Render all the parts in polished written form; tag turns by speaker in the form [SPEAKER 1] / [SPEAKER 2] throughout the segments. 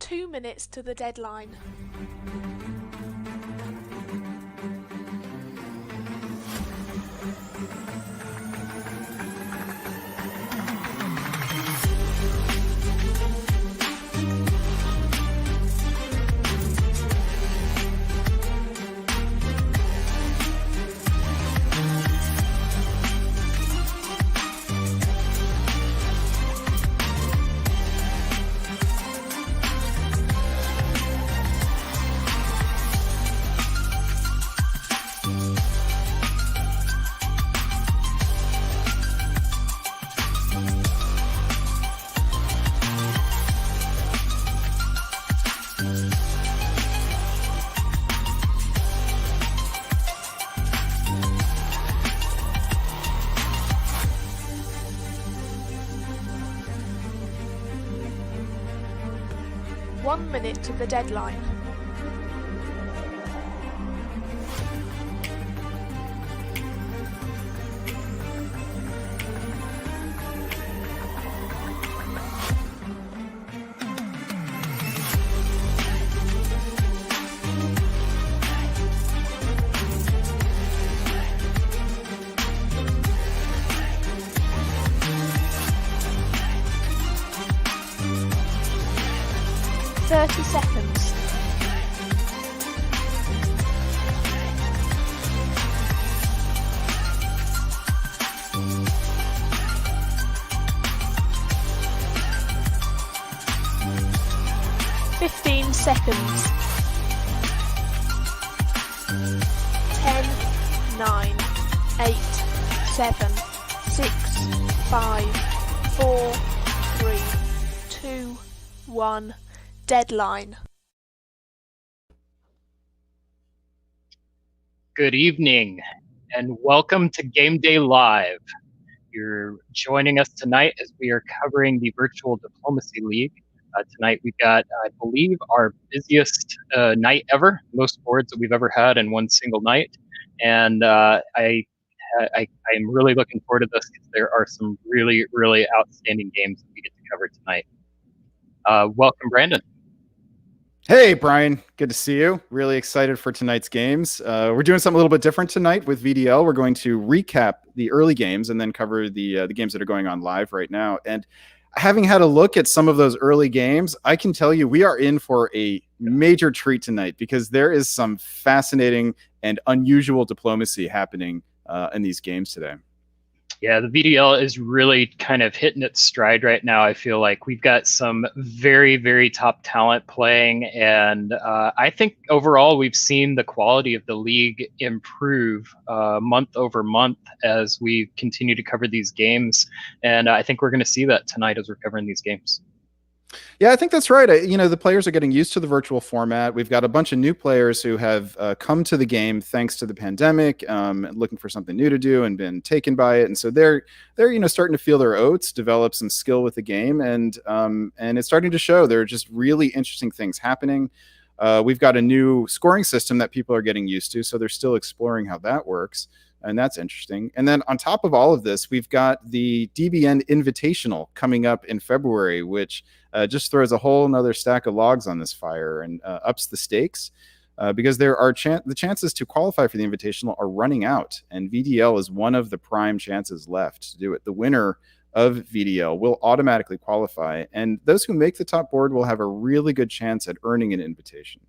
[SPEAKER 1] 2 minutes to the deadline. One minute to the deadline. Thirty seconds. Fifteen seconds. 10, 9, 8, 7, 6, 5, 4, 3, 2, 1. Deadline.
[SPEAKER 2] Good evening and welcome to Gameday Live. You're joining us tonight as we are covering the Virtual Diplomacy League. Tonight we've got, I believe, our busiest night ever, most boards that we've ever had in one single night. And I am really looking forward to this because there are some really, really outstanding games that we get to cover tonight. Welcome, Brandon.
[SPEAKER 3] Hey, Brian. Good to see you. Really excited for tonight's games. We're doing something a little bit different tonight with VDL. We're going to recap the early games and then cover the games that are going on live right now. And having had a look at some of those early games, I can tell you we are in for a major treat tonight because there is some fascinating and unusual diplomacy happening in these games today.
[SPEAKER 2] Yeah, the VDL is really kind of hitting its stride right now. I feel like we've got some very, very top talent playing, and I think overall we've seen the quality of the league improve month over month as we continue to cover these games, and I think we're going to see that tonight as we're covering these games.
[SPEAKER 3] Yeah, I think that's right. The players are getting used to the virtual format. We've got a bunch of new players who have come to the game thanks to the pandemic, looking for something new to do and been taken by it. And so they're starting to feel their oats, develop some skill with the game, and it's starting to show. There are just really interesting things happening. We've got a new scoring system that people are getting used to, so they're still exploring how that works. And that's interesting. And then on top of all of this, we've got the DBN Invitational coming up in February, which just throws a whole nother stack of logs on this fire and ups the stakes because there are the chances to qualify for the Invitational are running out. And VDL is one of the prime chances left to do it. The winner of VDL will automatically qualify. And those who make the top board will have a really good chance at earning an invitation.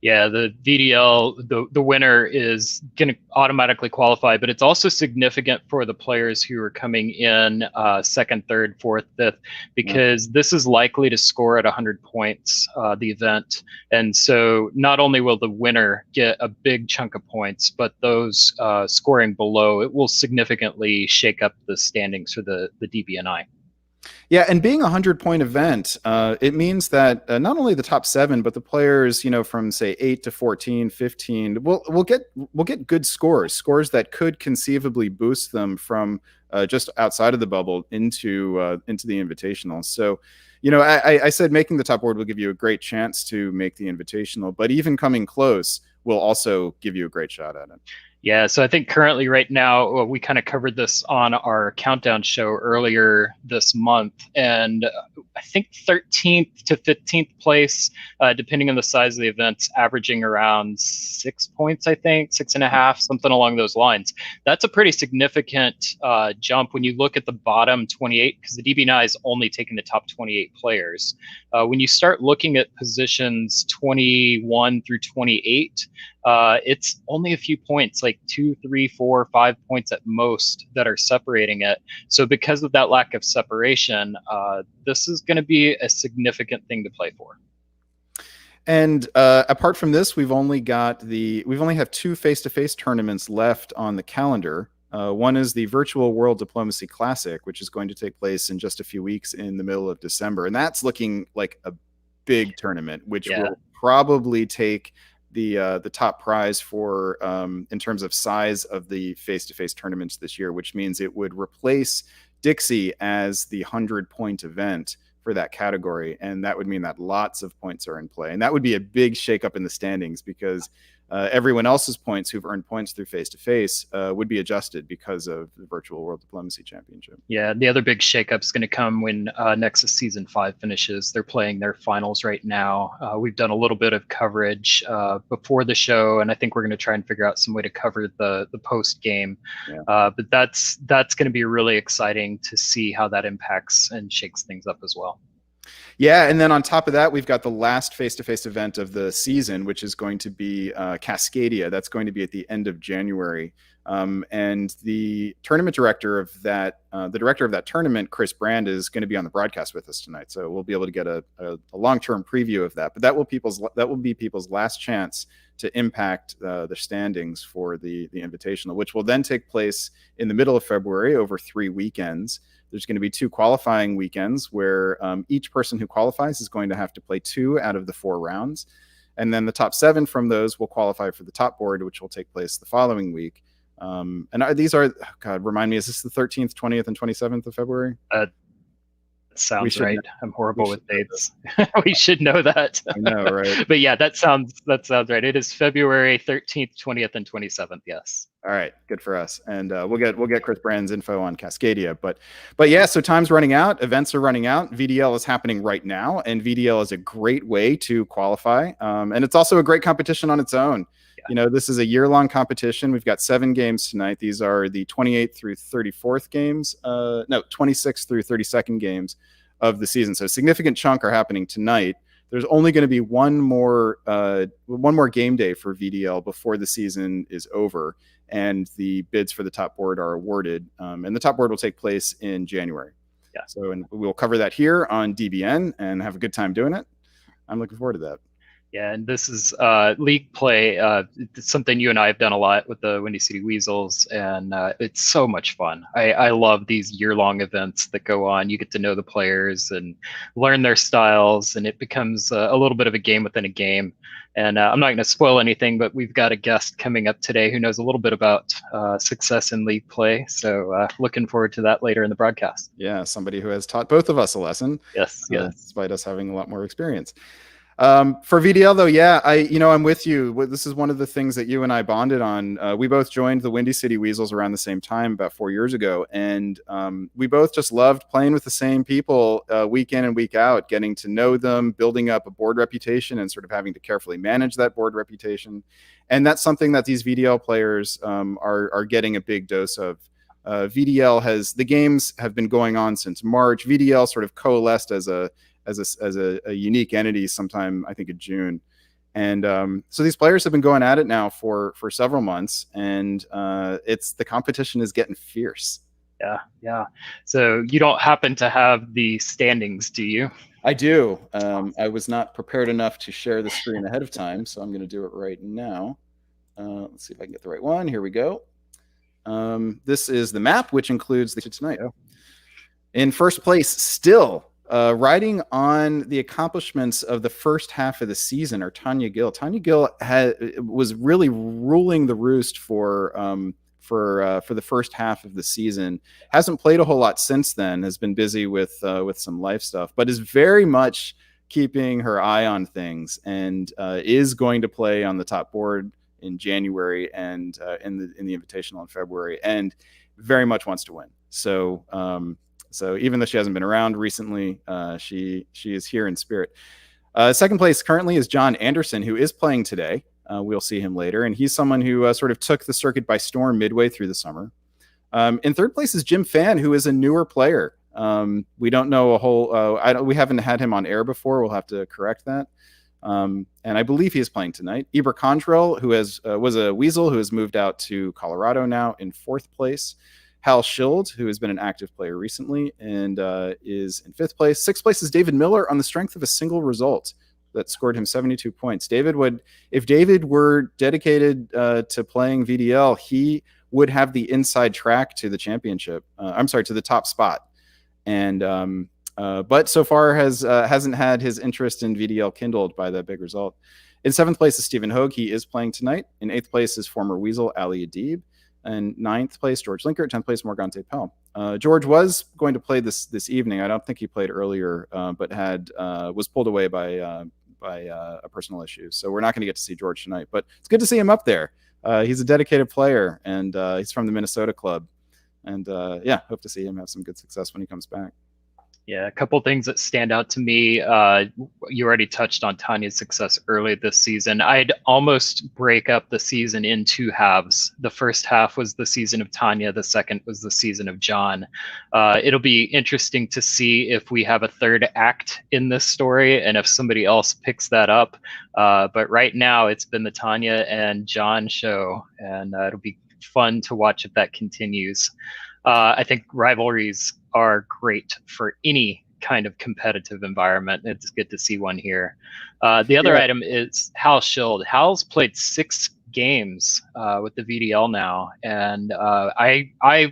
[SPEAKER 2] Yeah, the VDL, the winner is going to automatically qualify, but it's also significant for the players who are coming in second, third, fourth, fifth, because this is likely to score at 100 points, the event. And so not only will the winner get a big chunk of points, but those scoring below, it will significantly shake up the standings for the DBNI.
[SPEAKER 3] Yeah, and being a 100-point event, it means that not only the top 7, but the players, from say 8 to 14, 15, will get good scores that could conceivably boost them from just outside of the bubble into the Invitational. So, I said making the top board will give you a great chance to make the Invitational, but even coming close will also give you a great shot at it.
[SPEAKER 2] Yeah, so I think currently right now, well, we kind of covered this on our countdown show earlier this month, and I think 13th to 15th place, depending on the size of the events, averaging around 6 points, I think, 6.5, something along those lines. That's a pretty significant jump when you look at the bottom 28, because the DB9 is only taking the top 28 players. When you start looking at positions 21 through 28, it's only a few points, like 2, 3, 4, 5 points at most that are separating it. So because of that lack of separation, this is going to be a significant thing to play for.
[SPEAKER 3] And apart from this, we've only have 2 face-to-face tournaments left on the calendar. One is the Virtual World Diplomacy Classic, which is going to take place in just a few weeks in the middle of December, and that's looking like a big tournament, which will probably take the top prize for in terms of size of the face-to-face tournaments this year, which means it would replace Dixie as the 100-point event for that category, and that would mean that lots of points are in play, and that would be a big shakeup in the standings because everyone else's points who've earned points through face-to-face would be adjusted because of the Virtual World Diplomacy Championship.
[SPEAKER 2] Yeah, the other big shakeup is going to come when Nexus Season 5 finishes. They're playing their finals right now. We've done a little bit of coverage before the show, and I think we're going to try and figure out some way to cover the post-game. Yeah. But that's going to be really exciting to see how that impacts and shakes things up as well.
[SPEAKER 3] Yeah, and then on top of that, we've got the last face-to-face event of the season, which is going to be Cascadia. That's going to be at the end of January. And the tournament director of that, tournament, Chris Brand, is going to be on the broadcast with us tonight. So we'll be able to get a long-term preview of that. But that will be people's last chance to impact the standings for the Invitational, which will then take place in the middle of February over 3 weekends. There's going to be 2 qualifying weekends where each person who qualifies is going to have to play 2 out of the 4 rounds. And then the top 7 from those will qualify for the top board, which will take place the following week. And these are, God, remind me, is this the 13th, 20th, and 27th of February?
[SPEAKER 2] Sounds right. I'm horrible with dates. We should know that.
[SPEAKER 3] I know, right?
[SPEAKER 2] But yeah, that sounds right. It is February 13th, 20th, and 27th. Yes.
[SPEAKER 3] All right, good for us. And we'll get Chris Brand's info on Cascadia. But yeah, so time's running out. Events are running out. VDL is happening right now, and VDL is a great way to qualify. And it's also a great competition on its own. Yeah. You know, this is a year-long competition. We've got 7 games tonight. These are the 28th through 34th games. 26th through 32nd games of the season. So a significant chunk are happening tonight. There's only going to be one more game day for VDL before the season is over, and the bids for the top board are awarded. And the top board will take place in January. Yeah. So, and we'll cover that here on DBN and have a good time doing it. I'm looking forward to that.
[SPEAKER 2] Yeah, and this is league play. It's something you and I have done a lot with the Windy City Weasels, and it's so much fun. I love these year-long events that go on. You get to know the players and learn their styles, and it becomes a little bit of a game within a game. And I'm not going to spoil anything, but we've got a guest coming up today who knows a little bit about success in league play. So looking forward to that later in the broadcast.
[SPEAKER 3] Yeah, somebody who has taught both of us a lesson.
[SPEAKER 2] Yes, yes.
[SPEAKER 3] Despite us having a lot more experience. For VDL though, yeah, I'm with you. This is one of the things that you and I bonded on. We both joined the Windy City Weasels around the same time, about 4 years ago. And we both just loved playing with the same people week in and week out, getting to know them, building up a board reputation, and sort of having to carefully manage that board reputation. And that's something that these VDL players are getting a big dose of. The games have been going on since March. VDL sort of coalesced as a unique entity sometime, I think, in June. And so these players have been going at it now for several months, and the competition is getting fierce.
[SPEAKER 2] Yeah. So you don't happen to have the standings, do you?
[SPEAKER 3] I do. I was not prepared enough to share the screen ahead of time, so I'm going to do it right now. Let's see if I can get the right one. Here we go. This is the map, which includes the tonight. In first place, still riding on the accomplishments of the first half of the season are Tanya Gill. Tanya Gill was really ruling the roost for the first half of the season. Hasn't played a whole lot since then. Has been busy with some life stuff, but is very much keeping her eye on things, and is going to play on the top board in January and in the Invitational in February, and very much wants to win. So so even though she hasn't been around recently, she is here in spirit. Second place currently is John Anderson, who is playing today. We'll see him later, and he's someone who sort of took the circuit by storm midway through the summer. In third place is Jim Fan, who is a newer player. We don't know a whole. We haven't had him on air before. We'll have to correct that. And I believe he is playing tonight. Eber Condrell, who was a Weasel, who has moved out to Colorado now, in fourth place. Hal Schild, who has been an active player recently and is in fifth place. Sixth place is David Miller on the strength of a single result that scored him 72 points. If David were dedicated to playing VDL, he would have the inside track to the championship. To the top spot. And but so far hasn't had his interest in VDL kindled by that big result. In seventh place is Stephen Hogue. He is playing tonight. In eighth place is former Weasel Ali Adib. And ninth place, George Linkert. 10th place, Morgante Pell. George was going to play this evening. I don't think he played earlier, but was pulled away by a personal issue. So we're not going to get to see George tonight. But it's good to see him up there. He's a dedicated player, and he's from the Minnesota club. And hope to see him have some good success when he comes back.
[SPEAKER 2] Yeah, a couple things that stand out to me. You already touched on Tanya's success early this season. I'd almost break up the season in two halves. The first half was the season of Tanya. The second was the season of John. It'll be interesting to see if we have a third act in this story and if somebody else picks that up. But right now, it's been the Tanya and John show, and it'll be fun to watch if that continues. I think rivalries are great for any kind of competitive environment. It's good to see one here. The other item is Hal Schild. Hal's played 6 games with the VDL now, and I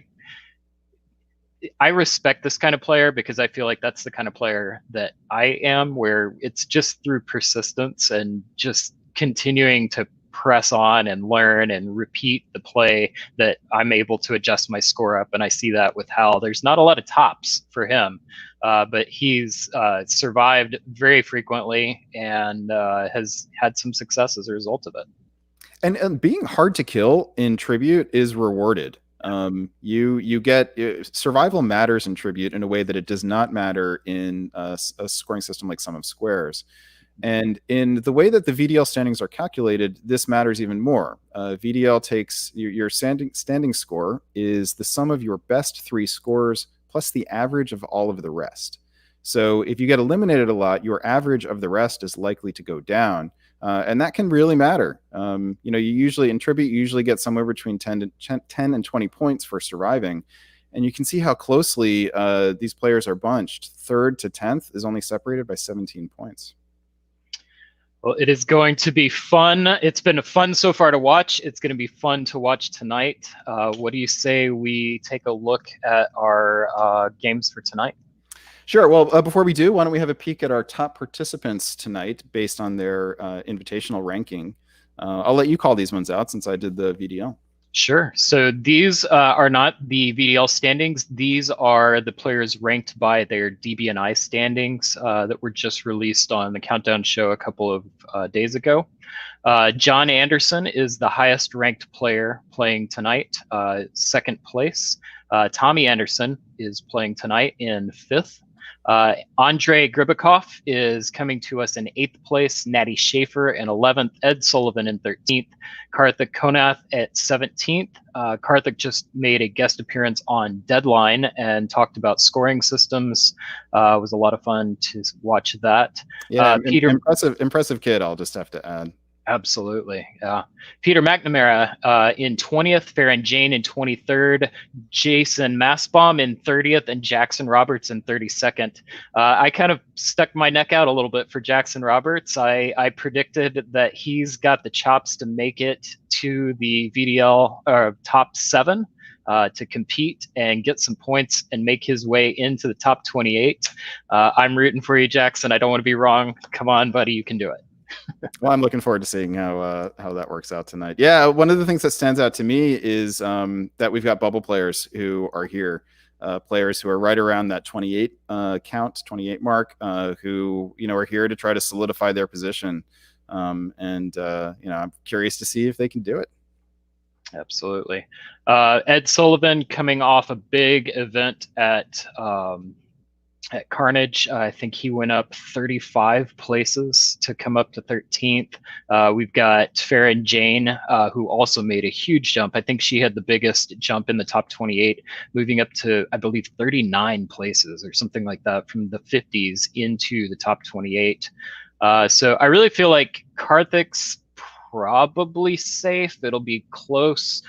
[SPEAKER 2] respect this kind of player because I feel like that's the kind of player that I am, where it's just through persistence and just continuing to press on and learn and repeat the play that I'm able to adjust my score up. And I see that with Hal. There's not a lot of tops for him, but he's survived very frequently and has had some success as a result of it.
[SPEAKER 3] And being hard to kill in Tribute is rewarded. You get survival matters in Tribute in a way that it does not matter in a scoring system like Sum of Squares. And in the way that the VDL standings are calculated, this matters even more. VDL takes your standing score is the sum of your best 3 scores plus the average of all of the rest. So if you get eliminated a lot, your average of the rest is likely to go down. And that can really matter. You usually in Tribute, you usually get somewhere between 10 and 20 points for surviving. And you can see how closely these players are bunched. 3rd to 10th is only separated by 17 points.
[SPEAKER 2] Well, it is going to be fun. It's been fun so far to watch. It's going to be fun to watch tonight. What do you say we take a look at our games for tonight?
[SPEAKER 3] Sure. Well, before we do, why don't we have a peek at our top participants tonight based on their invitational ranking. I'll let you call these ones out since I did the VDL.
[SPEAKER 2] Sure. So these are not the VDL standings. These are the players ranked by their DBNI standings that were just released on the Countdown show a couple of days ago. John Anderson is the highest ranked player playing tonight, 2nd place. Tommy Anderson is playing tonight in 5th. Andre Gribikoff is coming to us in 8th place, Natty Schaefer in 11th, Ed Sullivan in 13th, Karthik Konath at 17th. Karthik just made a guest appearance on Deadline and talked about scoring systems. It was a lot of fun to watch that.
[SPEAKER 3] Yeah, Peter, impressive kid, I'll just have to add.
[SPEAKER 2] Absolutely. Peter McNamara in 20th, Farron Jane in 23rd, Jason Massbaum in 30th, and Jackson Roberts in 32nd. I kind of stuck my neck out a little bit for Jackson Roberts. I predicted that he's got the chops to make it to the VDL top 7 to compete and get some points and make his way into the top 28. I'm rooting for you, Jackson. I don't want to be wrong. Come on, buddy. You can do it.
[SPEAKER 3] Well, I'm looking forward to seeing how that works out tonight. Yeah, one of the things that stands out to me is that we've got bubble players who are here, players who are right around that 28 mark, who are here to try to solidify their position I'm curious to see if they can do it.
[SPEAKER 2] Absolutely. Ed Sullivan coming off a big event at Carnage. I think he went up 35 places to come up to 13th. We've got Farron Jane, who also made a huge jump. I think she had the biggest jump in the top 28, moving up to, I believe, 39 places or something like that, from the 50s into the top 28. So I really feel like Karthik's probably safe. It'll be close.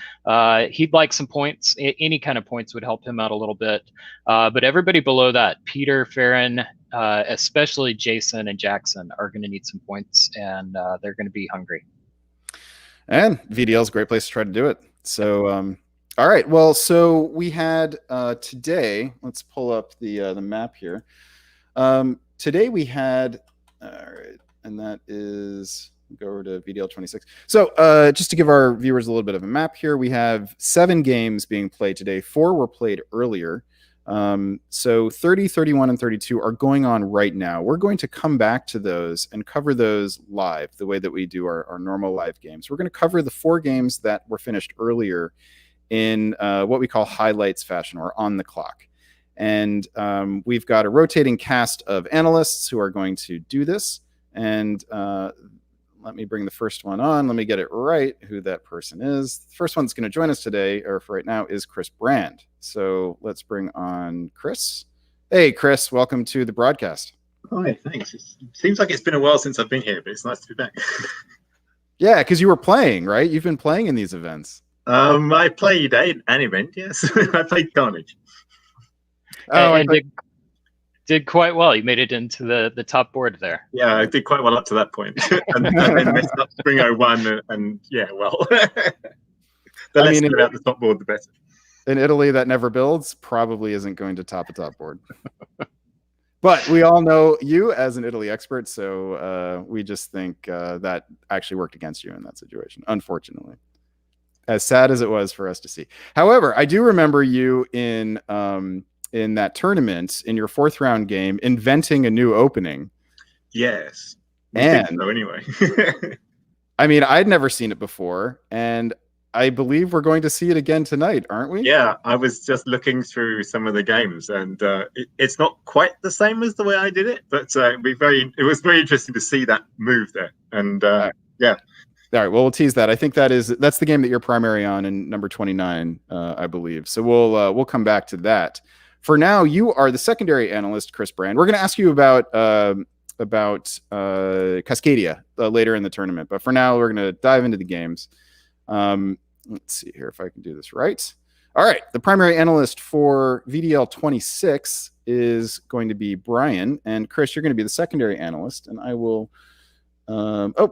[SPEAKER 2] He'd like some points. Any kind of points would help him out a little bit. But everybody below that, Peter, Farron, especially Jason and Jackson, are going to need some points, and they're going to be hungry.
[SPEAKER 3] And VDL is a great place to try to do it. So, all right. Well, so we had today. Let's pull up the map here. Today we had, all right, and that is. Go over to VDL 26. So just to give our viewers a little bit of a map here, we have 7 games being played today. 4 were played earlier. So 30, 31, and 32 are going on right now. We're going to come back to those and cover those live, the way that we do our normal live games. We're going to cover the 4 games that were finished earlier in what we call highlights fashion, or on the clock. And we've got a rotating cast of analysts who are going to do this. And let me bring the first one on. Let me get it right, who that person is. The first one that's going to join us today, or for right now, is Chris Brand. So let's bring on Chris. Hey, Chris, welcome to the broadcast.
[SPEAKER 4] Hi, thanks. It seems like it's been a while since I've been here, but it's nice to be back.
[SPEAKER 3] Yeah, because you were playing, right? You've been playing in these events.
[SPEAKER 4] I played an event, yes. I played Carnage.
[SPEAKER 2] Oh, and did quite well. You made it into the top board there.
[SPEAKER 4] Yeah, I did quite well up to that point. and then messed up Spring 01, and yeah, well, the less about the top board, the better.
[SPEAKER 3] In Italy, that never builds probably isn't going to top a top board. But we all know you as an Italy expert, so we just think that actually worked against you in that situation, unfortunately. As sad as it was for us to see. However, I do remember you in that tournament, in your 4th round game, inventing a new opening.
[SPEAKER 4] Yes.
[SPEAKER 3] And
[SPEAKER 4] so anyway.
[SPEAKER 3] I mean, I'd never seen it before, and I believe we're going to see it again tonight, aren't we?
[SPEAKER 4] Yeah, I was just looking through some of the games, and it's not quite the same as the way I did it, but it was very interesting to see that move there. And yeah.
[SPEAKER 3] All right, well, we'll tease that. I think that's the game that you're primary on in number 29, I believe. So we'll come back to that. For now, you are the secondary analyst, Chris Brand. We're going to ask you about Cascadia later in the tournament, but for now, we're going to dive into the games. Let's see here if I can do this right. All right, the primary analyst for VDL 26 is going to be Brian, and Chris, you're going to be the secondary analyst, and I will.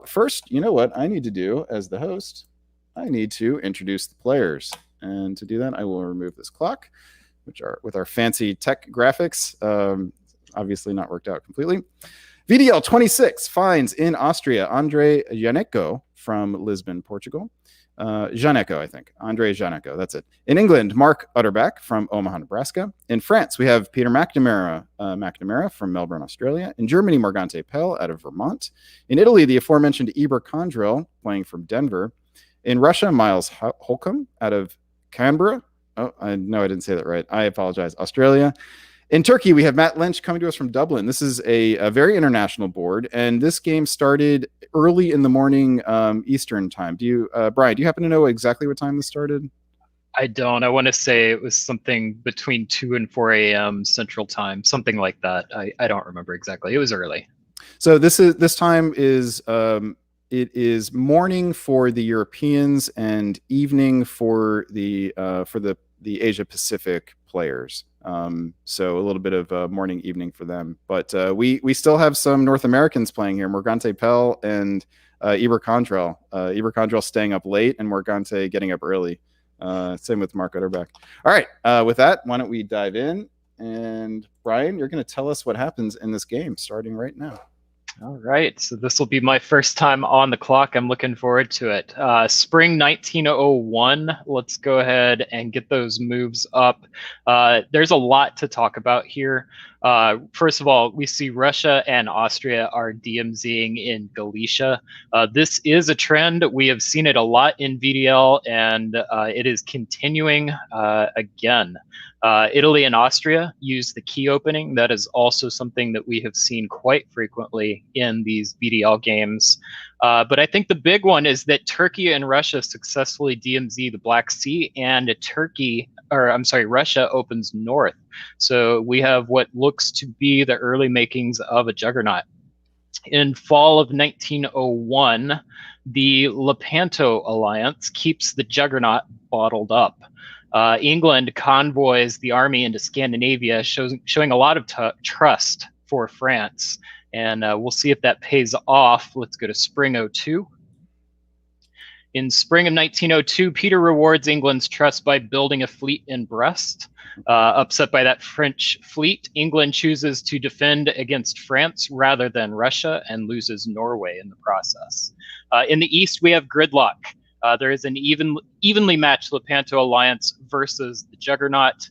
[SPEAKER 3] First, you know what I need to do as the host? I need to introduce the players, and to do that, I will remove this clock, which are with our fancy tech graphics, obviously not worked out completely. VDL 26 finds in Austria Andre Janeko from Lisbon, Portugal. Janeko, I think. Andre Janeko, that's it. In England, Mark Utterback from Omaha, Nebraska. In France, we have Peter McNamara from Melbourne, Australia. In Germany, Morgante Pell out of Vermont. In Italy, the aforementioned Eber Condrel playing from Denver. In Russia, Miles Holcomb out of Canberra. Oh, I know I didn't say that right. I apologize. Australia. In Turkey, we have Matt Lynch coming to us from Dublin. This is a very international board, and this game started early in the morning Eastern time. Brian, do you happen to know exactly what time this started?
[SPEAKER 2] I don't. I want to say it was something between 2 and 4 a.m. Central Time, something like that. I don't remember exactly. It was early.
[SPEAKER 3] So this time is it is morning for the Europeans and evening for the Asia Pacific players. So a little bit of morning, evening for them. But we still have some North Americans playing here. Morgante Pell and Eber Condrel. Eber Condrel staying up late and Morgante getting up early. Same with Mark Utterback. All right. With that, why don't we dive in? And Brian, you're going to tell us what happens in this game starting right now.
[SPEAKER 2] All right, so this will be my first time on the clock. I'm looking forward to it. Spring 1901, let's go ahead and get those moves up. There's a lot to talk about here. First of all, we see Russia and Austria are DMZing in Galicia. This is a trend. We have seen it a lot in VDL, and it is continuing again. Italy and Austria use the key opening. That is also something that we have seen quite frequently in these VDL games. But I think the big one is that Turkey and Russia successfully DMZ the Black Sea, and Russia opens north. So we have what looks to be the early makings of a juggernaut. In fall of 1901, the Lepanto alliance keeps the juggernaut bottled up. England convoys the army into Scandinavia, showing a lot of trust for France. And we'll see if that pays off. Let's go to spring 02. In spring of 1902, Peter rewards England's trust by building a fleet in Brest. Upset by that French fleet, England chooses to defend against France rather than Russia and loses Norway in the process. In the east, we have gridlock. There is an evenly matched Lepanto alliance versus the Juggernaut.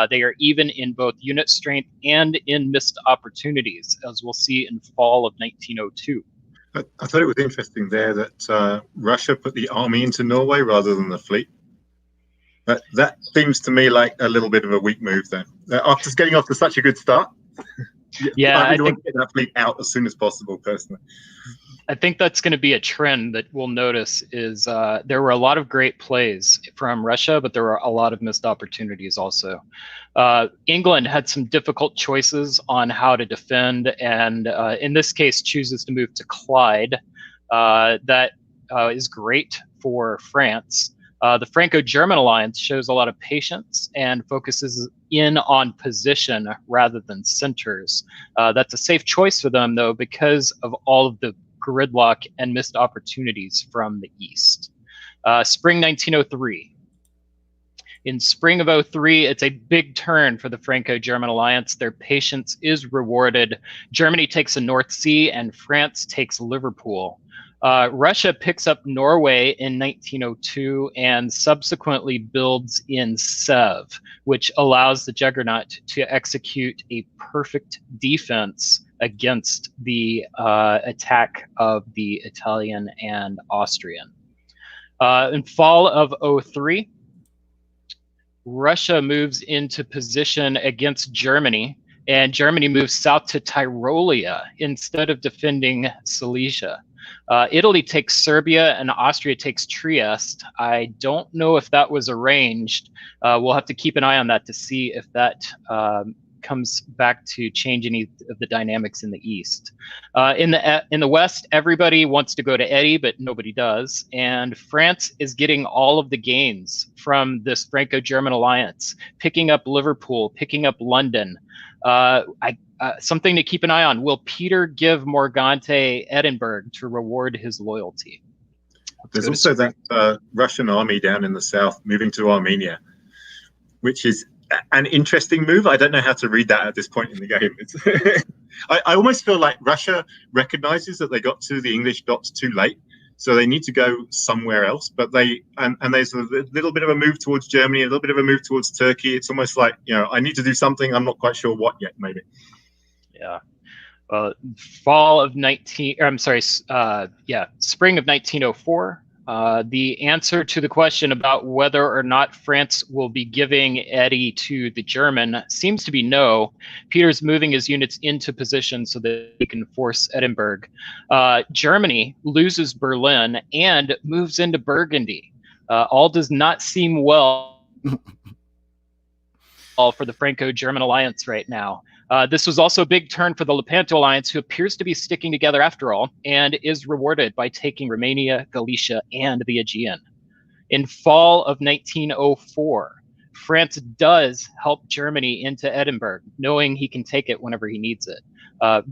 [SPEAKER 2] They are even in both unit strength and in missed opportunities, as we'll see in fall of 1902.
[SPEAKER 4] I thought it was interesting there that Russia put the army into Norway rather than the fleet. That seems to me like a little bit of a weak move then. After getting off to such a good start, I want to get that fleet out as soon as possible, personally.
[SPEAKER 2] I think that's going to be a trend that we'll notice is there were a lot of great plays from Russia, but there were a lot of missed opportunities also. England had some difficult choices on how to defend, and in this case chooses to move to Clyde. That is great for France. The Franco-German alliance shows a lot of patience and focuses in on position rather than centers. That's a safe choice for them, though, because of all of the gridlock and missed opportunities from the east. Spring 1903. In spring of 03, it's a big turn for the Franco-German alliance. Their patience is rewarded. Germany takes the North Sea and France takes Liverpool. Russia picks up Norway in 1902 and subsequently builds in Sev, which allows the Juggernaut to execute a perfect defense against the attack of the Italian and Austrian. In fall of 03, Russia moves into position against Germany, and Germany moves south to Tyrolia instead of defending Silesia. Italy takes Serbia and Austria takes Trieste. I don't know if that was arranged. We'll have to keep an eye on that to see if that comes back to change any of the dynamics in the east. In the west, everybody wants to go to Eddie, but nobody does. And France is getting all of the gains from this Franco-German alliance, picking up Liverpool, picking up London. Something to keep an eye on. Will Peter give Morgante Edinburgh to reward his loyalty?
[SPEAKER 4] There's also that Russian army down in the south moving to Armenia, which is an interesting move. I don't know how to read that at this point in the game. I almost feel like Russia recognizes that they got to the English dots too late, so they need to go somewhere else. But there's a little bit of a move towards Germany, a little bit of a move towards Turkey. It's almost like, I need to do something. I'm not quite sure what yet, maybe.
[SPEAKER 2] Yeah. Spring of 1904. The answer to the question about whether or not France will be giving Eddie to the German seems to be no. Peter's moving his units into position so that he can force Edinburgh. Germany loses Berlin and moves into Burgundy. All does not seem well for the Franco-German alliance right now. This was also a big turn for the Lepanto alliance, who appears to be sticking together after all, and is rewarded by taking Romania, Galicia, and the Aegean. In fall of 1904, France does help Germany into Edinburgh, knowing he can take it whenever he needs it.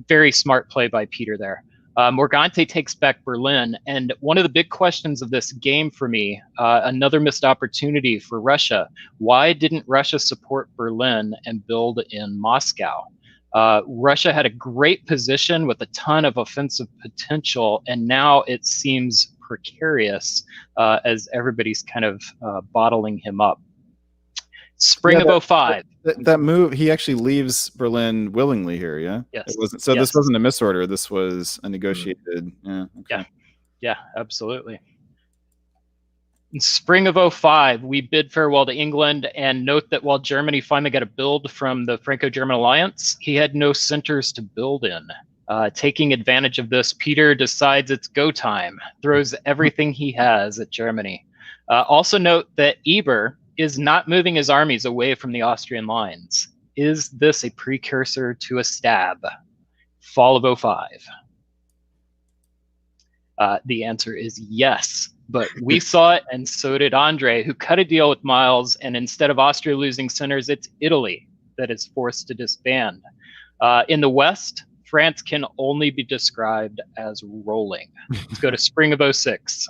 [SPEAKER 2] Very smart play by Peter there. Morgante takes back Berlin, and one of the big questions of this game for me, another missed opportunity for Russia. Why didn't Russia support Berlin and build in Moscow? Russia had a great position with a ton of offensive potential, and now it seems precarious as everybody's kind of bottling him up. Spring of 05.
[SPEAKER 3] That move, he actually leaves Berlin willingly here, yeah?
[SPEAKER 2] Yes.
[SPEAKER 3] It wasn't, so
[SPEAKER 2] yes.
[SPEAKER 3] This wasn't a misorder. This was a negotiated, yeah. Okay.
[SPEAKER 2] Yeah, absolutely. In spring of 05, we bid farewell to England, and note that while Germany finally got a build from the Franco-German alliance, he had no centers to build in. Taking advantage of this, Peter decides it's go time, throws everything he has at Germany. Also note that Eber is not moving his armies away from the Austrian lines. Is this a precursor to a stab? Fall of 05. The answer is yes, but we saw it, and so did Andre, who cut a deal with Miles, and instead of Austria losing centers, it's Italy that is forced to disband. In the West, France can only be described as rolling. Let's go to spring of 06.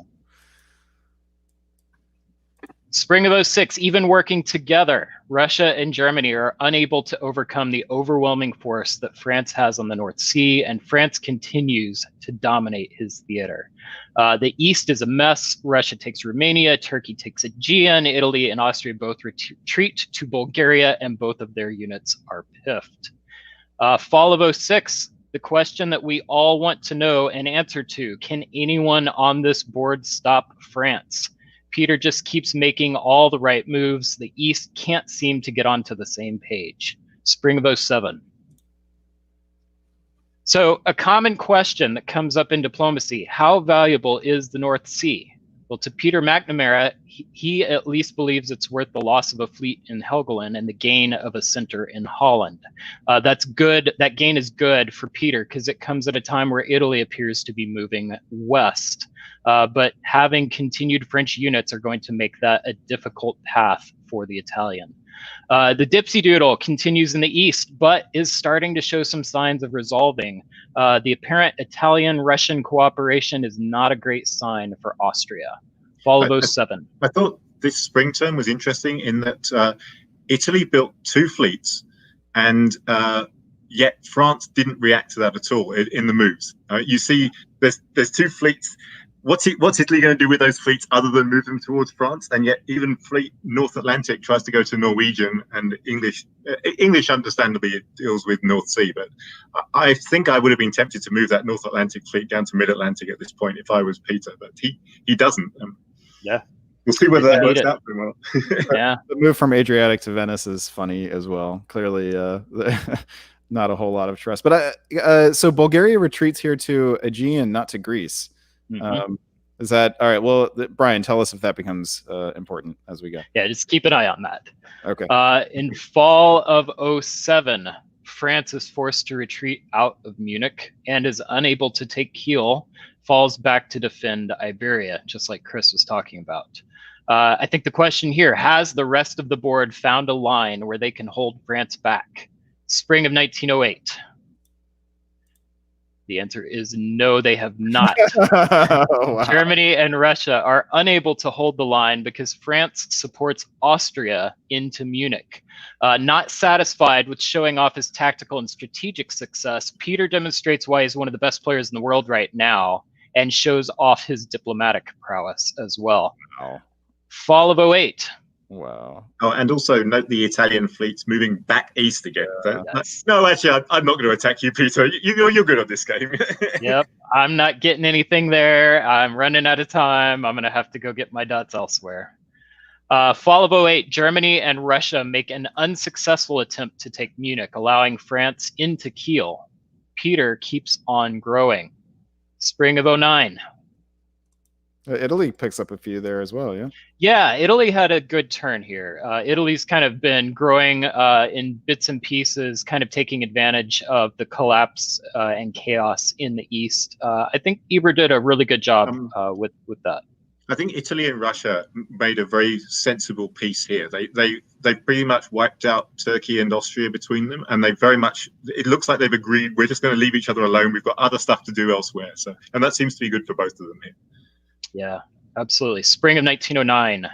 [SPEAKER 2] Spring of 06, even working together, Russia and Germany are unable to overcome the overwhelming force that France has on the North Sea, and France continues to dominate his theater. The East is a mess. Russia takes Romania, Turkey takes Aegean, Italy and Austria both retreat to Bulgaria, and both of their units are piffed. Fall of 06, the question that we all want to know and answer to: can anyone on this board stop France? Peter just keeps making all the right moves. The East can't seem to get onto the same page. Spring of 07. So a common question that comes up in diplomacy: how valuable is the North Sea? Well, to Peter McNamara, he at least believes it's worth the loss of a fleet in Helgoland and the gain of a center in Holland. That's good. That gain is good for Peter because it comes at a time where Italy appears to be moving west. But having continued French units are going to make that a difficult path for the Italian. The Dipsy Doodle continues in the east, but is starting to show some signs of resolving. The apparent Italian-Russian cooperation is not a great sign for Austria. Fall of 07.
[SPEAKER 4] I thought this spring term was interesting in that Italy built 2 fleets, and yet France didn't react to that at all in the moves. You see, there's 2 fleets. What's Italy going to do with those fleets other than move them towards France? And yet even fleet North Atlantic tries to go to Norwegian, and English understandably deals with North Sea. But I think I would have been tempted to move that North Atlantic fleet down to Mid-Atlantic at this point if I was Peter, but he doesn't.
[SPEAKER 2] Yeah.
[SPEAKER 4] We'll see whether that works out for him well.
[SPEAKER 2] Yeah.
[SPEAKER 3] The move from Adriatic to Venice is funny as well. Clearly, not a whole lot of trust. But so Bulgaria retreats here to Aegean, not to Greece. Mm-hmm. Is that all right? Well, Brian, tell us if that becomes important as we go.
[SPEAKER 2] Yeah, just keep an eye on that.
[SPEAKER 3] Okay.
[SPEAKER 2] In fall of 07, France is forced to retreat out of Munich and is unable to take Kiel, falls back to defend Iberia, just like Chris was talking about. I think the question here: has the rest of the board found a line where they can hold France back? Spring of 1908. The answer is no, they have not. Wow. Germany and Russia are unable to hold the line because France supports Austria into Munich. Not satisfied with showing off his tactical and strategic success, Peter demonstrates why he's one of the best players in the world right now and shows off his diplomatic prowess as well.
[SPEAKER 3] Wow.
[SPEAKER 2] Fall of 08.
[SPEAKER 3] Wow.
[SPEAKER 4] Oh, and also note the Italian fleets moving back east again. No, actually, I'm not going to attack you, Peter. You're good at this game.
[SPEAKER 2] Yep, I'm not getting anything there. I'm running out of time. I'm going to have to go get my dots elsewhere. Fall of 08, Germany and Russia make an unsuccessful attempt to take Munich, allowing France into Kiel. Peter keeps on growing. Spring of 09.
[SPEAKER 3] Italy picks up a few there as well, yeah?
[SPEAKER 2] Yeah, Italy had a good turn here. Italy's kind of been growing in bits and pieces, kind of taking advantage of the collapse and chaos in the East. I think Eber did a really good job with that.
[SPEAKER 4] I think Italy and Russia made a very sensible peace here. They pretty much wiped out Turkey and Austria between them, and it looks like they've agreed we're just going to leave each other alone. We've got other stuff to do elsewhere. And that seems to be good for both of them here.
[SPEAKER 2] Yeah, absolutely. Spring of 1909.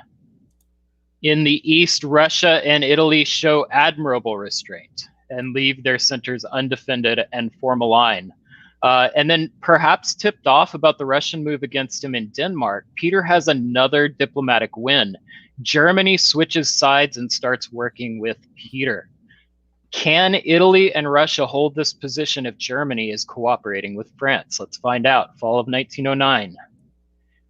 [SPEAKER 2] In the East, Russia and Italy show admirable restraint. and leave their centers undefended and form a line. And then perhaps tipped off about the Russian move against him in Denmark, Peter has another diplomatic win. Germany switches sides and starts working with Peter. Can Italy and Russia hold this position if Germany is cooperating with France? Let's find out. Fall of 1909.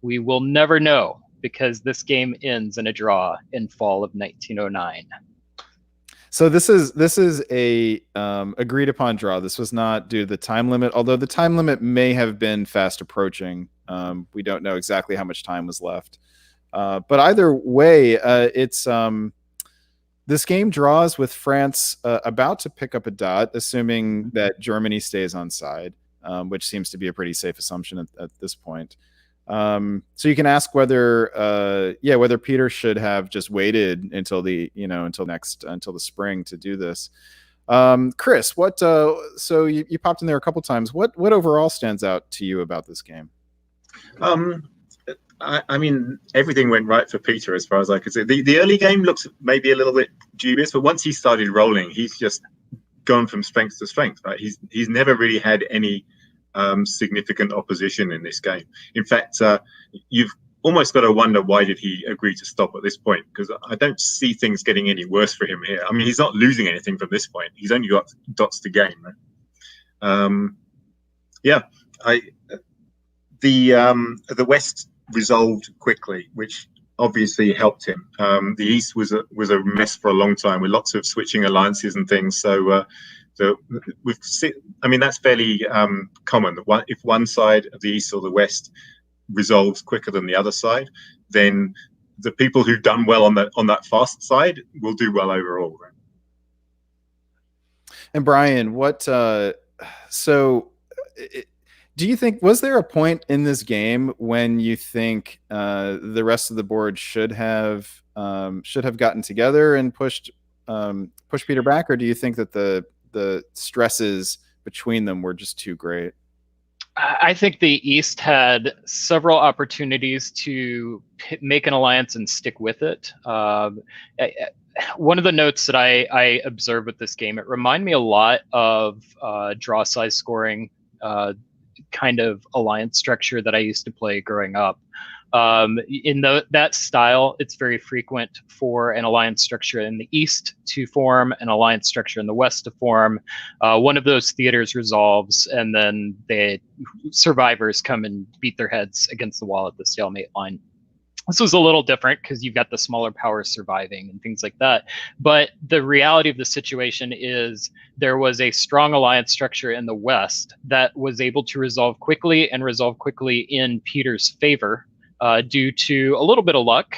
[SPEAKER 2] We will never know because this game ends in a draw in fall of 1909.
[SPEAKER 3] So this is a agreed upon draw. This was not due to the time limit, although the time limit may have been fast approaching. We don't know exactly how much time was left. But either way, it's this game draws with France about to pick up a dot, assuming that Germany stays on side, which seems to be a pretty safe assumption at this point. So you can ask whether Peter should have just waited until until the spring to do this. Chris, what? So you popped in there a couple times. What overall stands out to you about this game?
[SPEAKER 4] I mean, everything went right for Peter as far as I could see. The early game looks maybe a little bit dubious, but once he started rolling, he's just gone from strength to strength. Right? He's never really had any significant opposition in this game. In fact, you've almost got to wonder why did he agree to stop at this point, because I don't see things getting any worse for him here. I mean, he's not losing anything from this point. He's only got dots to gain. Right? The West resolved quickly, which obviously helped him. The East was a mess for a long time with lots of switching alliances and things. So that's fairly common. If one side of the East or the West resolves quicker than the other side, then the people who've done well on that fast side will do well overall. Right?
[SPEAKER 3] And Brian, do you think, was there a point in this game when you think the rest of the board should have gotten together and pushed Peter back, or do you think that the stresses between them were just too great?
[SPEAKER 2] I think the East had several opportunities to make an alliance and stick with it. One of the notes that I observed with this game, it reminded me a lot of draw size scoring kind of alliance structure that I used to play growing up. In that style, it's very frequent for an alliance structure in the East to form, an alliance structure in the West to form. One of those theaters resolves, and then the survivors come and beat their heads against the wall at the stalemate line. This was a little different because you've got the smaller powers surviving and things like that. But the reality of the situation is there was a strong alliance structure in the West that was able to resolve quickly in Peter's favor. Due to a little bit of luck.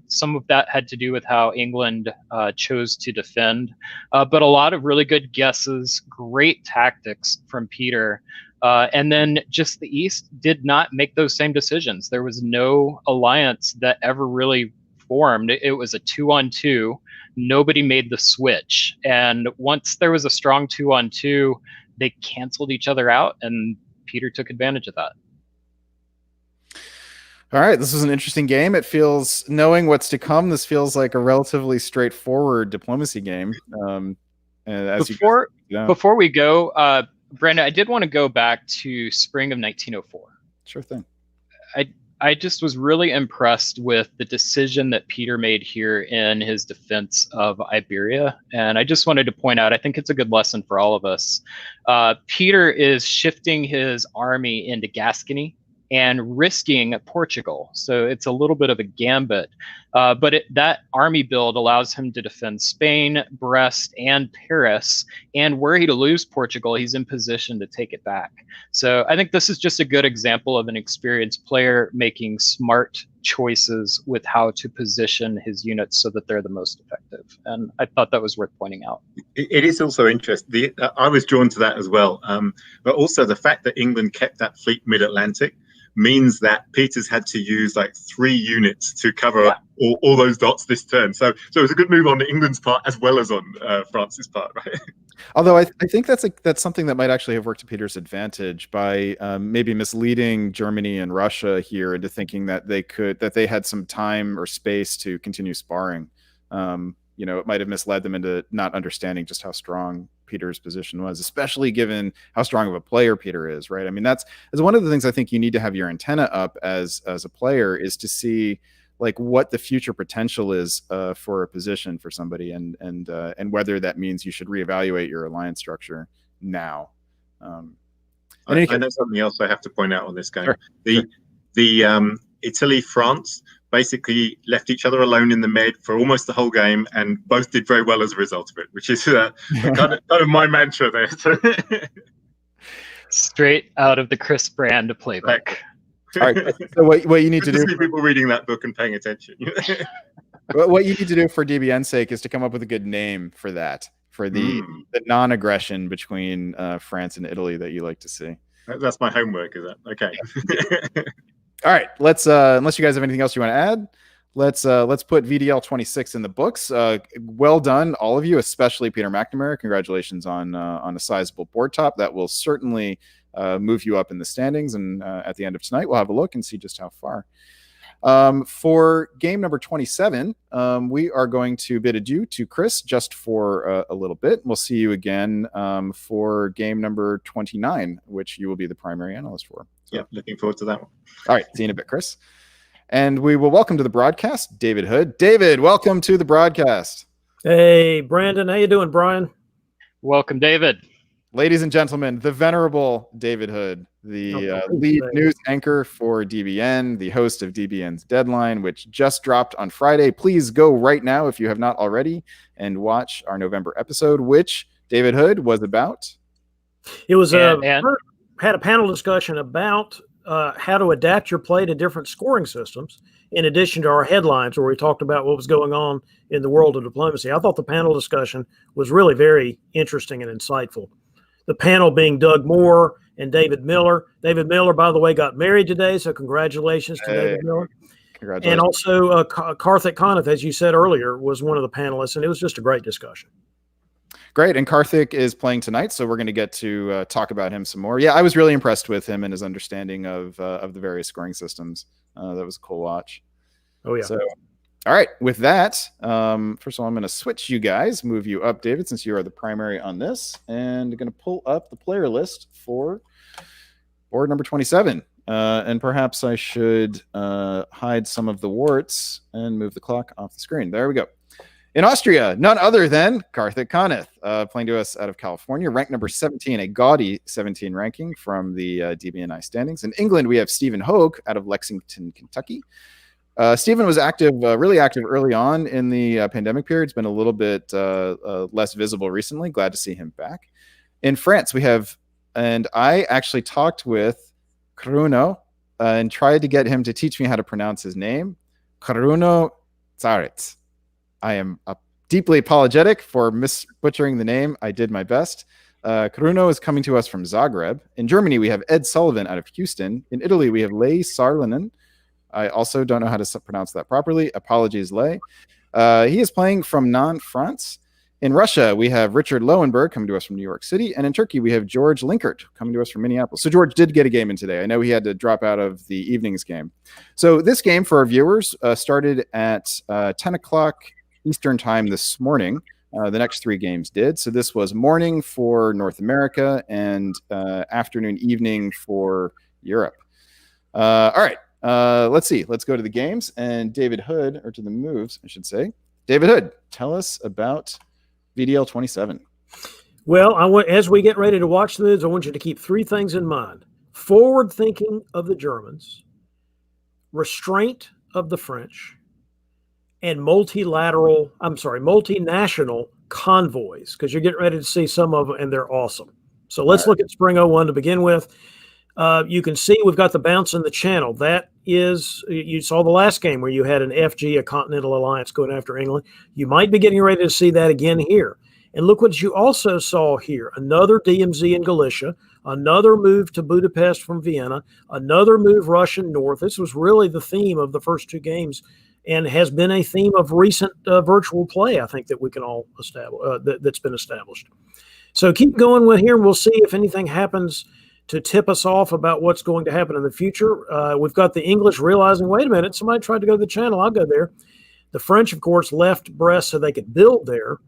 [SPEAKER 2] Some of that had to do with how England chose to defend, but a lot of really good guesses, great tactics from Peter. And then just the East did not make those same decisions. There was no alliance that ever really formed. It was a 2-on-2. Nobody made the switch. And once there was a strong 2-on-2, they canceled each other out, and Peter took advantage of that.
[SPEAKER 3] All right, this was an interesting game. It feels, knowing what's to come, this feels like a relatively straightforward diplomacy game.
[SPEAKER 2] Before we go, Brandon, I did want to go back to spring of 1904.
[SPEAKER 3] Sure thing.
[SPEAKER 2] I just was really impressed with the decision that Peter made here in his defense of Iberia. And I just wanted to point out, I think it's a good lesson for all of us. Peter is shifting his army into Gascony and risking Portugal. So it's a little bit of a gambit. But that army build allows him to defend Spain, Brest, and Paris. And were he to lose Portugal, he's in position to take it back. So I think this is just a good example of an experienced player making smart choices with how to position his units so that they're the most effective. And I thought that was worth pointing out.
[SPEAKER 4] It is also interesting. I was drawn to that as well. But also the fact that England kept that fleet mid-Atlantic means that Peters had to use like 3 units to cover all those dots this turn. So it was a good move on England's part as well as on France's part, right?
[SPEAKER 3] Although I think that's something that might actually have worked to Peter's advantage by maybe misleading Germany and Russia here into thinking that they had some time or space to continue sparring. it might have misled them into not understanding just how strong Peter's position was, especially given how strong of a player Peter is, right? I mean, that's one of the things I think you need to have your antenna up as a player, is to see like what the future potential is for a position for somebody, and whether that means you should reevaluate your alliance structure now.
[SPEAKER 4] I know something else I have to point out on this game.
[SPEAKER 3] Sure.
[SPEAKER 4] The Italy-France basically left each other alone in the med for almost the whole game, and both did very well as a result of it, which is kind of my mantra there.
[SPEAKER 2] Straight out of the Chris Brand playbook.
[SPEAKER 3] All right. So what you need to do,
[SPEAKER 4] see people reading that book and paying attention.
[SPEAKER 3] what you need to do for DBN's sake is to come up with a good name for that, for the non-aggression between France and Italy that you like to see.
[SPEAKER 4] That's my homework, is that okay?
[SPEAKER 3] All right, let's unless you guys have anything else you want to add, let's put VDL 26 in the books. Well done, all of you, especially Peter McNamara. Congratulations on a sizable board top. That will certainly move you up in the standings, and at the end of tonight we'll have a look and see just how far. For game number 27, we are going to bid adieu to Chris just for a little bit. We'll see you again for game number 29, which you will be the primary analyst for. So,
[SPEAKER 4] yeah, looking forward to that one.
[SPEAKER 3] All right, see you in a bit, Chris. And we will welcome to the broadcast David Hood. David, welcome to the broadcast.
[SPEAKER 5] Hey, Brandon. How you doing, Brian?
[SPEAKER 2] Welcome, David.
[SPEAKER 3] Ladies and gentlemen, the venerable David Hood, the lead news anchor for DBN, the host of DBN's Deadline, which just dropped on Friday. Please go right now, if you have not already, and watch our November episode, which David Hood was about.
[SPEAKER 5] It was had a panel discussion about how to adapt your play to different scoring systems, in addition to our headlines where we talked about what was going on in the world of diplomacy. I thought the panel discussion was really very interesting and insightful. The panel being Doug Moore and David Miller. David Miller, by the way, got married today, so congratulations to David Miller.
[SPEAKER 3] Congratulations.
[SPEAKER 5] And also Karthik Kaneth, as you said earlier, was one of the panelists, and it was just a great discussion.
[SPEAKER 3] Great. And Karthik is playing tonight, so we're going to get to talk about him some more. Yeah, I was really impressed with him and his understanding of the various scoring systems. That was a cool watch.
[SPEAKER 5] Oh, yeah.
[SPEAKER 3] So, all right. With that, first of all, I'm going to switch you guys, move you up, David, since you are the primary on this, and going to pull up the player list for board number 27. And perhaps I should hide some of the warts and move the clock off the screen. There we go. In Austria, none other than Karthik Kaneth, playing to us out of California, ranked number 17, a gaudy 17 ranking from the DBNI standings. In England, we have Stephen Hogue out of Lexington, Kentucky. Stephen was active, really active early on in the pandemic period. It's been a little bit less visible recently. Glad to see him back. In France, we have, and I actually talked with Kruno and tried to get him to teach me how to pronounce his name, Kruno Zaretz. I am deeply apologetic for misbutchering the name. I did my best. Kruno is coming to us from Zagreb. In Germany, we have Ed Sullivan out of Houston. In Italy, we have Lei Sarlinen. I also don't know how to pronounce that properly. Apologies, Lei. He is playing from Nantes, France. In Russia, we have Richard Lowenberg coming to us from New York City. And in Turkey, we have George Linkert coming to us from Minneapolis. So George did get a game in today. I know he had to drop out of the evening's game. So this game for our viewers started at 10 o'clock Eastern time this morning. The next three games did. So this was morning for North America and afternoon, evening for Europe. All right. Let's see. Let's go to the games. And David Hood, or to the moves, I should say. David Hood, tell us about VDL 27.
[SPEAKER 5] Well, as we get ready to watch the moves, I want you to keep three things in mind. Forward thinking of the Germans, restraint of the French, and multinational convoys, because you're getting ready to see some of them, and they're awesome. So let's look at Spring 01 to begin with. You can see we've got the bounce in the channel. That is, you saw the last game where you had an FG, a Continental Alliance, going after England. You might be getting ready to see that again here. And look what you also saw here. Another DMZ in Galicia, another move to Budapest from Vienna, another move Russian north. This was really the theme of the first two games, and has been a theme of recent virtual play, I think, that we can all establish, that's been established. So keep going with here, and we'll see if anything happens to tip us off about what's going to happen in the future. We've got the English realizing, wait a minute, somebody tried to go to the channel, I'll go there. The French, of course, left Brest so they could build there.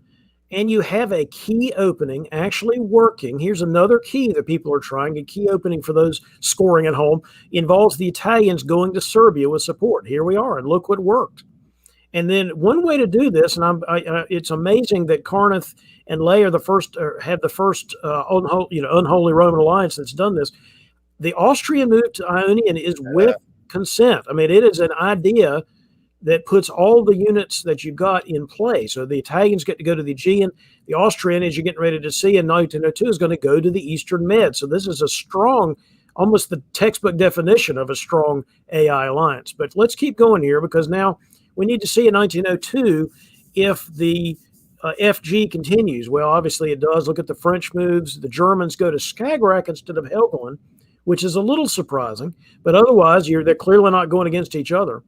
[SPEAKER 5] And you have a key opening actually working. Here's another key that people are trying. A key opening for those scoring at home involves the Italians going to Serbia with support. Here we are, and look what worked. And then one way to do this, and it's amazing that Carneth and Ley are the first, have the first unholy Roman alliance that's done this. The Austrian move to Ionian is with consent. I mean, it is an idea that puts all the units that you've got in play. So the Italians get to go to the Aegean. The Austrian, as you're getting ready to see in 1902, is going to go to the Eastern Med. So this is a strong, almost the textbook definition of a strong AI alliance. But let's keep going here, because now we need to see in 1902 if the FG continues. Well, obviously it does. Look at the French moves. The Germans go to Skagerrak instead of Helgoland, which is a little surprising. But otherwise, they're clearly not going against each other.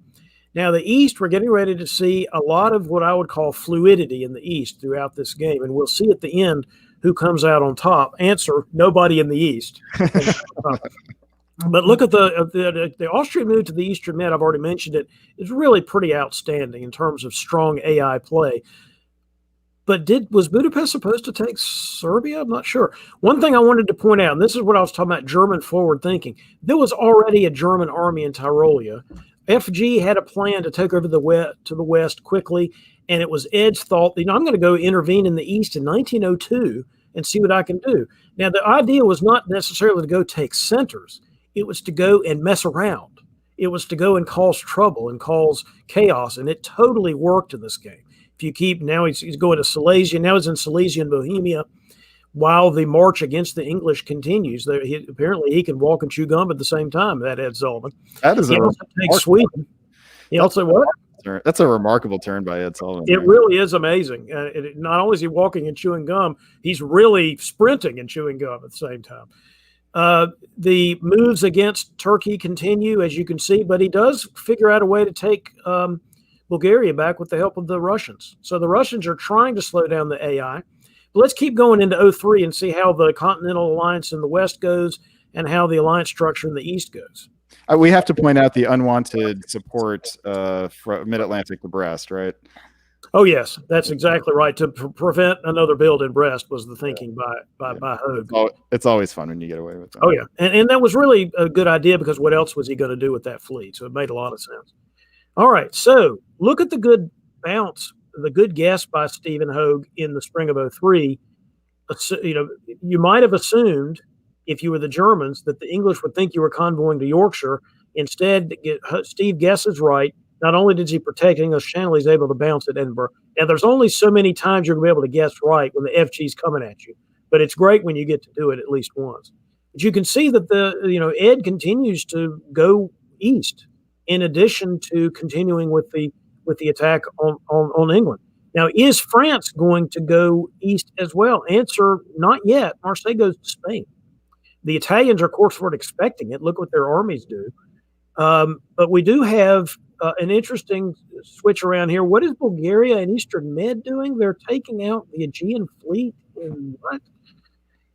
[SPEAKER 5] Now, the East, we're getting ready to see a lot of what I would call fluidity in the East throughout this game. And we'll see at the end who comes out on top. Answer, nobody in the East. But look at the Austrian move to the Eastern Med, I've already mentioned it, is really pretty outstanding in terms of strong AI play. But was Budapest supposed to take Serbia? I'm not sure. One thing I wanted to point out, and this is what I was talking about, German forward thinking. There was already a German army in Tyrolia. FG had a plan to take over to the west quickly, and it was Ed's thought, I'm going to go intervene in the east in 1902 and see what I can do. Now, the idea was not necessarily to go take centers. It was to go and mess around. It was to go and cause trouble and cause chaos, and it totally worked in this game. If you keep, now he's going to Silesia. Now he's in Silesia and Bohemia, while the march against the English continues. Apparently he can walk and chew gum at the same time, that Ed Sullivan.
[SPEAKER 3] That is
[SPEAKER 5] Sweden. He also what?
[SPEAKER 3] That's a remarkable turn by Ed Sullivan.
[SPEAKER 5] It really is amazing. Not only is he walking and chewing gum, he's really sprinting and chewing gum at the same time. The moves against Turkey continue, as you can see, but he does figure out a way to take Bulgaria back with the help of the Russians. So the Russians are trying to slow down the AI. But let's keep going into 03 and see how the Continental Alliance in the West goes and how the alliance structure in the East goes.
[SPEAKER 3] We have to point out the unwanted support from Mid-Atlantic to Brest, right?
[SPEAKER 5] Oh, yes, that's exactly right. To prevent another build in Brest was the thinking by Hogue.
[SPEAKER 3] It's always fun when you get away with that.
[SPEAKER 5] Oh, yeah. And that was really a good idea, because what else was he going to do with that fleet? So it made a lot of sense. All right, so look at the good bounce, the good guess by Stephen Hogue in the spring of 03. You might have assumed, if you were the Germans, that the English would think you were convoying to Yorkshire. Instead, Steve guesses right. Not only did he protect English Channel, he's able to bounce at Edinburgh. Now, there's only so many times you're going to be able to guess right when the FG's coming at you, but it's great when you get to do it at least once. But you can see that Ed continues to go east, in addition to continuing with the attack on England. Now, is France going to go east as well? Answer, not yet. Marseille goes to Spain. The Italians are, of course, weren't expecting it. Look what their armies do. But we do have an interesting switch around here. What is Bulgaria and Eastern Med doing? They're taking out the Aegean fleet. And what?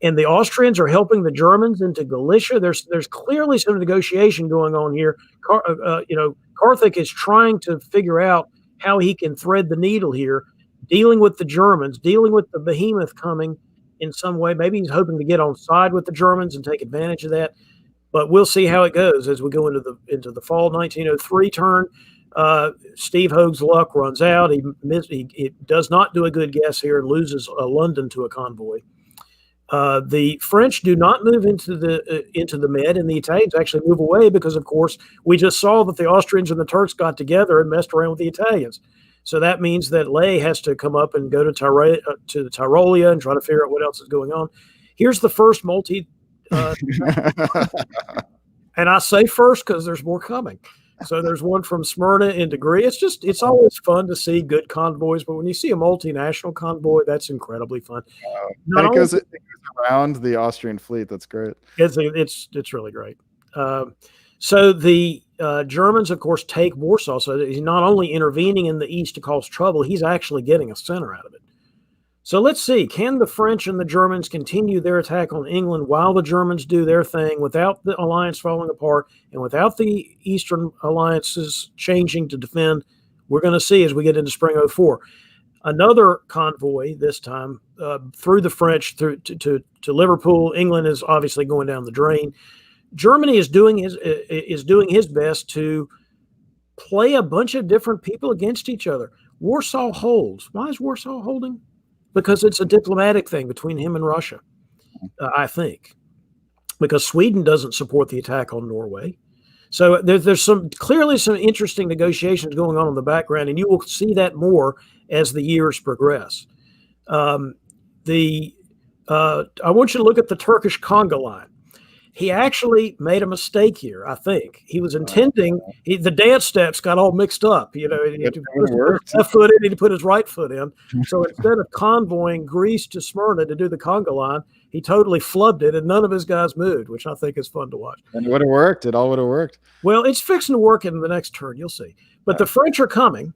[SPEAKER 5] And the Austrians are helping the Germans into Galicia. There's clearly some negotiation going on here. Carthage is trying to figure out how he can thread the needle here, dealing with the Germans, dealing with the behemoth coming in some way. Maybe he's hoping to get on side with the Germans and take advantage of that. But we'll see how it goes as we go into the fall 1903 turn. Steve Hogue's luck runs out. He does not do a good guess here and loses London to a convoy. The French do not move into the Med, and the Italians actually move away because, of course, we just saw that the Austrians and the Turks got together and messed around with the Italians. So that means that Ley has to come up and go to the Tyrolia and try to figure out what else is going on. Here's the first multi. And I say first because there's more coming. So there's one from Smyrna into Greece. It's always fun to see good convoys, but when you see a multinational convoy, that's incredibly fun.
[SPEAKER 3] It goes around the Austrian fleet. That's great.
[SPEAKER 5] It's really great. So the Germans, of course, take Warsaw. So he's not only intervening in the east to cause trouble, he's actually getting a center out of it. So let's see, can the French and the Germans continue their attack on England while the Germans do their thing without the alliance falling apart and without the Eastern alliances changing to defend we're going to see as we get into spring 04. Another convoy this time through the French through to Liverpool. England is obviously going down the drain. Germany is doing his best to play a bunch of different people against each other. Warsaw holds. Why is Warsaw holding? Because it's a diplomatic thing between him and Russia, I think. Because Sweden doesn't support the attack on Norway. So there's clearly some interesting negotiations going on in the background, and you will see that more as the years progress. I want you to look at the Turkish conga line. He actually made a mistake here, I think. He was intending, the dance steps got all mixed up. You know, he put his left foot in, he put his right foot in. So instead of convoying Greece to Smyrna to do the conga line, he totally flubbed it, and none of his guys moved, which I think is fun to watch.
[SPEAKER 3] And it would have worked. It all would have worked.
[SPEAKER 5] Well, it's fixing to work in the next turn. You'll see. But the French are coming.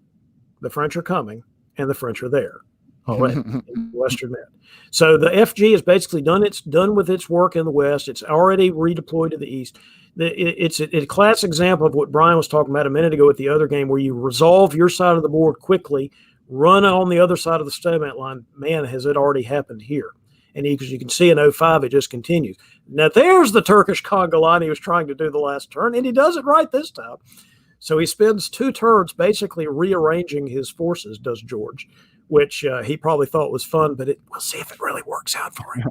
[SPEAKER 5] The French are coming, and the French are there. Western Net. So the FG is basically done. It's done with its work in the West. It's already redeployed to the East. It's a class example of what Brian was talking about a minute ago with the other game, where you resolve your side of the board quickly, run on the other side of the stalemate line. Man, has it already happened here. And because you can see in 05, it just continues. Now, there's the Turkish conga line he was trying to do the last turn, and he does it right this time. So he spends 2 turns basically rearranging his forces, does George, which he probably thought was fun, but we'll see if it really works out for him.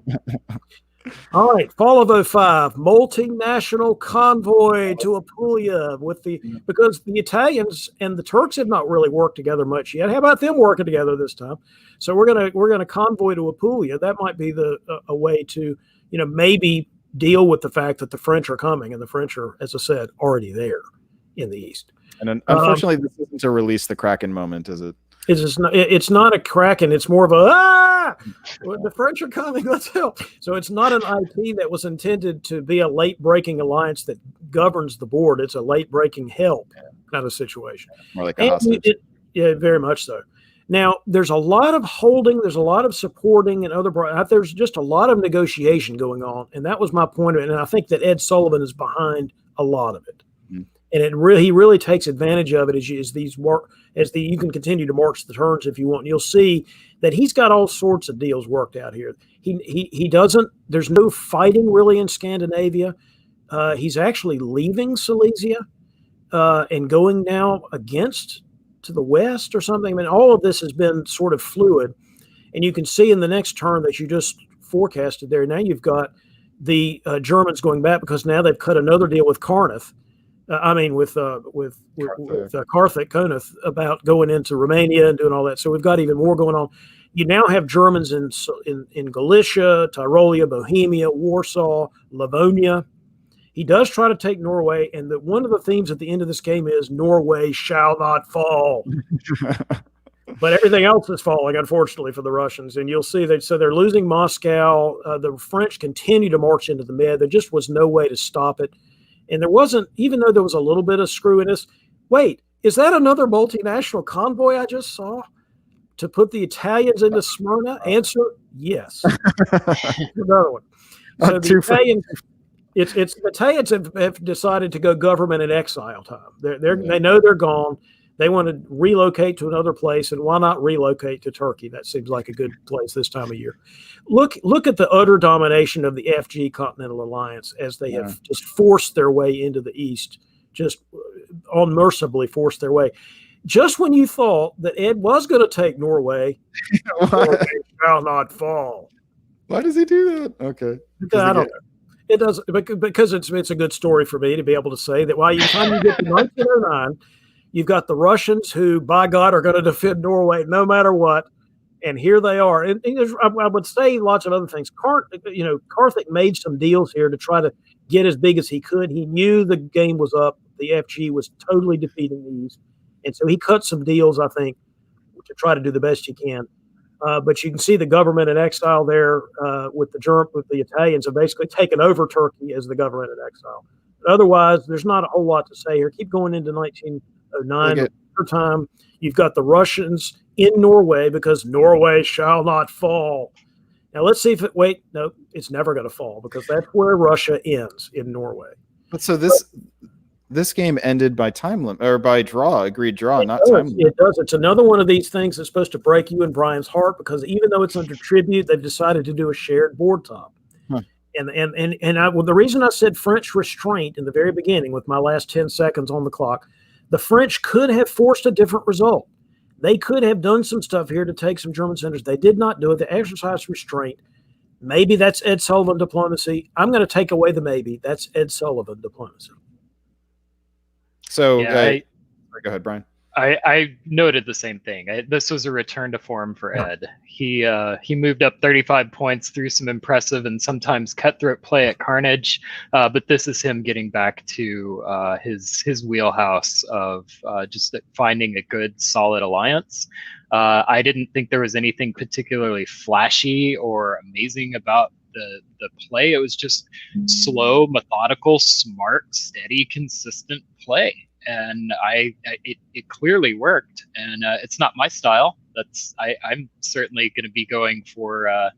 [SPEAKER 5] All right, fall of 05, multinational convoy to Apulia because the Italians and the Turks have not really worked together much yet. How about them working together this time? So we're gonna convoy to Apulia. That might be a way to maybe deal with the fact that the French are coming, and the French are, as I said, already there in the East.
[SPEAKER 3] And unfortunately, this isn't to release the Kraken moment, is it?
[SPEAKER 5] It's not a Kraken. It's more of a the French are coming. Let's help. So it's not an IP that was intended to be a late breaking alliance that governs the board. It's a late breaking help kind of situation.
[SPEAKER 3] More like a hostage.
[SPEAKER 5] Yeah, very much so. Now there's a lot of holding. There's a lot of supporting, and there's just a lot of negotiation going on. And that was my point of it. And I think that Ed Sullivan is behind a lot of it. And he really takes advantage of it as you can continue to march the turns if you want. And you'll see that he's got all sorts of deals worked out here. He doesn't. There's no fighting really in Scandinavia. He's actually leaving Silesia and going now to the west or something. I mean, all of this has been sort of fluid, and you can see in the next turn that you just forecasted there. Now you've got the Germans going back because now they've cut another deal with Karnath. With Karthik Konath about going into Romania and doing all that. So we've got even more going on. You now have Germans in Galicia, Tyrolia, Bohemia, Warsaw, Livonia. He does try to take Norway, and one of the themes at the end of this game is Norway shall not fall. But everything else is falling, unfortunately, for the Russians. And you'll see they're losing Moscow. The French continue to march into the Med. There just was no way to stop it. And there wasn't, even though there was a little bit of screwiness. Wait, is that another multinational convoy I just saw to put the Italians into Smyrna? Answer, yes. Another one. So the Italians have decided to go government in exile time. They know they're gone. They want to relocate to another place, and why not relocate to Turkey? That seems like a good place this time of year. Look at the utter domination of the FG Continental Alliance as they have just forced their way into the East, just unmercifully forced their way. Just when you thought that Ed was going to take Norway, Norway shall not fall.
[SPEAKER 3] Why does he do that? Okay.
[SPEAKER 5] I don't know. It does because it's a good story for me to be able to say that by the time you get to 1909, you've got the Russians who, by God, are going to defend Norway no matter what. And here they are. And I would say lots of other things. Karthik made some deals here to try to get as big as he could. He knew the game was up. The FG was totally defeating the East. And so he cut some deals, I think, to try to do the best he can. But you can see the government in exile there with the Italians have basically taken over Turkey as the government in exile. But otherwise, there's not a whole lot to say here. Keep going into 1909. Time you've got the Russians in Norway because Norway shall not fall. Now let's see if it's never going to fall because that's where Russia ends, in Norway.
[SPEAKER 3] But so this this game ended by time limit or by draw, agreed draw, not
[SPEAKER 5] does.
[SPEAKER 3] time limit.
[SPEAKER 5] It does. It's another one of these things that's supposed to break you and Brian's heart, because even though it's under tribute, they've decided to do a shared board top.
[SPEAKER 3] Huh.
[SPEAKER 5] Well, the reason I said French restraint in the very beginning with my last 10 seconds on the clock, the French could have forced a different result. They could have done some stuff here to take some German centers. They did not do it. They exercised restraint. Maybe that's Ed Sullivan diplomacy. I'm going to take away the maybe. That's Ed Sullivan diplomacy.
[SPEAKER 3] So
[SPEAKER 2] Yeah,
[SPEAKER 3] go ahead, Brian.
[SPEAKER 2] I noted the same thing. This was a return to form for Ed. He moved up 35 points through some impressive and sometimes cutthroat play at Carnage, but this is him getting back to his wheelhouse of just finding a good, solid alliance. I didn't think there was anything particularly flashy or amazing about the play. It was just slow, methodical, smart, steady, consistent play. And it clearly worked, and it's not my style. I'm certainly going to be going for a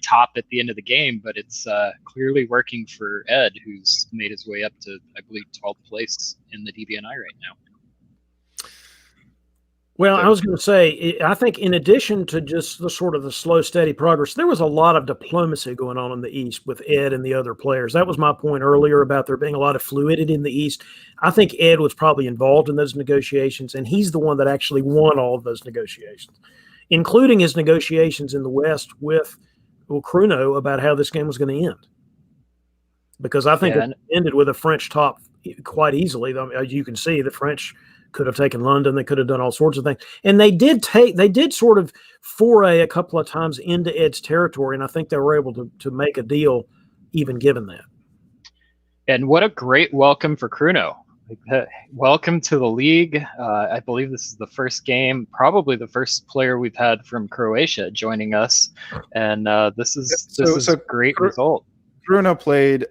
[SPEAKER 2] top at the end of the game, but it's clearly working for Ed, who's made his way up to, I believe, 12th place in the DBNI right now.
[SPEAKER 5] Well, I was going to say, I think in addition to just the sort of the slow, steady progress, there was a lot of diplomacy going on in the East with Ed and the other players. That was my point earlier about there being a lot of fluidity in the East. I think Ed was probably involved in those negotiations, and he's the one that actually won all of those negotiations, including his negotiations in the West with Kruno about how this game was going to end. Because I think it ended with a French top quite easily. I mean, as you can see, the French could have taken London. They could have done all sorts of things. And they did sort of foray a couple of times into Ed's territory, and I think they were able to make a deal even given that.
[SPEAKER 2] And what a great welcome for Kruno. Welcome to the league. I believe this is the first game, probably the first player we've had from Croatia joining us. And this is a great result.
[SPEAKER 3] Kruno played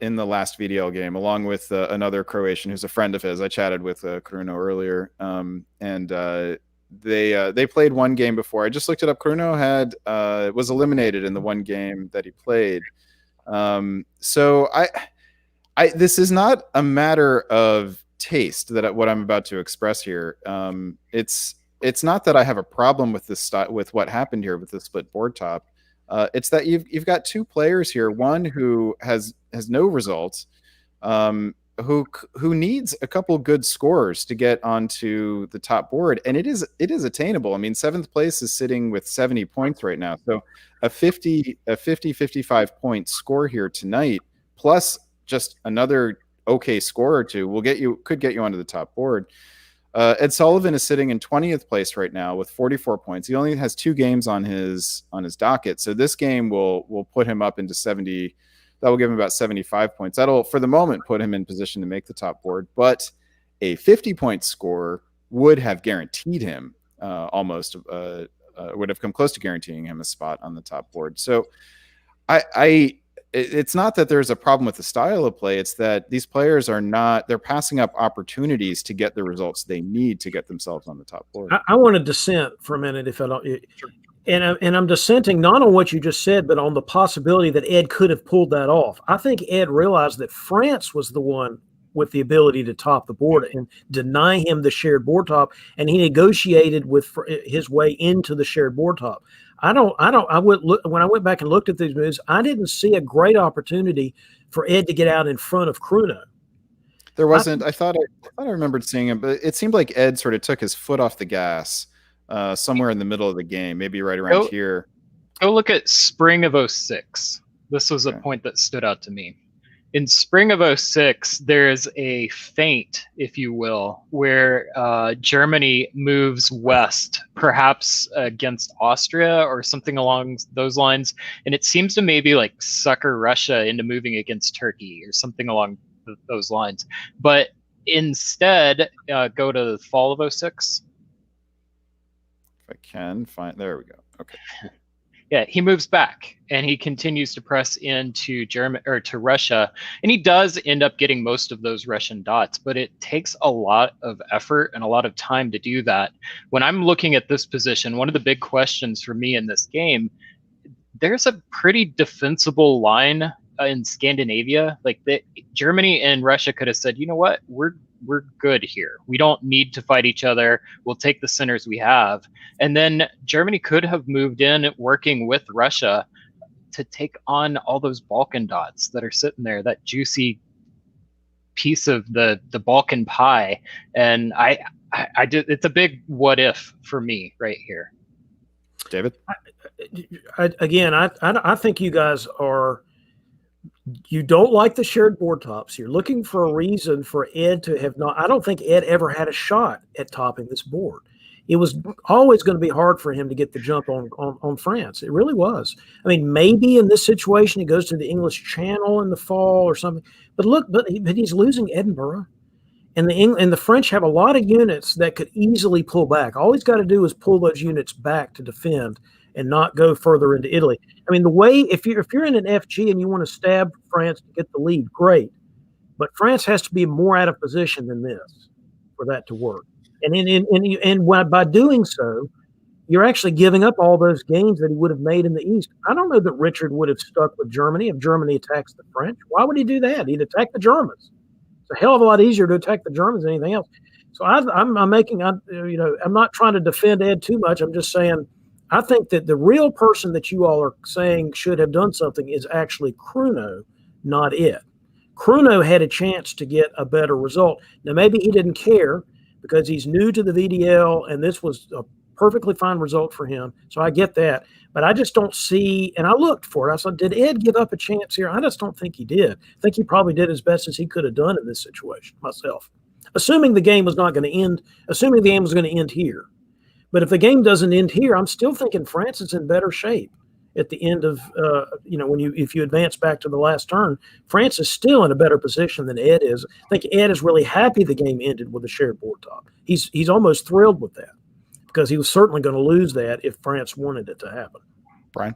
[SPEAKER 3] in the last VDL game along with another Croatian who's a friend of his. I chatted with Kruno earlier, and they played one game before. I just looked it up. Kruno was eliminated in the one game that he played. So this is not a matter of taste that what I'm about to express here. It's not that I have a problem with this with what happened here with the split board top. It's that you've got two players here, one who has no results, who needs a couple good scores to get onto the top board, and it is attainable. I mean, 7th place is sitting with 70 points right now, so a 55 point score here tonight, plus just another okay score or two, could get you onto the top board. Ed Sullivan is sitting in 20th place right now with 44 points. He only has 2 games on his docket, so this game will put him up into 70. That will give him about 75 points. That'll, for the moment, put him in position to make the top board. But a 50-point score would have guaranteed him almost would have come close to guaranteeing him a spot on the top board. So it's not that there's a problem with the style of play. It's that these players they're passing up opportunities to get the results they need to get themselves on the top board.
[SPEAKER 5] I want to dissent for a minute, if I don't. Sure. And I'm dissenting not on what you just said, but on the possibility that Ed could have pulled that off. I think Ed realized that France was the one with the ability to top the board and deny him the shared board top, and he negotiated with his way into the shared board top. When I went back and looked at these moves, I didn't see a great opportunity for Ed to get out in front of Kruno.
[SPEAKER 3] There wasn't. I thought I remembered seeing him, but it seemed like Ed sort of took his foot off the gas somewhere in the middle of the game, maybe right around here.
[SPEAKER 2] Go look at spring of 06. This was a point that stood out to me. In spring of 06, there's a feint, if you will, where Germany moves west, perhaps against Austria or something along those lines. And it seems to maybe like sucker Russia into moving against Turkey or something along those lines. But instead, go to the fall of 06.
[SPEAKER 3] If I can find, there we go. Okay.
[SPEAKER 2] Yeah, he moves back and he continues to press into to Russia, and he does end up getting most of those Russian dots, but it takes a lot of effort and a lot of time to do that. When I'm looking at this position, one of the big questions for me in this game, there's a pretty defensible line in Scandinavia, like Germany and Russia could have said, you know what, we're good here. We don't need to fight each other. We'll take the centers we have. And then Germany could have moved in working with Russia to take on all those Balkan dots that are sitting there, that juicy piece of the Balkan pie. And I did, it's a big what if for me right here.
[SPEAKER 3] David?
[SPEAKER 5] I think you guys you don't like the shared board tops. You're looking for a reason for Ed to have not. I don't think Ed ever had a shot at topping this board. It was always going to be hard for him to get the jump on France. It really was. I mean, maybe in this situation he goes to the English Channel in the fall or something. But look, but he's losing Edinburgh, and the French have a lot of units that could easily pull back. All he's got to do is pull those units back to defend and not go further into Italy. I mean, the way if you're in an FG and you want to stab France to get the lead, great, but France has to be more out of position than this for that to work. And by doing so, you're actually giving up all those gains that he would have made in the East. I don't know that Richard would have stuck with Germany if Germany attacks the French. Why would he do that? He'd attack the Germans. It's a hell of a lot easier to attack the Germans than anything else. So I'm not trying to defend Ed too much. I'm just saying I think that the real person that you all are saying should have done something is actually Kruno, not Ed. Kruno had a chance to get a better result. Now, maybe he didn't care because he's new to the VDL, and this was a perfectly fine result for him. So I get that. But I just don't see, and I looked for it. I said, did Ed give up a chance here? I just don't think he did. I think he probably did as best as he could have done in this situation myself. Assuming the game was not going to end, assuming the game was going to end here. But if the game doesn't end here, I'm still thinking France is in better shape at the end of, if you advance back to the last turn, France is still in a better position than Ed is. I think Ed is really happy the game ended with a shared board top. He's almost thrilled with that because he was certainly going to lose that if France wanted it to happen.
[SPEAKER 3] Brian?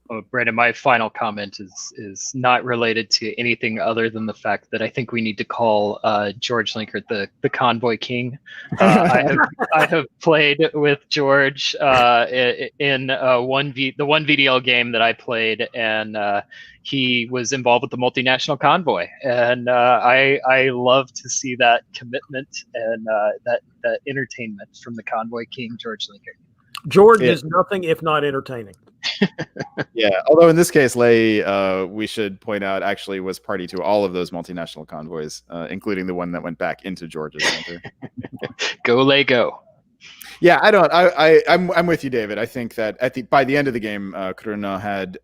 [SPEAKER 2] Oh, Brandon, my final comment is not related to anything other than the fact that I think we need to call George Linkert the convoy king. I have played with George in the one VDL game that I played, and he was involved with the multinational convoy, and I love to see that commitment and that entertainment from the convoy king, George Linkert.
[SPEAKER 5] George is nothing if not entertaining.
[SPEAKER 3] Yeah, although in this case, Lay, we should point out, actually was party to all of those multinational convoys, including the one that went back into Georgia's center.
[SPEAKER 2] Go Lay, go!
[SPEAKER 3] Yeah, I'm with you, David. I think that by the end of the game, Kruno had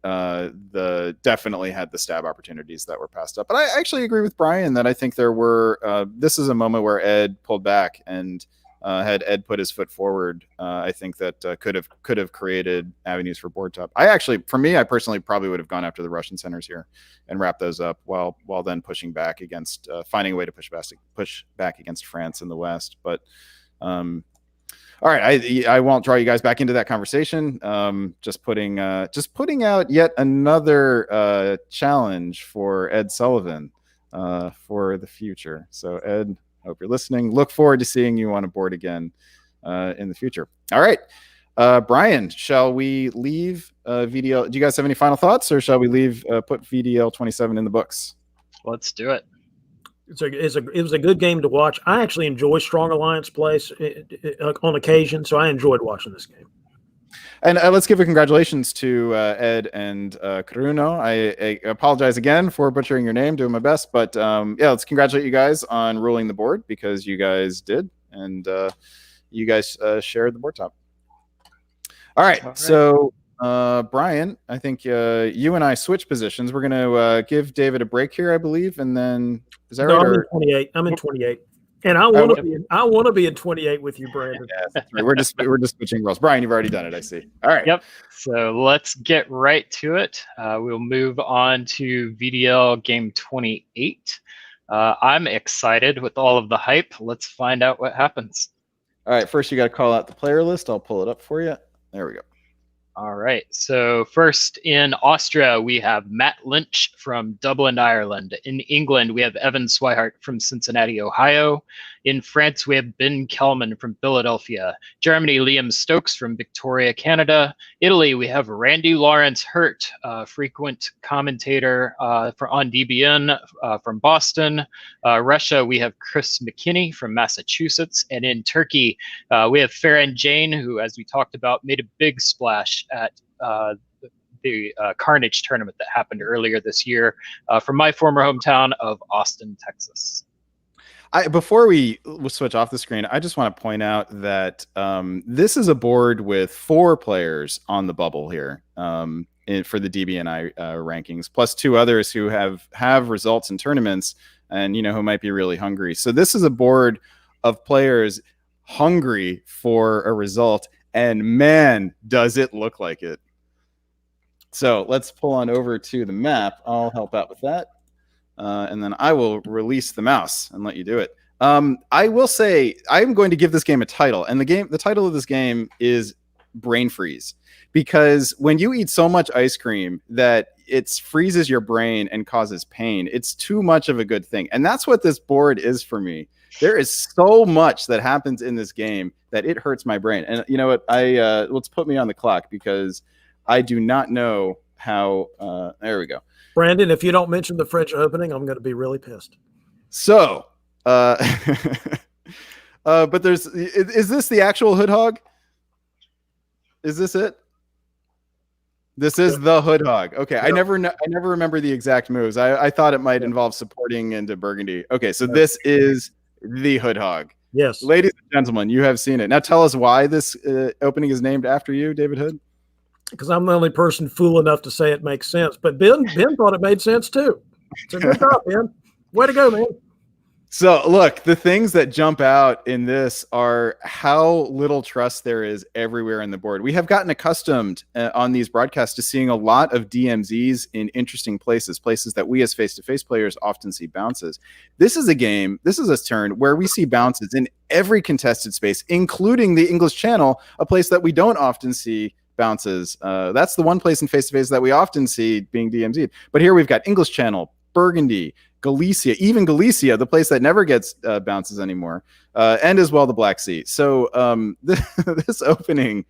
[SPEAKER 3] definitely had the stab opportunities that were passed up. But I actually agree with Brian that I think there were. This is a moment where Ed pulled back and. Had Ed put his foot forward, I think that could have created avenues for board top. I personally probably would have gone after the Russian centers here and wrapped those up while then pushing back against finding a way to push back against France in the West. But all right, I won't draw you guys back into that conversation. Just putting out yet another challenge for Ed Sullivan for the future. So Ed, hope you're listening. Look forward to seeing you on a board again in the future. All right. Brian, shall we leave VDL? Do you guys have any final thoughts, or shall we put VDL 27 in the books?
[SPEAKER 2] Let's do it.
[SPEAKER 5] It was a good game to watch. I actually enjoy Strong Alliance plays on occasion, so I enjoyed watching this game.
[SPEAKER 3] And let's give a congratulations to Ed and Kruno. I apologize again for butchering your name, doing my best. But let's congratulate you guys on ruling the board, because you guys did. And you guys shared the board top. All right. So, Brian, I think you and I switch positions. We're going to give David a break here, I believe. And then, is that right?
[SPEAKER 5] I'm in 28. I'm in 28. And I want to be in 28 with you, Brandon.
[SPEAKER 3] Yeah, that's right. We're just switching roles. Brian, you've already done it, I see. All right.
[SPEAKER 2] Yep. So let's get right to it. We'll move on to VDL game 28. I'm excited with all of the hype. Let's find out what happens.
[SPEAKER 3] All right. First, you got to call out the player list. I'll pull it up for you. There we go.
[SPEAKER 2] All right. So first in Austria, we have Matt Lynch from Dublin, Ireland. In England, we have Evan Swihart from Cincinnati, Ohio. In France, we have Ben Kelman from Philadelphia. Germany, Liam Stokes from Victoria, Canada. Italy, we have Randy Lawrence Hurt, frequent commentator on DBN from Boston. Russia, we have Chris McKinney from Massachusetts. And in Turkey, we have Farhan Jain, who, as we talked about, made a big splash at the Carnage tournament that happened earlier this year from my former hometown of Austin, Texas.
[SPEAKER 3] Before we switch off the screen, I just want to point out that this is a board with 4 players on the bubble here for the DBNI rankings, plus 2 others who have results in tournaments and who might be really hungry. So this is a board of players hungry for a result, and man, does it look like it. So let's pull on over to the map. I'll help out with that. And then I will release the mouse and let you do it. I will say I'm going to give this game a title, and the title of this game is Brain Freeze, because when you eat so much ice cream that it freezes your brain and causes pain, it's too much of a good thing. And that's what this board is for me. There is so much that happens in this game that it hurts my brain. And you know what? Let's put me on the clock because I do not know how. There we go.
[SPEAKER 5] Brandon, if you don't mention the French opening, I'm going to be really pissed.
[SPEAKER 3] So, but is this the actual Hood Hog? Is this it? This is the Hood Hog. Okay, yep. I never remember the exact moves. I thought it might involve supporting into Burgundy. Okay, so this is the Hood Hog.
[SPEAKER 5] Yes.
[SPEAKER 3] Ladies and gentlemen, you have seen it. Now tell us why this opening is named after you, David Hood.
[SPEAKER 5] Because I'm the only person fool enough to say it makes sense. But Ben thought it made sense too. So good job, Ben. Way to go, man.
[SPEAKER 3] So look, the things that jump out in this are how little trust there is everywhere in the board. We have gotten accustomed on these broadcasts to seeing a lot of DMZs in interesting places that we as face-to-face players often see bounces. This is a turn where we see bounces in every contested space, including the English Channel, a place that we don't often see bounces. That's the one place in face-to-face that we often see being DMZ'd. But here we've got English Channel, Burgundy, Galicia, even Galicia, the place that never gets bounces anymore, and as well the Black Sea. So this opening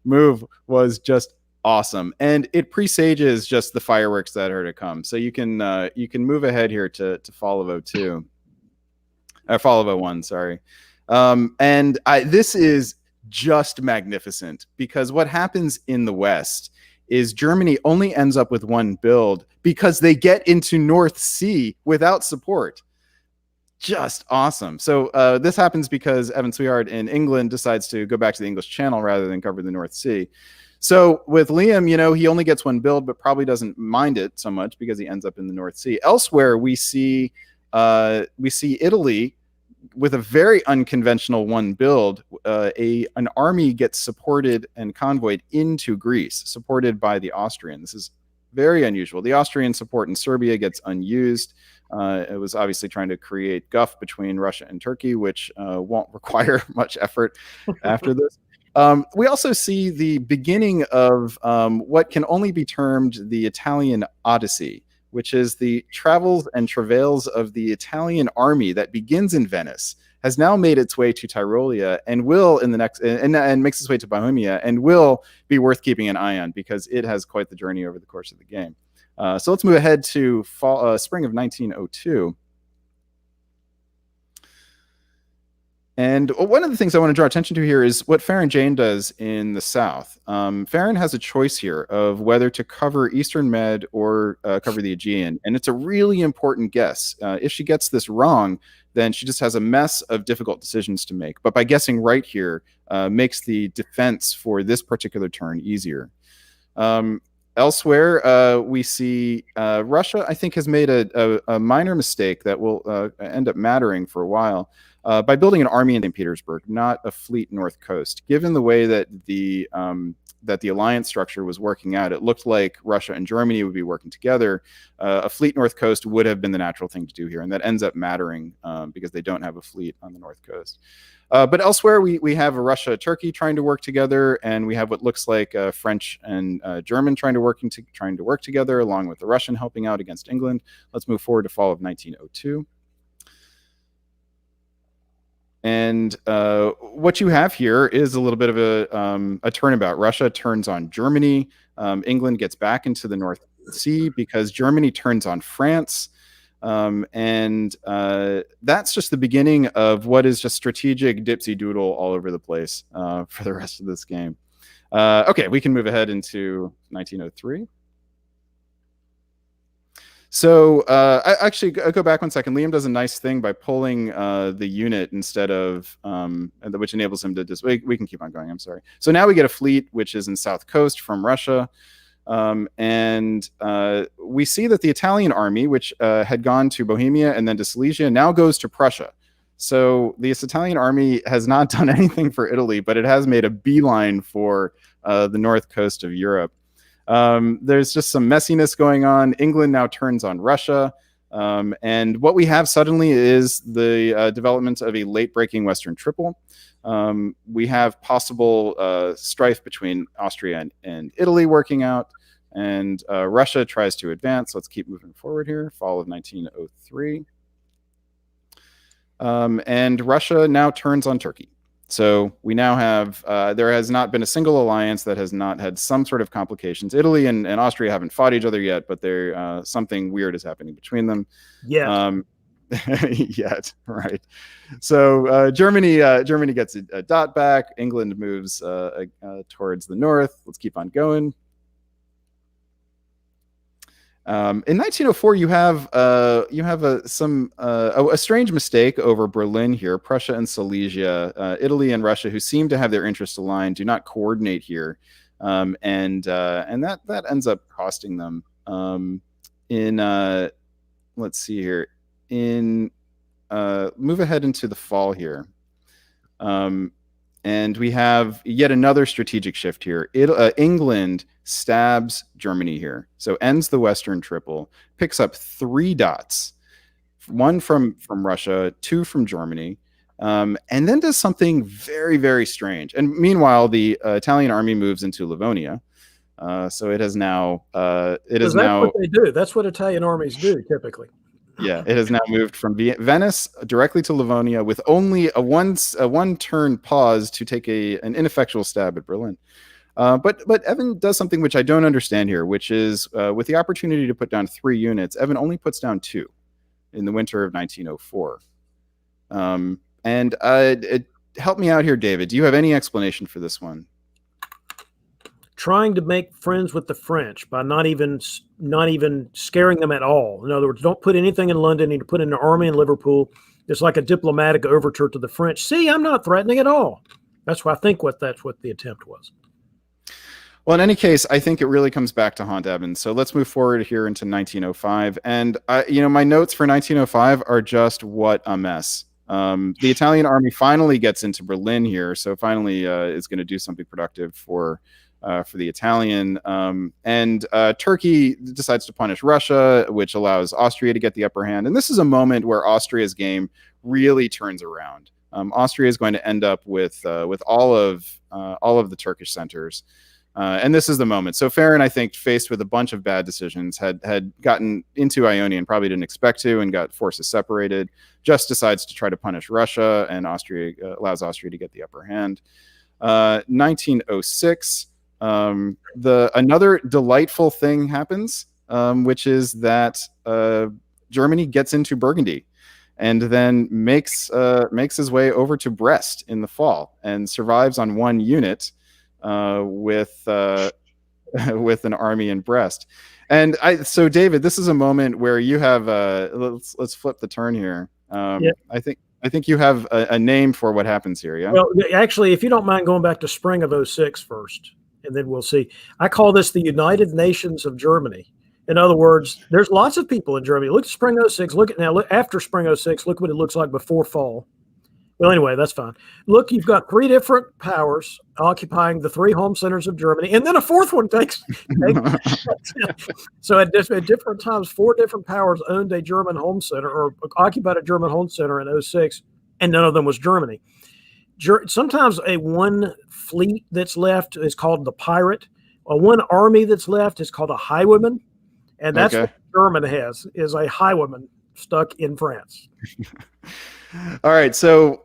[SPEAKER 3] move was just awesome, and it presages just the fireworks that are to come. So you can move ahead here to follow 02, or follow 01, sorry. This is just magnificent, because what happens in the West is Germany only ends up with 1 build because they get into North Sea without support. Just awesome. So this happens because Evan Swihart in England decides to go back to the English Channel rather than cover the North Sea. So with Liam, he only gets 1 build, but probably doesn't mind it so much because he ends up in the North Sea. Elsewhere, we see Italy with a very unconventional 1 build. An army gets supported and convoyed into Greece, supported by the Austrian. This is very unusual. The Austrian support in Serbia gets unused. It was obviously trying to create guff between Russia and Turkey, which won't require much effort after this. We also see the beginning of what can only be termed the Italian Odyssey, which is the travels and travails of the Italian army that begins in Venice, has now made its way to Tyrolia, and will in the next and makes its way to Bohemia, and will be worth keeping an eye on because it has quite the journey over the course of the game. So let's move ahead to spring of 1902. And one of the things I want to draw attention to here is what Farhan Jain does in the South. Farhan has a choice here of whether to cover Eastern Med or cover the Aegean. And it's a really important guess. If she gets this wrong, then she just has a mess of difficult decisions to make. But by guessing right here, makes the defense for this particular turn easier. Elsewhere, we see Russia, I think, has made a minor mistake that will end up mattering for a while. By building an army in St. Petersburg, not a fleet north coast. Given the way that the alliance structure was working out, it looked like Russia and Germany would be working together. A fleet north coast would have been the natural thing to do here, and that ends up mattering because they don't have a fleet on the north coast. But elsewhere, we have a Russia-Turkey trying to work together, and we have what looks like French and German trying to work together, along with the Russian helping out against England. Let's move forward to fall of 1902. And what you have here is a little bit of a turnabout. Russia turns on Germany. England gets back into the North Sea because Germany turns on France. And that's just the beginning of what is just strategic dipsy doodle all over the place for the rest of this game. Okay, we can move ahead into 1903. So I'll go back 1 second. Liam does a nice thing by pulling the unit instead of, which enables him to just, we can keep on going, I'm sorry. So now we get a fleet, which is in South Coast from Russia. And we see that the Italian army, which had gone to Bohemia and then to Silesia, now goes to Prussia. So this Italian army has not done anything for Italy, but it has made a beeline for the north coast of Europe. There's just some messiness going on. England now turns on Russia. And what we have suddenly is the development of a late-breaking Western Triple. We have possible strife between Austria and Italy working out. And Russia tries to advance. Let's keep moving forward here. Fall of 1903. And Russia now turns on Turkey. So we now have, there has not been a single alliance that has not had some sort of complications. Italy and Austria haven't fought each other yet, but something weird is happening between them.
[SPEAKER 5] Yeah.
[SPEAKER 3] Yet, right. So Germany gets a dot back. England moves towards the north. Let's keep on going. In 1904, you have a strange mistake over Berlin here. Prussia and Silesia, Italy and Russia, who seem to have their interests aligned, do not coordinate here, and that ends up costing them. Let's see here. Move ahead into the fall here. And we have yet another strategic shift here. England stabs Germany here. So ends the Western Triple, picks up 3 dots, 1 from Russia, 2 from Germany, and then does something very, very strange. And meanwhile, the Italian army moves into Livonia. So it has now... That's
[SPEAKER 5] what they do. That's what Italian armies do, typically.
[SPEAKER 3] Yeah, it has now moved from Venice directly to Livonia with only a one-turn pause to take an ineffectual stab at Berlin. But Evan does something which I don't understand here, which is with the opportunity to put down 3 units, Evan only puts down 2 in the winter of 1904. Help me out here, David. Do you have any explanation for this one?
[SPEAKER 5] Trying to make friends with the French by not even scaring them at all. In other words, don't put anything in London. You need to put in an army in Liverpool. It's like a diplomatic overture to the French. See, I'm not threatening at all. That's what I think. That's what the attempt was.
[SPEAKER 3] Well, in any case, I think it really comes back to haunt Evan. So let's move forward here into 1905. And my notes for 1905 are just what a mess. The Italian army finally gets into Berlin here, so finally is going to do something productive for the Italian. And Turkey decides to punish Russia, which allows Austria to get the upper hand. And this is a moment where Austria's game really turns around. Austria is going to end up with all of the Turkish centers. And this is the moment. So Farron, I think, faced with a bunch of bad decisions, had gotten into Ionia and probably didn't expect to, and got forces separated, just decides to try to punish Russia, and Austria allows Austria to get the upper hand. 1906, another delightful thing happens, which is that Germany gets into Burgundy and then makes his way over to Brest in the fall and survives on 1 unit with an army in Brest. And so David, this is a moment where you have let's flip the turn here. Yeah. I think you have a name for what happens here. Yeah.
[SPEAKER 5] Well, actually, if you don't mind going back to spring of 06 first, and then we'll see. I call this the United Nations of Germany. In other words, there's lots of people in Germany. Look at spring 06. Look after spring 06. Look what it looks like before fall. Well, anyway, that's fine. Look, you've got 3 different powers occupying the 3 home centers of Germany, and then a 4th one takes. So at different times, 4 different powers owned a German home center or occupied a German home center in 06, and none of them was Germany. Sometimes a 1 fleet that's left is called the pirate. A 1 army that's left is called a highwayman, and that's what German has, is a highwayman stuck in France.
[SPEAKER 3] All right, so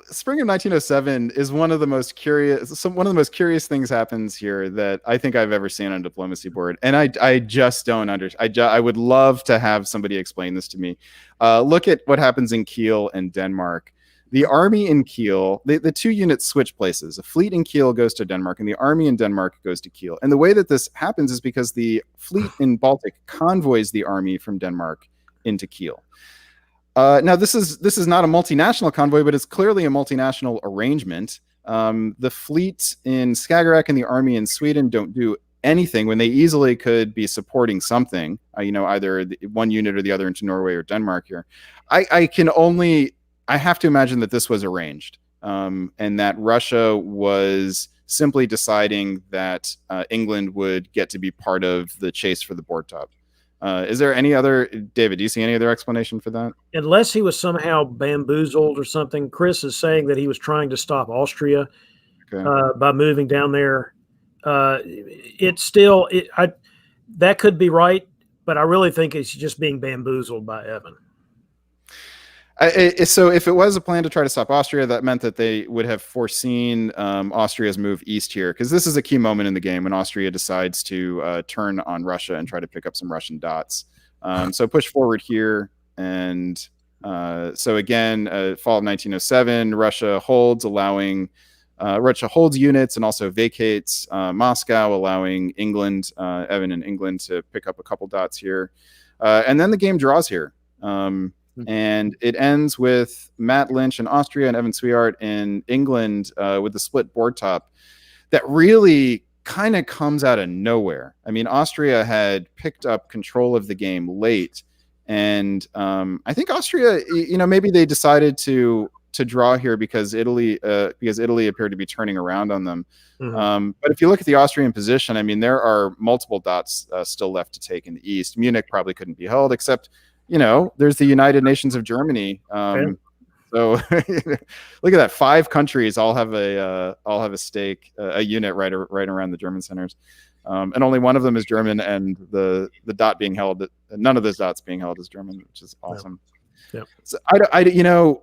[SPEAKER 3] spring of 1907 is one of the most curious things happens here that I think I've ever seen on a diplomacy board, and I just don't understand. I would love to have somebody explain this to me. Look at what happens in Kiel and Denmark. The army in Kiel, the two units switch places. A fleet in Kiel goes to Denmark, and the army in Denmark goes to Kiel. And the way that this happens is because the fleet in Baltic convoys the army from Denmark into Kiel. Now, this is not a multinational convoy, but it's clearly a multinational arrangement. The fleet in Skagerrak and the army in Sweden don't do anything when they easily could be supporting something, either one unit or the other into Norway or Denmark here. I have to imagine that this was arranged, and that Russia was simply deciding that England would get to be part of the chase for the board top. Is there any other, David, do you see any other explanation for that?
[SPEAKER 5] Unless he was somehow bamboozled or something. Chris is saying that he was trying to stop Austria by moving down there. That could be right, but I really think it's just being bamboozled by Evan.
[SPEAKER 3] So if it was a plan to try to stop Austria, that meant that they would have foreseen Austria's move east here, because this is a key moment in the game when Austria decides to turn on Russia and try to pick up some Russian dots. So push forward here. And so again, fall of 1907, Russia holds units and also vacates Moscow, allowing England, Evan and England, to pick up a couple dots here. And then the game draws here. And it ends with Matt Lynch in Austria and Evan Sweart in England with the split board top that really kind of comes out of nowhere. I mean, Austria had picked up control of the game late, and I think Austria, maybe they decided to draw here because Italy appeared to be turning around on them. But if you look at the Austrian position, I mean, there are multiple dots still left to take in the east. Munich probably couldn't be held, except there's the United Nations of Germany. So look at that. 5 countries all have a stake, a unit right around the German centers. And only one of them is German, and the dot being held, none of those dots being held is German, which is awesome. Yeah. So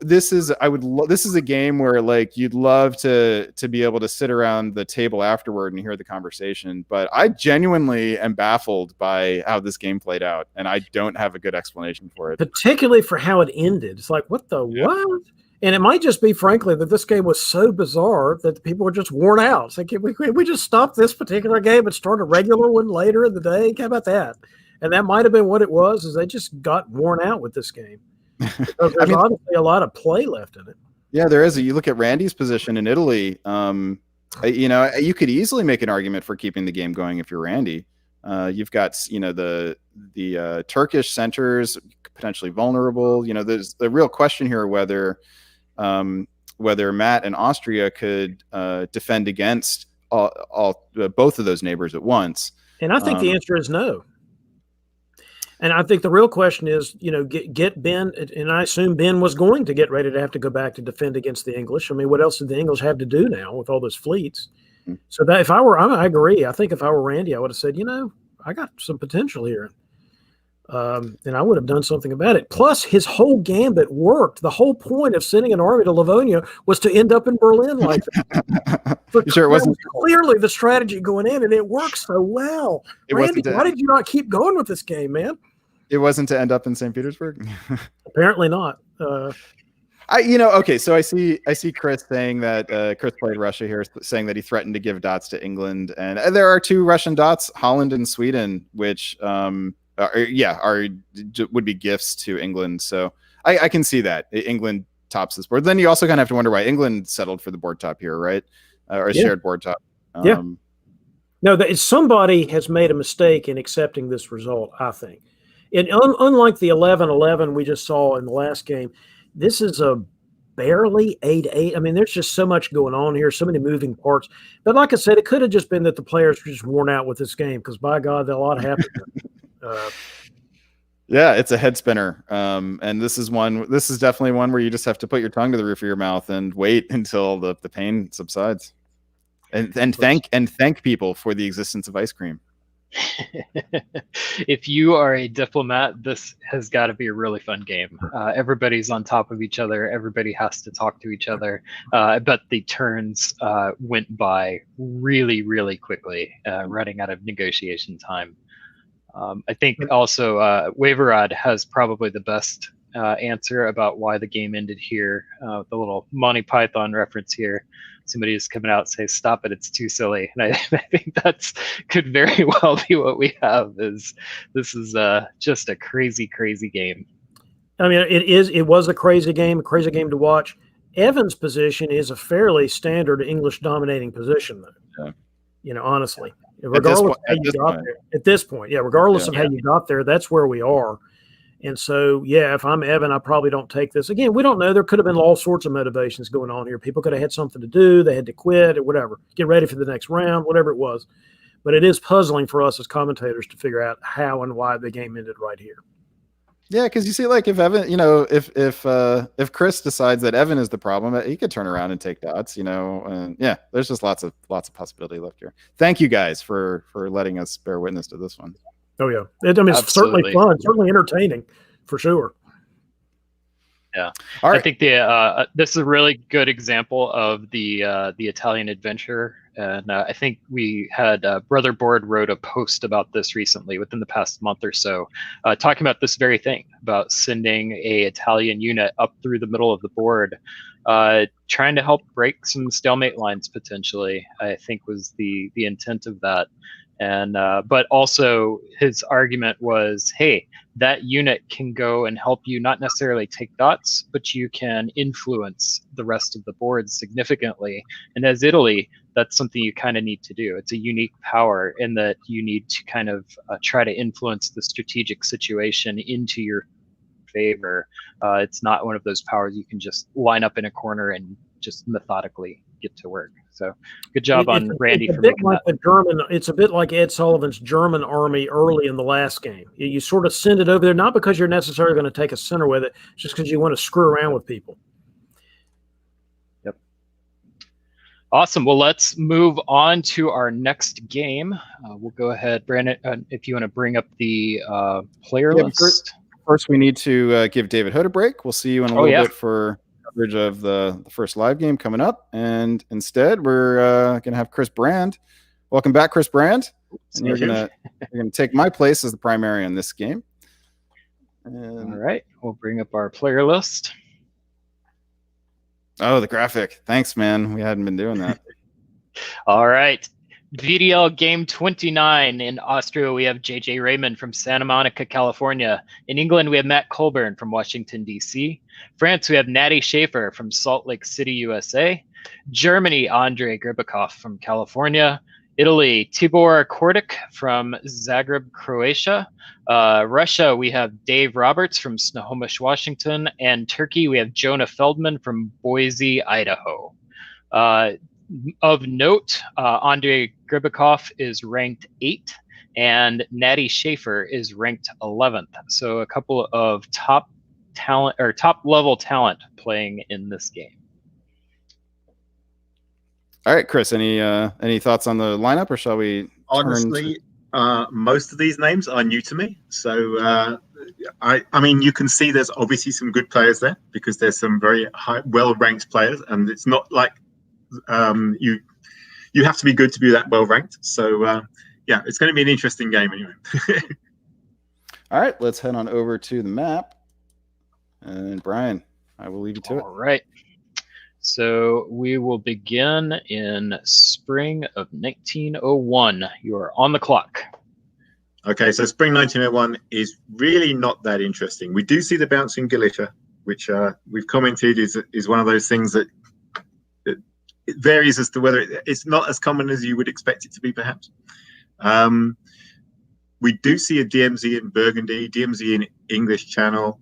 [SPEAKER 3] this is a game where, like, you'd love to be able to sit around the table afterward and hear the conversation, but I genuinely am baffled by how this game played out, and I don't have a good explanation for it.
[SPEAKER 5] Particularly for how it ended. It's like, what the what? And it might just be, frankly, that this game was so bizarre that the people were just worn out. It's like, can we just stop this particular game and start a regular one later in the day? How about that? And that might have been what it was, is they just got worn out with this game. Because there's obviously a lot of play left in it.
[SPEAKER 3] Yeah, there is. You look at Randy's position in Italy. You could easily make an argument for keeping the game going if you're Randy. You've got the Turkish centers potentially vulnerable. There's the real question here whether Matt and Austria could defend against both of those neighbors at once.
[SPEAKER 5] And I think the answer is no. And I think the real question is, get Ben, and I assume Ben was going to get ready to have to go back to defend against the English. I mean, what else did the English have to do now with all those fleets? So that I agree. I think if I were Randy, I would have said, I got some potential here. And I would have done something about it. Plus, his whole gambit worked. The whole point of sending an army to Livonia was to end up in Berlin like that.
[SPEAKER 3] Sure, it wasn't
[SPEAKER 5] clearly the strategy going in, and it worked so well. Randy, why did you not keep going with this game, man?
[SPEAKER 3] It wasn't to end up in St. Petersburg?
[SPEAKER 5] Apparently not.
[SPEAKER 3] Okay, so I see Chris saying that Chris played Russia here, saying that he threatened to give dots to England, and there are 2 Russian dots, Holland and Sweden, which would be gifts to England. So I can see that England tops this board. Then you also kind of have to wonder why England settled for the board top here, right? Or a shared board top.
[SPEAKER 5] No, somebody has made a mistake in accepting this result, I think. And unlike the 11-11 we just saw in the last game, this is a barely 8-8. I mean, there's just so much going on here, so many moving parts. But like I said, it could have just been that the players were just worn out with this game, because, by God, a lot happened.
[SPEAKER 3] Yeah, it's a head spinner. And this is definitely one where you just have to put your tongue to the roof of your mouth and wait until the pain subsides. And thank people for the existence of ice cream.
[SPEAKER 2] If you are a diplomat, this has got to be a really fun game. Everybody's on top of each other. Everybody has to talk to each other. I bet the turns went by really, really quickly, running out of negotiation time. I think also Waverod has probably the best answer about why the game ended here. The little Monty Python reference here. Somebody is coming out and say, "Stop it! It's too silly." And I think that's could very well be what we have. This is just a crazy, crazy game.
[SPEAKER 5] I mean, it was a crazy game to watch. Evan's position is a fairly standard English dominating position, though. Yeah. You know, honestly, regardless at this point, regardless of how you got there, that's where we are. And so, if I'm Evan, I probably don't take this. Again, we don't know. There could have been all sorts of motivations going on here. People could have had something to do. They had to quit or whatever, get ready for the next round, whatever it was. But it is puzzling for us as commentators to figure out how and why the game ended right here.
[SPEAKER 3] Yeah, because you see, like if Evan, if Chris decides that Evan is the problem, he could turn around and take dots, and there's just lots of possibility left here. Thank you guys for letting us bear witness to this one.
[SPEAKER 5] Oh yeah, it's certainly fun, certainly entertaining, for sure.
[SPEAKER 2] Yeah, all right. I think this is a really good example of the Italian adventure, and I think we had Brother Board wrote a post about this recently, within the past month or so, talking about this very thing, about sending a Italian unit up through the middle of the board, trying to help break some stalemate lines potentially. I think was the intent of that. And but also his argument was, hey, that unit can go and help you not necessarily take dots, but you can influence the rest of the board significantly. And as Italy, that's something you kind of need to do. It's a unique power in that you need to kind of try to influence the strategic situation into your favor. It's not one of those powers you can just line up in a corner and just methodically get to work. So good job on Randy for making that.
[SPEAKER 5] It's a bit like Ed Sullivan's German army early in the last game. You sort of send it over there, not because you're necessarily going to take a center with it, just because you want to screw around with people.
[SPEAKER 2] Yep. Awesome. Well, let's move on to our next game. We'll go ahead, Brandon, if you want to bring up the player list.
[SPEAKER 3] First, we need to give David Hood a break. We'll see you in a little bit for coverage of the first live game coming up, and instead we're gonna have Chris Brand. Welcome back, Chris Brand, and you're gonna take my place as the primary in this game.
[SPEAKER 2] And all right, we'll bring up our player list.
[SPEAKER 3] Oh, the graphic! Thanks, man. We hadn't been doing that.
[SPEAKER 2] All right. VDL Game 29. In Austria, we have JJ Raymond from Santa Monica, California. In England, we have Matt Colburn from Washington, D.C. France, we have Natty Schaefer from Salt Lake City, USA. Germany, Andrei Gribikov from California. Italy, Tibor Kordik from Zagreb, Croatia. Russia, we have Dave Roberts from Snohomish, Washington. And Turkey, we have Jonah Feldman from Boise, Idaho. Of note, Andrei Gribikov is ranked 8th, and Natty Schaefer is ranked 11th. So a couple of top level talent playing in this game.
[SPEAKER 3] All right, Chris. Any thoughts on the lineup, or shall we?
[SPEAKER 4] Honestly, most of these names are new to me. So I mean, you can see there's obviously some good players there because there's some very well-ranked players, and it's not like you have to be good to be that well ranked. So it's going to be an interesting game anyway.
[SPEAKER 3] All right, let's head on over to the map, and Brian, I will leave you to it.
[SPEAKER 2] All right, so we will begin in spring of 1901. You are on the clock.
[SPEAKER 4] Okay, so spring 1901 is really not that interesting. We do see the bouncing Galicia, which we've commented is one of those things that it varies as to whether it's not as common as you would expect it to be, perhaps. We do see a DMZ in Burgundy, DMZ in English Channel.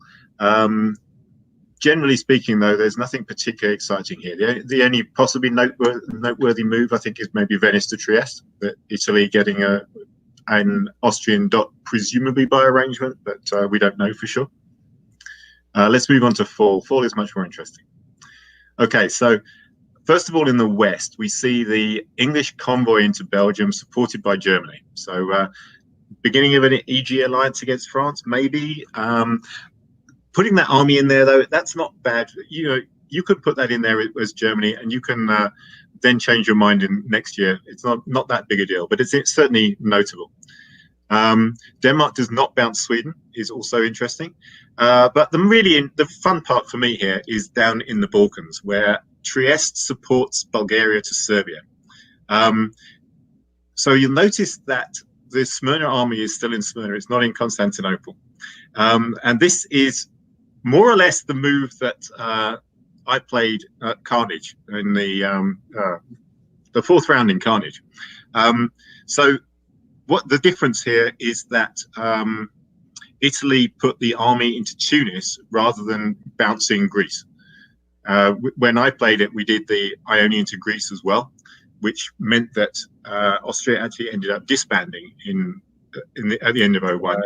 [SPEAKER 4] Generally speaking, though, there's nothing particularly exciting here. The only possibly noteworthy move, I think, is maybe Venice to Trieste, but Italy getting an Austrian dot, presumably by arrangement, but we don't know for sure. Let's move on to fall. Fall is much more interesting. Okay, so first of all, in the west, we see the English convoy into Belgium supported by Germany. So beginning of an EG alliance against France, maybe. Putting that army in there, though, that's not bad. You could put that in there as Germany, and you can then change your mind in next year. It's not that big a deal, but it's certainly notable. Denmark does not bounce Sweden, is also interesting. But the fun part for me here is down in the Balkans, where Trieste supports Bulgaria to Serbia. So you'll notice that the Smyrna army is still in Smyrna. It's not in Constantinople. And this is more or less the move that I played at Carnage in the fourth round in Carnage. So what the difference here is that Italy put the army into Tunis rather than bouncing Greece. When I played it, we did the Ionian to Greece as well, which meant that Austria actually ended up disbanding at the end of 01.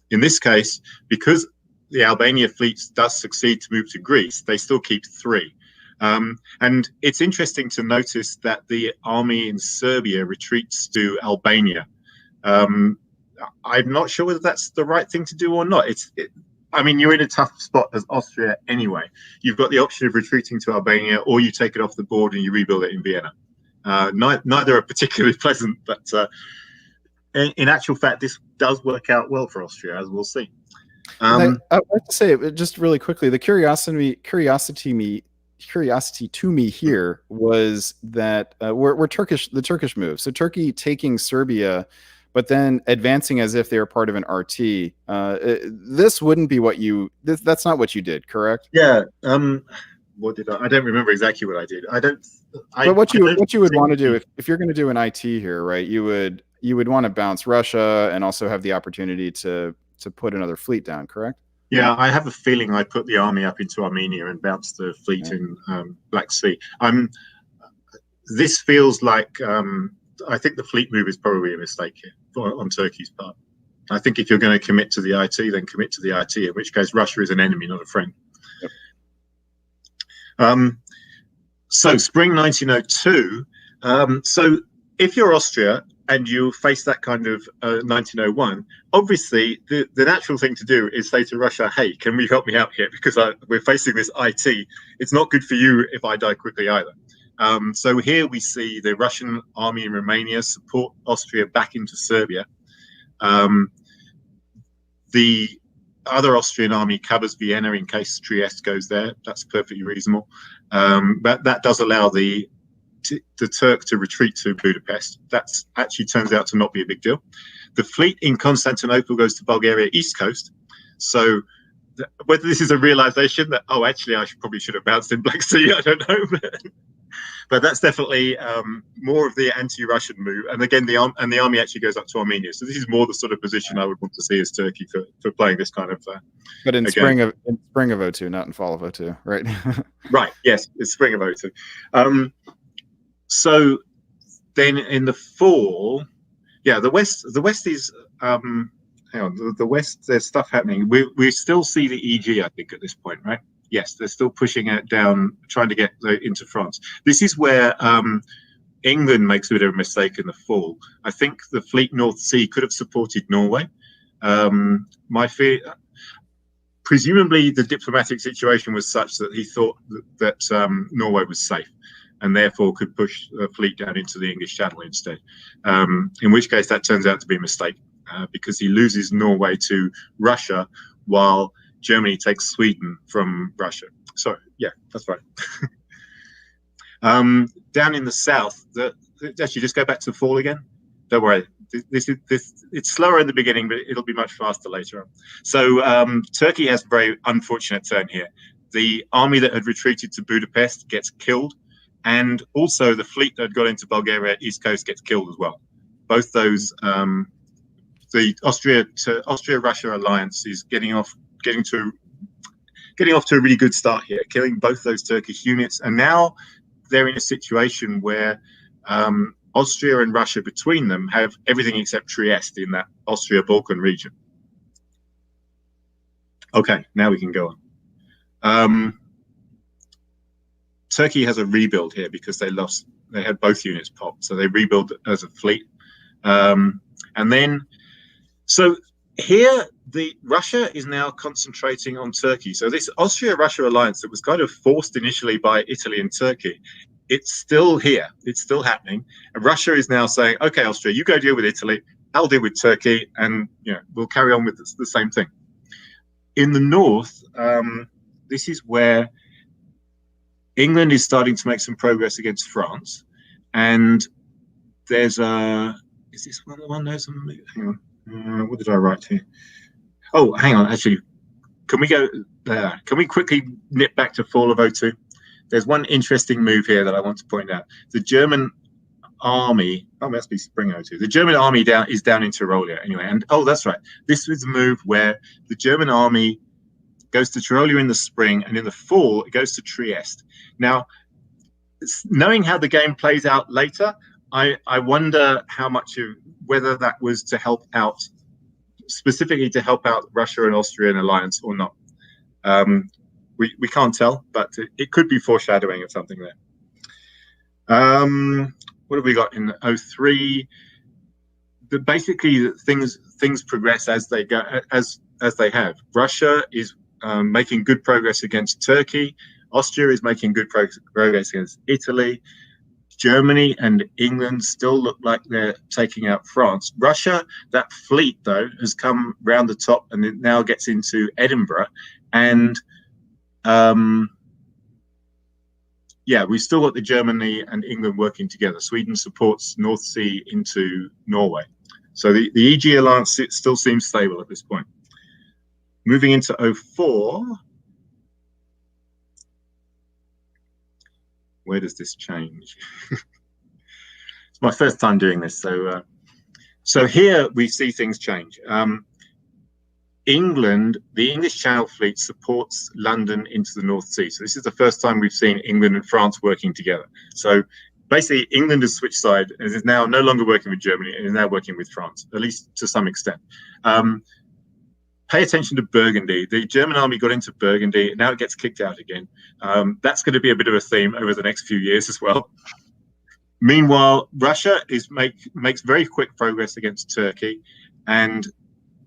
[SPEAKER 4] In this case, because the Albania fleet does succeed to move to Greece, they still keep 3. And it's interesting to notice that the army in Serbia retreats to Albania. I'm not sure whether that's the right thing to do or not. I mean, you're in a tough spot as Austria anyway. You've got the option of retreating to Albania, or you take it off the board and you rebuild it in Vienna. Neither are particularly pleasant, but in actual fact, this does work out well for Austria, as we'll see.
[SPEAKER 3] I'd like to say just really quickly, the curiosity to me here was that we're the Turkish move. So Turkey taking Serbia, but then advancing as if they were part of an RT. This wouldn't be that's not what you did, correct?
[SPEAKER 4] Yeah. What did I don't remember exactly what I did.
[SPEAKER 3] But what you would want to do if you're going to do an IT here, right? You would want to bounce Russia and also have the opportunity to put another fleet down, correct?
[SPEAKER 4] Yeah, I have a feeling I put the army up into Armenia and bounced the fleet in Black Sea. This feels like I think the fleet move is probably a mistake here on Turkey's part. I think if you're going to commit to the IT, then commit to the IT, in which case Russia is an enemy, not a friend. Yep. So spring 1902. So if you're Austria and you face that kind of 1901, obviously the natural thing to do is say to Russia, hey, can we help me out here? Because we're facing this IT. It's not good for you if I die quickly either. So here we see the Russian army in Romania support Austria back into Serbia. The other Austrian army covers Vienna in case Trieste goes there. That's perfectly reasonable. But that does allow the Turk to retreat to Budapest. That actually turns out to not be a big deal. The fleet in Constantinople goes to Bulgaria east coast. So whether this is a realization that, actually I probably should have bounced in Black Sea, I don't know. But that's definitely more of the anti-Russian move. And again, the army actually goes up to Armenia. So this is more the sort of position I would want to see as Turkey for playing this kind of.
[SPEAKER 3] But in spring of 02, not in fall of 02, right?
[SPEAKER 4] Right. Yes, it's spring of 02. So then in the fall, the West is the West. There's stuff happening. We still see the EG, I think, at this point, right? Yes, they're still pushing it down, trying to get into France. This is where England makes a bit of a mistake in the fall. I think the Fleet North Sea could have supported Norway. My fear, presumably, the diplomatic situation was such that he thought that Norway was safe, and therefore could push the fleet down into the English Channel instead. In which case, that turns out to be a mistake because he loses Norway to Russia while Germany takes Sweden from Russia. Sorry, yeah, that's right. Down in the south, actually, just go back to the fall again. Don't worry. It's slower in the beginning, but it'll be much faster later on. So Turkey has a very unfortunate turn here. The army that had retreated to Budapest gets killed, and also the fleet that had got into Bulgaria east coast gets killed as well. Both those, the Austria-Russia alliance is getting off to a really good start here, killing both those Turkish units, and now they're in a situation where Austria and Russia between them have everything except Trieste in that Austria-Balkan region. Okay, now we can go on. Turkey has a rebuild here because they had both units popped, so they rebuild as a fleet. And then, so here, Russia is now concentrating on Turkey. So this Austria-Russia alliance that was kind of forced initially by Italy and Turkey, it's still here. It's still happening. And Russia is now saying, okay, Austria, you go deal with Italy. I'll deal with Turkey, and we'll carry on with the same thing. In the north, this is where England is starting to make some progress against France, and there's is this one there's hang on, what did I write here? Oh, hang on, actually, can we go there? Can we quickly nip back to fall of 02? There's one interesting move here that I want to point out. The German army, oh, must be spring 02. The German army is down in Tyrolia anyway, and that's right. This was the move where the German army goes to Tyrolia in the spring, and in the fall it goes to Trieste. Now, knowing how the game plays out later, I wonder how much of whether that was to help out, specifically to help out Russia and Austrian alliance or not. We can't tell, but it could be foreshadowing of something there. What have we got in 03? Basically, things progress as they go, as they have. Russia is making good progress against Turkey. Austria is making good progress against Italy. Germany and England still look like they're taking out France. Russia, that fleet, though, has come round the top and it now gets into Edinburgh. And we've still got the Germany and England working together. Sweden supports North Sea into Norway. So the EG alliance still seems stable at this point. Moving into 04. Where does this change? It's my first time doing this. So here we see things change. England, the English Channel Fleet supports London into the North Sea. So this is the first time we've seen England and France working together. So basically England has switched side and is now no longer working with Germany and is now working with France, at least to some extent. Pay attention to Burgundy. The German army got into Burgundy. Now it gets kicked out again. That's going to be a bit of a theme over the next few years as well. Meanwhile, Russia makes very quick progress against Turkey, and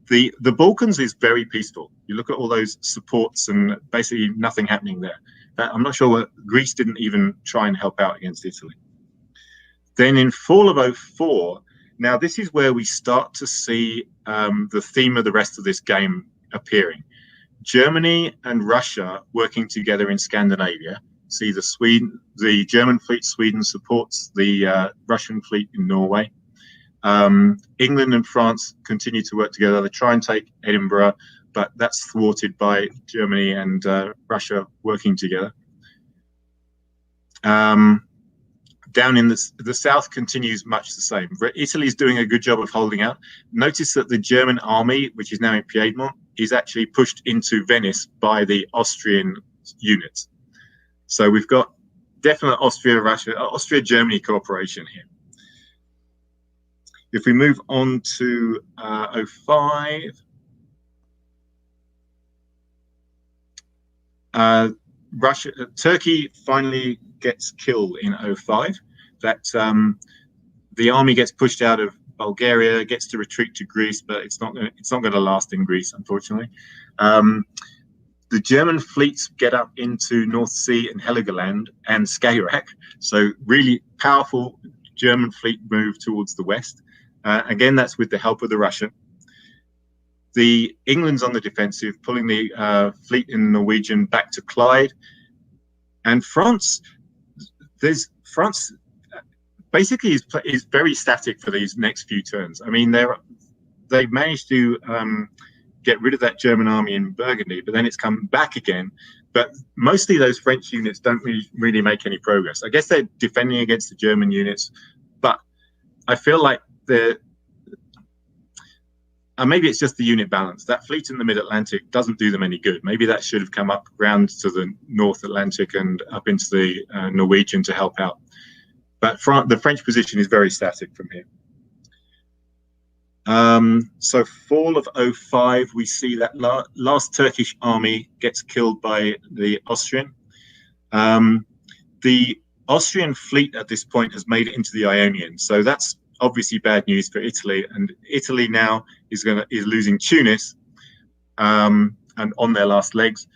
[SPEAKER 4] the Balkans is very peaceful. You look at all those supports and basically nothing happening there. I'm not sure what Greece didn't even try and help out against Italy. Then in fall of 04, now this is where we start to see the theme of the rest of this game appearing. Germany and Russia working together in Scandinavia. See the German fleet, Sweden supports the Russian fleet in Norway. England and France continue to work together. They try and take Edinburgh, but that's thwarted by Germany and Russia working together. Down in the south continues much the same. Italy's doing a good job of holding out. Notice that the German army, which is now in Piedmont, is actually pushed into Venice by the Austrian units. So we've got definite Austria-Germany cooperation here. If we move on to 05, Turkey finally gets killed in 05. That the army gets pushed out of Bulgaria, gets to retreat to Greece, but it's not going to last in Greece, unfortunately. The German fleets get up into North Sea and Heligoland and Skagerrak. So really powerful German fleet move towards the west. Again, that's with the help of the Russian. The England's on the defensive, pulling the fleet in the Norwegian back to Clyde. And France basically is very static for these next few turns. I mean, they've managed to get rid of that German army in Burgundy, but then it's come back again. But mostly those French units don't really make any progress. I guess they're defending against the German units, but I feel like maybe it's just the unit balance. That fleet in the mid-Atlantic doesn't do them any good. Maybe that should have come up round to the North Atlantic and up into the Norwegian to help out. But the French position is very static from here. So fall of 05, we see that last Turkish army gets killed by the Austrian. The Austrian fleet at this point has made it into the Ionian. So that's obviously bad news for Italy, and Italy now is losing Tunis, and on their last legs.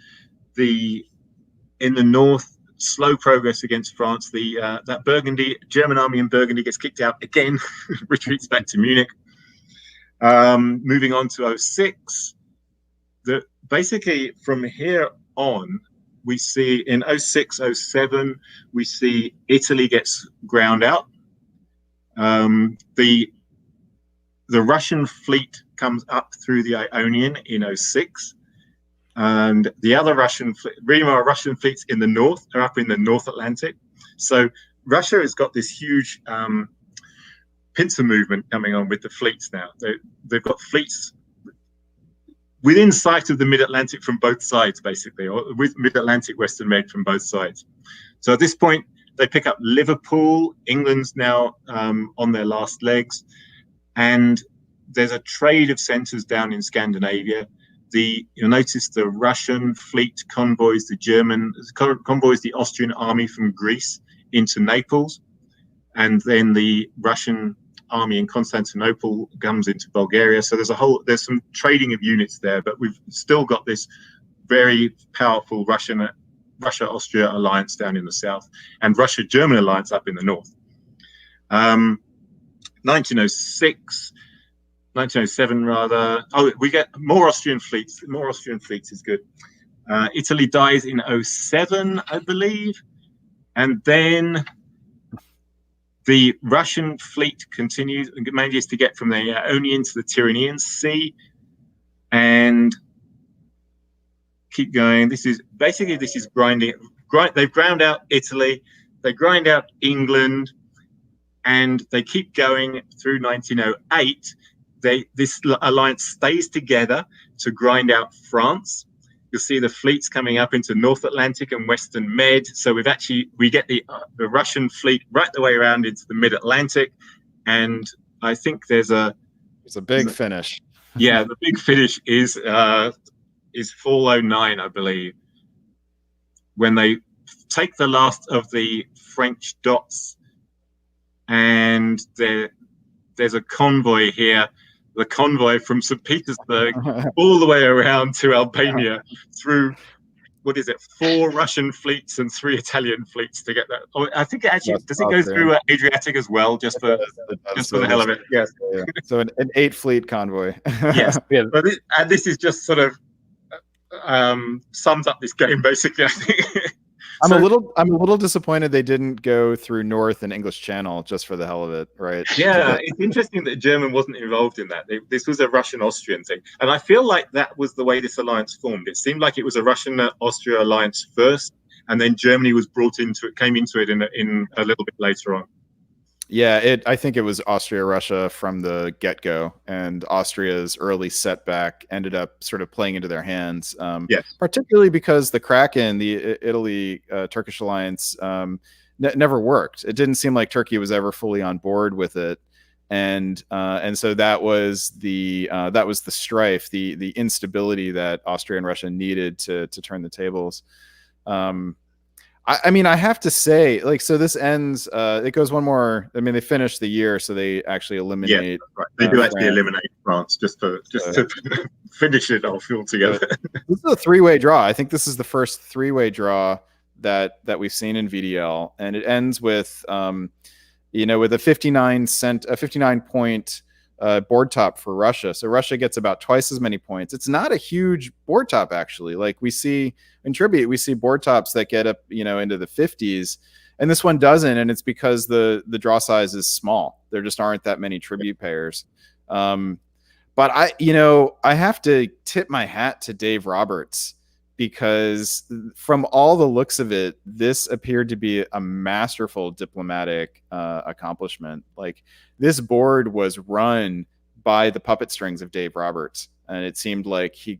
[SPEAKER 4] In the north, slow progress against France. That German army in Burgundy gets kicked out again, retreats back to Munich. Moving on to 06, basically from here on, we see in 06, 07, we see Italy gets ground out. The Russian fleet comes up through the Ionian in 06. And the other Russian fleets in the north are up in the North Atlantic. So Russia has got this huge pincer movement coming on with the fleets now. They've got fleets within sight of the Mid-Atlantic from both sides, basically, or with Mid-Atlantic Western Med from both sides. So at this point, they pick up Liverpool. England's now on their last legs. And there's a trade of centers down in Scandinavia. You'll notice the Russian fleet convoys the Austrian army from Greece into Naples, and then the Russian army in Constantinople comes into Bulgaria. So there's some trading of units there, but we've still got this very powerful Russia-Austria alliance down in the south, and Russia-German alliance up in the north. 1907 rather. Oh, we get more Austrian fleets. More Austrian fleets is good. Italy dies in 07, I believe. And then the Russian fleet manages to get from the Ionian to the Tyrrhenian Sea and keep going. This is grinding. They've ground out Italy. They grind out England, and they keep going through 1908. This alliance stays together to grind out France. You'll see the fleets coming up into North Atlantic and Western Med. So we get the Russian fleet right the way around into the Mid-Atlantic, and I think there's a
[SPEAKER 3] big finish.
[SPEAKER 4] Yeah, the big finish is fall 09, I believe, when they take the last of the French dots, and there's a convoy here. The convoy from St. Petersburg all the way around to Albania through, 4 Russian fleets and 3 Italian fleets to get that. Oh, I think it actually, does it go through Adriatic as well, just for the hell of it? Yes.
[SPEAKER 3] Yeah. So an 8-fleet convoy.
[SPEAKER 4] Yes. Yeah. And this is just sort of sums up this game, basically, I think.
[SPEAKER 3] I'm a little disappointed they didn't go through North and English Channel just for the hell of it, right?
[SPEAKER 4] Yeah, it's interesting that German wasn't involved in that. This was a Russian-Austrian thing, and I feel like that was the way this alliance formed. It seemed like it was a Russian-Austria alliance first, and then Germany was came into it in a little bit later on.
[SPEAKER 3] Yeah, I think it was Austria-Russia from the get-go, and Austria's early setback ended up sort of playing into their hands.
[SPEAKER 4] Yes.
[SPEAKER 3] Particularly because the Kraken, the Italy-Turkish alliance, never worked. It didn't seem like Turkey was ever fully on board with it, and so that was the strife, the instability that Austria and Russia needed to turn the tables. I mean, I have to say, like, so this ends. It goes one more. I mean, they finish the year, so they actually eliminate.
[SPEAKER 4] Yeah, right. They do actually eliminate France just to finish it off altogether.
[SPEAKER 3] This is a 3-way draw. I think this is the first 3-way draw that we've seen in VDL, and it ends with, with a 59 point board top for Russia. So Russia gets about twice as many points. It's not a huge board top, actually. Like we see in Tribute, we see board tops that get up, into the 50s, and this one doesn't. And it's because the draw size is small. There just aren't that many Tribute pairs. But I have to tip my hat to Dave Roberts, because from all the looks of it, this appeared to be a masterful diplomatic accomplishment. Like, this board was run by the puppet strings of Dave Roberts, and it seemed like he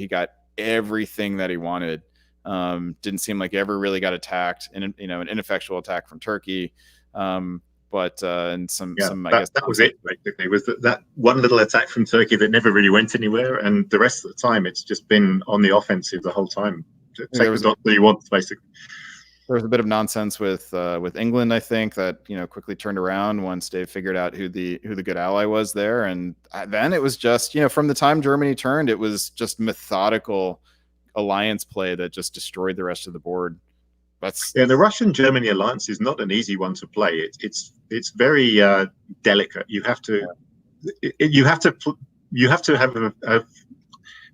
[SPEAKER 3] got everything that he wanted. Didn't seem like he ever really got attacked, in an ineffectual attack from Turkey. But I guess
[SPEAKER 4] that was it. Basically, was that one little attack from Turkey that never really went anywhere, and the rest of the time it's just been on the offensive the whole time. Take the dot that you want, basically.
[SPEAKER 3] there was a bit of nonsense with England, I think, that quickly turned around once Dave figured out who the good ally was there, and then it was just from the time Germany turned, it was just methodical alliance play that just destroyed the rest of the board.
[SPEAKER 4] The Russian-Germany alliance is not an easy one to play. It's very delicate. You have to have a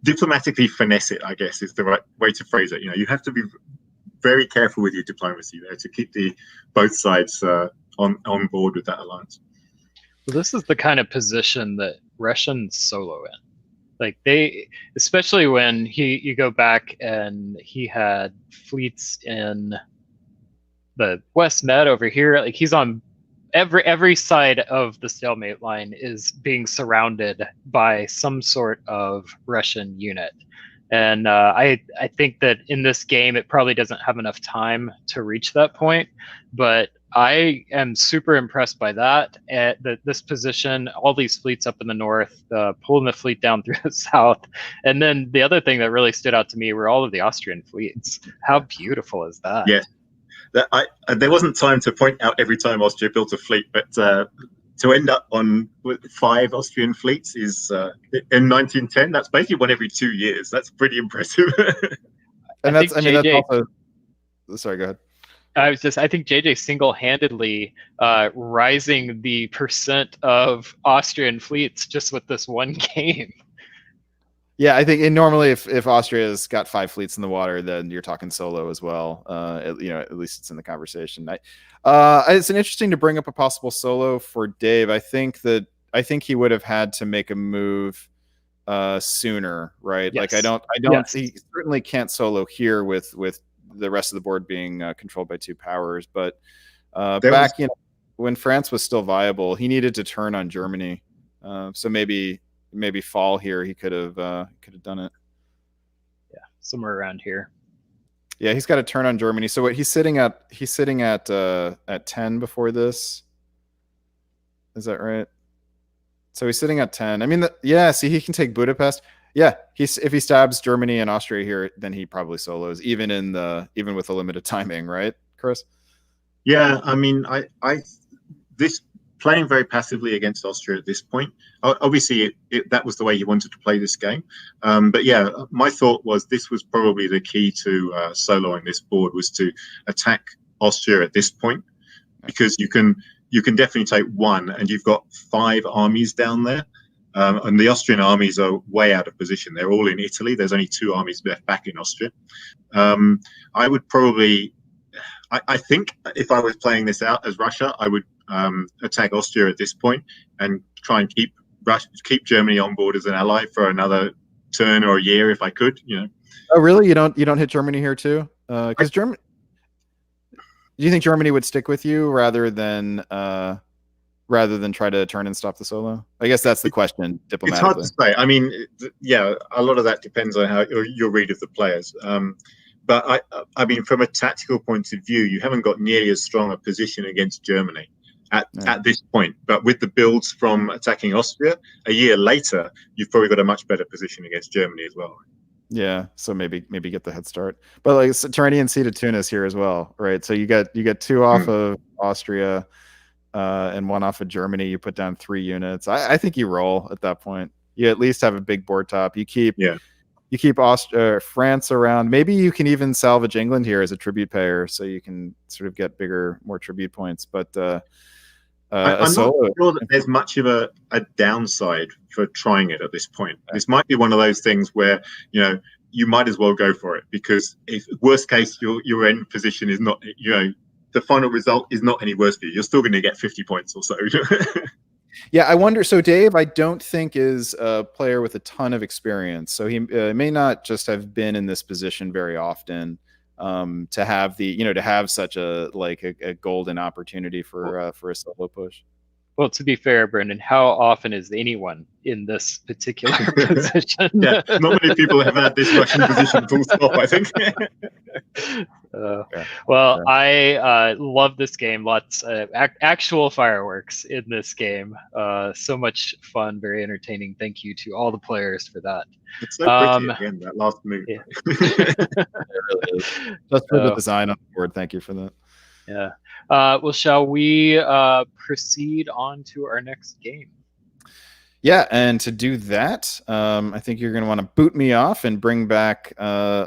[SPEAKER 4] diplomatically finesse it, I guess, is the right way to phrase it. You have to be very careful with your diplomacy there to keep both sides on board with that alliance.
[SPEAKER 2] Well, this is the kind of position that Russians solo in. Like especially when you go back and he had fleets in the West Med over here. Like he's on every side of the stalemate line is being surrounded by some sort of Russian unit. And I think that in this game, it probably doesn't have enough time to reach that point. But I am super impressed by that. At this position, all these fleets up in the north, pulling the fleet down through the south. And then the other thing that really stood out to me were all of the Austrian fleets. How beautiful is that?
[SPEAKER 4] Yeah. There wasn't time to point out every time Austria built a fleet, but to end up with 5 Austrian fleets is in 1910. That's basically one every 2 years. That's pretty impressive.
[SPEAKER 3] And that's also. Sorry, go ahead.
[SPEAKER 2] I think JJ single-handedly rising the percent of Austrian fleets just with this one game.
[SPEAKER 3] Yeah, I think normally if Austria's got 5 fleets in the water, then you're talking solo as well. At least it's in the conversation. It's interesting to bring up a possible solo for Dave. I think he would have had to make a move sooner, right?
[SPEAKER 2] Yes.
[SPEAKER 3] Like I don't. Yes. He certainly can't solo here with the rest of the board being controlled by 2 powers. But back when France was still viable, he needed to turn on Germany. So maybe fall here he could have done it.
[SPEAKER 2] Yeah, somewhere around here.
[SPEAKER 3] Yeah, he's got to turn on Germany. So what he's sitting at 10 before this. Is that right? So he's sitting at 10. I mean, see, he can take Budapest. Yeah, if he stabs Germany and Austria here, then he probably solos, even with a limited timing, right, Chris?
[SPEAKER 4] Yeah, I mean, this playing very passively against Austria at this point. Obviously, that was the way he wanted to play this game. But yeah, my thought was this was probably the key to soloing this board, was to attack Austria at this point, because you can definitely take 1, and you've got 5 armies down there. And the Austrian armies are way out of position. They're all in Italy. There's only 2 armies left back in Austria. I would probably, I think if I was playing this out as Russia, I would attack Austria at this point and try and keep Germany on board as an ally for another turn or a year if I could.
[SPEAKER 3] Oh, really? You don't hit Germany here too? Because Germany. Do you think Germany would stick with you rather than try to turn and stop the solo? I guess that's the question diplomatically.
[SPEAKER 4] It's hard to say. I mean, yeah, a lot of that depends on how your read of the players. But I mean, from a tactical point of view, you haven't got nearly as strong a position against Germany at this point. But with the builds from attacking Austria, a year later, you've probably got a much better position against Germany as well.
[SPEAKER 3] Yeah, so maybe get the head start. But like Tyrrhenian Sea to Tunis here as well, right? So you get 2 off of Austria and 1 off of Germany. You put down 3 units. I think you roll at that point. You at least have a big board top. You keep France around. Maybe you can even salvage England here as a tribute payer, so you can sort of get more tribute points. But
[SPEAKER 4] I'm not sure that there's much of a downside for trying it at this point. This might be one of those things where you might as well go for it, because if worst case your end position is not, the final result is not any worse for you. You're still going to get 50 points or so.
[SPEAKER 3] Yeah, I wonder. So Dave, I don't think is a player with a ton of experience. So he may not just have been in this position very often to have such a golden opportunity for a solo push.
[SPEAKER 2] Well, to be fair, Brendan, how often is anyone in this particular position?
[SPEAKER 4] Yeah, not many people have had this Russian position full stop, I think.
[SPEAKER 2] Well, I love this game. Lots actual fireworks in this game. So much fun, very entertaining. Thank you to all the players for that.
[SPEAKER 4] It's so pretty again, that last move.
[SPEAKER 2] Yeah.
[SPEAKER 3] Just for the design on the board. Thank you for that.
[SPEAKER 2] Yeah. Well, shall we proceed on to our next game?
[SPEAKER 3] Yeah, and to do that, I think you're going to want to boot me off and bring back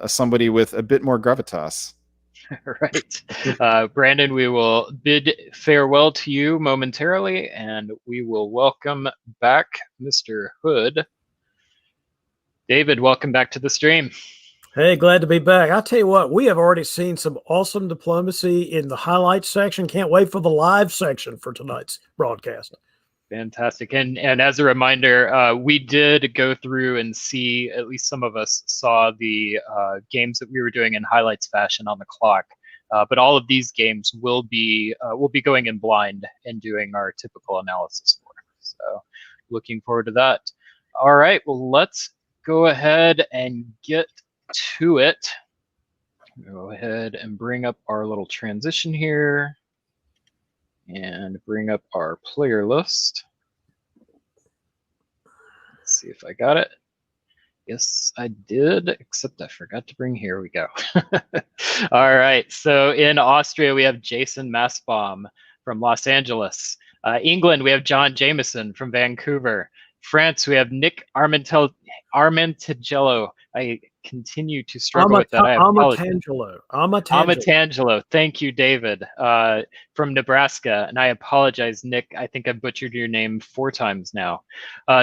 [SPEAKER 3] somebody with a bit more gravitas.
[SPEAKER 2] Right. Brandon, we will bid farewell to you momentarily, and we will welcome back Mr. Hood. David, welcome back to the stream.
[SPEAKER 5] Hey, glad to be back. I'll tell you what, we have already seen some awesome diplomacy in the highlights section. Can't wait for the live section for tonight's broadcast.
[SPEAKER 2] Fantastic. And as a reminder, we did go through and see, at least some of us saw the games that we were doing in highlights fashion on the clock. But all of these games will be going in blind and doing our typical analysis for. So looking forward to that. All right, well, let's go ahead and get to it. Go ahead and bring up our little transition here and bring up our player list. Let's see if I got it. Yes, I did, except I forgot to bring, here we go. All right, so in Austria, we have Jason Massbaum from Los Angeles. England, we have John Jameson from Vancouver. France, we have Nick Armentigello. I continue to struggle with that. Amatangelo. Thank you, David, from Nebraska. And I apologize, Nick. I think I butchered your name 4 times now.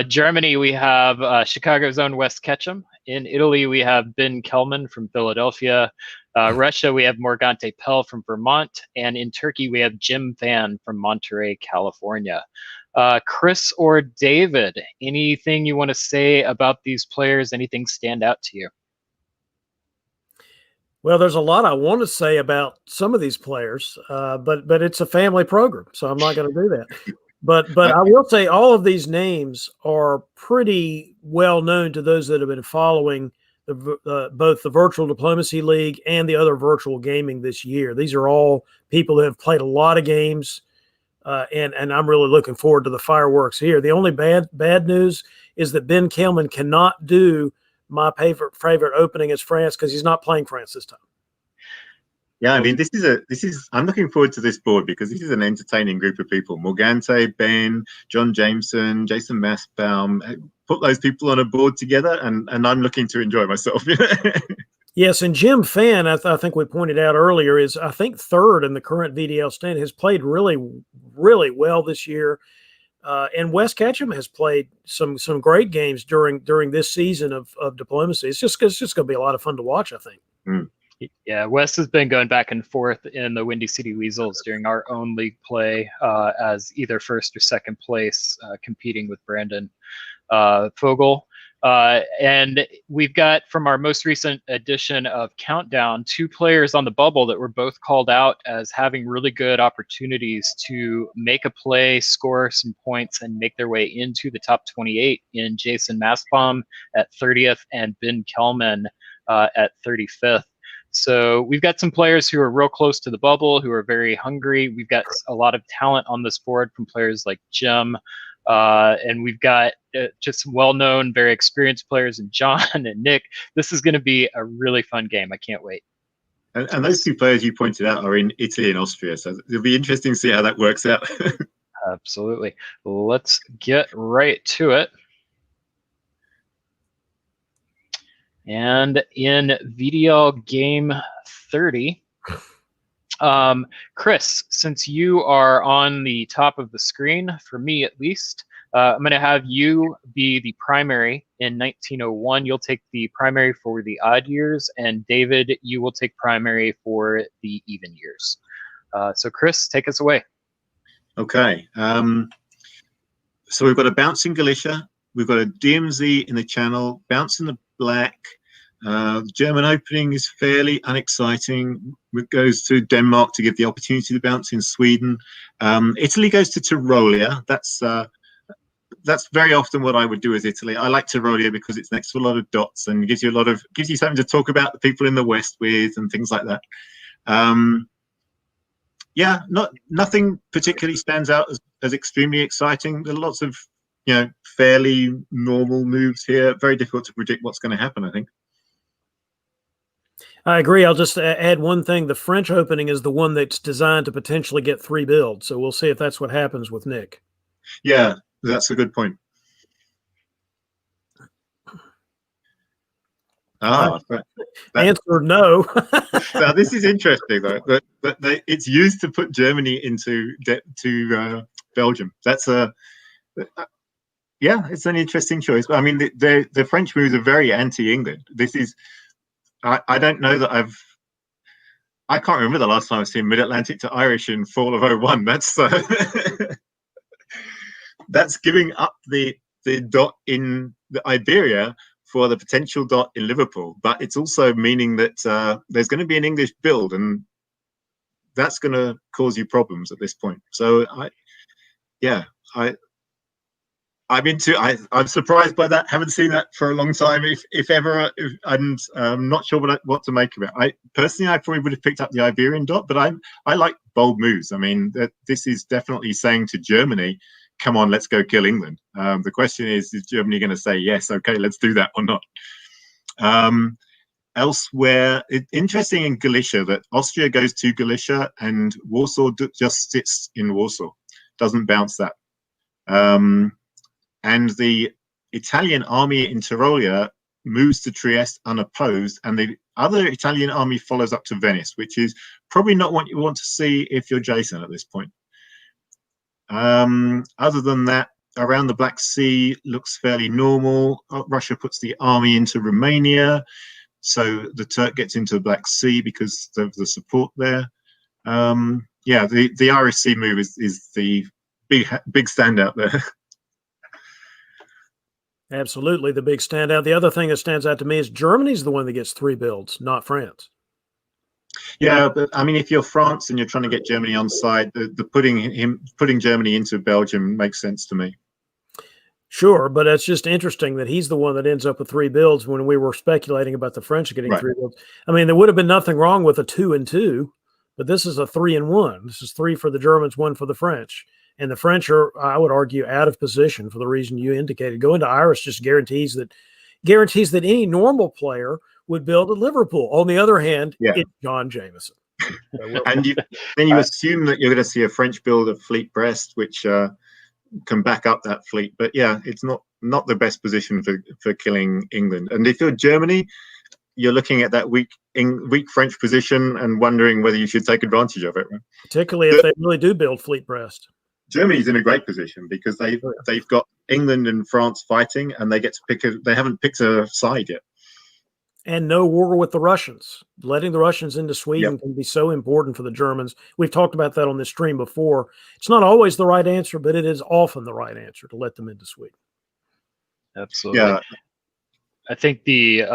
[SPEAKER 2] Germany, we have Chicago's own Wes Ketchum. In Italy, we have Ben Kelman from Philadelphia. Russia, we have Morgante Pell from Vermont. And in Turkey, we have Jim Fan from Monterey, California. Chris or David, anything you want to say about these players? Anything stand out to you?
[SPEAKER 5] Well, there's a lot I want to say about some of these players, but it's a family program, so I'm not going to do that. But I will say all of these names are pretty well known to those that have been following both the Virtual Diplomacy League and the other virtual gaming this year. These are all people that have played a lot of games. And I'm really looking forward to the fireworks here. The only bad news is that Ben Kelman cannot do my favorite opening as France because he's not playing France this time.
[SPEAKER 4] Yeah, I mean, I'm looking forward to this board because this is an entertaining group of people. Morgante, Ben, John Jameson, Jason Massbaum. Put those people on a board together, and I'm looking to enjoy myself.
[SPEAKER 5] Yes, and Jim Fan, I think we pointed out earlier, is I think third in the current VDL stand. Has played really, really well this year, and Wes Ketchum has played some great games during this season of diplomacy. It's just going to be a lot of fun to watch, I think.
[SPEAKER 4] Mm.
[SPEAKER 2] Yeah, Wes has been going back and forth in the Windy City Weasels during our own league play as either first or second place, competing with Brandon Fogel. And we've got, from our most recent edition of Countdown, 2 players on the bubble that were both called out as having really good opportunities to make a play, score some points, and make their way into the top 28 in Jason Massbaum at 30th and Ben Kelman at 35th. So we've got some players who are real close to the bubble, who are very hungry. We've got a lot of talent on this board from players like Jim. And we've got just some well-known, very experienced players in John and Nick. This is going to be a really fun game. I can't wait.
[SPEAKER 4] And those 2 players you pointed out are in Italy and Austria, so it'll be interesting to see how that works out.
[SPEAKER 2] Absolutely. Let's get right to it. And in VDL Game 30, Chris, since you are on the top of the screen, for me at least, I'm going to have you be the primary in 1901. You'll take the primary for the odd years, and David, you will take primary for the even years. So Chris, take us away.
[SPEAKER 4] Okay. So we've got a bounce in Galicia. We've got a DMZ in the channel, bounce in the black, German opening is fairly unexciting. It goes to Denmark to give the opportunity to bounce in Sweden. Italy goes to Tyrolia. That's very often what I would do as Italy. I like Tyrolia because it's next to a lot of dots and gives you something to talk about the people in the West with and things like that. Yeah, nothing particularly stands out as extremely exciting. There are lots of fairly normal moves here. Very difficult to predict what's going to happen, I think.
[SPEAKER 5] I agree. I'll just add one thing. The French opening is the one that's designed to potentially get 3 builds. So we'll see if that's what happens with Nick.
[SPEAKER 4] Yeah, that's a good point. Right.
[SPEAKER 5] Answer no.
[SPEAKER 4] Now this is interesting though. But it's used to put Germany into Belgium. That's it's an interesting choice. I mean, the French moves are very anti-England. This is I don't know that I can't remember the last time I've seen Mid-Atlantic to Irish in fall of 01. That's giving up the dot in the Iberia for the potential dot in Liverpool, but it's also meaning that there's going to be an English build, and that's going to cause you problems at this point. So I'm surprised by that. Haven't seen that for a long time. If ever, I'm not sure what to make of it. I probably would have picked up the Iberian dot, but I like bold moves. I mean, this is definitely saying to Germany, come on, let's go kill England. The question is Germany going to say, yes, okay, let's do that or not? Elsewhere, interesting in Galicia that Austria goes to Galicia and Warsaw just sits in Warsaw, doesn't bounce that. And the Italian army in Tyrolia moves to Trieste unopposed, and the other Italian army follows up to Venice, which is probably not what you want to see if you're Jason at this point. Other than that, around the Black Sea looks fairly normal. Russia puts the army into Romania, so the Turk gets into the Black Sea because of the support there. The Irish Sea move is the big standout there.
[SPEAKER 5] Absolutely, the big standout. The other thing that stands out to me is Germany's the one that gets 3 builds, not France.
[SPEAKER 4] Yeah, but I mean, if you're France and you're trying to get Germany on side, the putting Germany into Belgium makes sense to me.
[SPEAKER 5] Sure, but it's just interesting that he's the one that ends up with 3 builds when we were speculating about the French getting 3 builds. I mean, there would have been nothing wrong with a 2 and 2, but this is a 3 and 1. This is 3 for the Germans, 1 for the French. And the French are, I would argue, out of position for the reason you indicated. Going to Irish just guarantees that any normal player would build a Liverpool. On the other hand, it's John Jameson.
[SPEAKER 4] And then you assume that you're going to see a French build of Fleet Brest, which can back up that fleet. But yeah, it's not the best position for killing England. And if you're Germany, you're looking at that weak French position and wondering whether you should take advantage of it. Right?
[SPEAKER 5] Particularly if they really do build Fleet Brest.
[SPEAKER 4] Germany's in a great position because they've got England and France fighting, and they get to pick they haven't picked a side yet.
[SPEAKER 5] And no war with the Russians. Letting the Russians into Sweden can be so important for the Germans. We've talked about that on this stream before. It's not always the right answer, but it is often the right answer to let them into Sweden.
[SPEAKER 2] Absolutely.
[SPEAKER 4] Yeah.
[SPEAKER 2] I think the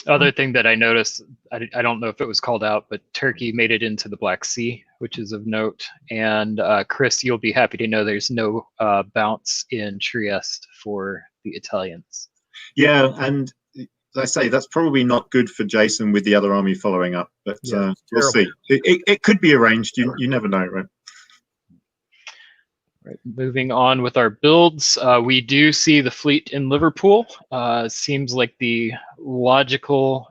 [SPEAKER 2] other thing that I noticed, I don't know if it was called out, but Turkey made it into the Black Sea, which is of note. And Chris, you'll be happy to know there's no bounce in Trieste for the Italians.
[SPEAKER 4] Yeah, and as I say, that's probably not good for Jason with the other army following up, but we'll see. It could be arranged. You never know, right?
[SPEAKER 2] Right. Moving on with our builds, we do see the fleet in Liverpool. Seems like the logical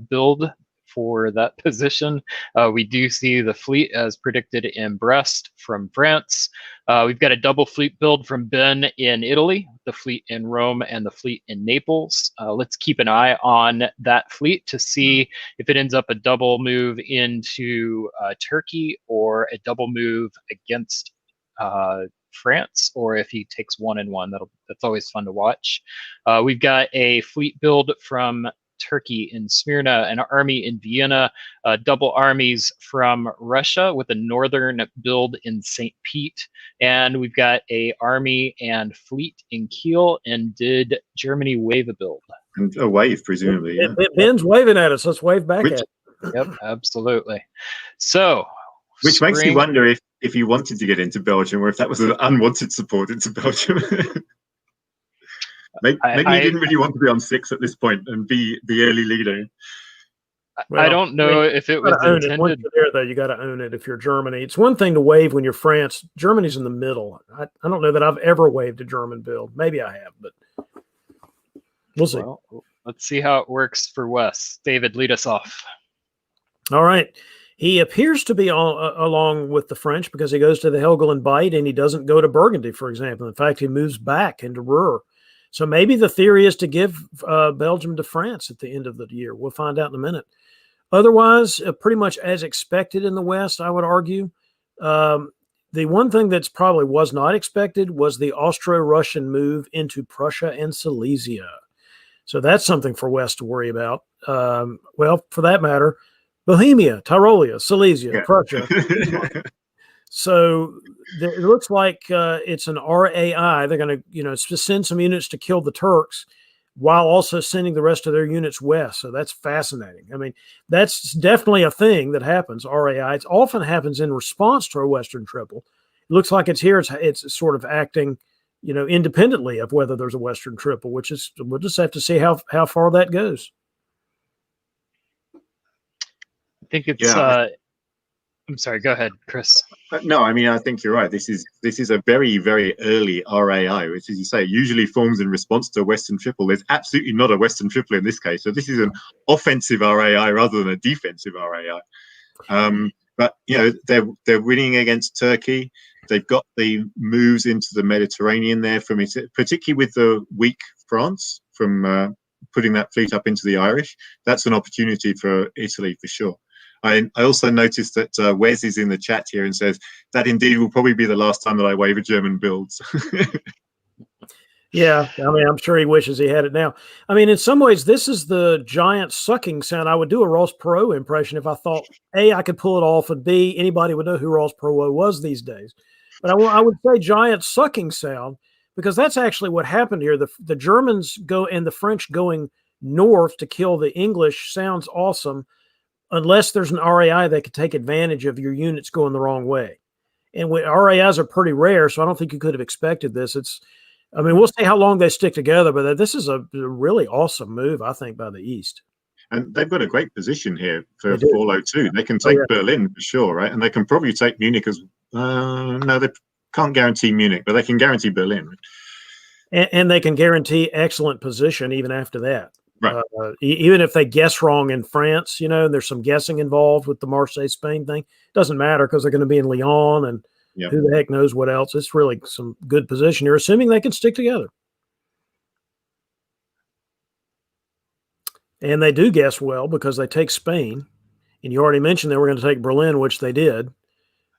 [SPEAKER 2] build for that position. We do see the fleet as predicted in Brest from France. We've got a double fleet build from Ben in Italy, the fleet in Rome, and the fleet in Naples. Let's keep an eye on that fleet to see if it ends up a double move into Turkey or a double move against France, or if he takes 1 and 1. That's always fun to watch. We've got a fleet build from Turkey in Smyrna, an army in Vienna, double armies from Russia with a northern build in St. Pete, and we've got a army and fleet in Kiel. And did Germany wave a build?
[SPEAKER 4] And a wave, presumably. Yeah.
[SPEAKER 5] Ben's waving at us. Let's wave back
[SPEAKER 4] Which-
[SPEAKER 5] at him.
[SPEAKER 2] Yep, absolutely. So,
[SPEAKER 4] Which makes me
[SPEAKER 2] spring-
[SPEAKER 4] wonder if you wanted to get into Belgium or if that was an unwanted support into Belgium. Maybe you didn't really want to be on 6 at this point and be the early leader.
[SPEAKER 2] I don't know if it
[SPEAKER 5] You
[SPEAKER 2] was
[SPEAKER 5] gotta own it. Once
[SPEAKER 2] intended.
[SPEAKER 5] you're there, though, you got to own it. If you're Germany, it's one thing to wave when you're France. Germany's in the middle. I don't know that I've ever waved a German build. Maybe I have, but we'll see.
[SPEAKER 2] Well, let's see how it works for Wes. David, lead us off.
[SPEAKER 5] All right. He appears to be along with the French because he goes to the Helgoland Bight and he doesn't go to Burgundy, for example. In fact, he moves back into Ruhr. So maybe the theory is to give Belgium to France at the end of the year. We'll find out in a minute. Otherwise, pretty much as expected in the West, I would argue. The one thing that's probably was not expected was the Austro-Russian move into Prussia and Silesia. So that's something for West to worry about. Well, for that matter, Bohemia, Tyrolia, Silesia, Prussia. So it looks like it's an RAI. They're going to, send some units to kill the Turks while also sending the rest of their units west. So that's fascinating. I mean, that's definitely a thing that happens, RAI. It often happens in response to a Western Triple. It looks like it's here. It's sort of acting, independently of whether there's a Western Triple, which is, we'll just have to see how far that goes.
[SPEAKER 2] I think it's. I'm sorry. Go ahead, Chris.
[SPEAKER 4] No, I mean, I think you're right. This is a very, very early RAI, which, as you say, usually forms in response to a Western Triple. There's absolutely not a Western Triple in this case. So this is an offensive RAI rather than a defensive RAI. But they're winning against Turkey. They've got the moves into the Mediterranean there from it, particularly with the weak France from putting that fleet up into the Irish. That's an opportunity for Italy for sure. I also noticed that Wes is in the chat here and says that indeed will probably be the last time that I wave a German build.
[SPEAKER 5] Yeah, I mean, I'm sure he wishes he had it now. I mean, in some ways, this is the giant sucking sound. I would do a Ross Perot impression if I thought, A, I could pull it off, and B, anybody would know who Ross Perot was these days. But I would say giant sucking sound because that's actually what happened here. The Germans go and the French going north to kill the English sounds awesome, unless there's an RAI that could take advantage of your units going the wrong way. And RAIs are pretty rare, so I don't think you could have expected this. We'll see how long they stick together, but this is a really awesome move, I think, by the East.
[SPEAKER 4] And they've got a great position here for 402. They can take Berlin for sure, right? And they can probably take Munich as no, they can't guarantee Munich, but they can guarantee Berlin.
[SPEAKER 5] And they can guarantee excellent position even after that.
[SPEAKER 4] Right.
[SPEAKER 5] Even if they guess wrong in France, and there's some guessing involved with the Marseille, Spain thing, doesn't matter because they're going to be in Lyon and who the heck knows what else. It's really some good position. You're assuming they can stick together. And they do guess well because they take Spain. And you already mentioned they were going to take Berlin, which they did.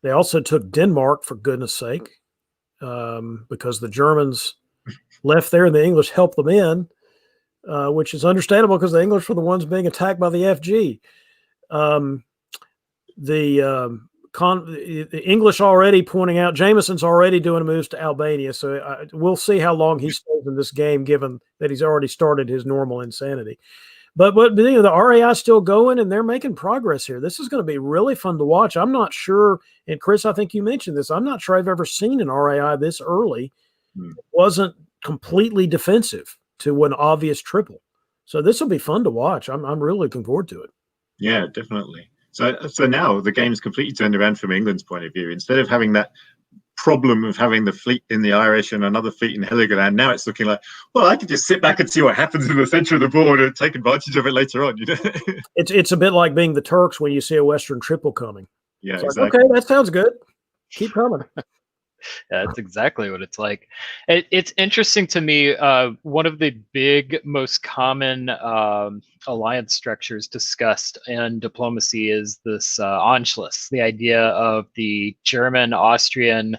[SPEAKER 5] They also took Denmark, for goodness sake, because the Germans left there and the English helped them in. Which is understandable because the English were the ones being attacked by the FG. The English already pointing out, Jameson's already doing moves to Albania. So we'll see how long he stays in this game, given that he's already started his normal insanity. But the RAI is still going and they're making progress here. This is going to be really fun to watch. I'm not sure, and Chris, I think you mentioned this, I'm not sure I've ever seen an RAI this early. It wasn't completely defensive to an obvious triple. So this will be fun to watch. I'm really looking forward to it.
[SPEAKER 4] Yeah, definitely. So now the game's completely turned around from England's point of view. Instead of having that problem of having the fleet in the Irish and another fleet in Heligoland, now it's looking like, well, I can just sit back and see what happens in the center of the board and take advantage of it later on.
[SPEAKER 5] It's a bit like being the Turks when you see a Western Triple coming.
[SPEAKER 4] Yeah,
[SPEAKER 5] it's
[SPEAKER 4] exactly.
[SPEAKER 5] Like, okay, that sounds good. Keep coming.
[SPEAKER 2] Yeah, that's exactly what it's like. It's interesting to me. One of the big, most common alliance structures discussed in diplomacy is this Anschluss, the idea of the German, Austrian,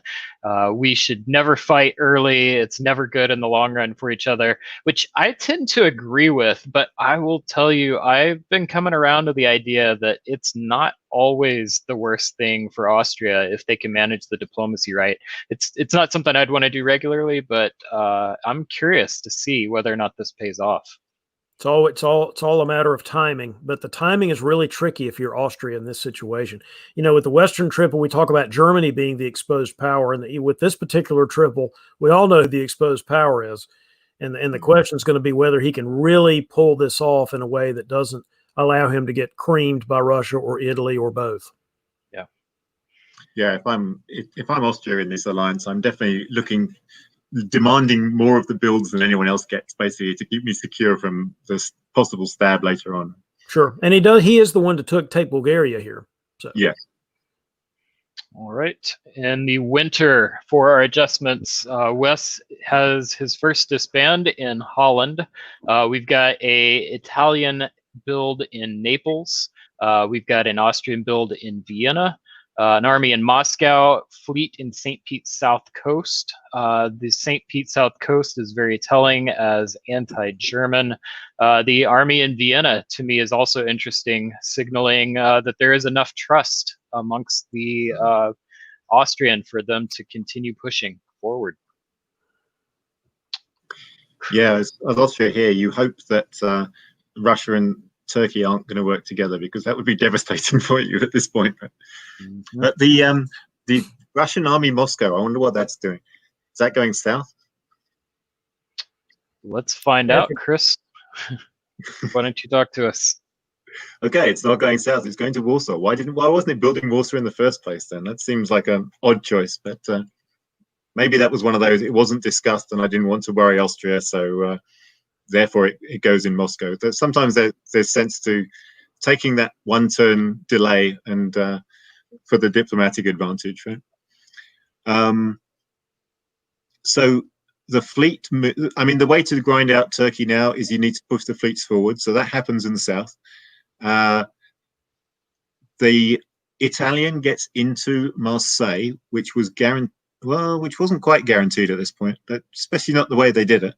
[SPEAKER 2] we should never fight early. It's never good in the long run for each other, which I tend to agree with. But I will tell you, I've been coming around to the idea that it's not always the worst thing for Austria if they can manage the diplomacy right. It's not something I'd want to do regularly, but I'm curious to see whether or not this pays off.
[SPEAKER 5] It's all a matter of timing, but the timing is really tricky if you're Austria in this situation. With the Western Triple, we talk about Germany being the exposed power, and with this particular triple, we all know who the exposed power is, and the question is going to be whether he can really pull this off in a way that doesn't allow him to get creamed by Russia or Italy or both.
[SPEAKER 4] Yeah, if I'm Austria in this alliance, I'm definitely demanding more of the builds than anyone else gets, basically, to keep me secure from this possible stab later on.
[SPEAKER 5] Sure, and he is the one to take Bulgaria here. So
[SPEAKER 4] yeah.
[SPEAKER 2] All right. In the winter, for our adjustments, Wes has his first disband in Holland. We've got a Italian build in Naples. We've got an Austrian build in Vienna. An army in Moscow, fleet in St. Pete's South Coast. The St. Pete South Coast is very telling as anti-German. The army in Vienna, to me, is also interesting, signaling that there is enough trust amongst the Austrian for them to continue pushing forward.
[SPEAKER 4] Yeah, as Austria here, you hope that Russia and Turkey aren't going to work together, because that would be devastating for you at this point. But the Russian army Moscow, I wonder what that's doing. Is that going south?
[SPEAKER 2] Let's find out, Chris. Why don't you talk to us?
[SPEAKER 4] Okay, it's not going south. It's going to Warsaw. Why wasn't it building Warsaw in the first place then? That seems like an odd choice, but maybe that was one of those. It wasn't discussed, and I didn't want to worry Austria, so therefore it goes in Moscow. Sometimes there's sense to taking that one turn delay and for the diplomatic advantage, right? So the fleet, the way to grind out Turkey now is you need to push the fleets forward. So that happens in the south. The Italian gets into Marseille, which was which wasn't quite guaranteed at this point, but especially not the way they did it.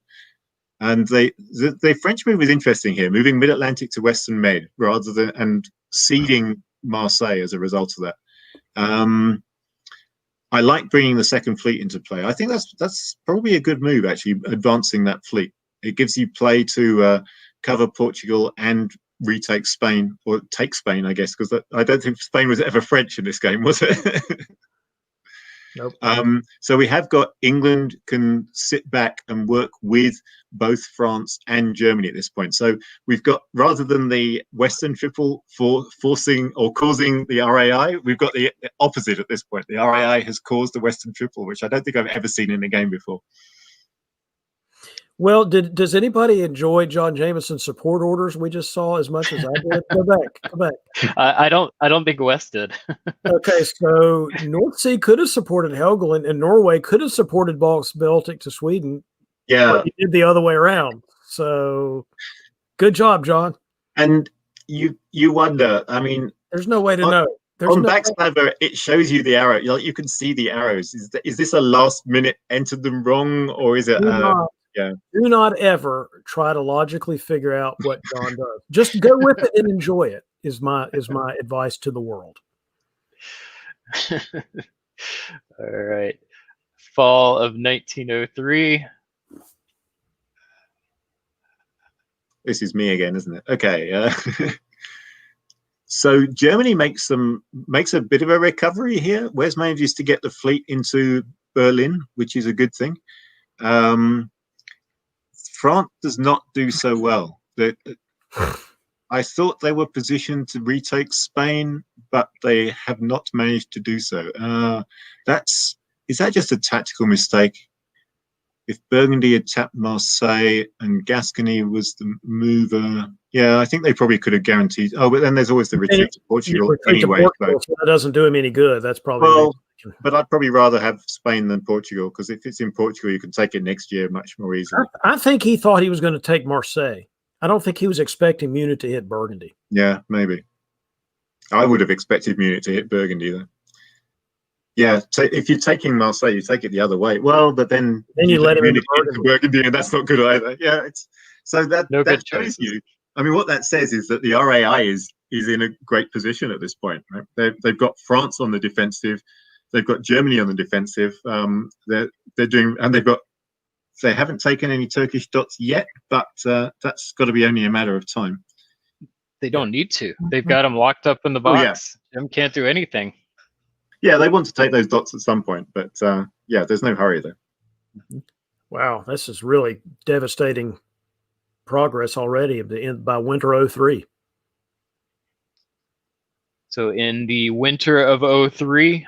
[SPEAKER 4] And the French move is interesting here, moving mid-Atlantic to Western Med and ceding Marseille as a result of that. I like bringing the second fleet into play. I think that's probably a good move, actually, advancing that fleet. It gives you play to cover Portugal and retake Spain, or take Spain, I guess, because I don't think Spain was ever French in this game, was it?
[SPEAKER 5] Nope.
[SPEAKER 4] So we have got England can sit back and work with both France and Germany at this point. So we've got, rather than the Western Triple forcing or causing the RAI, we've got the opposite at this point. The RAI has caused the Western Triple, which I don't think I've ever seen in a game before.
[SPEAKER 5] Well, does anybody enjoy John Jameson's support orders we just saw as much as I did? Go back.
[SPEAKER 2] I don't think Wes did.
[SPEAKER 5] Okay, so North Sea could have supported Helgoland, and Norway could have supported Baltic to Sweden.
[SPEAKER 4] Yeah,
[SPEAKER 5] but he did the other way around. So, good job, John.
[SPEAKER 4] And you wonder. I mean,
[SPEAKER 5] there's no way to know.
[SPEAKER 4] On Backstabber, it shows you the arrow. You can see the arrows. Is this a last minute entered them wrong, or is it? Yeah.
[SPEAKER 5] Do not ever try to logically figure out what John does. Just go with it and enjoy it. Is my advice to the world.
[SPEAKER 2] All right. Fall of 1903.
[SPEAKER 4] This is me again, isn't it? Okay. So Germany makes a bit of a recovery here. Wes manages to get the fleet into Berlin, which is a good thing. France does not do so well. I thought they were positioned to retake Spain, but they have not managed to do so. Is that just a tactical mistake? If Burgundy had tapped Marseille and Gascony was the mover, yeah, I think they probably could have guaranteed. Oh, but then there's always the retreat to Portugal anyway.
[SPEAKER 5] So that doesn't do him any good. That's probably
[SPEAKER 4] but I'd probably rather have Spain than Portugal, because if it's in Portugal, you can take it next year much more easily.
[SPEAKER 5] I think he thought he was going to take Marseille. I don't think he was expecting Munich to hit Burgundy.
[SPEAKER 4] Yeah, maybe. I would have expected Munich to hit Burgundy, though. Yeah, if you're taking Marseille, you take it the other way. Well, but then
[SPEAKER 5] you let him into
[SPEAKER 4] Burgundy, and that's not good either. Yeah, that shows you. I mean, what that says is that the RAI is in a great position at this point. Right? They've got France on the defensive. They've got Germany on the defensive. They're doing, and they've got They haven't taken any Turkish dots yet, but that's got to be only a matter of time.
[SPEAKER 2] They don't need to. They've got them locked up in the
[SPEAKER 4] Oh,
[SPEAKER 2] box. Jim can't do anything.
[SPEAKER 4] Yeah, they want to take those dots at some point, but yeah, there's no hurry there.
[SPEAKER 5] Wow, this is really devastating progress already by winter 03.
[SPEAKER 2] So in the winter of 03,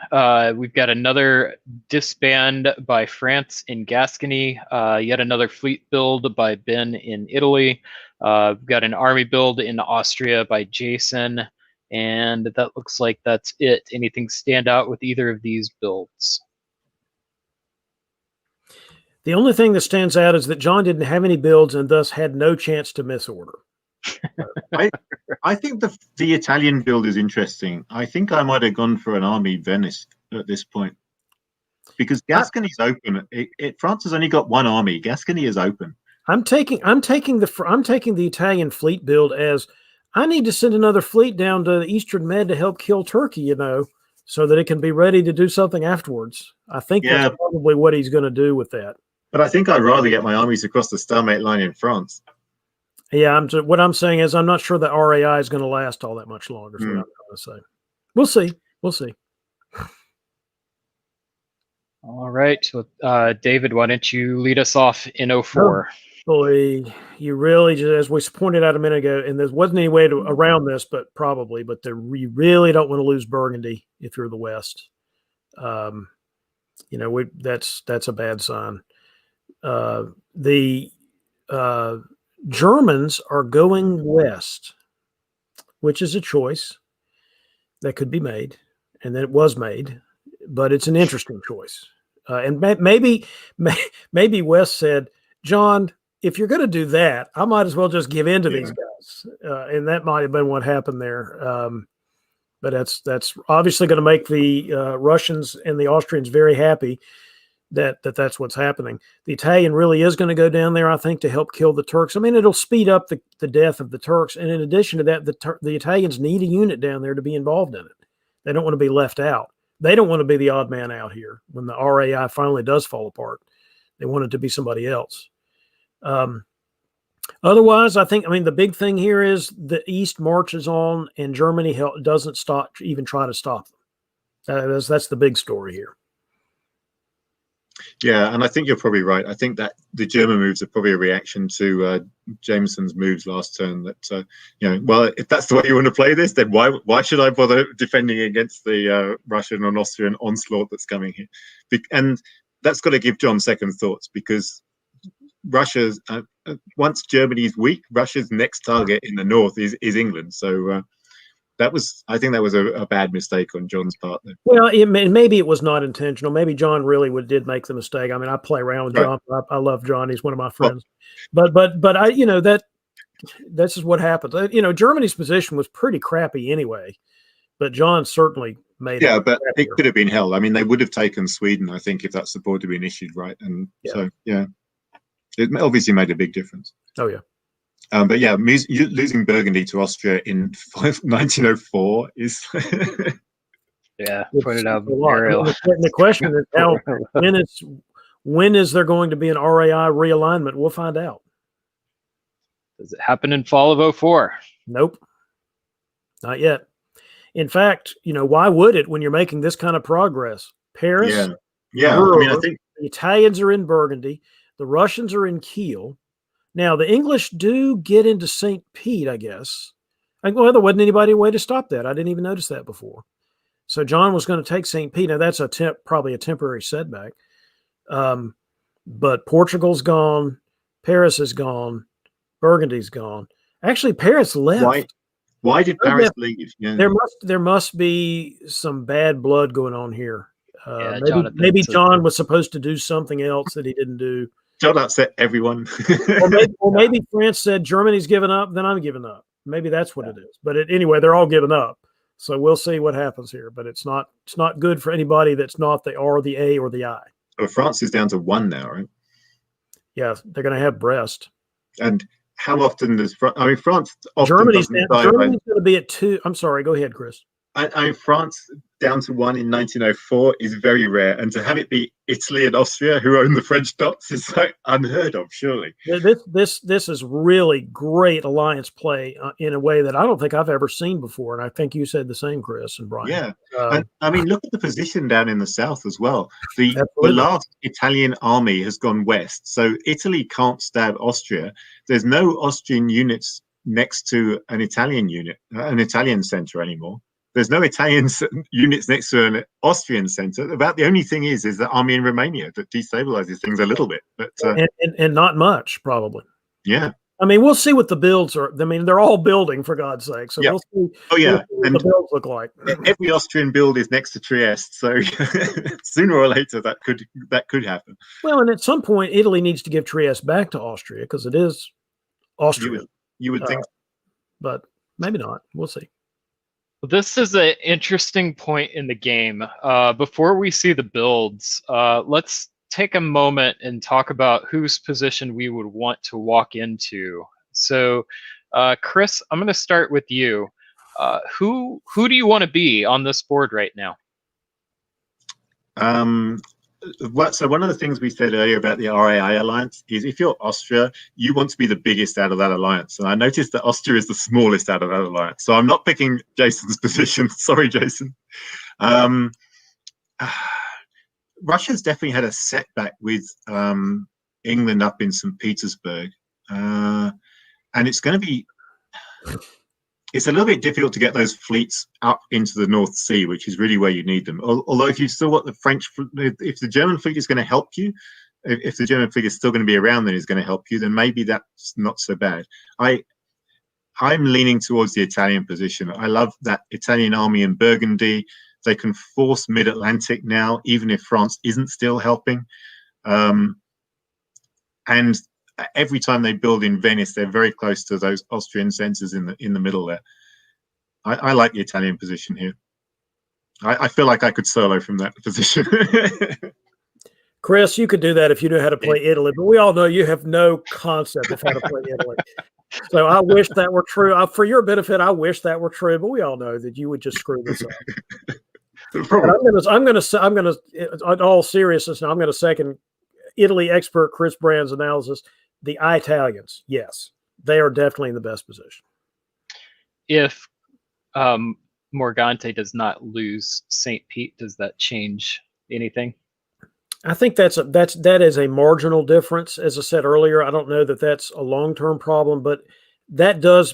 [SPEAKER 2] we've got another disband by France in Gascony, yet another fleet build by Ben in Italy. We've got an army build in Austria by Jason, and that looks like that's it. Anything stand out with either of these builds?
[SPEAKER 5] The only thing that stands out is that John didn't have any builds and thus had no chance to misorder.
[SPEAKER 4] I think the Italian build is interesting. I think I might have gone for an army Venice at this point, because Gascony's open. France has only got one army. Gascony is open.
[SPEAKER 5] I'm taking the Italian fleet build as I need to send another fleet down to the Eastern Med to help kill Turkey, so that it can be ready to do something afterwards. I think that's probably what he's going to do with that.
[SPEAKER 4] But I think I'd rather get my armies across the stalemate line in France.
[SPEAKER 5] Yeah, what I'm saying is I'm not sure the RAI is going to last all that much longer. Is what I'm trying to say. We'll see. We'll see.
[SPEAKER 2] All right. So, David, why don't you lead us off in 04?
[SPEAKER 5] Boy, you really, just as we pointed out a minute ago, and there wasn't any way around this, but you really don't want to lose Burgundy if you're the West. That's a bad sign. The Germans are going west, which is a choice that could be made, and that it was made, but it's an interesting choice. And maybe West said, John, if you're going to do that, I might as well just give in to these guys. And that might have been what happened there. But that's obviously going to make the Russians and the Austrians very happy that's what's happening. The Italian really is going to go down there, I think, to help kill the Turks. I mean, it'll speed up the death of the Turks. And in addition to that, the Italians need a unit down there to be involved in it. They don't want to be left out. They don't want to be the odd man out here when the RAI finally does fall apart. They want it to be somebody else. Otherwise, the big thing here is the East marches on and Germany doesn't even try to stop them. That's the big story here.
[SPEAKER 4] Yeah, and I think you're probably right. I think that the German moves are probably a reaction to Jameson's moves last turn. That well, if that's the way you want to play this, then why should I bother defending against the Russian and Austrian onslaught that's coming here? And that's got to give John second thoughts, because Russia's once Germany's weak, Russia's next target in the north is England. So I think that was a bad mistake on John's part there. Well,
[SPEAKER 5] maybe it was not intentional. Maybe John really did make the mistake. I mean, I play around with John. I love John. He's one of my friends. Well, but I, this is what happens. Germany's position was pretty crappy anyway, but John certainly made it.
[SPEAKER 4] Yeah, but it could have been held. I mean, they would have taken Sweden, I think, if that support had been issued, right? And so, yeah, it obviously made a big difference.
[SPEAKER 5] Oh, yeah.
[SPEAKER 4] But yeah, losing Burgundy to Austria in 1904 is
[SPEAKER 2] pointed out.
[SPEAKER 5] The question is when is there going to be an RAI realignment? We'll find out.
[SPEAKER 2] Does it happen in fall of 04?
[SPEAKER 5] Nope, not yet. In fact, why would it when you're making this kind of progress? Paris,
[SPEAKER 4] yeah. I mean, I think
[SPEAKER 5] the Italians are in Burgundy, the Russians are in Kiel. Now, the English do get into St. Pete, I guess. Well, there wasn't anybody way to stop that. I didn't even notice that before. So John was going to take St. Pete. Now, that's probably a temporary setback. But Portugal's gone. Paris is gone. Burgundy's gone. Actually, Paris left.
[SPEAKER 4] Why did Paris leave? Yeah.
[SPEAKER 5] There must be some bad blood going on here. Maybe John was supposed to do something else that he didn't do.
[SPEAKER 4] John upset everyone.
[SPEAKER 5] or maybe France said Germany's given up, then I'm giving up. Maybe that's what it is. But anyway, they're all giving up. So we'll see what happens here. But it's not good for anybody that's not the R, the A, or the I.
[SPEAKER 4] So France is down to 1 now, right?
[SPEAKER 5] Yeah, they're going to have Brest.
[SPEAKER 4] And how often does France? I mean, France often
[SPEAKER 5] Germany's going to be at 2. I'm sorry. Go ahead, Chris.
[SPEAKER 4] France down to 1 in 1904 is very rare, and to have it be Italy and Austria who own the French dots is like unheard of. Surely,
[SPEAKER 5] this is really great alliance play in a way that I don't think I've ever seen before, and I think you said the same, Chris and Brian.
[SPEAKER 4] Yeah, I mean, look at the position down in the south as well. The
[SPEAKER 5] Absolutely.
[SPEAKER 4] last Italian army has gone west, so Italy can't stab Austria. There's no Austrian units next to an Italian unit, an Italian center anymore. There's no Italian units next to an Austrian center. About the only thing is the army in Romania that destabilizes things a little bit, but
[SPEAKER 5] and not much probably.
[SPEAKER 4] Yeah,
[SPEAKER 5] I mean, we'll see what the builds are. I mean, they're all building, for God's sake. So we'll see.
[SPEAKER 4] Oh yeah,
[SPEAKER 5] we'll see what the builds look like.
[SPEAKER 4] Every Austrian build is next to Trieste, so sooner or later that could happen.
[SPEAKER 5] Well, and at some point, Italy needs to give Trieste back to Austria because it is Austrian.
[SPEAKER 4] You would think,
[SPEAKER 5] but maybe not. We'll see.
[SPEAKER 2] This is an interesting point in the game. Before we see the builds, let's take a moment and talk about whose position we would want to walk into. So, Chris, I'm going to start with you. Who do you want to be on this board right now?
[SPEAKER 4] So one of the things we said earlier about the RAI alliance is if you're Austria, you want to be the biggest out of that alliance. And I noticed that Austria is the smallest out of that alliance. So I'm not picking Jason's position. Sorry, Jason. Russia's definitely had a setback with England up in St. Petersburg. And it's going to be... It's a little bit difficult to get those fleets up into the North Sea, which is really where you need them. Although if you still want the if the German fleet is going to help you, if the German fleet is still going to be around and is going to help you, then maybe that's not so bad. I'm leaning towards the Italian position. I love that Italian army in Burgundy. They can force mid-Atlantic now, even if France isn't still helping. And every time they build in Venice, they're very close to those Austrian centers in the middle there. I like the Italian position here. I feel like I could solo from that position.
[SPEAKER 5] Chris, you could do that if you knew how to play Italy, but we all know you have no concept of how to play Italy. So I wish that were true. For your benefit, I wish that were true, but we all know that you would just screw this up. I'm going to, in all seriousness, now I'm going to second Italy expert Chris Brand's analysis. The Italians, yes, they are definitely in the best position.
[SPEAKER 2] If Morgante does not lose St. Pete, does that change anything?
[SPEAKER 5] I think that is a marginal difference. As I said earlier, I don't know that that's a long-term problem, but that does.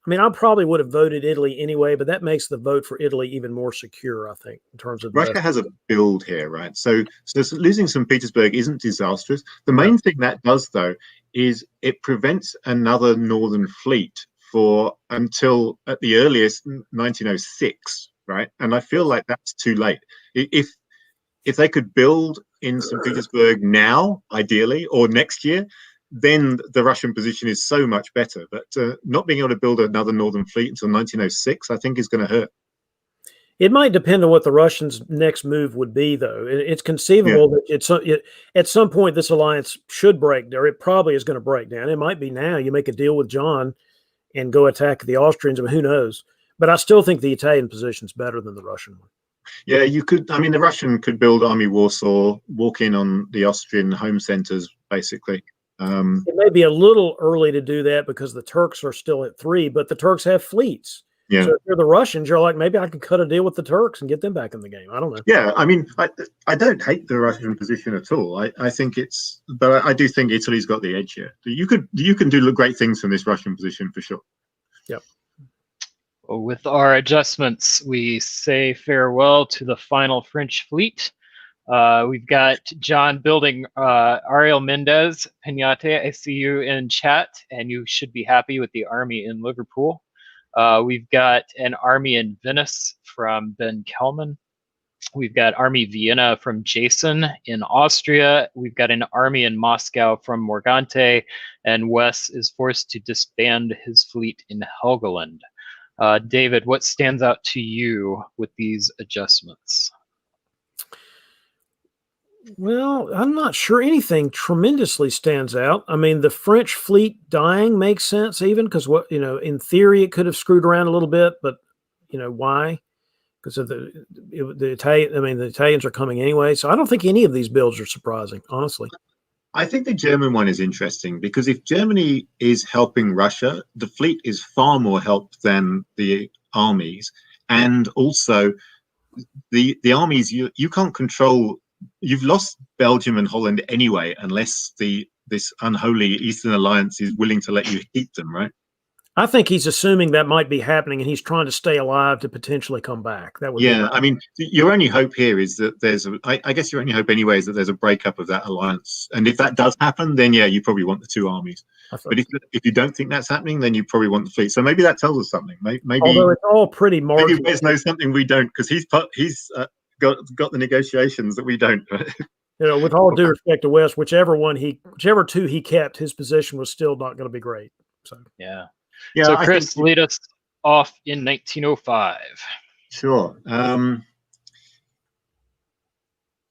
[SPEAKER 5] I mean, I probably would have voted Italy anyway, but that makes the vote for Italy even more secure, I think, in terms of
[SPEAKER 4] Russia has a build here, right? So losing St. Petersburg isn't disastrous. The main thing that does, though, is it prevents another northern fleet for until at the earliest 1906, right? And I feel like that's too late. If they could build in St. Petersburg now, ideally, or next year, then the Russian position is so much better. But not being able to build another northern fleet until 1906, I think, is going to hurt.
[SPEAKER 5] It might depend on what the Russians' next move would be, though. It's conceivable that at some point this alliance should break, or it probably is going to break down. It might be now. You make a deal with John and go attack the Austrians. I mean, who knows? But I still think the Italian position is better than the Russian one.
[SPEAKER 4] Yeah, you could. I mean, the Russian could build Army Warsaw, walk in on the Austrian home centers, basically.
[SPEAKER 5] It may be a little early to do that because the Turks are still at 3, but the Turks have fleets.
[SPEAKER 4] Yeah.
[SPEAKER 5] So if you're the Russians, you're like, maybe I can cut a deal with the Turks and get them back in the game. I don't know.
[SPEAKER 4] Yeah, I mean, I don't hate the Russian position at all. I think but I do think Italy's got the edge here. You can do great things from this Russian position for sure.
[SPEAKER 5] Yep.
[SPEAKER 2] Well, with our adjustments, we say farewell to the final French fleet. We've got John building Ariel Mendez, Pinate. I see you in chat, and you should be happy with the army in Liverpool. We've got an army in Venice from Ben Kelman. We've got Army Vienna from Jason in Austria. We've got an army in Moscow from Morgante, and Wes is forced to disband his fleet in Helgoland. David, what stands out to you with these adjustments?
[SPEAKER 5] Well, I'm not sure anything tremendously stands out. I mean, the French fleet dying makes sense even because in theory it could have screwed around a little bit, but why? because of the Italian. I mean, the Italians are coming anyway, so I don't think any of these builds are surprising, honestly.
[SPEAKER 4] I think the German one is interesting because if Germany is helping Russia, the fleet is far more helped than the armies, and also the armies you can't control. You've lost Belgium and Holland anyway, unless this unholy Eastern Alliance is willing to let you keep them, right?
[SPEAKER 5] I think he's assuming that might be happening, and he's trying to stay alive to potentially come back. That would
[SPEAKER 4] Yeah, I mean, your only hope here is that I guess your only hope anyway is that there's a breakup of that alliance. And if that does happen, then yeah, you probably want the two armies. But if you don't think that's happening, then you probably want the fleet. So maybe that tells us something. Maybe
[SPEAKER 5] although it's all pretty marginal.
[SPEAKER 4] Maybe Wes knows something we don't because he's got the negotiations that we don't.
[SPEAKER 5] With all due respect to Wes, whichever two he kept, his position was still not going to be great. So
[SPEAKER 2] yeah.
[SPEAKER 4] Yeah,
[SPEAKER 2] so Chris, lead us off in 1905.
[SPEAKER 4] Sure.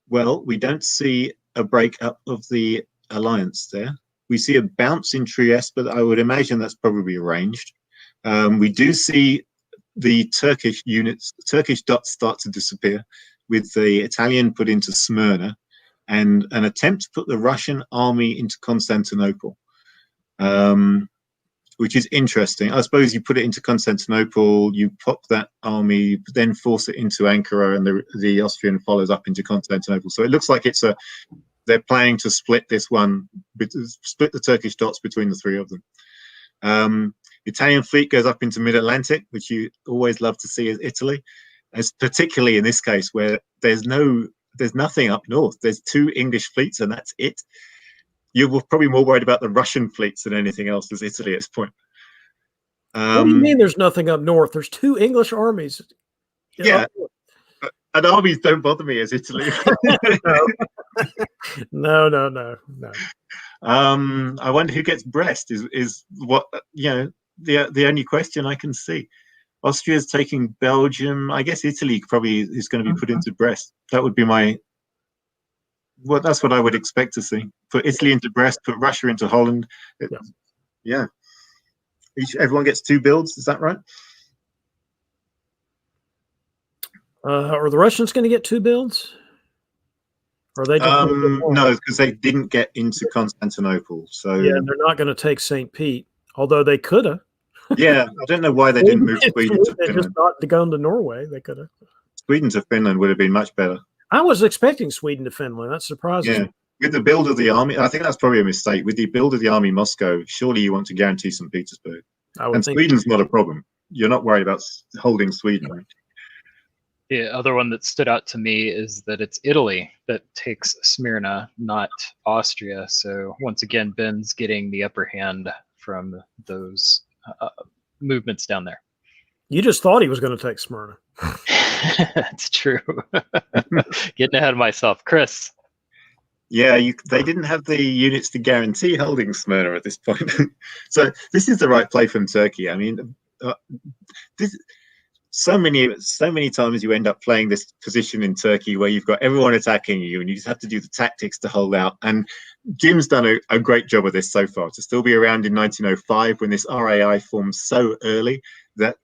[SPEAKER 4] Well, we don't see a breakup of the alliance there. We see a bounce in Trieste, but I would imagine that's probably arranged. We do see the Turkish dots start to disappear with the Italian put into Smyrna and an attempt to put the Russian army into Constantinople. Which is interesting. I suppose you put it into Constantinople, you pop that army, then force it into Ankara, and the Austrian follows up into Constantinople. So it looks like they're planning to split this one, split the Turkish dots between the three of them. Italian fleet goes up into mid-Atlantic, which you always love to see as Italy, as particularly in this case where there's nothing up north. There's two English fleets, and that's it. You were probably more worried about the Russian fleets than anything else as Italy at this point.
[SPEAKER 5] What do you mean there's nothing up north? There's two English armies.
[SPEAKER 4] Yeah. And armies don't bother me as Italy.
[SPEAKER 5] No.
[SPEAKER 4] I wonder who gets Brest is what, the only question I can see. Austria's taking Belgium. I guess Italy probably is going to be put into Brest. That would be that's what I would expect to see. Put Italy into Brest, put Russia into Holland. Yeah. Everyone gets two builds. Is that right?
[SPEAKER 5] Are the Russians going to get two builds? Or are they just
[SPEAKER 4] no, because they didn't get into Constantinople. So
[SPEAKER 5] yeah, they're not going to take St. Pete, although they could have.
[SPEAKER 4] Yeah, I don't know why they didn't move Sweden to Finland.
[SPEAKER 5] Just not to go to Norway. They could have.
[SPEAKER 4] Sweden to Finland would have been much better.
[SPEAKER 5] I was expecting Sweden to Finland. That surprises me.
[SPEAKER 4] With the build of the army, I think that's probably a mistake. With the build of the army Moscow, surely you want to guarantee St. Petersburg. And Sweden's not a problem. You're not worried about holding Sweden, right?
[SPEAKER 2] The other one that stood out to me is that it's Italy that takes Smyrna, not Austria. So once again, Ben's getting the upper hand from those movements down there.
[SPEAKER 5] You just thought he was going to take Smyrna.
[SPEAKER 2] That's true. Getting ahead of myself. Chris.
[SPEAKER 4] Yeah, they didn't have the units to guarantee holding Smyrna at this point. So this is the right play from Turkey. I mean, so many times you end up playing this position in Turkey where you've got everyone attacking you and you just have to do the tactics to hold out. And Jim's done a great job of this so far. To still be around in 1905 when this RAI forms so early that,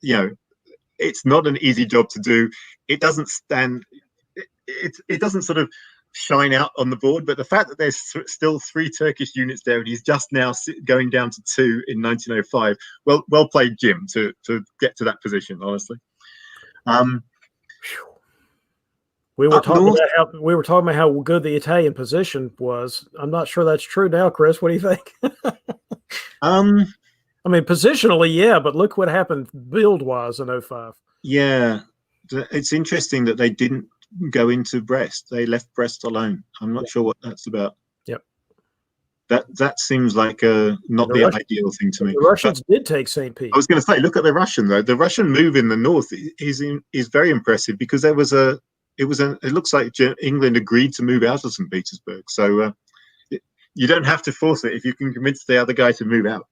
[SPEAKER 4] it's not an easy job to do. It doesn't it doesn't sort of shine out on the board, but the fact that there's still three Turkish units there and he's just now going down to two in 1905, well played, Jim, to get to that position, honestly.
[SPEAKER 5] We were talking about how good the Italian position was. I'm not sure that's true now, Chris. What do you think? I mean, positionally, yeah, but look what happened build-wise in 05.
[SPEAKER 4] Yeah, it's interesting that they didn't go into Brest. They left Brest alone. I'm not sure what that's about.
[SPEAKER 5] Yep.
[SPEAKER 4] That seems like not the ideal thing to me.
[SPEAKER 5] The Russians did take St. Pete.
[SPEAKER 4] I was going to say, look at the Russian though. The Russian move in the north is very impressive because it looks like England agreed to move out of St. Petersburg. So you don't have to force it if you can convince the other guy to move out.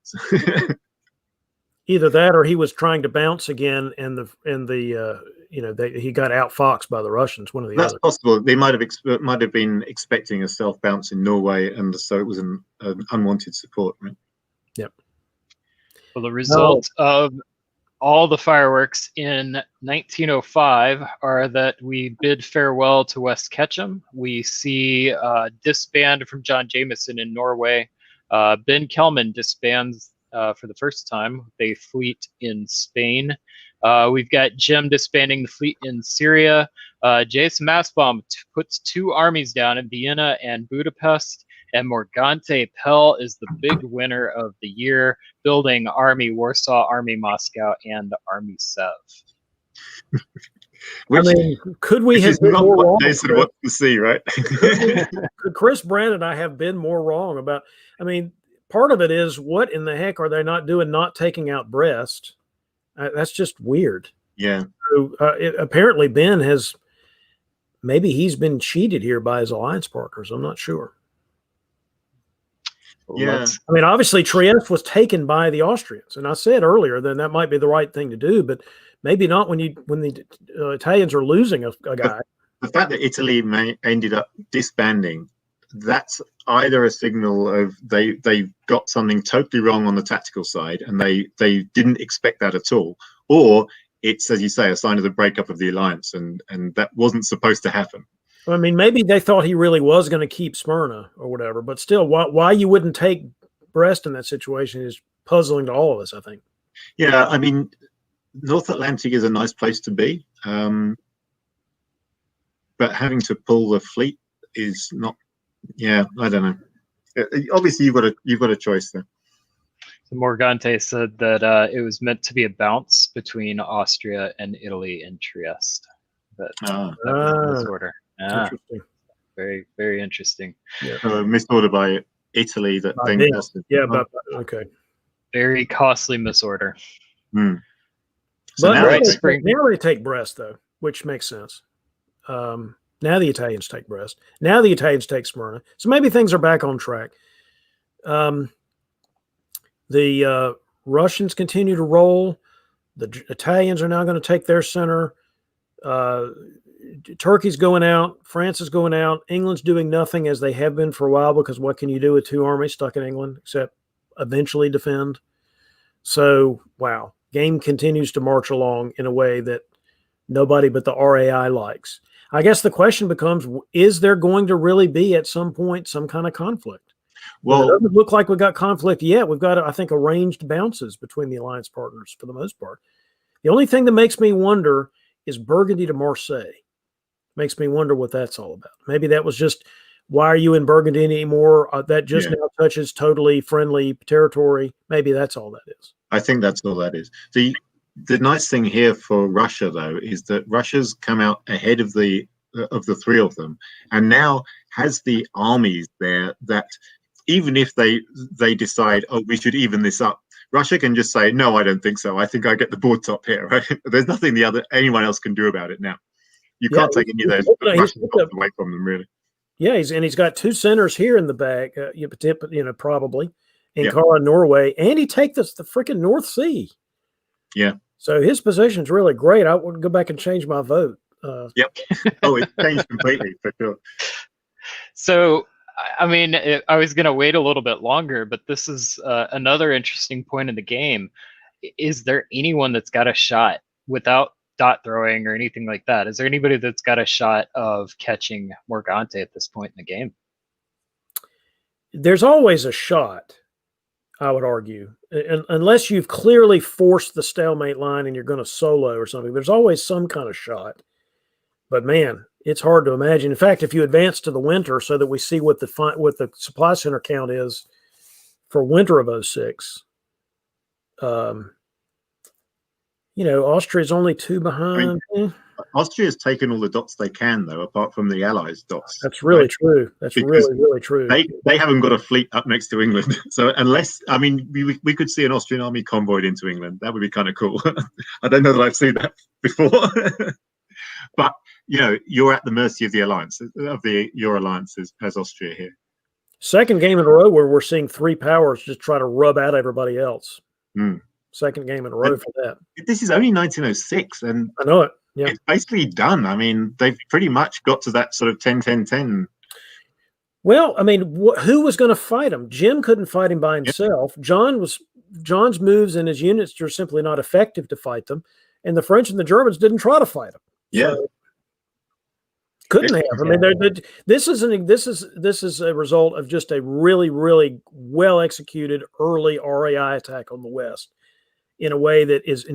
[SPEAKER 5] Either that, or he was trying to bounce again, and he got outfoxed by the Russians. One of the
[SPEAKER 4] That's
[SPEAKER 5] other.
[SPEAKER 4] Possible. They might have been expecting a self bounce in Norway, and so it was an unwanted support. Right?
[SPEAKER 2] Yep. Well, the result of all the fireworks in 1905 are that we bid farewell to West Ketchum. We see disband from John Jameson in Norway. Ben Kelman disbands for the first time with a fleet in Spain. We've got Jim disbanding the fleet in Syria. Jason Massbaum puts 2 armies down in Vienna and Budapest. And Morgante Pell is the big winner of the year, building Army Warsaw, Army Moscow, and Army Sev.
[SPEAKER 5] I mean, could we have been
[SPEAKER 4] not
[SPEAKER 5] more
[SPEAKER 4] what
[SPEAKER 5] wrong?
[SPEAKER 4] Jason wants to see, right?
[SPEAKER 5] Could Chris Brand and I have been more wrong about? I mean, part of it is what in the heck are they not doing? Not taking out Brest? That's just weird.
[SPEAKER 4] Yeah.
[SPEAKER 5] So, apparently, Ben has maybe he's been cheated here by his alliance partners. I'm not sure.
[SPEAKER 4] Yeah.
[SPEAKER 5] I mean, obviously, Trieste was taken by the Austrians, and I said earlier then that might be the right thing to do, but maybe not when the Italians are losing a guy.
[SPEAKER 4] The fact that Italy ended up disbanding, that's either a signal of they got something totally wrong on the tactical side and they didn't expect that at all, or it's, as you say, a sign of the breakup of the alliance, and that wasn't supposed to happen.
[SPEAKER 5] I mean, maybe they thought he really was going to keep Smyrna or whatever, but still, why you wouldn't take Brest in that situation is puzzling to all of us, I think.
[SPEAKER 4] Yeah, I mean, North Atlantic is a nice place to be, but having to pull the fleet is not. Yeah, I don't know. Obviously, you've got a choice there.
[SPEAKER 2] So Morgante said that it was meant to be a bounce between Austria and Italy in Trieste. That was the order.
[SPEAKER 5] Interesting.
[SPEAKER 2] Very, very interesting.
[SPEAKER 5] Yeah.
[SPEAKER 4] Misorder by Italy that then cost it.
[SPEAKER 5] Yeah, but okay.
[SPEAKER 2] Very costly misorder.
[SPEAKER 4] So
[SPEAKER 5] But
[SPEAKER 4] now
[SPEAKER 5] now they take Brest, though, which makes sense. Now the Italians take Brest. Now the Italians take Smyrna. So maybe things are back on track. The Russians continue to roll. The Italians are now going to take their center. Turkey's going out. France is going out. England's doing nothing, as they have been for a while, because what can you do with 2 armies stuck in England except eventually defend? So, wow. Game continues to march along in a way that nobody but the RAI likes. I guess the question becomes, is there going to really be at some point some kind of conflict? Well, it doesn't look like we've got conflict yet. We've got, I think, arranged bounces between the alliance partners for the most part. The only thing that makes me wonder is Burgundy to Marseille. Makes me wonder what that's all about. Maybe that was just, why are you in Burgundy anymore? That just now touches totally friendly territory. Maybe that's all that is.
[SPEAKER 4] I think that's all that is. The nice thing here for Russia, though, is that Russia's come out ahead of the 3 of them, and now has the armies there that even if they decide, oh, we should even this up, Russia can just say, no, I don't think so. I think I get the board top here, right? There's nothing anyone else can do about it now. You can't take any of those Russian tops away from them, really.
[SPEAKER 5] Yeah, he's got 2 centers here in the bag, probably, Ankara, Norway, and he takes the freaking North Sea.
[SPEAKER 4] Yeah.
[SPEAKER 5] So his position's really great. I would go back and change my vote.
[SPEAKER 4] Yep. Oh, it changed completely, for sure.
[SPEAKER 2] So, I mean, I was going to wait a little bit longer, but this is another interesting point in the game. Is there anyone that's got a shot without dot throwing or anything like that? Is there anybody that's got a shot of catching Morgante at this point in the game?
[SPEAKER 5] There's always a shot, I would argue, unless you've clearly forced the stalemate line and you're going to solo or something. There's always some kind of shot. But man, it's hard to imagine. In fact, if you advance to the winter so that we see what the supply center count is for winter of 06, Austria's only 2 behind.
[SPEAKER 4] Austria's taken all the dots they can, though, apart from the Allies' dots.
[SPEAKER 5] That's really true. That's really, really true.
[SPEAKER 4] They haven't got a fleet up next to England. So unless, I mean, we could see an Austrian army convoyed into England. That would be kind of cool. I don't know that I've seen that before. But, you're at the mercy of the alliance, your alliances as Austria here.
[SPEAKER 5] Second game in a row where we're seeing 3 powers just try to rub out everybody else. Second game in a row for that.
[SPEAKER 4] This is only 1906, and
[SPEAKER 5] I know it. Yeah,
[SPEAKER 4] it's basically done. I mean, they've pretty much got to that sort of 10-10-10.
[SPEAKER 5] Well, I mean, who was going to fight him? Jim couldn't fight him by himself. John was John's moves and his units are simply not effective to fight them, and the French and the Germans didn't try to fight them.
[SPEAKER 4] Yeah.
[SPEAKER 5] So, couldn't have. I mean, this is a result of just a really, really well executed early RAI attack on the West in a way that is,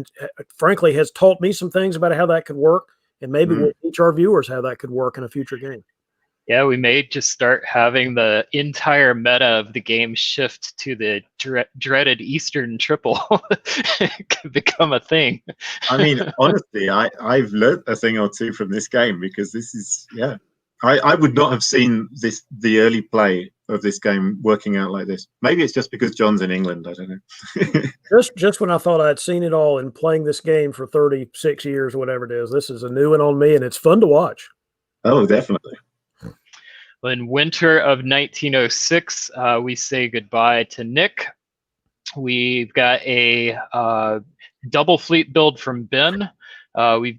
[SPEAKER 5] frankly, has taught me some things about how that could work, and maybe we'll teach our viewers how that could work in a future game.
[SPEAKER 2] Yeah, we may just start having the entire meta of the game shift to the dreaded Eastern triple. It could become a thing.
[SPEAKER 4] I mean, honestly, I've learned a thing or two from this game, because this is, I would not have seen the early play of this game working out like this. Maybe it's just because John's in England. I don't know.
[SPEAKER 5] just when I thought I'd seen it all in playing this game for 36 years, whatever it is, this is a new one on me, and it's fun to watch.
[SPEAKER 4] Oh, definitely.
[SPEAKER 2] In winter of 1906, we say goodbye to Nick. We've got a double fleet build from Ben. We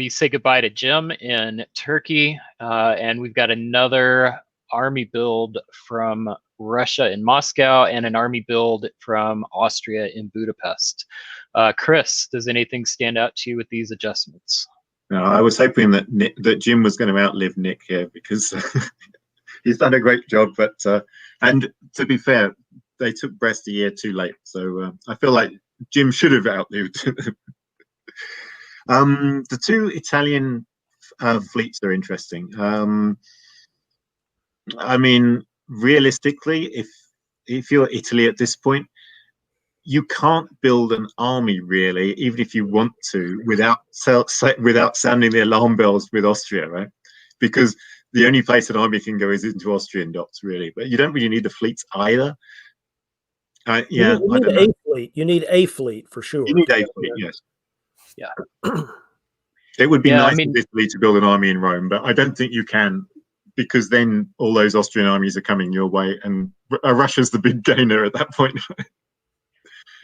[SPEAKER 2] say goodbye to Jim in Turkey, and we've got another army build from Russia in Moscow and an army build from Austria in Budapest. Chris, does anything stand out to you with these adjustments?
[SPEAKER 4] No, I was hoping that Jim was going to outlive Nick here, because he's done a great job. But and to be fair, they took Brest a year too late, so I feel like Jim should have outlived. The two Italian fleets are interesting. I mean, realistically, if you're Italy at this point, you can't build an army, really, even if you want to, without sounding the alarm bells with Austria, right? Because the only place an army can go is into Austrian docks, really. But you don't really need the fleets either.
[SPEAKER 5] You need a fleet. You need a fleet for sure.
[SPEAKER 4] You need a fleet, yes.
[SPEAKER 2] Yeah.
[SPEAKER 4] It would be nice in Italy to build an army in Rome, but I don't think you can, because then all those Austrian armies are coming your way, and Russia's the big gainer at that point.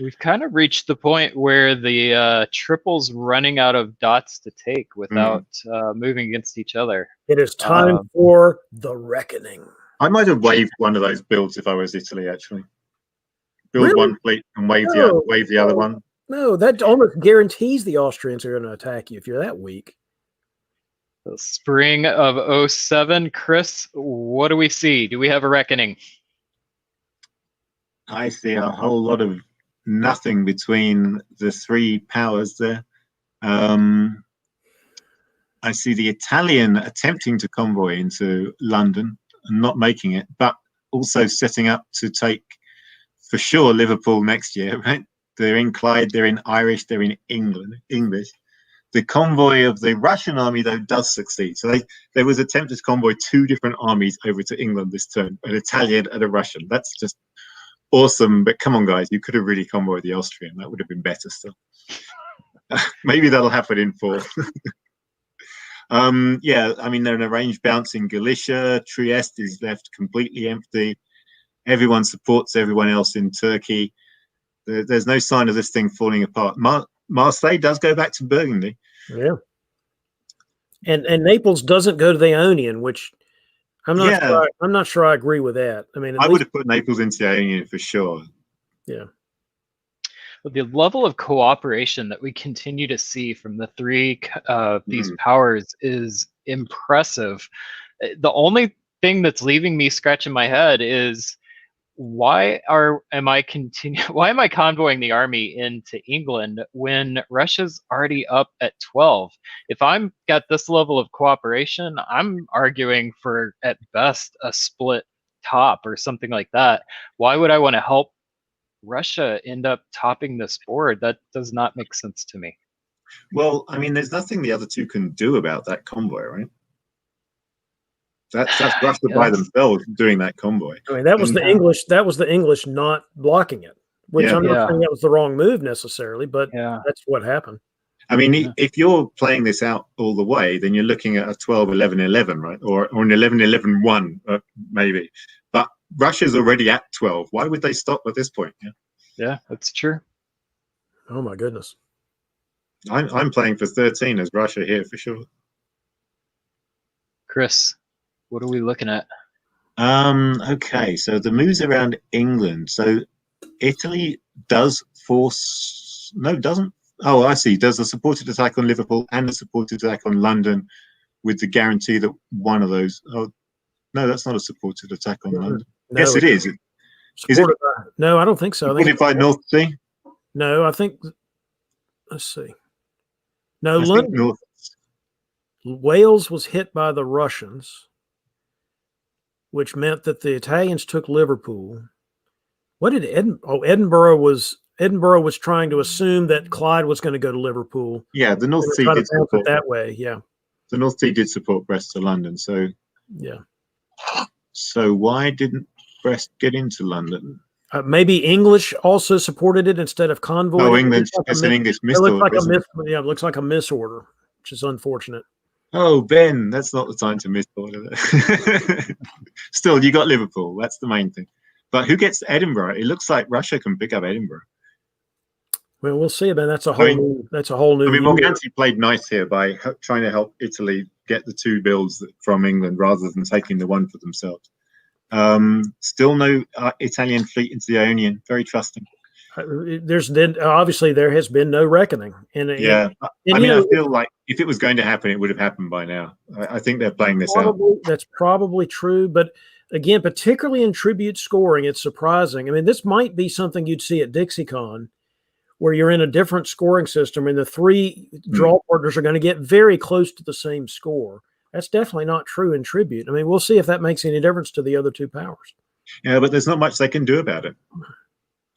[SPEAKER 2] We've kind of reached the point where the triple's running out of dots to take without moving against each other.
[SPEAKER 5] It is time for the reckoning.
[SPEAKER 4] I might have waved one of those builds if I was Italy, actually. Build one fleet and wave the other one.
[SPEAKER 5] No, that almost guarantees the Austrians are going to attack you if you're that weak.
[SPEAKER 2] The spring of 07. Chris, what do we see? Do we have a reckoning?
[SPEAKER 4] I see a whole lot of nothing between the three powers there. I see the Italian attempting to convoy into London and not making it, but also setting up to take, for sure, Liverpool next year, right? They're in Clyde, they're in Irish, they're in English. The convoy of the Russian army, though, does succeed. So there was attempted to convoy two different armies over to England this turn, an Italian and a Russian. That's just awesome. But come on, guys, you could have really convoyed the Austrian. That would have been better still. Maybe that'll happen in fall. Yeah, I mean, they're an arranged bounce in Galicia. Trieste is left completely empty. Everyone supports everyone else in Turkey. There's no sign of this thing falling apart. Marseille does go back to Burgundy.
[SPEAKER 5] Yeah. And Naples doesn't go to the Ionian, which I'm not sure I agree with that. I mean,
[SPEAKER 4] I would have put Naples into the Ionian for sure.
[SPEAKER 5] Yeah.
[SPEAKER 2] But the level of cooperation that we continue to see from the three these powers is impressive. The only thing that's leaving me scratching my head is why am I convoying the army into England when Russia's already up at 12? If I'm got this level of cooperation, I'm arguing for at best a split top or something like that. Why would I want to help Russia end up topping this board? That does not make sense to me.
[SPEAKER 4] Well, I mean, there's nothing the other two can do about that convoy, right? That's Russia by themselves doing that convoy.
[SPEAKER 5] I mean, that was the English. That was the English not blocking it, which I'm not saying that was the wrong move necessarily, but that's what happened.
[SPEAKER 4] I mean, if you're playing this out all the way, then you're looking at a 12-11-11, right? Or an 11-11-1, maybe. But Russia's already at 12. Why would they stop at this point?
[SPEAKER 2] Yeah, that's true.
[SPEAKER 5] Oh my goodness.
[SPEAKER 4] I'm playing for 13 as Russia here for sure.
[SPEAKER 2] Chris, what are we looking at?
[SPEAKER 4] Okay, so the moves around England. So Italy does force no doesn't. Oh, I see. Does a supported attack on Liverpool and a supported attack on London, with the guarantee that one of those. Oh no, that's not a supported attack on London.
[SPEAKER 5] No,
[SPEAKER 4] Yes, it is.
[SPEAKER 5] Supported by, no, I don't think so. I think
[SPEAKER 4] Supported by North Sea.
[SPEAKER 5] no, I think. Let's see. No,
[SPEAKER 4] I think
[SPEAKER 5] London.
[SPEAKER 4] North.
[SPEAKER 5] Wales was hit by the Russians, which meant that the Italians took Liverpool. What did Edinburgh was trying to assume that Clyde was going to go to Liverpool.
[SPEAKER 4] Yeah, the North Sea
[SPEAKER 5] Try to
[SPEAKER 4] did
[SPEAKER 5] bounce it
[SPEAKER 4] support
[SPEAKER 5] that way. Yeah,
[SPEAKER 4] the North Sea did support Brest to London. So
[SPEAKER 5] yeah.
[SPEAKER 4] So why didn't Brest get into London?
[SPEAKER 5] Maybe English also supported it instead of convoy.
[SPEAKER 4] Oh, England. It's an English
[SPEAKER 5] It looks like
[SPEAKER 4] misorder.
[SPEAKER 5] it looks like a misorder, which is unfortunate.
[SPEAKER 4] Oh, Ben, that's not the time to misorder. Still, you got Liverpool. That's the main thing. But who gets Edinburgh? It looks like Russia can pick up Edinburgh.
[SPEAKER 5] Well, we'll see. Man, that's a whole new.
[SPEAKER 4] I mean, Morganti played nice here by trying to help Italy get the 2 builds from England rather than taking the one for themselves. Still no Italian fleet into the Ionian. Very trusting.
[SPEAKER 5] Obviously there has been no reckoning. And
[SPEAKER 4] yeah, I mean, I feel like if it was going to happen, it would have happened by now. I think they're playing this out.
[SPEAKER 5] That's probably true, but again, particularly in tribute scoring, it's surprising. I mean, this might be something you'd see at DixieCon, where you're in a different scoring system, and the 3 draw partners are going to get very close to the same score. That's definitely not true in tribute. I mean, we'll see if that makes any difference to the other 2 powers.
[SPEAKER 4] Yeah, but there's not much they can do about it.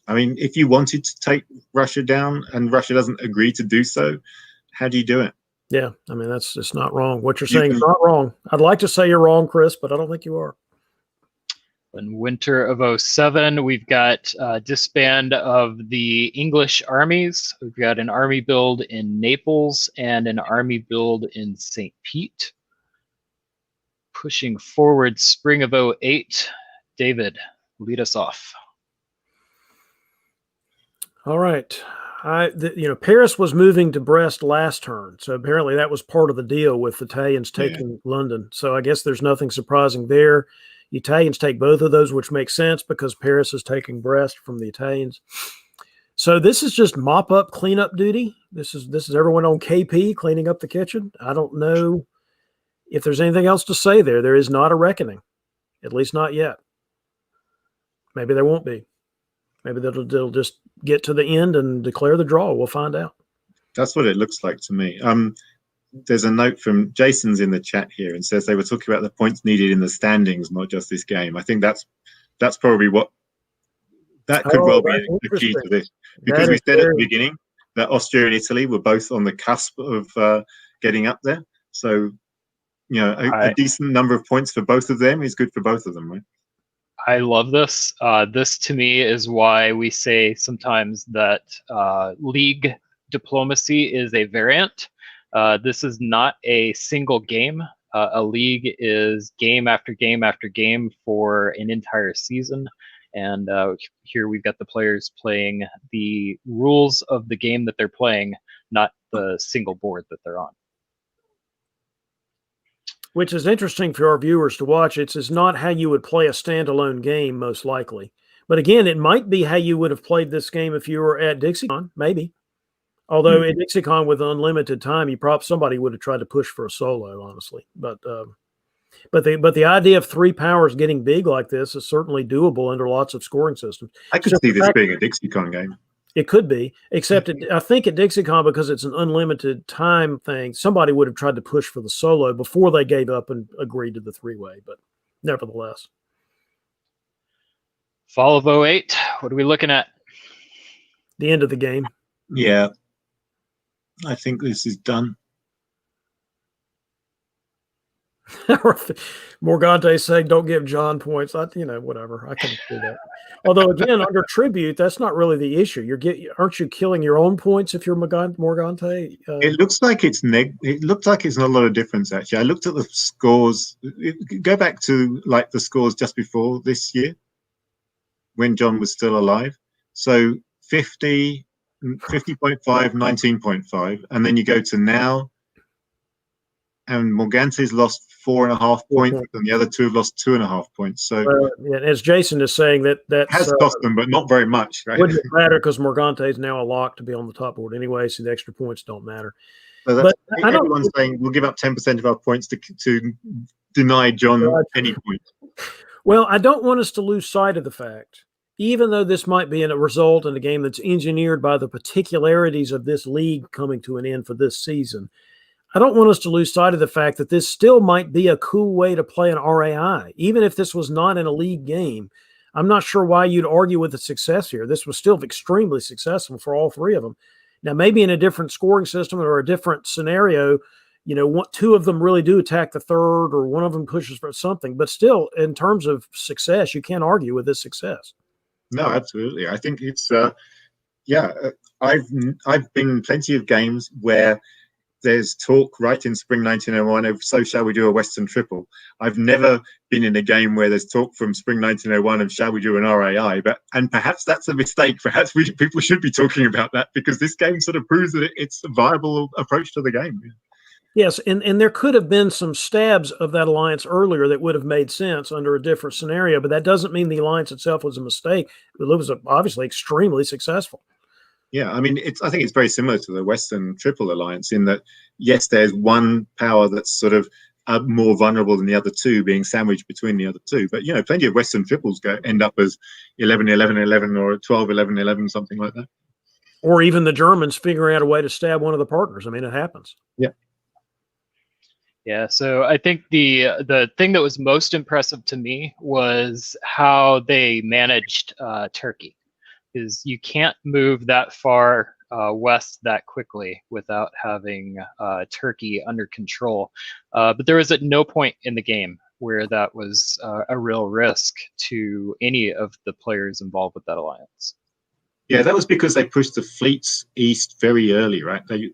[SPEAKER 4] I mean, if you wanted to take Russia down and Russia doesn't agree to do so, how do you do it?
[SPEAKER 5] Yeah, I mean, that's just not wrong. What you're saying is not wrong. I'd like to say you're wrong, Chris, but I don't think you are.
[SPEAKER 2] In winter of 07, we've got disband of the English armies. We've got an army build in Naples and an army build in St. Pete. Pushing forward, spring of 08. David, lead us off.
[SPEAKER 5] All right. Paris was moving to Brest last turn, so apparently that was part of the deal with the Italians taking London. So I guess there's nothing surprising there. The Italians take both of those, which makes sense because Paris is taking Brest from the Italians. So this is just mop-up, cleanup duty. This is everyone on KP cleaning up the kitchen. I don't know if there's anything else to say there. There is not a reckoning, at least not yet. Maybe there won't be. Maybe they'll just get to the end and declare the draw. We'll find out.
[SPEAKER 4] That's what it looks like to me. There's a note from Jason's in the chat here and says they were talking about the points needed in the standings, not just this game. I think that's probably what that could well be the key to this, because we said at the beginning that Austria and Italy were both on the cusp of getting up there. So, a decent number of points for both of them is good for both of them, right?
[SPEAKER 2] I love this. This to me is why we say sometimes that league diplomacy is a variant. This is not a single game. A league is game after game after game for an entire season. And here we've got the players playing the rules of the game that they're playing, not the single board that they're on.
[SPEAKER 5] Which is interesting for our viewers to watch. It's not how you would play a standalone game, most likely. But again, it might be how you would have played this game if you were at DixieCon, maybe. Although at DixieCon with unlimited time, somebody would have tried to push for a solo, honestly. But the idea of 3 powers getting big like this is certainly doable under lots of scoring systems.
[SPEAKER 4] I could see this being a DixieCon game.
[SPEAKER 5] It could be, except I think at DixieCon, because it's an unlimited time thing, somebody would have tried to push for the solo before they gave up and agreed to the 3-way. But nevertheless,
[SPEAKER 2] Fall of 08. What are we looking at?
[SPEAKER 5] The end of the game.
[SPEAKER 4] Yeah, I think this is done.
[SPEAKER 5] Morgante saying, "Don't give John points." Whatever. I can do that. Although again, under tribute, that's not really the issue. Aren't you killing your own points if you're Morgante?
[SPEAKER 4] It looks like it's It looks like it's not a lot of difference actually. I looked at the scores. Go back to like the scores just before this year, when John was still alive. So 50, 50.5, 19.5, and then you go to now. and Morgante's lost 4.5 points, and the other two have lost 2.5 points. So
[SPEAKER 5] yeah, as Jason is saying, that
[SPEAKER 4] has cost them, but not very much. Right?
[SPEAKER 5] Wouldn't matter because Morgante is now a lock to be on the top board anyway, so the extra points don't matter.
[SPEAKER 4] So that's, everyone's saying we'll give up 10% of our points to deny John any points.
[SPEAKER 5] Well, I don't want us to lose sight of the fact, even though this might be a result in a game that's engineered by the particularities of this league coming to an end for this season, I don't want us to lose sight of the fact that this still might be a cool way to play an RAI. Even if this was not in a league game, I'm not sure why you'd argue with the success here. This was still extremely successful for all three of them. Now, maybe in a different scoring system or a different scenario, two of them really do attack the third or one of them pushes for something. But still, in terms of success, you can't argue with this success.
[SPEAKER 4] No, absolutely. I think it's, I've been in plenty of games where there's talk right in spring 1901 of so shall we do a Western triple. I've never been in a game where there's talk from spring 1901 of shall we do an RAI, and perhaps that's a mistake. Perhaps people should be talking about that because this game sort of proves that it's a viable approach to the game.
[SPEAKER 5] Yes, and there could have been some stabs of that alliance earlier that would have made sense under a different scenario, but that doesn't mean the alliance itself was a mistake. It was obviously extremely successful.
[SPEAKER 4] Yeah, I mean, I think it's very similar to the Western Triple Alliance in that, yes, there's one power that's sort of more vulnerable than the other two, being sandwiched between the other two. But, plenty of Western Triples end up as 11-11-11 or 12-11-11, something like that.
[SPEAKER 5] Or even the Germans figuring out a way to stab one of the partners. I mean, it happens.
[SPEAKER 4] Yeah.
[SPEAKER 2] Yeah, so I think the thing that was most impressive to me was how they managed Turkey. Is you can't move that far west that quickly without having Turkey under control. But there was at no point in the game where that was a real risk to any of the players involved with that alliance.
[SPEAKER 4] Yeah, that was because they pushed the fleets east very early, right? They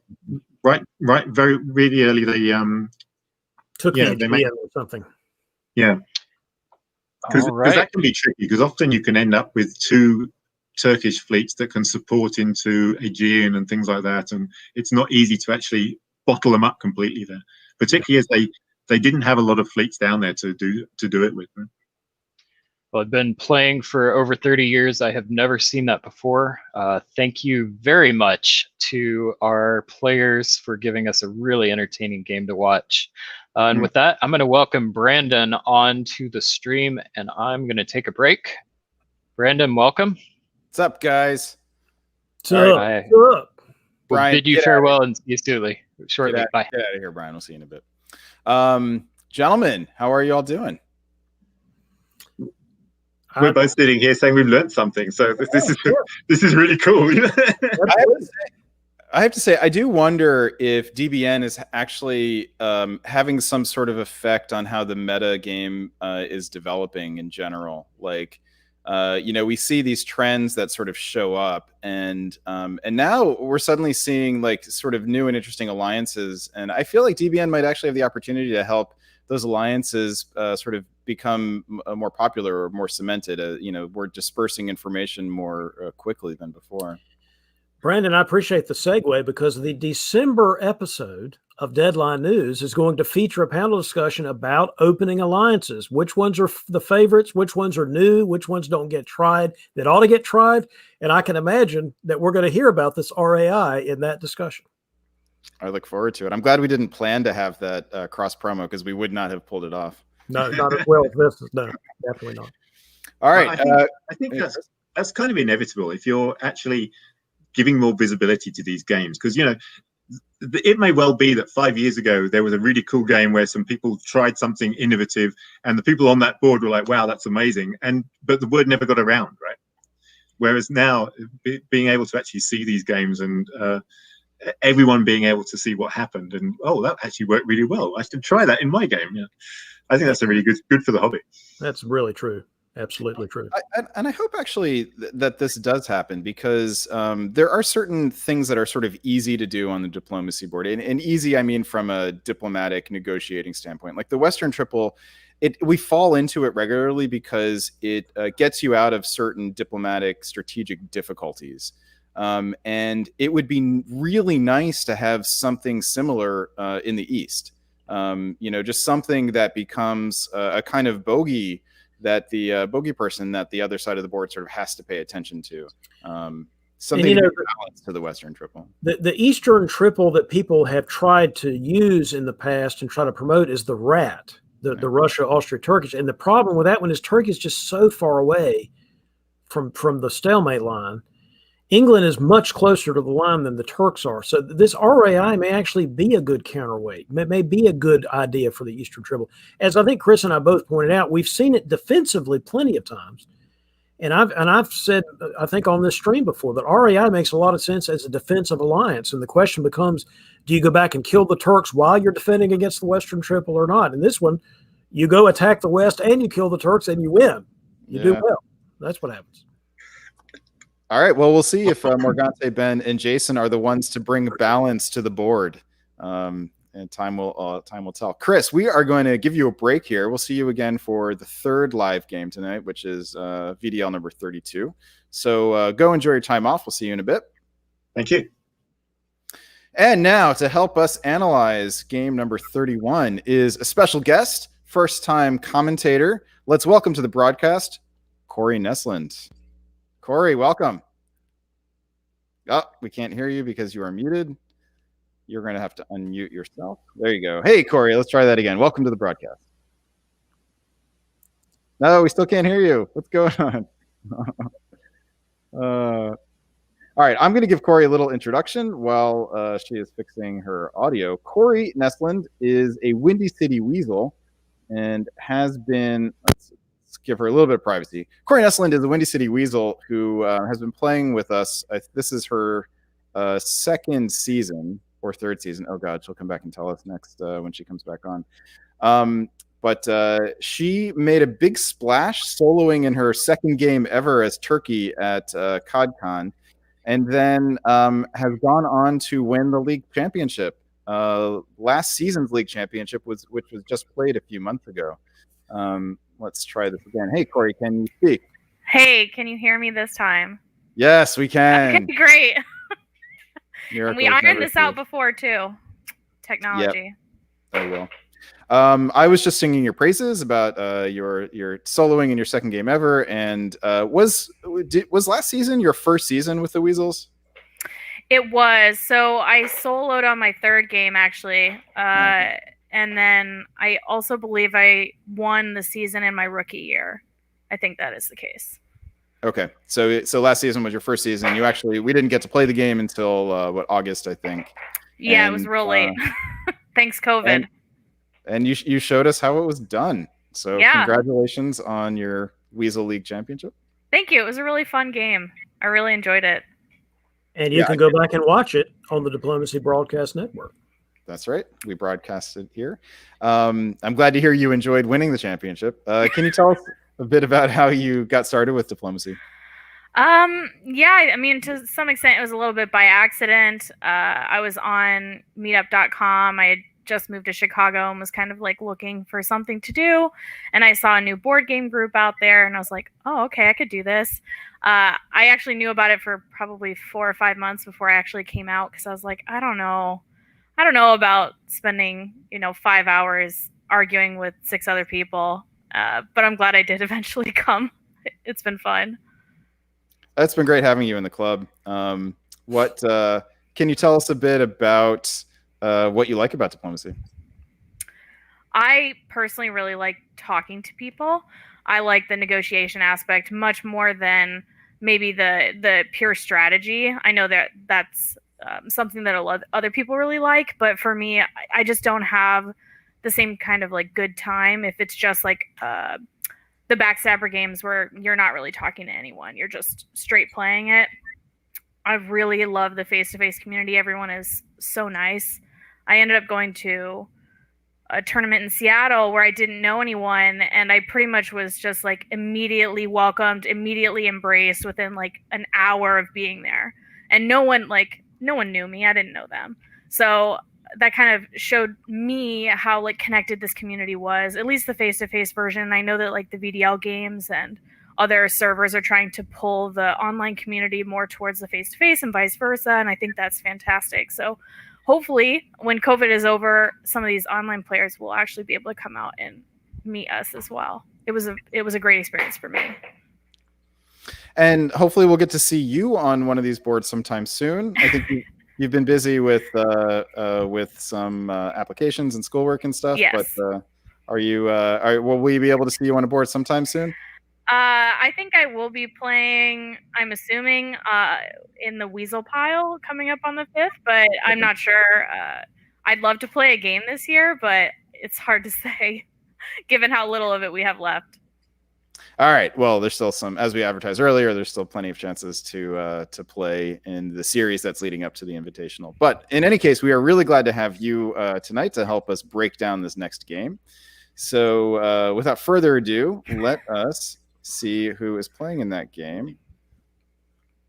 [SPEAKER 4] very really early. They
[SPEAKER 5] took the or something.
[SPEAKER 4] Yeah, because that can be tricky. Because often you can end up with two Turkish fleets that can support into Aegean and things like that, and it's not easy to actually bottle them up completely there, particularly as they didn't have a lot of fleets down there to do it with.
[SPEAKER 2] Well, I've been playing for over 30 years. I have never seen that before. Thank you very much to our players for giving us a really entertaining game to watch. And with that, I'm going to welcome Brandon onto the stream, and I'm going to take a break. Brandon, welcome.
[SPEAKER 3] What's up, guys?
[SPEAKER 5] What's up?
[SPEAKER 2] Brian, bid you farewell and see you shortly. Bye.
[SPEAKER 3] Get out of here, Brian. We'll see you in a bit. Gentlemen, how are you all doing?
[SPEAKER 4] We're both sitting here saying we've learned something. So this is really cool.
[SPEAKER 3] I have to say, I do wonder if DBN is actually having some sort of effect on how the meta game is developing in general. Like, we see these trends that sort of show up, and now we're suddenly seeing like sort of new and interesting alliances. And I feel like DBN might actually have the opportunity to help those alliances sort of become more popular or more cemented. We're dispersing information more quickly than before.
[SPEAKER 5] Brandon, I appreciate the segue because the December episode of Deadline News is going to feature a panel discussion about opening alliances. Which ones are the favorites? Which ones are new? Which ones don't get tried that ought to get tried? And I can imagine that we're going to hear about this RAI in that discussion.
[SPEAKER 3] I look forward to it. I'm glad we didn't plan to have that cross promo because we would not have pulled it off.
[SPEAKER 5] No, not as well as this is. No, definitely not.
[SPEAKER 3] All right.
[SPEAKER 4] I think that's kind of inevitable if you're actually giving more visibility to these games, because it may well be that 5 years ago there was a really cool game where some people tried something innovative and the people on that board were like, wow, that's amazing, but the word never got around, right? Whereas now being able to actually see these games and everyone being able to see what happened and that actually worked really well, I should try that in my game. I think that's a really good for the hobby.
[SPEAKER 5] That's really true. Absolutely true.
[SPEAKER 3] And I hope actually that this does happen because there are certain things that are sort of easy to do on the diplomacy board. And easy, I mean, from a diplomatic negotiating standpoint. Like the Western Triple, we fall into it regularly because it gets you out of certain diplomatic strategic difficulties. And it would be really nice to have something similar in the East. Just something that becomes a kind of bogey that the bogey person that the other side of the board sort of has to pay attention to. Something to balance to the Western triple.
[SPEAKER 5] The Eastern triple that people have tried to use in the past and try to promote is the rat, the Russia, Austria, Turkish. And the problem with that one is Turkey is just so far away from the stalemate line. England is much closer to the line than the Turks are. So this RAI may actually be a good counterweight. It may be a good idea for the Eastern triple. As I think Chris and I both pointed out, we've seen it defensively plenty of times. And I've said, I think on this stream before, that RAI makes a lot of sense as a defensive alliance. And the question becomes, do you go back and kill the Turks while you're defending against the Western triple or not? In this one, you go attack the West and you kill the Turks and you win. You do well. That's what happens.
[SPEAKER 3] All right. Well, we'll see if Morgante, Ben, and Jason are the ones to bring balance to the board. And time will tell. Chris, we are going to give you a break here. We'll see you again for the third live game tonight, which is VDL number 32. So go enjoy your time off. We'll see you in a bit.
[SPEAKER 4] Thank you.
[SPEAKER 3] And now to help us analyze game number 31 is a special guest, first-time commentator. Let's welcome to the broadcast, Corey Nesland. Corey, welcome. Oh, we can't hear you because you are muted. You're going to have to unmute yourself. There you go. Hey, Corey, let's try that again. Welcome to the broadcast. No, we still can't hear you. What's going on? All right, I'm going to give Corey a little introduction while she is fixing her audio. Corey Nesland is a Windy City Weasel and has been, let's give her a little bit of privacy. Corey Nesland is a Windy City Weasel who has been playing with us. This is her second season. Or third season. Oh God, she'll come back and tell us next when she comes back on. But she made a big splash soloing in her second game ever as Turkey at CODCON, and then has gone on to win the league championship. Last season's league championship which was just played a few months ago. Let's try this again. Hey, Corey, can you speak?
[SPEAKER 6] Hey, can you hear me this time?
[SPEAKER 3] Yes, we can.
[SPEAKER 6] Okay, great. And we ironed this
[SPEAKER 3] true.
[SPEAKER 6] out before too. Technology.
[SPEAKER 3] Yep. I will. I was just singing your praises about your soloing in your second game ever, and was last season your first season with the Weasels?
[SPEAKER 6] It was. So I soloed on my third game actually, and then I also believe I won the season in my rookie year. I think that is the case.
[SPEAKER 3] Okay, so last season was your first season. We didn't get to play the game until August, I think.
[SPEAKER 6] Yeah, it was real late. Thanks, COVID.
[SPEAKER 3] And you showed us how it was done. So Congratulations on your Weasel League championship.
[SPEAKER 6] Thank you. It was a really fun game. I really enjoyed it.
[SPEAKER 5] And you can go back and watch it on the Diplomacy Broadcast Network.
[SPEAKER 3] That's right. We broadcast it here. I'm glad to hear you enjoyed winning the championship. Can you tell us a bit about how you got started with diplomacy?
[SPEAKER 6] Yeah, I mean, to some extent, it was a little bit by accident. I was on meetup.com. I had just moved to Chicago and was kind of like looking for something to do. And I saw a new board game group out there and I was like, oh, okay, I could do this. I actually knew about it for probably 4 or 5 months before I actually came out because I was like, I don't know about spending, 5 hours arguing with 6 other people. But I'm glad I did eventually come. It's been fun.
[SPEAKER 3] It's been great having you in the club. What can you tell us a bit about what you like about diplomacy?
[SPEAKER 6] I personally really like talking to people. I like the negotiation aspect much more than maybe the pure strategy. I know that's something that a lot of other people really like, but for me, I just don't have the same kind of like good time if it's just like the backstabber games where you're not really talking to anyone, you're just straight playing it. I really love the face-to-face community. Everyone is so nice. I ended up going to a tournament in Seattle where I didn't know anyone, and I pretty much was just like immediately welcomed, immediately embraced within like an hour of being there. And no one knew me. I didn't know them. So that kind of showed me how like connected this community was, at least the face-to-face version. I know that like the VDL games and other servers are trying to pull the online community more towards the face-to-face and vice versa. And I think that's fantastic. So hopefully when COVID is over, some of these online players will actually be able to come out and meet us as well. It was a great experience for me.
[SPEAKER 3] And hopefully we'll get to see you on one of these boards sometime soon. I think you've been busy with some applications and schoolwork and stuff.
[SPEAKER 6] Yes.
[SPEAKER 3] But will we be able to see you on a board sometime soon?
[SPEAKER 6] I think I will be playing, I'm assuming, in the Weasel Pile coming up on the 5th, but I'm not sure. I'd love to play a game this year, but it's hard to say given how little of it we have left.
[SPEAKER 3] All right. Well, there's still some, as we advertised earlier, there's still plenty of chances to play in the series that's leading up to the Invitational. But in any case, we are really glad to have you tonight to help us break down this next game. So without further ado, let us see who is playing in that game.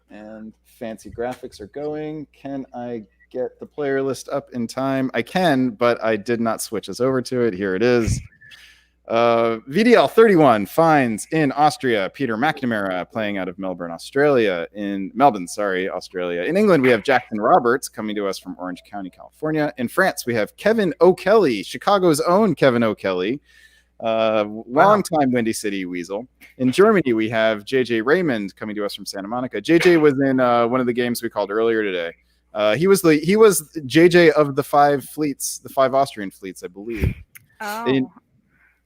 [SPEAKER 3] And fancy graphics are going. Can I get the player list up in time? I can, but I did not switch us over to it. Here it is. VDL 31 finds in Austria Peter McNamara playing out of Melbourne, Australia. In England, we have Jackson Roberts coming to us from Orange County, California. In France, we have Kevin O'Kelly, Chicago's own Kevin O'Kelly, longtime Windy City Weasel. In Germany, we have JJ Raymond coming to us from Santa Monica. JJ was in one of the games we called earlier today. He was JJ of the 5 fleets, the 5 Austrian fleets, I believe.
[SPEAKER 6] Oh.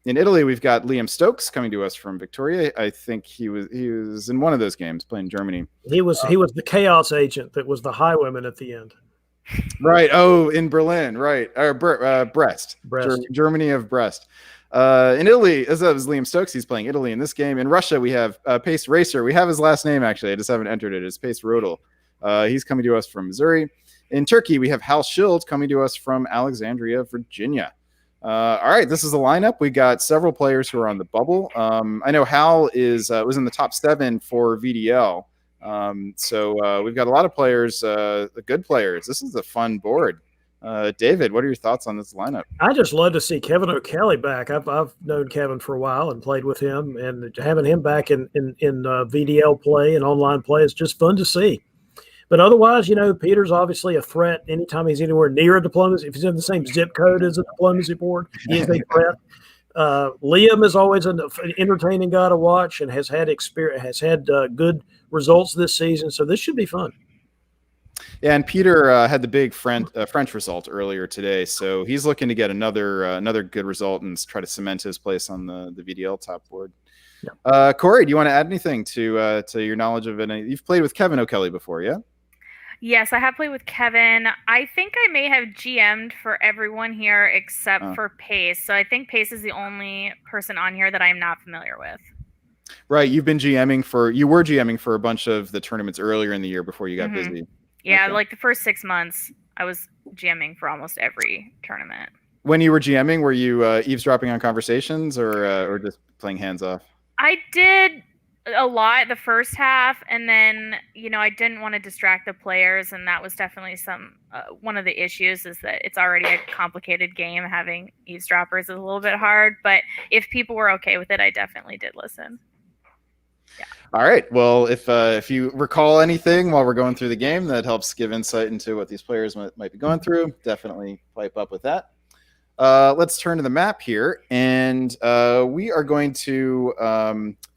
[SPEAKER 3] In Italy, we've got Liam Stokes coming to us from Victoria. I think he was in one of those games playing Germany.
[SPEAKER 5] He was the chaos agent that was the highwayman at the end.
[SPEAKER 3] Right. Oh, in Berlin. Right. Or Brest. Germany of Brest. In Italy, as that was Liam Stokes, he's playing Italy in this game. In Russia, we have Pace Racer. We have his last name, actually. I just haven't entered it. It's Pace Rodel. He's coming to us from Missouri. In Turkey, we have Hal Schild coming to us from Alexandria, Virginia. All right, this is the lineup. We got several players who are on the bubble. I know Hal was in the top 7 for VDL. So we've got a lot of players, the good players. This is a fun board. David, what are your thoughts on this lineup?
[SPEAKER 5] I just love to see Kevin O'Kelly back. I've known Kevin for a while and played with him, and having him back in VDL play and online play is just fun to see. But otherwise, Peter's obviously a threat anytime he's anywhere near a diplomacy. If he's in the same zip code as a diplomacy board, he is a threat. Liam is always an entertaining guy to watch and has had good results this season. So this should be fun.
[SPEAKER 3] Yeah, and Peter had the big French result earlier today, so he's looking to get another good result and try to cement his place on the VDL top board. Yeah. Corey, do you want to add anything to your knowledge of it? You've played with Kevin O'Kelly before, yeah?
[SPEAKER 6] Yes, I have played with Kevin. I think I may have GM'd for everyone here except for Pace. So I think Pace is the only person on here that I'm not familiar with.
[SPEAKER 3] Right, you were GMing for a bunch of the tournaments earlier in the year before you got busy.
[SPEAKER 6] Yeah, okay. Like the first 6 months, I was GMing for almost every tournament.
[SPEAKER 3] When you were GMing, were you eavesdropping on conversations or just playing hands off?
[SPEAKER 6] I did a lot the first half, and then I didn't want to distract the players, and that was definitely one of the issues is that it's already a complicated game. Having eavesdroppers is a little bit hard, but if people were okay with it, I definitely did listen. Yeah.
[SPEAKER 3] All right. Well, if you recall anything while we're going through the game that helps give insight into what these players might be going through, definitely pipe up with that. Let's turn to the map here, and we are going to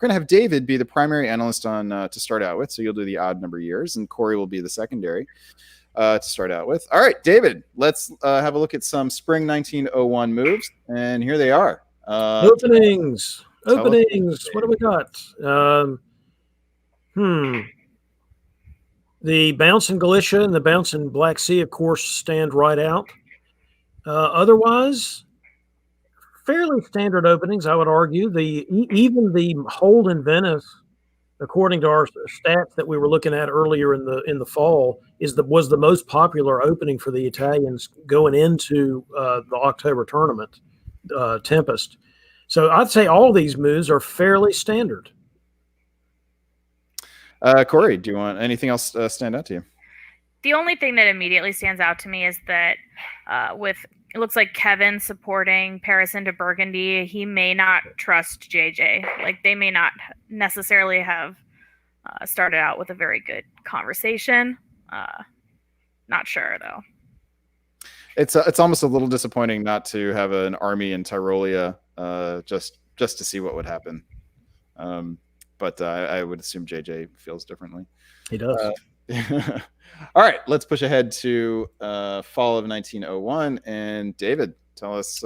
[SPEAKER 3] have David be the primary analyst on to start out with. So you'll do the odd number years, and Corey will be the secondary to start out with. All right, David, let's have a look at some spring 1901 moves, and here they are.
[SPEAKER 5] Openings. What do we got? The bounce in Galicia and the bounce in Black Sea, of course, stand right out. Otherwise, fairly standard openings, I would argue. Even the hold in Venice, according to our stats that we were looking at earlier in the fall, was the most popular opening for the Italians going into the October tournament, Tempest. So I'd say all these moves are fairly standard.
[SPEAKER 3] Corey, do you want anything else stand out to you?
[SPEAKER 6] The only thing that immediately stands out to me is that it looks like Kevin supporting Paris into Burgundy, he may not trust JJ. Like they may not necessarily have started out with a very good conversation. Not sure though.
[SPEAKER 3] It's almost a little disappointing not to have an army in Tyrolia just to see what would happen. But I would assume JJ feels differently.
[SPEAKER 5] He does.
[SPEAKER 3] All right, let's push ahead to fall of 1901. And David, tell us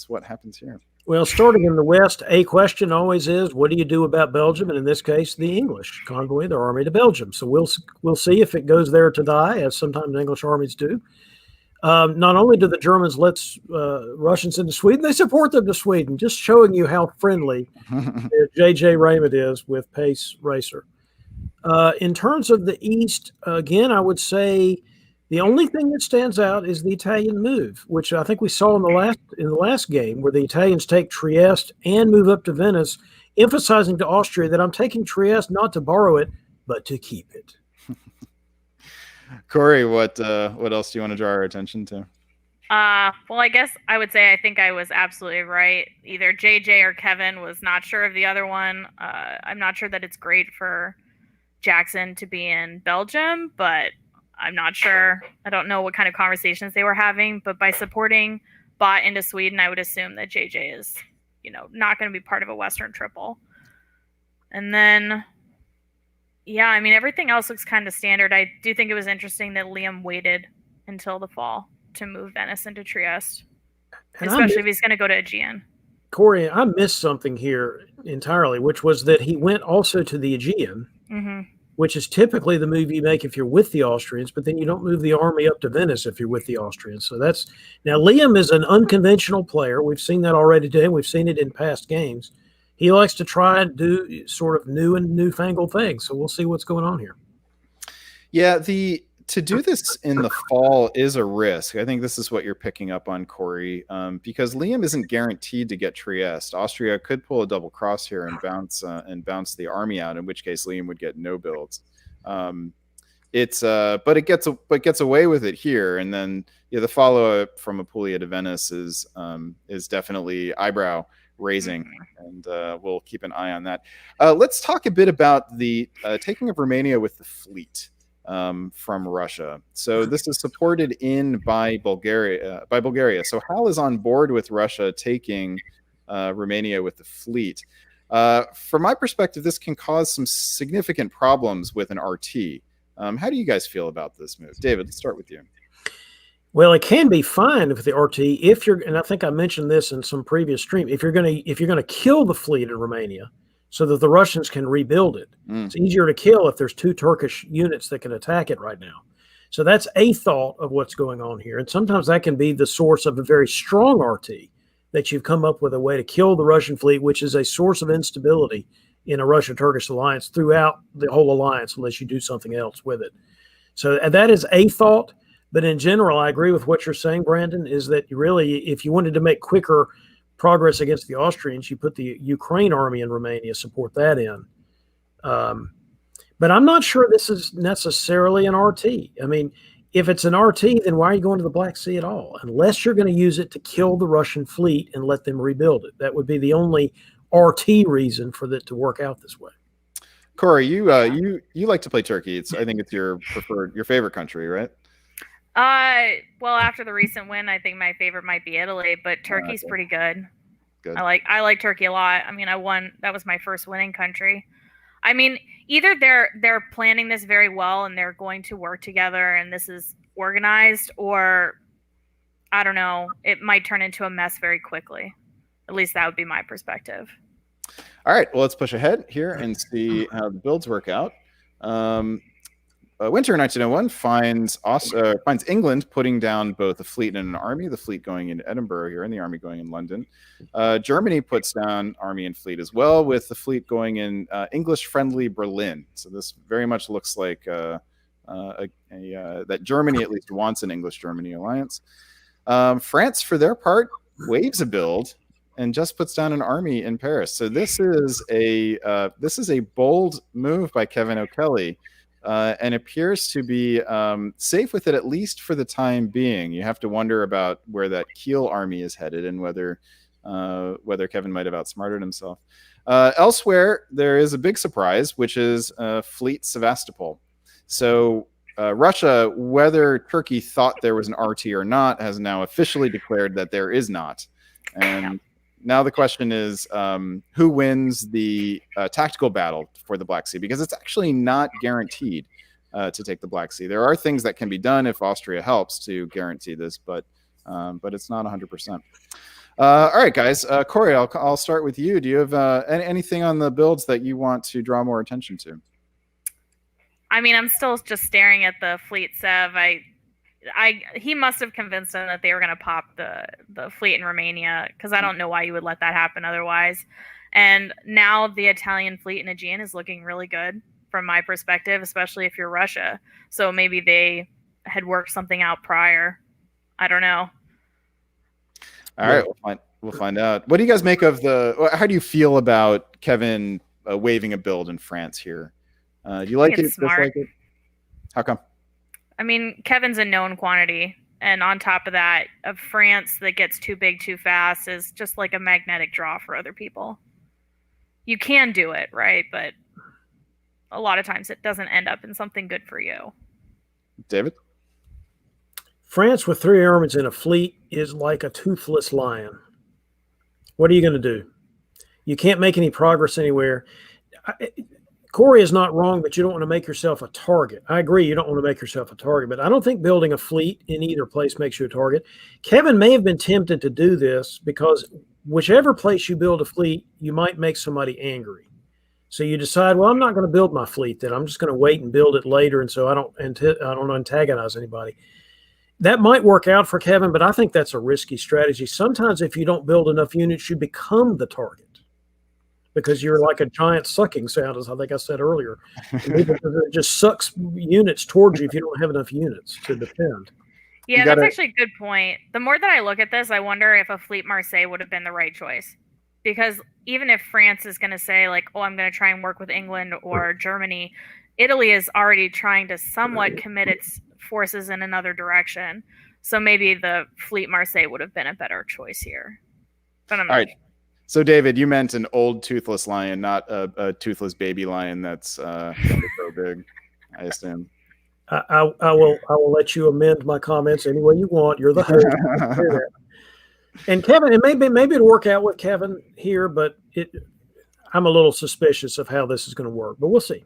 [SPEAKER 3] what happens here.
[SPEAKER 5] Well, starting in the West, a question always is, what do you do about Belgium? And in this case, the English convoy their army to Belgium. So we'll see if it goes there to die, as sometimes English armies do. Not only do the Germans let Russians into Sweden, they support them to Sweden, just showing you how friendly J.J. Raymond is with Pace Racer. In terms of the East, again, I would say the only thing that stands out is the Italian move, which I think we saw in the last game, where the Italians take Trieste and move up to Venice, emphasizing to Austria that I'm taking Trieste not to borrow it, but to keep it.
[SPEAKER 3] Corey, what else do you want to draw our attention to?
[SPEAKER 6] Well, I guess I would say I think I was absolutely right. Either JJ or Kevin was not sure of the other one. I'm not sure that it's great for Jackson to be in Belgium, but I'm not sure. I don't know what kind of conversations they were having, but by supporting Bot into Sweden, I would assume that JJ is, not going to be part of a Western triple. And then, yeah, I mean, everything else looks kind of standard. I do think it was interesting that Liam waited until the fall to move Venice into Trieste, especially if he's going to go to Aegean.
[SPEAKER 5] Corey, I missed something here entirely, which was that he went also to the Aegean, which is typically the move you make if you're with the Austrians, but then you don't move the army up to Venice if you're with the Austrians. So now Liam is an unconventional player. We've seen that already today. We've seen it in past games. He likes to try and do sort of new and newfangled things. So we'll see what's going on here.
[SPEAKER 3] Yeah, to do this in the fall is a risk. I think this is what you're picking up on, Corey, because Liam isn't guaranteed to get Trieste. Austria could pull a double cross here and bounce the army out, in which case Liam would get no builds. But it gets away with it here, and then the follow up from Apulia to Venice is definitely eyebrow raising, and we'll keep an eye on that. Let's talk a bit about the taking of Romania with the fleet from Russia. So this is supported by Bulgaria. So Hal is on board with Russia taking Romania with the fleet. From my perspective, this can cause some significant problems with an RT. How do you guys feel about this move? David, let's start with you.
[SPEAKER 5] Well, it can be fine with the RT if you're, and I think I mentioned this in some previous stream, if you're going to kill the fleet in Romania so that the Russians can rebuild it. It's easier to kill if there's 2 Turkish units that can attack it right now. So that's a thought of what's going on here. And sometimes that can be the source of a very strong RT, that you've come up with a way to kill the Russian fleet, which is a source of instability in a Russo-Turkish alliance throughout the whole alliance, unless you do something else with it. So that is a thought. But in general, I agree with what you're saying, Brandon, is that really, if you wanted to make quicker progress against the Austrians, you put the Ukraine army in Romania, support that in. But I'm not sure this is necessarily an RT. I mean, if it's an RT, then why are you going to the Black Sea at all? Unless you're going to use it to kill the Russian fleet and let them rebuild it. That would be the only RT reason for it to work out this way.
[SPEAKER 3] Corey, you like to play Turkey. I think it's your favorite country, right?
[SPEAKER 6] Well, after the recent win, I think my favorite might be Italy, but Turkey's pretty good.
[SPEAKER 3] Good.
[SPEAKER 6] I like Turkey a lot. I mean, that was my first winning country. I mean, either they're planning this very well and they're going to work together and this is organized, or I don't know, it might turn into a mess very quickly. At least that would be my perspective.
[SPEAKER 3] All right, well, let's push ahead here and see how the builds work out. Winter 1901 finds England putting down both a fleet and an army, the fleet going into Edinburgh here and the army going in London. Germany puts down army and fleet as well, with the fleet going in English-friendly Berlin. So this very much looks like that Germany at least wants an English-Germany alliance. France, for their part, waves a build and just puts down an army in Paris. So this is a bold move by Kevin O'Kelly. And appears to be safe with it, at least for the time being. You have to wonder about where that Kiel army is headed and whether Kevin might have outsmarted himself. Elsewhere, there is a big surprise, which is Fleet Sevastopol. So Russia, whether Turkey thought there was an RT or not, has now officially declared that there is not. And now the question is, who wins the tactical battle for the Black Sea? Because it's actually not guaranteed to take the Black Sea. There are things that can be done if Austria helps to guarantee this, but it's not 100%. All right, guys. Corey, I'll start with you. Do you have anything on the builds that you want to draw more attention to?
[SPEAKER 6] I mean, I'm still just staring at the fleet Sev. He must have convinced them that they were going to pop the fleet in Romania, because I don't know why you would let that happen otherwise. And now the Italian fleet in Aegean is looking really good from my perspective, especially if you're Russia. So maybe they had worked something out prior. I don't know.
[SPEAKER 3] All right, we'll find out. What do you guys make of how do you feel about Kevin waving a build in France here? Do you like it? Dislike it? How come?
[SPEAKER 6] I mean, Kevin's a known quantity, and on top of that, a France that gets too big too fast is just like a magnetic draw for other people. You can do it, right? But a lot of times it doesn't end up in something good for you.
[SPEAKER 3] David?
[SPEAKER 5] France with 3 armies in a fleet is like a toothless lion. What are you going to do? You can't make any progress anywhere. Corey is not wrong that you don't want to make yourself a target. I agree, you don't want to make yourself a target, but I don't think building a fleet in either place makes you a target. Kevin may have been tempted to do this because whichever place you build a fleet, you might make somebody angry. So you decide, well, I'm not going to build my fleet then. I'm just going to wait and build it later, and so I don't antagonize anybody. That might work out for Kevin, but I think that's a risky strategy. Sometimes if you don't build enough units, you become the target, because you're like a giant sucking sound, as I think I said earlier. It just sucks units towards you if you don't have enough units to defend.
[SPEAKER 6] Yeah, that's actually a good point. The more that I look at this, I wonder if a Fleet Marseille would have been the right choice. Because even if France is going to say, like, oh, I'm going to try and work with England or Germany, Italy is already trying to somewhat commit its forces in another direction. So maybe the Fleet Marseille would have been a better choice here. But I'm not
[SPEAKER 3] sure. So, David, you meant an old toothless lion, not a toothless baby lion that's so big, I assume.
[SPEAKER 5] I will let you amend my comments any way you want. You're the host. And Kevin, and maybe it'll work out with Kevin here, but I'm a little suspicious of how this is going to work. But we'll see.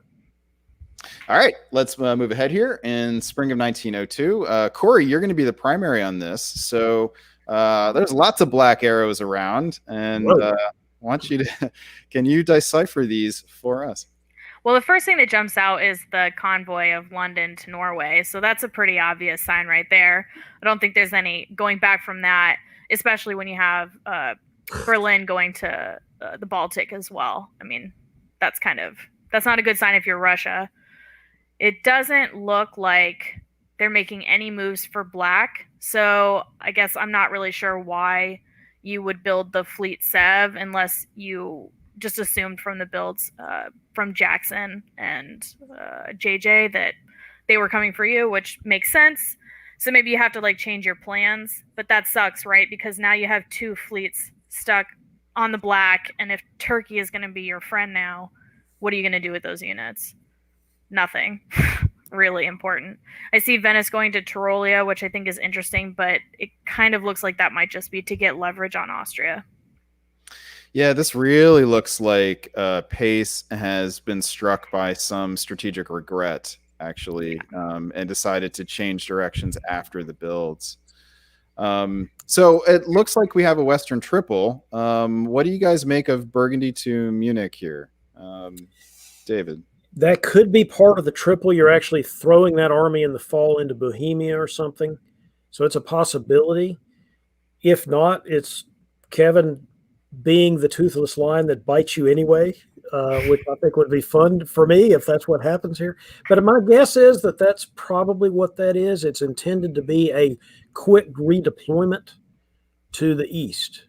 [SPEAKER 3] All right, let's move ahead here. In spring of 1902, Corey, you're going to be the primary on this. So there's lots of black arrows around, and I want you to, can you decipher these for us?
[SPEAKER 6] Well, the first thing that jumps out is the convoy of London to Norway. So that's a pretty obvious sign right there. I don't think there's any going back from that, especially when you have Berlin going to the Baltic as well. I mean, that's not a good sign if you're Russia. It doesn't look like they're making any moves for black. So I guess I'm not really sure why you would build the Fleet Sev unless you just assumed from the builds from Jackson and JJ that they were coming for you, which makes sense. So maybe you have to like change your plans, but that sucks, right? Because now you have 2 fleets stuck on the black, and if Turkey is going to be your friend now, what are you going to do with those units? Nothing. Really important. I see Venice going to Tyrolia, which I think is interesting, but it kind of looks like that might just be to get leverage on Austria.
[SPEAKER 3] Yeah, this really looks like Pace has been struck by some strategic regret, actually, and decided to change directions after the builds. So it looks like we have a Western triple. What do you guys make of Burgundy to Munich here? David?
[SPEAKER 5] That could be part of the triple. You're actually throwing that army in the fall into Bohemia or something. So it's a possibility. If not, it's Kevin being the toothless lion that bites you anyway, which I think would be fun for me if that's what happens here. But my guess is that that's probably what that is. It's intended to be a quick redeployment to the east.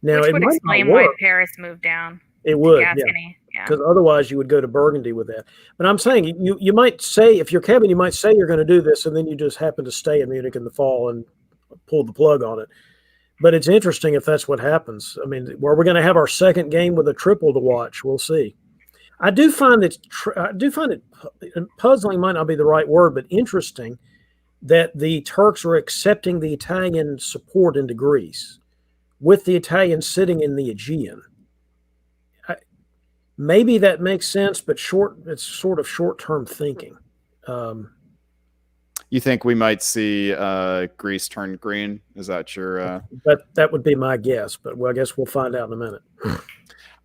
[SPEAKER 5] Now,
[SPEAKER 6] which
[SPEAKER 5] it
[SPEAKER 6] would
[SPEAKER 5] might
[SPEAKER 6] explain
[SPEAKER 5] not work.
[SPEAKER 6] why Paris moved down.
[SPEAKER 5] It would,
[SPEAKER 6] Gascony.
[SPEAKER 5] Because otherwise you would go to Burgundy with that. But I'm saying you might say, if you're Kevin, you might say you're going to do this, and then you just happen to stay in Munich in the fall and pull the plug on it. But it's interesting if that's what happens. I mean, we're going to have our second game with a triple to watch. We'll see. I do find it puzzling, might not be the right word, but interesting that the Turks are accepting the Italian support into Greece, with the Italians sitting in the Aegean. Maybe that makes sense, but it's sort of short-term thinking.
[SPEAKER 3] You think we might see Greece turn green? Is that your?
[SPEAKER 5] That would be my guess, but I guess we'll find out in a minute.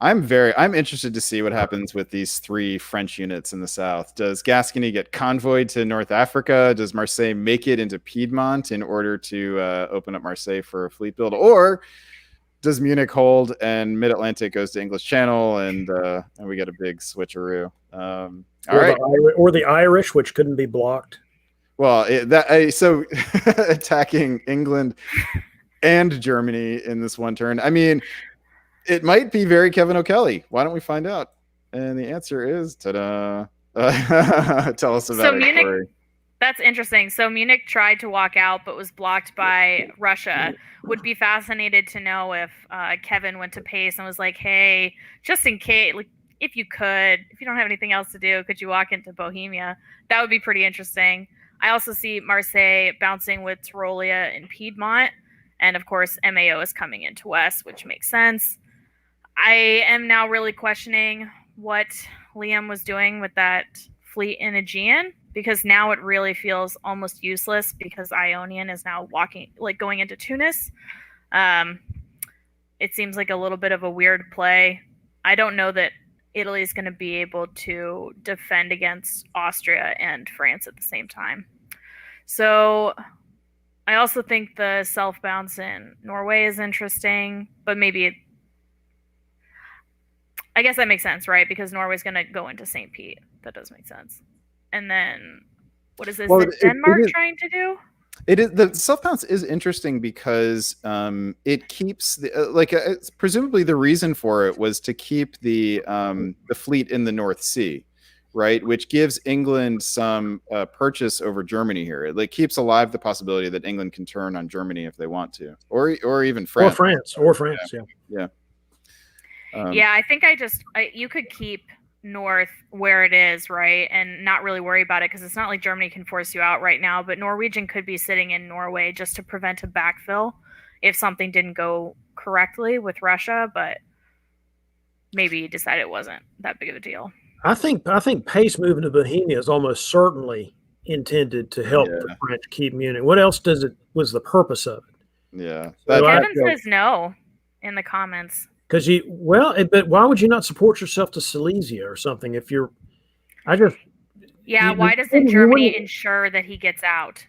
[SPEAKER 3] I'm interested to see what happens with these 3 French units in the south. Does Gascony get convoyed to North Africa? Does Marseille make it into Piedmont in order to open up Marseille for a fleet build? Or does Munich hold and Mid-Atlantic goes to English Channel and we get a big switcheroo? All right.
[SPEAKER 5] Or the Irish, which couldn't be blocked.
[SPEAKER 3] Well, so attacking England and Germany in this one turn. I mean, it might be very Kevin O'Kelly. Why don't we find out? And the answer is, ta-da. Tell us about it,
[SPEAKER 6] Munich,
[SPEAKER 3] Corey.
[SPEAKER 6] That's interesting. So Munich tried to walk out, but was blocked by Russia. Would be fascinated to know if Kevin went to Pace and was like, hey, just in case, like, if you don't have anything else to do, could you walk into Bohemia? That would be pretty interesting. I also see Marseille bouncing with Tyrolia and Piedmont. And of course, MAO is coming into West, which makes sense. I am now really questioning what Liam was doing with that fleet in Aegean, because now it really feels almost useless because Ionian is now going into Tunis. It seems like a little bit of a weird play. I don't know that Italy is going to be able to defend against Austria and France at the same time. So I also think the self-bounce in Norway is interesting, but I guess that makes sense, right? Because Norway's going to go into St. Pete. That does make sense. And then, what is this? Well, is Denmark trying to do?
[SPEAKER 3] It is. The self-bounce is interesting because it keeps presumably the reason for it was to keep the fleet in the North Sea, right? Which gives England some purchase over Germany here. It keeps alive the possibility that England can turn on Germany if they want to, or even France.
[SPEAKER 5] Or France.
[SPEAKER 3] Yeah.
[SPEAKER 6] I think you could keep North where it is, right, and not really worry about it because it's not like Germany can force you out right now, but Norwegian could be sitting in Norway just to prevent a backfill if something didn't go correctly with Russia, but maybe you decide it wasn't that big of a deal.
[SPEAKER 5] I think Pace moving to Bohemia is almost certainly intended to help the French keep Munich. What else was the purpose of it?
[SPEAKER 3] Yeah.
[SPEAKER 6] Kevin says no in the comments.
[SPEAKER 5] Because but why would you not support yourself to Silesia or something why
[SPEAKER 6] doesn't Germany ensure that he gets out?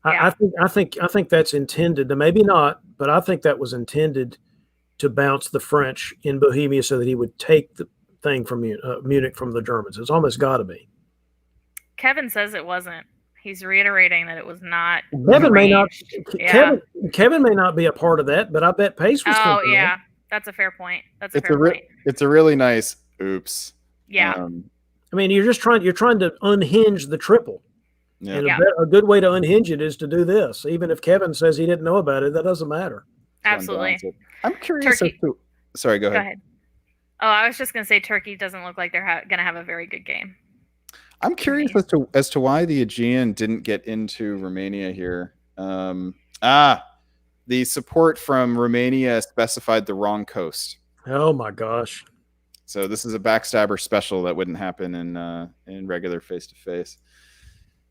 [SPEAKER 5] I think that's intended to, maybe not, but I think that was intended to bounce the French in Bohemia so that he would take the thing from Munich from the Germans. It's almost got to be.
[SPEAKER 6] Kevin says it wasn't. He's reiterating that it was not.
[SPEAKER 5] Kevin may not. Kevin may not be a part of that, but I bet Pace was.
[SPEAKER 6] Oh yeah. That's a fair point.
[SPEAKER 3] It's a really nice oops.
[SPEAKER 6] Yeah.
[SPEAKER 5] I mean, you're trying to unhinge the triple.
[SPEAKER 3] Yeah.
[SPEAKER 5] And a good way to unhinge it is to do this. Even if Kevin says he didn't know about it, that doesn't matter.
[SPEAKER 6] Absolutely.
[SPEAKER 3] I'm curious. Sorry, go ahead.
[SPEAKER 6] Oh, I was just going to say Turkey doesn't look like they're going to have a very good game.
[SPEAKER 3] I'm curious as to why the Aegean didn't get into Romania here. The support from Romania specified the wrong coast.
[SPEAKER 5] Oh my gosh!
[SPEAKER 3] So this is a backstabber special that wouldn't happen in regular face-to-face.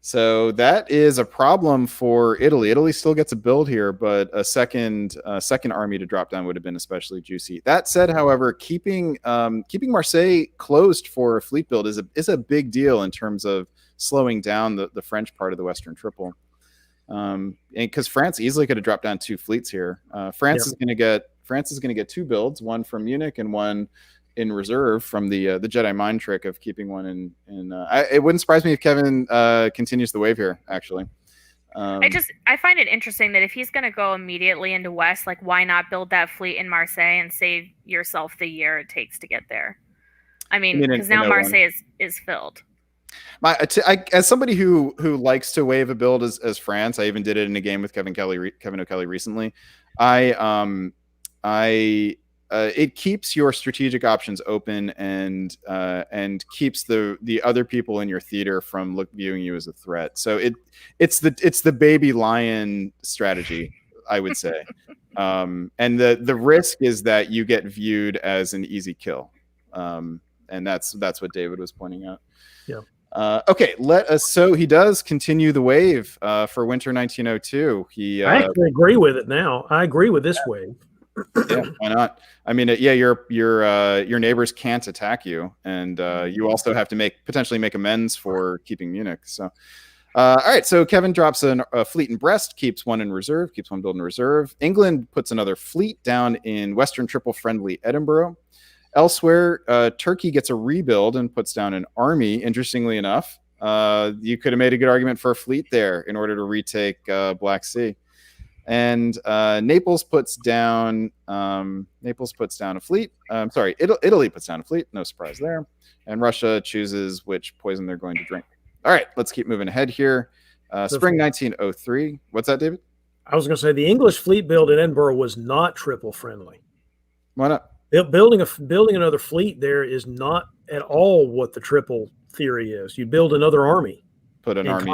[SPEAKER 3] So that is a problem for Italy. Italy still gets a build here, but a second army to drop down would have been especially juicy. That said, however, keeping Marseille closed for a fleet build is a big deal in terms of slowing down the French part of the Western Triple. And because France easily could have dropped down 2 fleets here. France is going to get 2 builds, one from Munich and one in reserve from the Jedi mind trick of keeping one in. It wouldn't surprise me if Kevin continues the wave here. Actually,
[SPEAKER 6] I find it interesting that if he's going to go immediately into West, like why not build that fleet in Marseille and save yourself the year it takes to get there? I mean, because now Marseille is filled.
[SPEAKER 3] As somebody who likes to wave a build as France, I even did it in a game with Kevin O'Kelly recently. I it keeps your strategic options open and keeps the other people in your theater from viewing you as a threat. So it's the baby lion strategy, I would say. And the risk is that you get viewed as an easy kill. And that's what David was pointing out.
[SPEAKER 5] Yeah.
[SPEAKER 3] Okay, so he does continue the wave for winter 1902.
[SPEAKER 5] I actually agree with it now. I agree with this wave.
[SPEAKER 3] Yeah, why not? I mean, your neighbors can't attack you, and you also have to potentially make amends for keeping Munich. So, all right. So Kevin drops a fleet in Brest, keeps one in reserve, keeps one built in reserve. England puts another fleet down in Western Triple friendly Edinburgh. Elsewhere, Turkey gets a rebuild and puts down an army. Interestingly enough, you could have made a good argument for a fleet there in order to retake Black Sea. And Naples puts down a fleet. Italy puts down a fleet. No surprise there. And Russia chooses which poison they're going to drink. All right, let's keep moving ahead here. Spring 1903. What's that, David?
[SPEAKER 5] I was going to say the English fleet build in Edinburgh was not triple friendly.
[SPEAKER 3] Why not?
[SPEAKER 5] Building another fleet there is not at all what the triple theory is. You build another army.
[SPEAKER 3] Put an army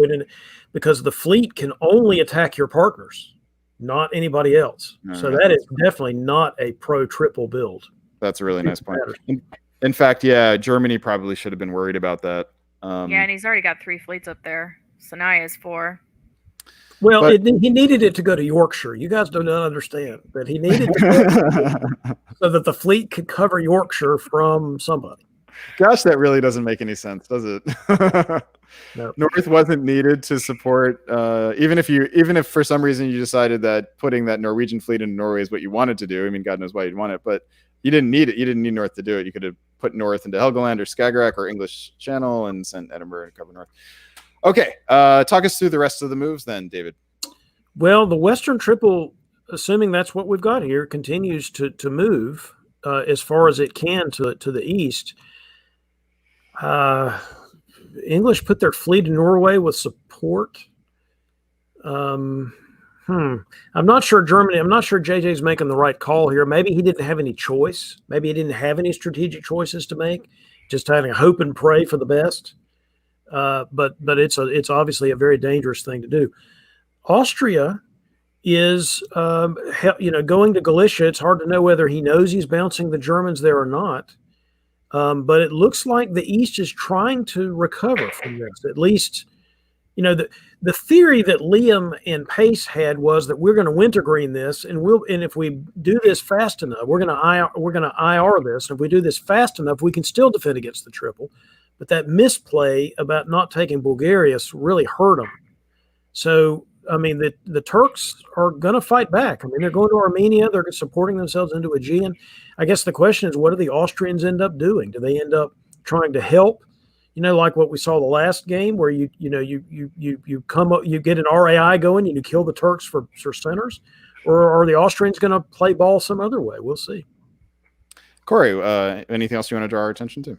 [SPEAKER 5] in because the fleet can only attack your partners, not anybody else. So that is definitely not a pro triple build.
[SPEAKER 3] That's a really nice point. In fact, yeah, Germany probably should have been worried about that.
[SPEAKER 6] Yeah, and he's already got 3 fleets up there. So now he has 4.
[SPEAKER 5] Well, he needed it to go to Yorkshire. You guys do not understand that he needed to so that the fleet could cover Yorkshire from somebody.
[SPEAKER 3] Gosh, that really doesn't make any sense, does it?
[SPEAKER 5] No.
[SPEAKER 3] North wasn't needed to support, even if for some reason you decided that putting that Norwegian fleet in Norway is what you wanted to do. I mean, God knows why you'd want it, but you didn't need it. You didn't need North to do it. You could have put North into Helgoland or Skagerrak or English Channel and sent Edinburgh to cover North. Okay, talk us through the rest of the moves then, David.
[SPEAKER 5] Well, the Western Triple, assuming that's what we've got here, continues to move as far as it can to the east. English put their fleet in Norway with support. I'm not sure Germany. I'm not sure JJ's making the right call here. Maybe he didn't have any choice. Maybe he didn't have any strategic choices to make. Just having hope and pray for the best. But it's obviously a very dangerous thing to do. Austria is going to Galicia. It's hard to know whether he knows he's bouncing the Germans there or not. But it looks like the East is trying to recover from this. At least, the theory that Liam and Pace had was that we're going to wintergreen this, and if we do this fast enough, we're going to IR this. And if we do this fast enough, we can still defend against the triple. But that misplay about not taking Bulgaria really hurt them. So, I mean, the Turks are going to fight back. I mean, they're going to Armenia. They're supporting themselves into Aegean. I guess the question is, what do the Austrians end up doing? Do they end up trying to help? Like what we saw the last game, where you come up, you get an RAI going, and you kill the Turks for centers, or are the Austrians going to play ball some other way? We'll see.
[SPEAKER 3] Corey, anything else you want to draw our attention to?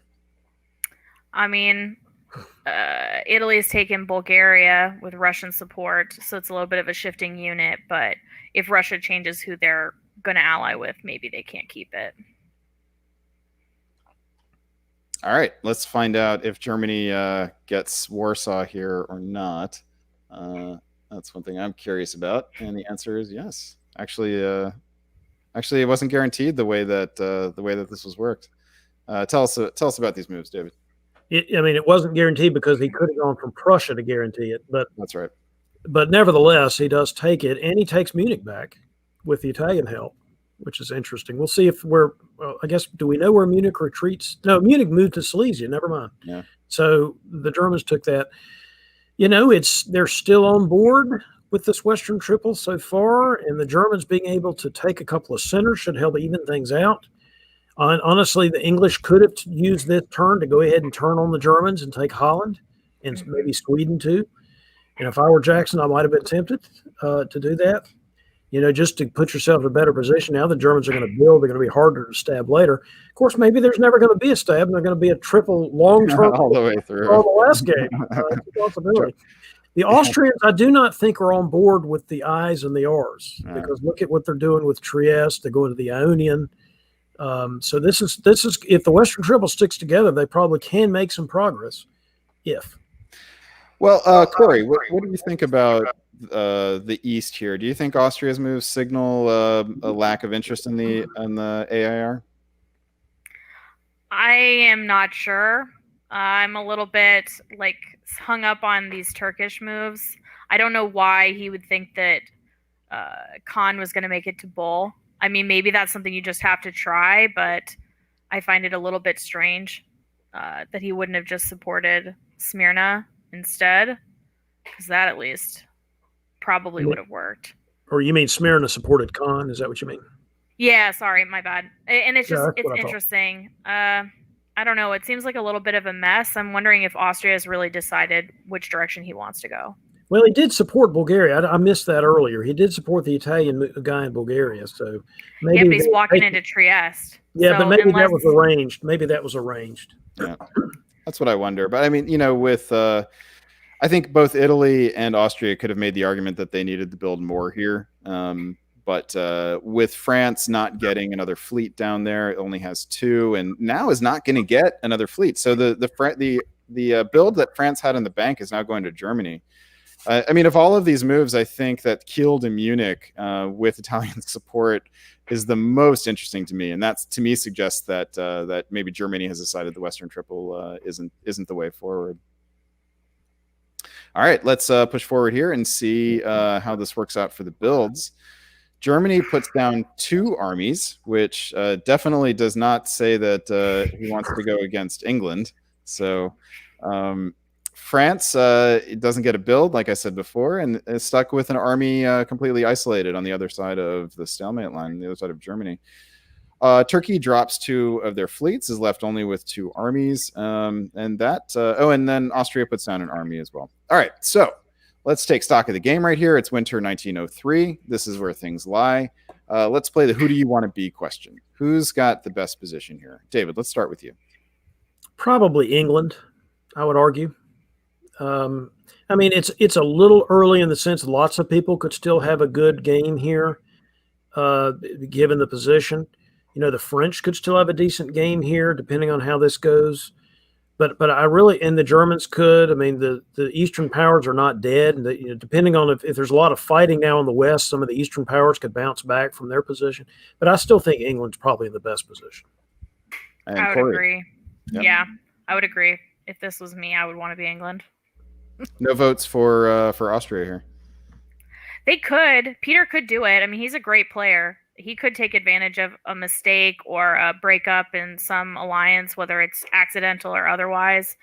[SPEAKER 6] I mean, Italy has taken Bulgaria with Russian support, so it's a little bit of a shifting unit. But if Russia changes who they're going to ally with, maybe they can't keep it.
[SPEAKER 3] All right, let's find out if Germany gets Warsaw here or not. That's one thing I'm curious about, and the answer is yes. Actually, it wasn't guaranteed the way that this was worked. Tell us about these moves, David.
[SPEAKER 5] It wasn't guaranteed because he could have gone from Prussia to guarantee it, but
[SPEAKER 3] that's right.
[SPEAKER 5] But nevertheless, he does take it, and he takes Munich back with the Italian help, which is interesting. We'll see if I guess, do we know where Munich retreats? No, Munich moved to Silesia. Never mind.
[SPEAKER 3] Yeah.
[SPEAKER 5] So the Germans took that. They're still on board with this Western Triple so far, and the Germans being able to take a couple of centers should help even things out. Honestly, the English could have used this turn to go ahead and turn on the Germans and take Holland and maybe Sweden too. And if I were Jackson, I might have been tempted to do that, just to put yourself in a better position. Now the Germans are going to build. They're going to be harder to stab later. Of course, maybe there's never going to be a stab, and they're going to be a triple long-term
[SPEAKER 3] all the way through.
[SPEAKER 5] all the last game. It's a possibility. The Austrians, I do not think are on board with the I's and the R's
[SPEAKER 3] Yeah.
[SPEAKER 5] because look at what they're doing with Trieste. They're going to the Ionian. So this is if the Western Triple sticks together, they probably can make some progress. If
[SPEAKER 3] Well, Corey, what do you think about the East here? Do you think Austria's moves signal a lack of interest in the AIR?
[SPEAKER 6] I am not sure. I'm a little bit like hung up on these Turkish moves. I don't know why he would think that Khan was going to make it to Bull. I mean, maybe that's something you just have to try, but I find it a little bit strange that he wouldn't have just supported Smyrna instead, because that at least probably would have worked.
[SPEAKER 5] or you mean Smyrna supported Khan? Is that what you mean?
[SPEAKER 6] Yeah, sorry, my bad. And it's
[SPEAKER 5] Yeah,
[SPEAKER 6] just
[SPEAKER 5] that's
[SPEAKER 6] it's
[SPEAKER 5] what I thought.
[SPEAKER 6] interesting. I don't know. It seems like a little bit of a mess. I'm wondering if Austria has really decided which direction he wants to go.
[SPEAKER 5] Well, he did support Bulgaria. I missed that earlier. He did support the Italian guy in Bulgaria. So maybe
[SPEAKER 6] Yeah, but he's walking into Trieste.
[SPEAKER 5] Yeah,
[SPEAKER 6] So
[SPEAKER 5] but maybe
[SPEAKER 6] unless,
[SPEAKER 5] that was arranged. Maybe that was arranged.
[SPEAKER 3] Yeah, that's what I wonder. But I mean, with I think both Italy and Austria could have made the argument that they needed to build more here. But with France not getting another fleet down there, it only has 2, and now is not going to get another fleet. So the build that France had in the bank is now going to Germany. I mean, of all of these moves, I think that Kiel to Munich with Italian support is the most interesting to me, and that to me suggests that that maybe Germany has decided the Western Triple isn't the way forward. All right, let's push forward here and see how this works out for the builds. Germany puts down 2 armies, which definitely does not say that he wants to go against England. So France it doesn't get a build, like I said before, and is stuck with an army completely isolated on the other side of the stalemate line, the other side of Germany. Turkey drops 2 of their fleets, is left only with 2 armies, and that. And then Austria puts down an army as well. All right, so let's take stock of the game right here. It's winter 1903. This is where things lie. Let's play the who do you want to be question. Who's got the best position here? David, let's start with you.
[SPEAKER 5] Probably England, I would argue. I mean, it's a little early in the sense that lots of people could still have a good game here, given the position. The French could still have a decent game here, depending on how this goes. But I really, and the Germans could. I mean, the Eastern powers are not dead, and depending on if there's a lot of fighting now in the West, some of the Eastern powers could bounce back from their position. But I still think England's probably in the best position.
[SPEAKER 3] And
[SPEAKER 6] I would
[SPEAKER 3] Corey.
[SPEAKER 6] agree.
[SPEAKER 3] Yep.
[SPEAKER 6] Yeah, I would agree. If this was me, I would want to be England.
[SPEAKER 3] No votes for Austria here.
[SPEAKER 6] They could. Peter could do it. I mean, he's a great player. He could take advantage of a mistake or a breakup in some alliance, whether it's accidental or otherwise.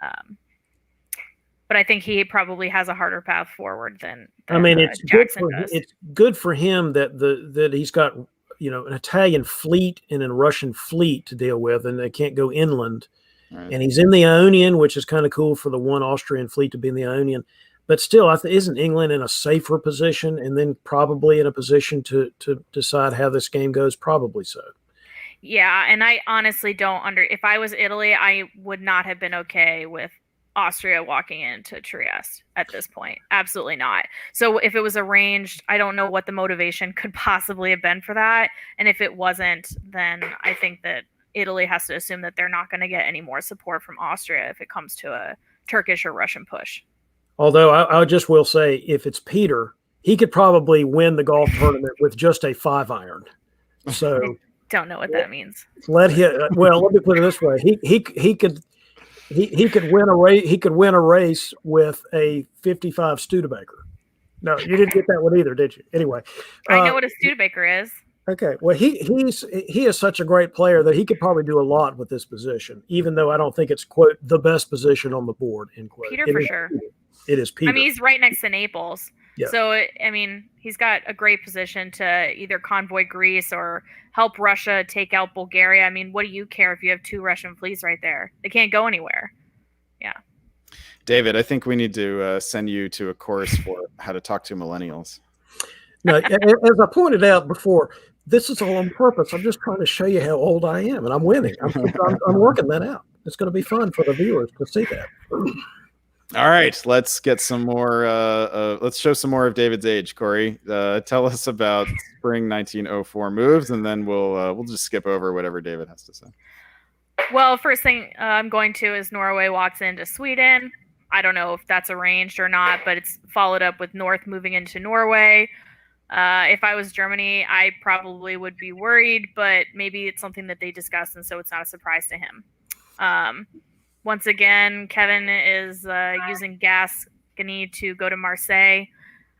[SPEAKER 6] But I think he probably has a harder path forward than
[SPEAKER 5] I mean, it's
[SPEAKER 6] Jackson does.
[SPEAKER 5] It's good for him that he's got an Italian fleet and a Russian fleet to deal with, and they can't go inland.
[SPEAKER 3] Right.
[SPEAKER 5] And he's in the Ionian, which is kind of cool for the one Austrian fleet to be in the Ionian. But still, isn't England in a safer position and then probably in a position to decide how this game goes? Probably so.
[SPEAKER 6] Yeah, and I honestly don't if I was Italy, I would not have been okay with Austria walking into Trieste at this point. Absolutely not. So if it was arranged, I don't know what the motivation could possibly have been for that. And if it wasn't, then I think that Italy has to assume that they're not going to get any more support from Austria if it comes to a Turkish or Russian push.
[SPEAKER 5] Although I just will say, if it's Peter, he could probably win the golf tournament with just a 5-iron. So
[SPEAKER 6] Don't know what that means.
[SPEAKER 5] let me put it this way: he could win a race. He could win a race with a 55 Studebaker. No, you didn't get that one either, did you? Anyway,
[SPEAKER 6] I know what a Studebaker is.
[SPEAKER 5] Okay, well, he is such a great player that he could probably do a lot with this position, even though I don't think it's quote the best position on the board. End quote.
[SPEAKER 6] Peter for sure.
[SPEAKER 5] It is Peter.
[SPEAKER 6] I mean, he's right next to Naples.
[SPEAKER 5] Yeah.
[SPEAKER 6] So, he's got a great position to either convoy Greece or help Russia take out Bulgaria. I mean, what do you care if you have 2 Russian fleets right there? They can't go anywhere. Yeah.
[SPEAKER 3] David, I think we need to send you to a course for how to talk to millennials.
[SPEAKER 5] No, as I pointed out before, this is all on purpose. I'm just trying to show you how old I am, and I'm winning. I'm working that out. It's going to be fun for the viewers to see that.
[SPEAKER 3] All right, let's get some more. Let's show some more of David's age, Corey. Tell us about spring 1904 moves, and then we'll just skip over whatever David has to say.
[SPEAKER 6] Well, first thing I'm going to is Norway walks into Sweden. I don't know if that's arranged or not, but it's followed up with North moving into Norway. If I was Germany, I probably would be worried, but maybe it's something that they discussed, and so it's not a surprise to him. Once again, Kevin is using Gascony to go to Marseille.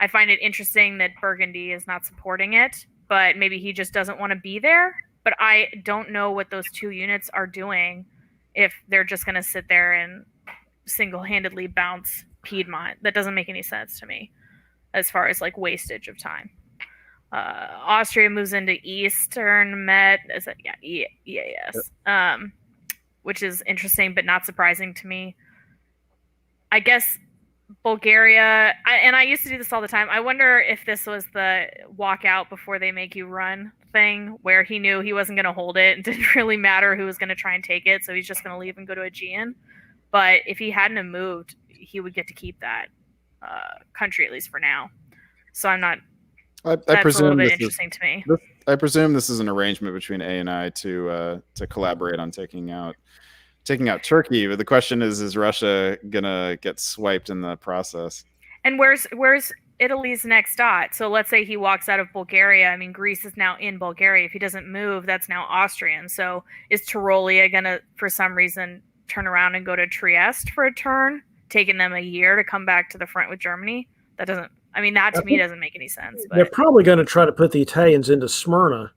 [SPEAKER 6] I find it interesting that Burgundy is not supporting it, but maybe he just doesn't want to be there. But I don't know what those two units are doing if they're just going to sit there and single-handedly bounce Piedmont. That doesn't make any sense to me as far as like wastage of time. Austria moves into Eastern Med. Is it? Yeah, EAS. Which is interesting, but not surprising to me. I guess Bulgaria, and I used to do this all the time. I wonder if this was the walk out before they make you run thing, where he knew he wasn't going to hold it and didn't really matter who was going to try and take it, so he's just going to leave and go to Aegean. But if he hadn't have moved, he would get to keep that country, at least for now. So I'm not... That's a little bit interesting to me.
[SPEAKER 3] I presume this is an arrangement between A and I to collaborate on taking out Turkey. But the question is Russia gonna get swiped in the process?
[SPEAKER 6] And where's Italy's next dot? So let's say he walks out of Bulgaria. I mean, Greece is now in Bulgaria. If he doesn't move, that's now Austrian. So is Tyrolia gonna, for some reason, turn around and go to Trieste for a turn, taking them a year to come back to the front with Germany? That doesn't... I mean, that to me doesn't make any sense. But
[SPEAKER 5] they're probably going to try to put the Italians into Smyrna,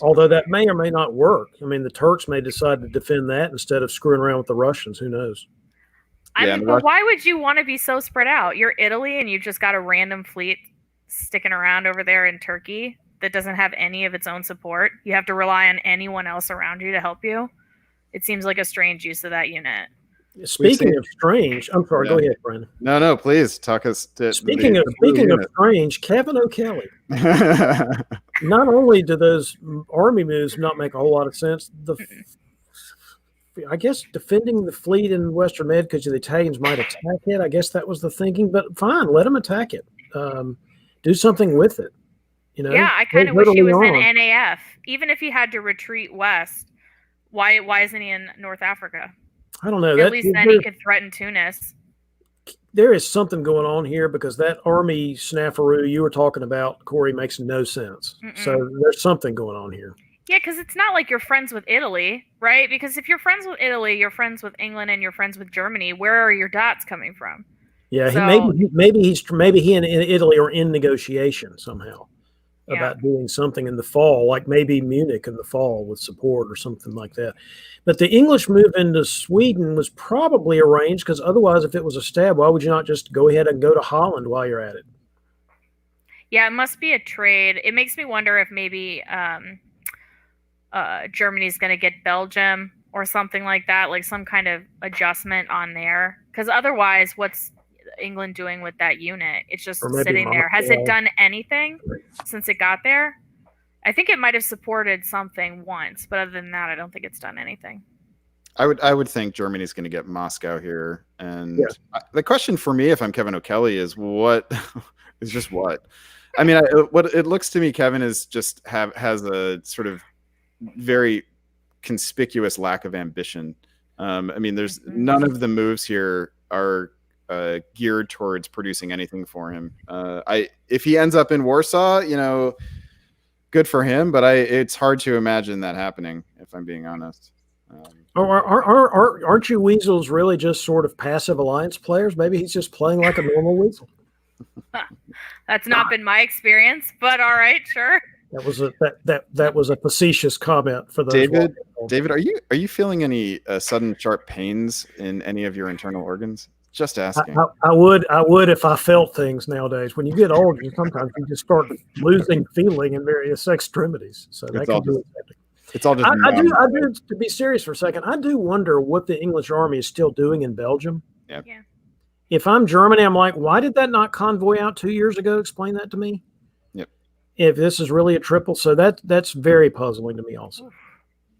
[SPEAKER 5] although that may or may not work. I mean, the Turks may decide to defend that instead of screwing around with the Russians. Who knows?
[SPEAKER 6] I mean, but why would you want to be so spread out? You're Italy, and you've just got a random fleet sticking around over there in Turkey that doesn't have any of its own support. You have to rely on anyone else around you to help you. It seems like a strange use of that unit.
[SPEAKER 5] Speaking of strange, I'm sorry. Go ahead, Brandon.
[SPEAKER 3] No, please talk us.
[SPEAKER 5] Speaking of strange, Kevin O'Kelly. Not only do those army moves not make a whole lot of sense, I guess defending the fleet in Western Med because the Italians might attack it. I guess that was the thinking. But fine, let them attack it. Do something with it. You know.
[SPEAKER 6] Yeah, I kind of wish he was in NAF. Even if he had to retreat west, why isn't he in North Africa?
[SPEAKER 5] I don't know.
[SPEAKER 6] At least then he could threaten Tunis.
[SPEAKER 5] There is something going on here because that army snafu you were talking about, Corey, makes no sense. So there's something going on here.
[SPEAKER 6] Yeah, because it's not like you're friends with Italy, right? Because if you're friends with Italy, you're friends with England and you're friends with Germany. Where are your dots coming from?
[SPEAKER 5] Yeah, so, maybe he and Italy are in negotiation somehow about doing something in the fall, like maybe Munich in the fall with support or something like that. But the English move into Sweden was probably arranged because otherwise, if it was a stab, why would you not just go ahead and go to Holland while you're at it?
[SPEAKER 6] Yeah, it must be a trade. It makes me wonder if maybe Germany's going to get Belgium or something like that, like some kind of adjustment on there. Because otherwise, what's England doing with that unit? It's just sitting there. Has it done anything since it got there? I think it might have supported something once, but other than that, I don't think it's done anything.
[SPEAKER 3] I would think Germany's going to get Moscow here, and the question for me, if I'm Kevin O'Kelly, is what is just what. I mean, what it looks to me, Kevin is just has a sort of very conspicuous lack of ambition. I mean, there's none of the moves here are geared towards producing anything for him. If he ends up in Warsaw, good for him, but it's hard to imagine that happening, if I'm being honest.
[SPEAKER 5] Aren't you weasels really just sort of passive alliance players? Maybe he's just playing like a normal weasel.
[SPEAKER 6] That's not been my experience, but all right, sure.
[SPEAKER 5] That was a facetious comment for those.
[SPEAKER 3] David, are you feeling any sudden sharp pains in any of your internal organs? Just asking.
[SPEAKER 5] I would if I felt things nowadays. When you get older, sometimes you just start losing feeling in various extremities. So that can do it.
[SPEAKER 3] It's all just.
[SPEAKER 5] I do. To be serious for a second, I do wonder what the English army is still doing in Belgium.
[SPEAKER 3] Yeah.
[SPEAKER 5] If I'm Germany, I'm like, why did that not convoy out 2 years ago? Explain that to me.
[SPEAKER 3] Yep.
[SPEAKER 5] If this is really a triple, so that's very puzzling to me also.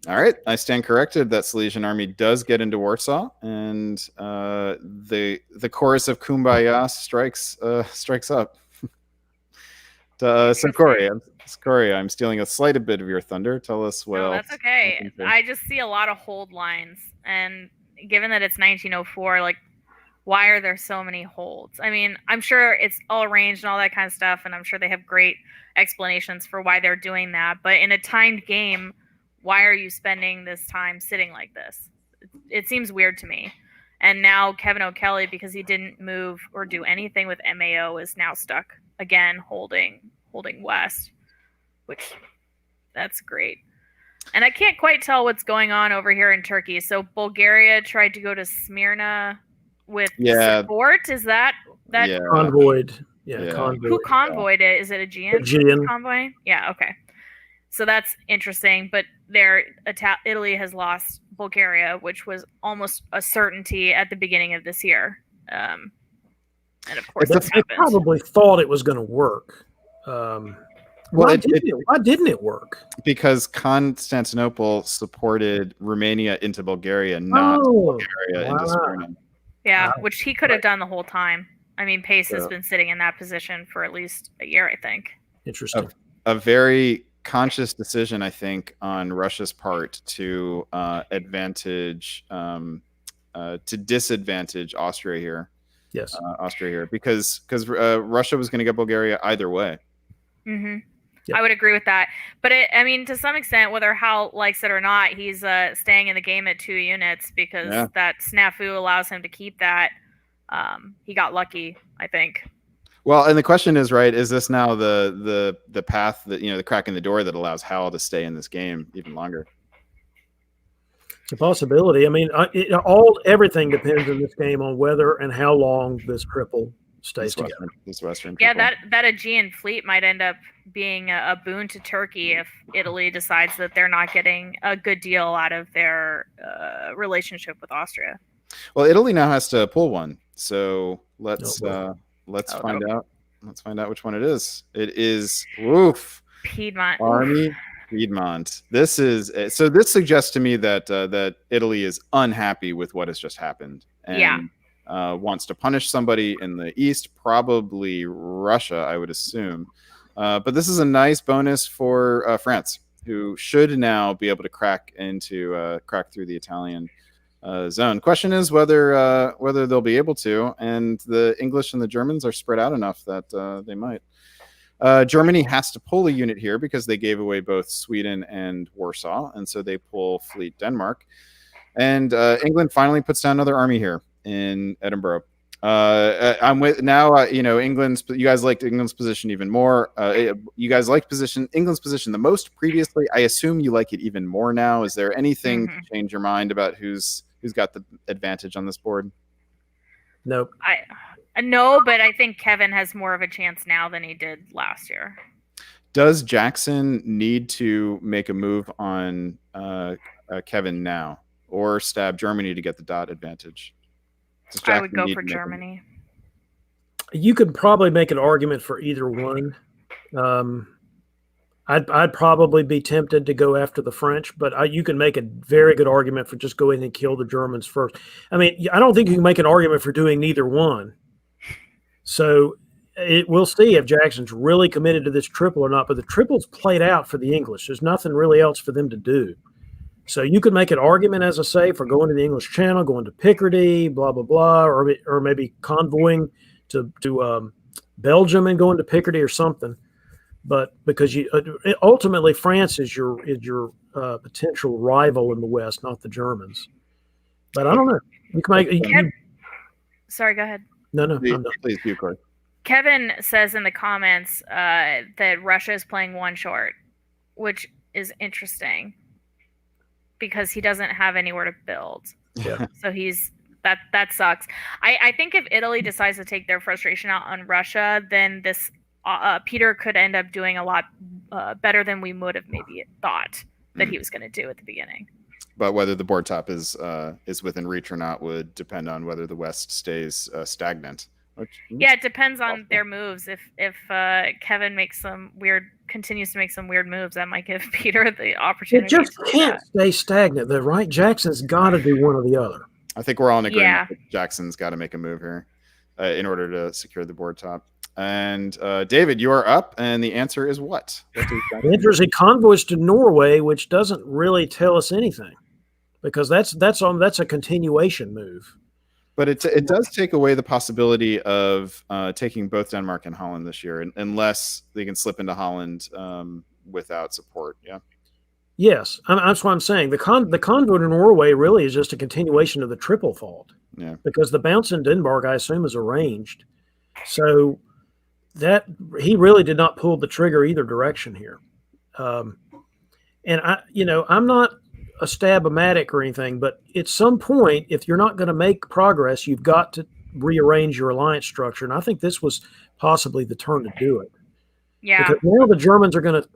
[SPEAKER 3] All right, I stand corrected. That Silesian army does get into Warsaw, and the chorus of Kumbaya strikes up. So Corey, I'm stealing a slight bit of your thunder. Tell us what
[SPEAKER 6] No,
[SPEAKER 3] else.
[SPEAKER 6] that's okay. I just see a lot of hold lines, and given that it's 1904, like, why are there so many holds? I mean, I'm sure it's all arranged and all that kind of stuff, and I'm sure they have great explanations for why they're doing that. But in a timed game, why are you spending this time sitting like this? It seems weird to me. And now Kevin O'Kelly, because he didn't move or do anything with MAO, is now stuck again holding West, which that's great. And I can't quite tell what's going on over here in Turkey. So Bulgaria tried to go to Smyrna with support. Is that
[SPEAKER 5] convoyed? Yeah, convoyed.
[SPEAKER 6] Who convoyed it? Is it Aegean convoy? Yeah, okay. So that's interesting. But Italy has lost Bulgaria, which was almost a certainty at the beginning of this year. And of course,
[SPEAKER 5] they probably thought it was going to work. Why didn't it work?
[SPEAKER 3] Because Constantinople supported Romania into Bulgaria, not Bulgaria into Smyrna.
[SPEAKER 6] Yeah, which he could have done the whole time. I mean, Pace has been sitting in that position for at least a year, I think.
[SPEAKER 5] Interesting.
[SPEAKER 3] A very conscious decision, I think, on Russia's part to disadvantage Austria here.
[SPEAKER 5] Yes,
[SPEAKER 3] Austria here, because Russia was going to get Bulgaria either way.
[SPEAKER 6] Mm-hmm. Yep. I would agree with that. But I mean, to some extent, whether Hal likes it or not, he's staying in the game at 2 units because that snafu allows him to keep that. He got lucky, I think.
[SPEAKER 3] Well, and the question is, right, is this now the path that, the crack in the door that allows Hal to stay in this game even longer?
[SPEAKER 5] It's a possibility. I mean, everything depends in this game on whether and how long this triple stays together.
[SPEAKER 3] This Western
[SPEAKER 6] triple. Yeah, that Aegean fleet might end up being a boon to Turkey if Italy decides that they're not getting a good deal out of their relationship with Austria.
[SPEAKER 3] Well, Italy now has to pull one, so let's find out. Let's find out which one it is. It is
[SPEAKER 6] Piedmont
[SPEAKER 3] Army. Piedmont. This suggests to me that Italy is unhappy with what has just happened and wants to punish somebody in the east, probably Russia, I would assume. But this is a nice bonus for France, who should now be able to crack through the Italian zone. Question is whether they'll be able to, and the English and the Germans are spread out enough that they might. Germany has to pull a unit here because they gave away both Sweden and Warsaw, and so they pull Fleet Denmark. And England finally puts down another army here in Edinburgh. I'm with now. England's. You guys liked England's position even more. You guys liked England's position the most previously. I assume you like it even more now. Is there anything to change your mind about who's got the advantage on this board?
[SPEAKER 5] Nope.
[SPEAKER 6] No, but I think Kevin has more of a chance now than he did last year.
[SPEAKER 3] Does Jackson need to make a move on Kevin now, or stab Germany to get the dot advantage?
[SPEAKER 6] I would go for Germany.
[SPEAKER 5] You could probably make an argument for either one. I'd probably be tempted to go after the French, but you can make a very good argument for just going and kill the Germans first. I mean, I don't think you can make an argument for doing neither one. So we'll see if Jackson's really committed to this triple or not, but the triple's played out for the English. There's nothing really else for them to do. So you could make an argument, as I say, for going to the English Channel, going to Picardy, blah, blah, blah, or maybe convoying to Belgium and going to Picardy or something. But because ultimately France is your potential rival in the West, not the Germans. But I don't know. You can make.
[SPEAKER 6] Sorry, go ahead.
[SPEAKER 5] No,
[SPEAKER 3] please, you, Corey.
[SPEAKER 6] Kevin says in the comments that Russia is playing one short, which is interesting because he doesn't have anywhere to build.
[SPEAKER 5] Yeah.
[SPEAKER 6] So that sucks. I think if Italy decides to take their frustration out on Russia, then this Peter could end up doing a lot better than we would have maybe thought that he was going to do at the beginning.
[SPEAKER 3] But whether the board top is within reach or not would depend on whether the West stays stagnant
[SPEAKER 6] Yeah, it depends on their moves. If Kevin continues to make some weird moves, that might give Peter the opportunity.
[SPEAKER 5] It just
[SPEAKER 6] to do
[SPEAKER 5] can't
[SPEAKER 6] that.
[SPEAKER 5] stay stagnant, though, right? Jackson's got to do one or the other.
[SPEAKER 3] I think we're all in agreement.
[SPEAKER 6] Yeah.
[SPEAKER 3] That Jackson's got to make a move here in order to secure the board top. And David, you are up, and the answer is what?
[SPEAKER 5] Enters a convoys to Norway, which doesn't really tell us anything, because that's a continuation move.
[SPEAKER 3] But it does take away the possibility of taking both Denmark and Holland this year, unless they can slip into Holland without support. Yeah.
[SPEAKER 5] Yes, that's what I'm saying. The convoy to Norway really is just a continuation of the triple fault.
[SPEAKER 3] Yeah.
[SPEAKER 5] Because the bounce in Denmark, I assume, is arranged. So that he really did not pull the trigger either direction here. And I'm not a stab-o-matic or anything, but at some point, if you're not going to make progress, you've got to rearrange your alliance structure. And I think this was possibly the turn to do it.
[SPEAKER 6] Yeah.
[SPEAKER 5] Because now the Germans are going to,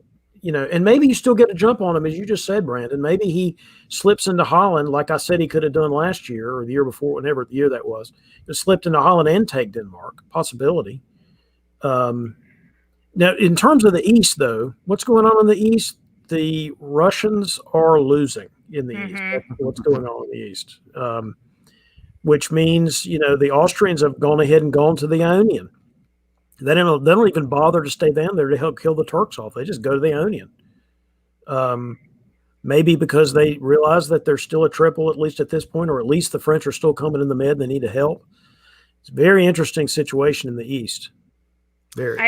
[SPEAKER 5] and maybe you still get a jump on him, as you just said, Brandon. Maybe he slips into Holland, like I said he could have done last year or the year before, whenever the year that was. Just slipped into Holland and take Denmark. Possibility. Now, in terms of the East, though, what's going on in the East? The Russians are losing in the East. That's what's going on in the East, which means, the Austrians have gone ahead and gone to the Ionian. They don't even bother to stay down there to help kill the Turks off. They just go to the Ionian. Maybe because they realize that there's still a triple, at least at this point, or at least the French are still coming in the Med. They need to help. It's a very interesting situation in the East. Very.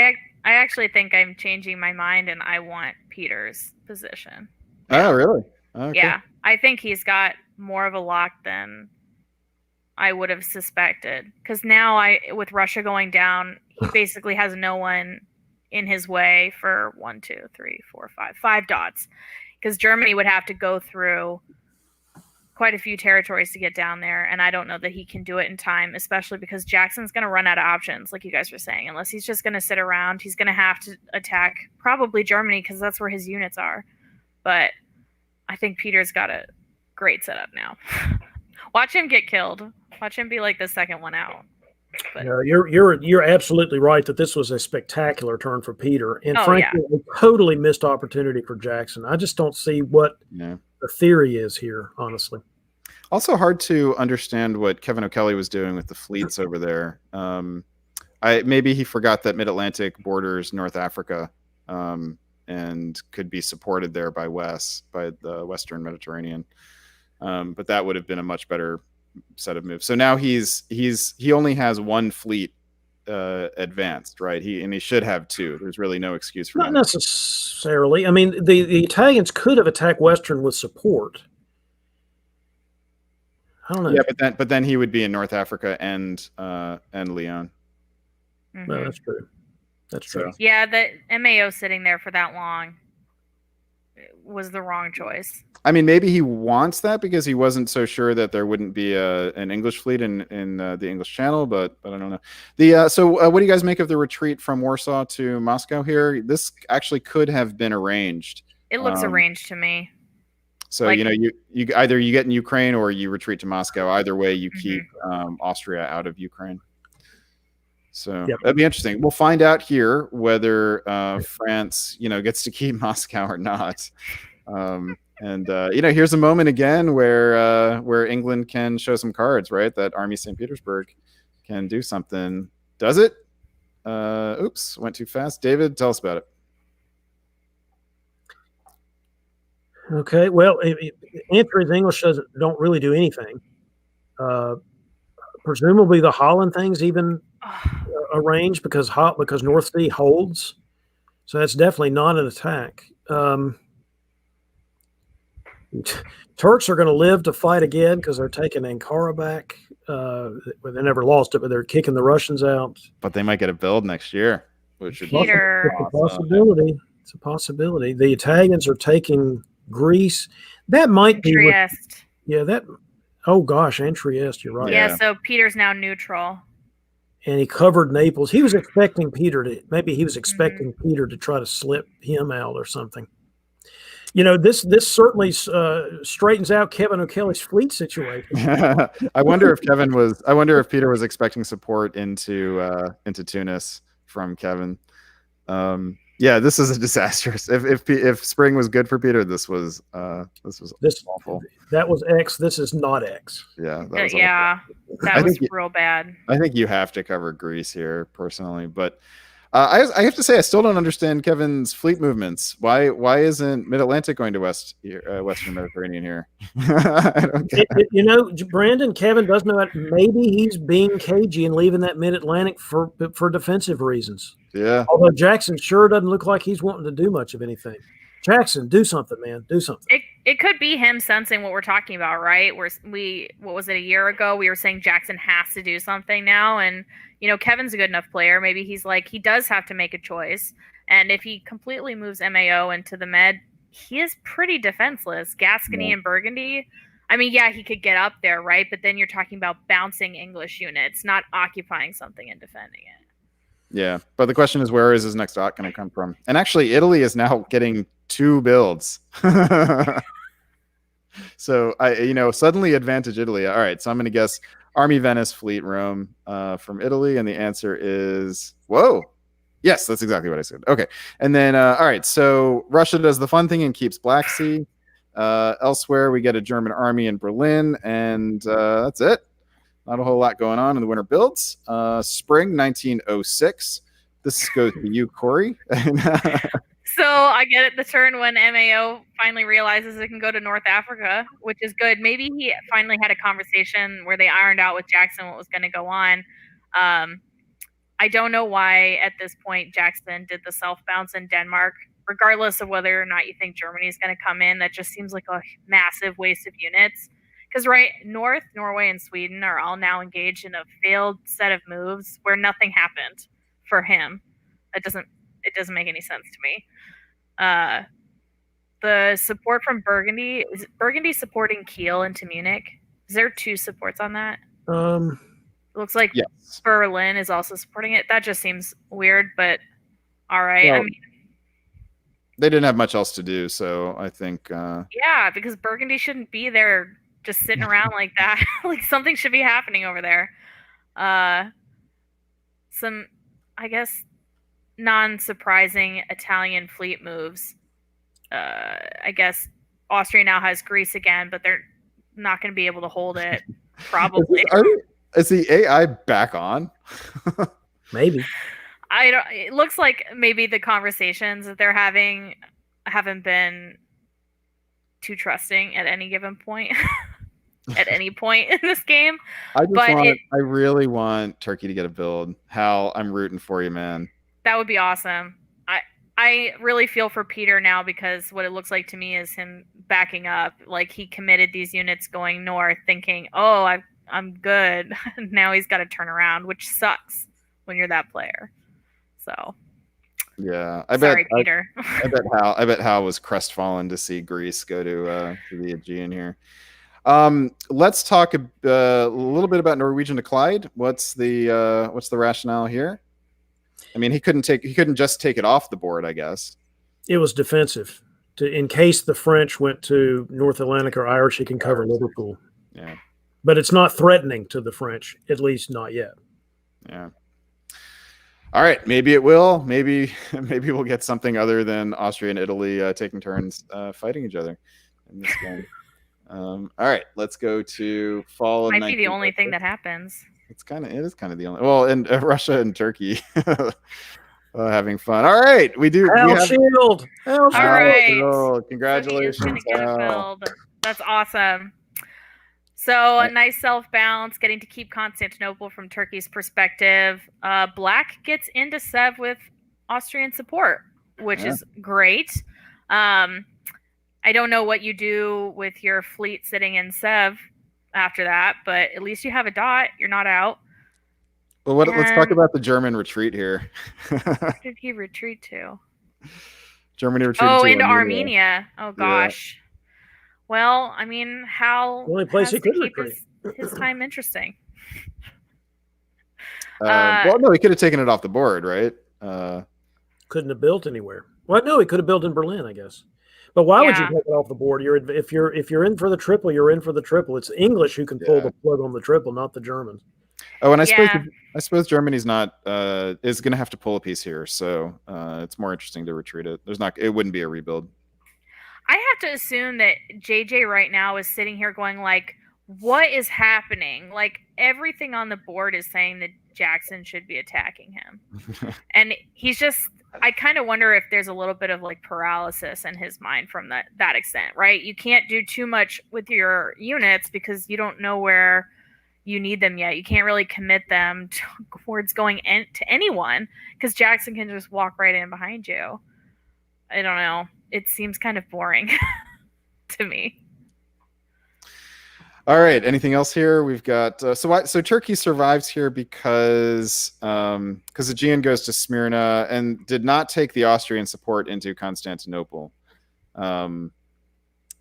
[SPEAKER 6] I actually think I'm changing my mind, and I want Peter's position.
[SPEAKER 3] Oh, really? Okay.
[SPEAKER 6] Yeah, I think he's got more of a lock than I would have suspected. Because now, with Russia going down, he basically has no one in his way for 5 dots. Because Germany would have to go through quite a few territories to get down there, and I don't know that he can do it in time, especially because Jackson's going to run out of options, like you guys were saying. Unless he's just going to sit around, he's going to have to attack probably Germany because that's where his units are. But I think Peter's got a great setup now. Watch him get killed. Watch him be like the second one out. But
[SPEAKER 5] You're absolutely right that this was a spectacular turn for Peter, and frankly, a totally missed opportunity for Jackson. I just don't see what the theory is here, honestly.
[SPEAKER 3] Also hard to understand what Kevin O'Kelly was doing with the fleets over there. Maybe he forgot that Mid-Atlantic borders North Africa and could be supported there by the Western Mediterranean. But that would have been a much better set of moves. So now he only has one fleet advanced, right? He should have two. There's really no excuse for
[SPEAKER 5] not necessarily. I mean, the Italians could have attacked Western with support. I don't know.
[SPEAKER 3] Yeah, but then he would be in North Africa and Lyon.
[SPEAKER 6] Mm-hmm.
[SPEAKER 5] No, that's true. That's true.
[SPEAKER 6] Yeah, the MAO sitting there for that long was the wrong choice.
[SPEAKER 3] I mean, maybe he wants that because he wasn't so sure that there wouldn't be an English fleet in the English Channel, but I don't know. So what do you guys make of the retreat from Warsaw to Moscow here? This actually could have been arranged.
[SPEAKER 6] It looks arranged to me.
[SPEAKER 3] So, you either you get in Ukraine or you retreat to Moscow. Either way, you keep Austria out of Ukraine. So that'd be interesting. We'll find out here whether France, gets to keep Moscow or not. Here's a moment again where England can show some cards, right? That Army St. Petersburg can do something. Does it? Oops, went too fast. David, tell us about it.
[SPEAKER 5] Okay, well, answer is English don't really do anything. Presumably the Holland thing's even arranged because North Sea holds. So that's definitely not an attack. Turks are going to live to fight again because they're taking Ankara back. They never lost it, but they're kicking the Russians out.
[SPEAKER 3] But they might get a build next year, which would
[SPEAKER 5] be a possibility. It's a possibility. The Italians are taking Greece. That might be
[SPEAKER 6] Trieste.
[SPEAKER 5] Oh gosh, and Trieste. You're right.
[SPEAKER 6] Yeah. So Peter's now neutral.
[SPEAKER 5] And he covered Naples. He was expecting Peter to try to slip him out or something. This certainly straightens out Kevin O'Kelly's fleet situation.
[SPEAKER 3] I wonder if Peter was expecting support into Tunis from Kevin. Yeah, this is a disastrous. If spring was good for Peter, this was awful.
[SPEAKER 5] That was X. This is not X.
[SPEAKER 3] Yeah, that was
[SPEAKER 6] that was real bad.
[SPEAKER 3] I think you have to cover Greece here personally, but I have to say I still don't understand Kevin's fleet movements. Why isn't Mid Atlantic going to Western Mediterranean here? I don't get it.
[SPEAKER 5] Brandon, Kevin does know that maybe he's being cagey and leaving that Mid Atlantic for defensive reasons.
[SPEAKER 3] Yeah.
[SPEAKER 5] Although Jackson sure doesn't look like he's wanting to do much of anything. Jackson, do something, man. Do something.
[SPEAKER 6] It could be him sensing what we're talking about, right? What was it, a year ago? We were saying Jackson has to do something now, and Kevin's a good enough player. Maybe he's like, he does have to make a choice, and if he completely moves MAO into the Med, he is pretty defenseless. Gascony and Burgundy. I mean, yeah, he could get up there, right? But then you're talking about bouncing English units, not occupying something and defending it.
[SPEAKER 3] Yeah, but the question is, where is his next dot going to come from? And actually, Italy is now getting 2 builds. So suddenly advantage Italy. All right, so I'm going to guess Army Venice, Fleet Rome from Italy, and the answer is whoa. Yes, that's exactly what I said. Okay, and then all right, so Russia does the fun thing and keeps Black Sea. Elsewhere, we get a German army in Berlin, and that's it. Not a whole lot going on in the winter builds. Spring 1906. This goes to you, Corey.
[SPEAKER 6] So I get it, the turn when MAO finally realizes it can go to North Africa, which is good. Maybe he finally had a conversation where they ironed out with Jackson what was going to go on. I don't know why at this point Jackson did the self-bounce in Denmark, regardless of whether or not you think Germany is going to come in. That just seems like a massive waste of units. Because North, Norway, and Sweden are all now engaged in a failed set of moves where nothing happened for him. It doesn't make any sense to me. The support from Burgundy, is Burgundy supporting Kiel into Munich? Is there 2 supports on that? It looks like yes. Berlin is also supporting it. That just seems weird, but all right. Well, I mean,
[SPEAKER 3] they didn't have much else to do, so I think
[SPEAKER 6] yeah, because Burgundy shouldn't be there just sitting around like that. Like something should be happening over there. Some, I guess, non-surprising Italian fleet moves. I guess Austria now has Greece again, but they're not going to be able to hold it. Probably.
[SPEAKER 3] Is the AI back on?
[SPEAKER 5] Maybe.
[SPEAKER 6] It looks like maybe the conversations that they're having haven't been too trusting at any given point. At any point in this game.
[SPEAKER 3] I really want Turkey to get a build. Hal, I'm rooting for you, man.
[SPEAKER 6] That would be awesome. I really feel for Peter now, because what it looks like to me is him backing up. Like he committed these units going north thinking, oh, I'm good. Now he's got to turn around, which sucks when you're that player. So
[SPEAKER 3] yeah,
[SPEAKER 6] sorry, Peter.
[SPEAKER 3] I bet Hal was crestfallen to see Greece go to the Aegean here. Let's talk a little bit about Norwegian to Clyde. What's the rationale here? I mean, he couldn't just take it off the board, I guess.
[SPEAKER 5] It was defensive in case the French went to North Atlantic or Irish, he can cover Liverpool.
[SPEAKER 3] Yeah.
[SPEAKER 5] But it's not threatening to the French, at least not yet.
[SPEAKER 3] Yeah. All right, maybe it will. Maybe we'll get something other than Austria and Italy taking turns fighting each other in this game. All right, let's go to fall.
[SPEAKER 6] Might be the only thing that happens.
[SPEAKER 3] It is kind of the only. Well, and Russia and Turkey having fun. All right, we do.
[SPEAKER 5] Shield.
[SPEAKER 6] All right.
[SPEAKER 3] Shield. Congratulations.
[SPEAKER 6] That's awesome. So a nice self-bounce, getting to keep Constantinople from Turkey's perspective. Black gets into Sev with Austrian support, which is great. I don't know what you do with your fleet sitting in Sev after that, but at least you have a dot. You're not out.
[SPEAKER 3] Well, let's talk about the German retreat here.
[SPEAKER 6] Where did he retreat to?
[SPEAKER 3] Germany retreated to
[SPEAKER 6] into Armenia. Oh, gosh. Yeah. Well, I mean, Hal
[SPEAKER 5] the only place
[SPEAKER 6] has
[SPEAKER 5] he could
[SPEAKER 6] to keep
[SPEAKER 5] retreat.
[SPEAKER 6] his time interesting.
[SPEAKER 3] Well, no, he could have taken it off the board, right?
[SPEAKER 5] Couldn't have built anywhere. Well, no, he could have built in Berlin, I guess. But why would you
[SPEAKER 6] Yeah.
[SPEAKER 5] take it off the board? If you're in for the triple, you're in for the triple. It's English who can pull
[SPEAKER 3] Yeah.
[SPEAKER 5] the plug on the triple, not the Germans.
[SPEAKER 3] Oh, and
[SPEAKER 6] Yeah.
[SPEAKER 3] I suppose Germany's not is going to have to pull a piece here, so it's more interesting to retreat it. It wouldn't be a rebuild.
[SPEAKER 6] I have to assume that JJ right now is sitting here going like, what is happening? Like everything on the board is saying that Jackson should be attacking him. And he's just, I kind of wonder if there's a little bit of like paralysis in his mind from that extent, right? You can't do too much with your units because you don't know where you need them yet. You can't really commit them towards going to anyone because Jackson can just walk right in behind you. I don't know. It seems kind of boring to me.
[SPEAKER 3] All right. Anything else here? We've got so Turkey survives here because Aegean goes to Smyrna and did not take the Austrian support into Constantinople.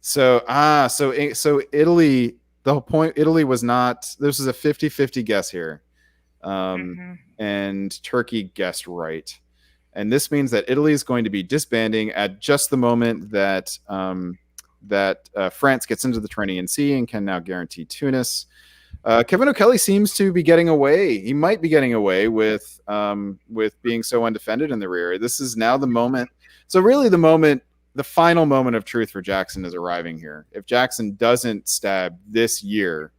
[SPEAKER 3] So Italy. The whole point. Italy was not. This was a 50-50 guess here, and Turkey guessed right. And this means that Italy is going to be disbanding at just the moment that France gets into the Tyrrhenian Sea and can now guarantee Tunis. Kevin O'Kelly seems to be getting away. He might be getting away with being so undefended in the rear. This is now the moment. So really the final moment of truth for Jackson is arriving here. If Jackson doesn't stab this year,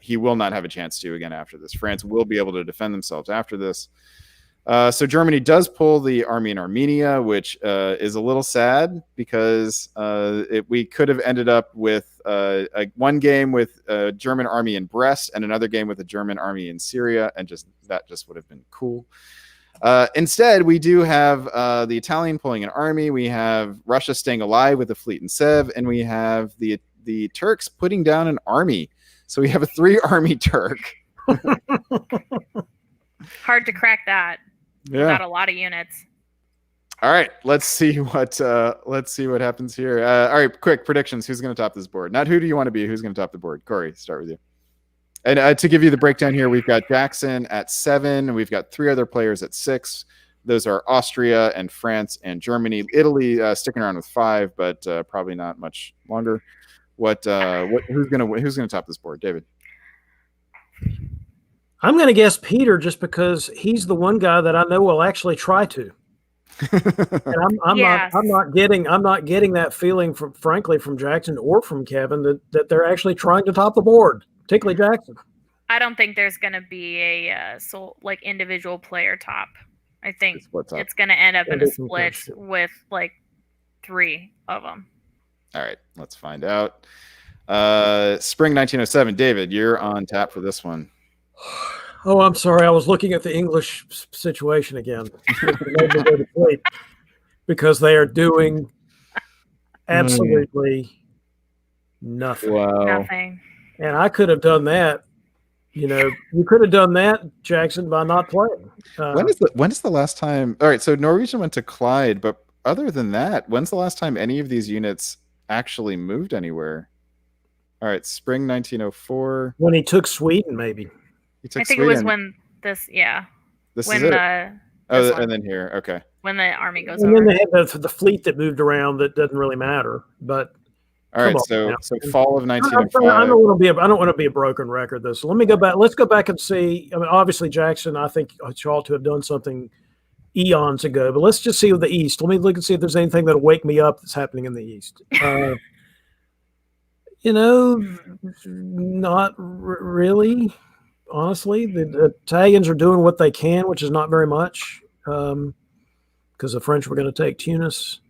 [SPEAKER 3] he will not have a chance to again after this. France will be able to defend themselves after this. So Germany does pull the army in Armenia, which is a little sad because we could have ended up with one game with a German army in Brest and another game with a German army in Syria, and that just would have been cool. Instead, we do have the Italian pulling an army. We have Russia staying alive with a fleet in Sev, and we have the Turks putting down an army. So we have a 3-army Turk.
[SPEAKER 6] Hard to crack that.
[SPEAKER 3] Yeah.
[SPEAKER 6] Without a lot of units.
[SPEAKER 3] All right, let's see what happens here. All right, quick predictions. Who's going to top this board? Not who do you want to be. Who's going to top the board? Corey, start with you. And to give you the breakdown here, we've got Jackson at 7. And we've got 3 other players at 6. Those are Austria and France and Germany. Italy sticking around with 5, but probably not much longer. Who's gonna top this board, David?
[SPEAKER 5] I'm going to guess Peter just because he's the one guy that I know will actually try to. And I'm not getting that feeling from Jackson or from Kevin that they're actually trying to top the board, particularly Jackson.
[SPEAKER 6] I don't think there's going to be a individual player top. I think it's going to end up in a split with like 3 of them.
[SPEAKER 3] All right, let's find out. Spring 1907, David, you're on tap for this one.
[SPEAKER 5] Oh, I'm sorry. I was looking at the English situation again because they are doing absolutely nothing.
[SPEAKER 3] Wow.
[SPEAKER 6] Nothing.
[SPEAKER 5] And I could have done that. You could have done that, Jackson, by not playing.
[SPEAKER 3] When is the last time? All right, so Norwegian went to Clyde, but other than that, when's the last time any of these units actually moved anywhere? All right, spring 1904.
[SPEAKER 5] When he took Sweden, maybe.
[SPEAKER 6] I think Sweden. It was when this, yeah.
[SPEAKER 3] This
[SPEAKER 6] when
[SPEAKER 3] is it.
[SPEAKER 6] and
[SPEAKER 3] then here, okay.
[SPEAKER 6] When the army goes
[SPEAKER 5] and
[SPEAKER 6] over.
[SPEAKER 5] And then they had the fleet that moved around that doesn't really matter. But
[SPEAKER 3] all right, so fall of 1905.
[SPEAKER 5] I don't want to be a broken record, though. So let me go back. Let's go back and see. I mean, obviously, Jackson, I think you ought to have done something eons ago. But let's just see the East. Let me look and see if there's anything that'll wake me up that's happening in the East. Not really. Honestly, the Italians are doing what they can, which is not very much, because the French were going to take Tunis.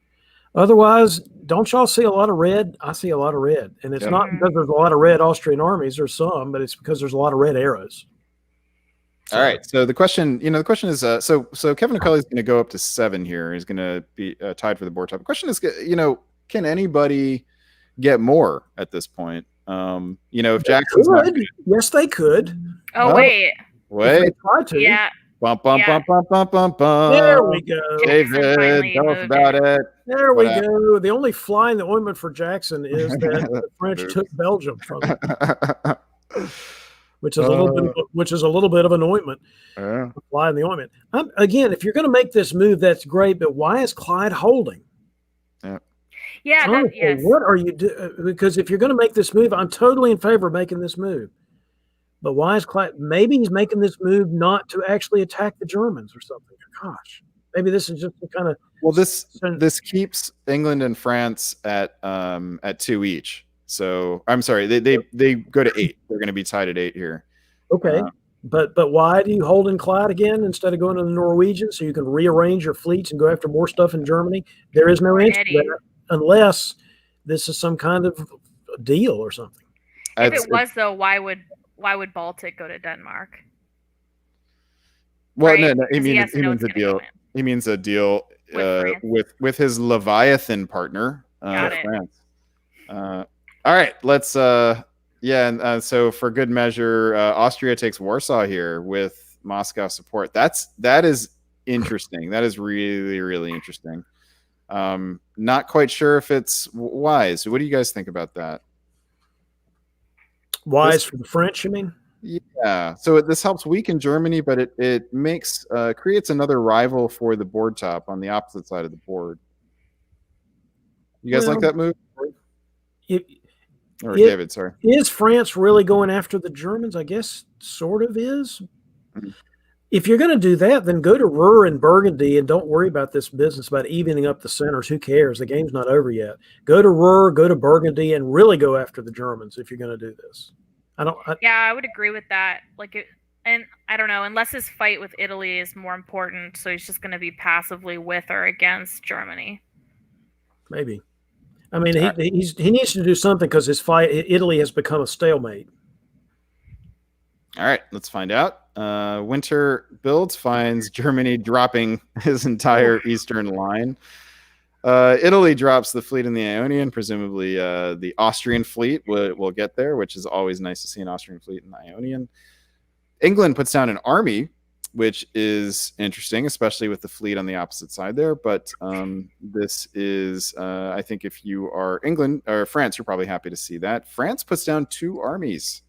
[SPEAKER 5] Otherwise, don't y'all see a lot of red? I see a lot of red, and it's not because there's a lot of red Austrian armies. There's some, but it's because there's a lot of red arrows.
[SPEAKER 3] All right. So the question is, so Kevin O'Kelly is going to go up to 7 here. He's going to be tied for the board top. The question is, can anybody get more at this point? If Jackson's not good.
[SPEAKER 5] Yes, they could.
[SPEAKER 6] Oh, wait.
[SPEAKER 5] They try to.
[SPEAKER 6] Yeah.
[SPEAKER 3] Bump. There
[SPEAKER 5] we go.
[SPEAKER 3] David, tell us about it.
[SPEAKER 5] There we go. The only fly in the ointment for Jackson is that the French took Belgium from him, which is a little bit of an ointment. Fly in the ointment. Again, if you're going to make this move, that's great. But why is Clyde holding?
[SPEAKER 6] Yeah,
[SPEAKER 5] Honestly,
[SPEAKER 6] yes.
[SPEAKER 5] what are you doing? Because if you're going to make this move, I'm totally in favor of making this move. But why is maybe he's making this move not to actually attack the Germans or something? Gosh, maybe this is just a kind of
[SPEAKER 3] this keeps England and France at 2 each. So I'm sorry, they go to 8. They're going to be tied at 8 here.
[SPEAKER 5] Okay. But why do you hold in Clyde again instead of going to the Norwegian so you can rearrange your fleets and go after more stuff in Germany? There is no answer to that unless this is some kind of deal or something.
[SPEAKER 6] If it was, though, why would Baltic go to Denmark?
[SPEAKER 3] Well,
[SPEAKER 6] right?
[SPEAKER 3] no, he means a deal. He means a deal with his Leviathan partner, France. All right, let's so for good measure, Austria takes Warsaw here with Moscow support. That is interesting. That is really, really interesting. Not quite sure if it's wise. What do you guys think about that?
[SPEAKER 5] Wise for the French, you mean?
[SPEAKER 3] Yeah. So this helps weaken Germany, but it makes creates another rival for the board top on the opposite side of the board. You guys like that move? David, sorry.
[SPEAKER 5] Is France really going after the Germans? I guess sort of is. Mm-hmm. If you're going to do that, then go to Ruhr and Burgundy and don't worry about this business about evening up the centers. Who cares? The game's not over yet. Go to Ruhr, go to Burgundy, and really go after the Germans if you're going to do this.
[SPEAKER 6] I would agree with that. And I don't know, unless his fight with Italy is more important, so he's just going to be passively with or against Germany.
[SPEAKER 5] Maybe. I mean, he needs to do something because Italy has become a stalemate.
[SPEAKER 3] All right, let's find out. Winter Builds finds Germany dropping his entire eastern line. Italy drops the fleet in the Ionian. Presumably, the Austrian fleet will get there, which is always nice to see an Austrian fleet in the Ionian. England puts down an army, which is interesting, especially with the fleet on the opposite side there. But this is, I think, if you are England or France, you're probably happy to see that. France puts down 2 armies.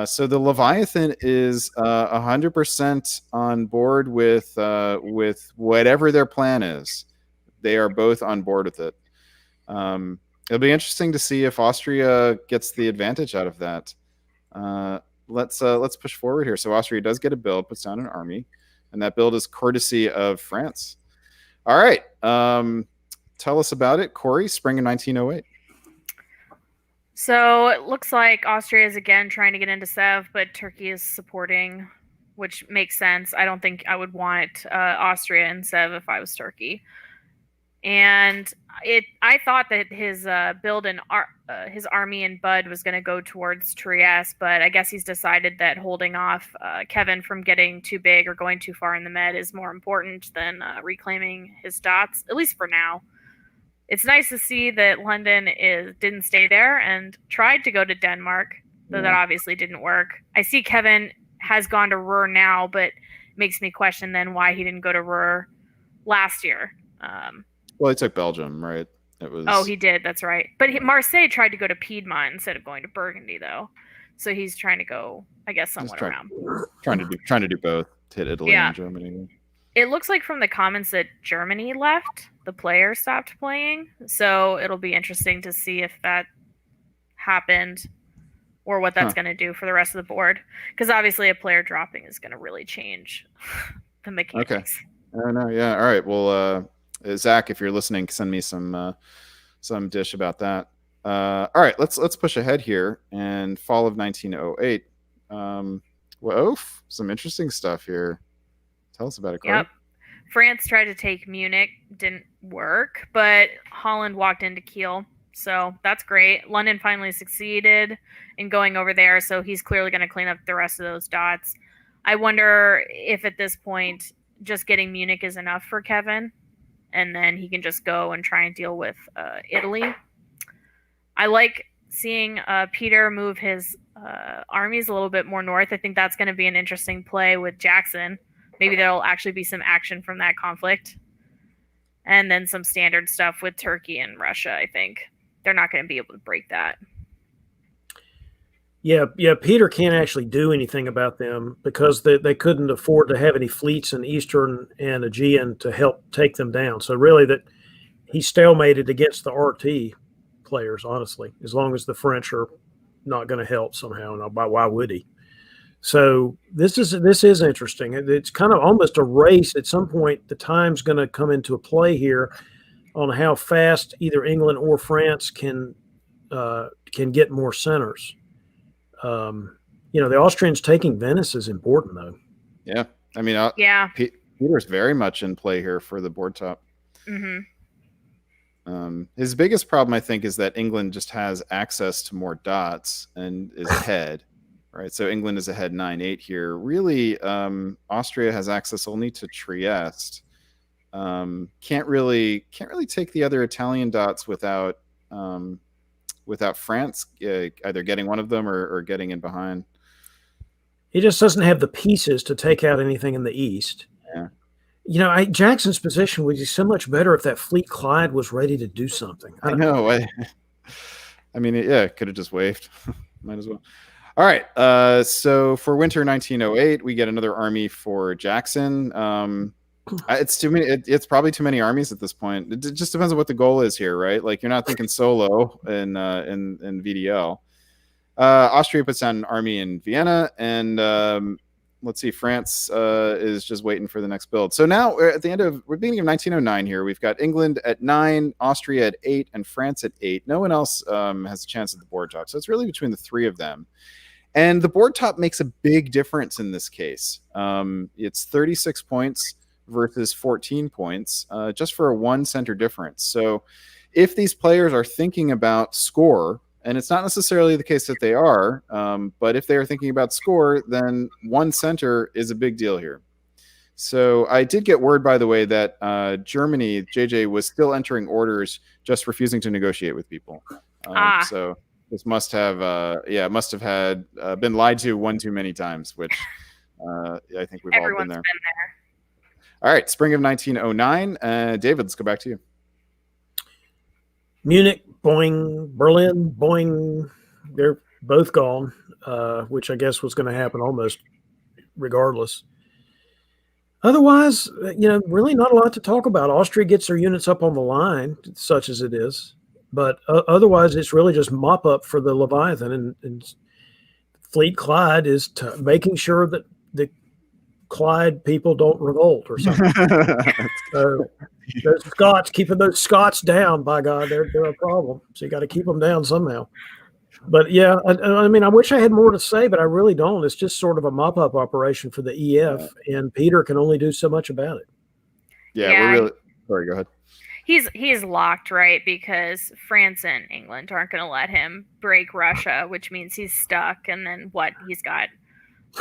[SPEAKER 3] So the Leviathan is 100% on board with whatever their plan is. They are both on board with it. It'll be interesting to see if Austria gets the advantage out of that. Let's push forward here. So Austria does get a build, puts down an army, and that build is courtesy of France. All right. Tell us about it, Corey. Spring of 1908.
[SPEAKER 6] So it looks like Austria is again trying to get into Sev, but Turkey is supporting, which makes sense. I don't think I would want Austria in Sev if I was Turkey. And I thought that his build and his army in Bud was going to go towards Trieste, but I guess he's decided that holding off Kevin from getting too big or going too far in the Med is more important than reclaiming his dots, at least for now. It's nice to see that London didn't stay there and tried to go to Denmark, though that obviously didn't work. I see Kevin has gone to Ruhr now, but it makes me question then why he didn't go to Ruhr last year.
[SPEAKER 3] Well, he took Belgium, right?
[SPEAKER 6] Oh, he did. That's right. But Marseille tried to go to Piedmont instead of going to Burgundy, though. So he's trying to go, I guess, somewhat around.
[SPEAKER 3] Trying to do both. To hit Italy and Germany.
[SPEAKER 6] It looks like from the comments that Germany left, the player stopped playing. So it'll be interesting to see if that happened or what that's going to do for the rest of the board. Because obviously a player dropping is going to really change the mechanics.
[SPEAKER 3] Okay. Oh, no, yeah. All right. Well, Zach, if you're listening, send me some dish about that. All right, let's push ahead here. And fall of 1908. Some interesting stuff here. Tell us about it, Corey.
[SPEAKER 6] Yep. France tried to take Munich, didn't work, but Holland walked into Kiel, so that's great. London finally succeeded in going over there, so he's clearly going to clean up the rest of those dots. I wonder if at this point just getting Munich is enough for Kevin, and then he can just go and try and deal with Italy. I like seeing Peter move his armies a little bit more north. I think that's going to be an interesting play with Jackson. Maybe there'll actually be some action from that conflict. And then some standard stuff with Turkey and Russia, I think. They're not going to be able to break that.
[SPEAKER 5] Yeah, Peter can't actually do anything about them because they couldn't afford to have any fleets in Eastern and Aegean to help take them down. So really that he's stalemated against the RT players, honestly, as long as the French are not going to help somehow. And why would he? So this is interesting. It's kind of almost a race. At some point, the time's going to come into a play here on how fast either England or France can get more centers. The Austrians taking Venice is important, though.
[SPEAKER 3] Yeah, I mean,
[SPEAKER 6] yeah,
[SPEAKER 3] Peter's very much in play here for the board top.
[SPEAKER 6] Mm-hmm.
[SPEAKER 3] His biggest problem, I think, is that England just has access to more dots and is ahead, right? So England is ahead 9-8 here. Really, Austria has access only to Trieste. Can't really take the other Italian dots without France either getting one of them or getting in behind.
[SPEAKER 5] He just doesn't have the pieces to take out anything in the east.
[SPEAKER 3] Yeah.
[SPEAKER 5] Jackson's position would be so much better if that Fleet Clyde was ready to do something.
[SPEAKER 3] I know. I mean, it could have just waved. Might as well. All right. So for winter 1908, we get another army for Jackson. It's too many. It's probably too many armies at this point. It just depends on what the goal is here, right? Like you're not thinking solo in VDL. Austria puts down an army in Vienna, and let's see, France is just waiting for the next build. So now we're beginning of 1909 here. We've got England at 9, Austria at 8, and France at 8. No one else has a chance at the board top. So it's really between the three of them. And the board top makes a big difference in this case. It's 36 points versus 14 points, just for a 1 center difference. So if these players are thinking about score, and it's not necessarily the case that they are, but if they are thinking about score, then 1 center is a big deal here. So I did get word, by the way, that Germany, JJ, was still entering orders, just refusing to negotiate with people. So this must have been lied to one too many times, which I think we've all been there. All right, spring of 1909. David, let's go back to you.
[SPEAKER 5] Munich, boing. Berlin, boing. They're both gone, which I guess was going to happen almost regardless. Otherwise, really not a lot to talk about. Austria gets their units up on the line, such as it is. But otherwise, it's really just mop up for the Leviathan. And Fleet Clyde is making sure that the Clyde people don't revolt or something. Those Scots, keeping those Scots down, by God, they're a problem. So you got to keep them down somehow. But yeah, I mean, I wish I had more to say, but I really don't. It's just sort of a mop-up operation for the EF, and Peter can only do so much about it.
[SPEAKER 3] Yeah, we're really sorry. Go ahead.
[SPEAKER 6] He's locked, right? Because France and England aren't going to let him break Russia, which means he's stuck. And then he's got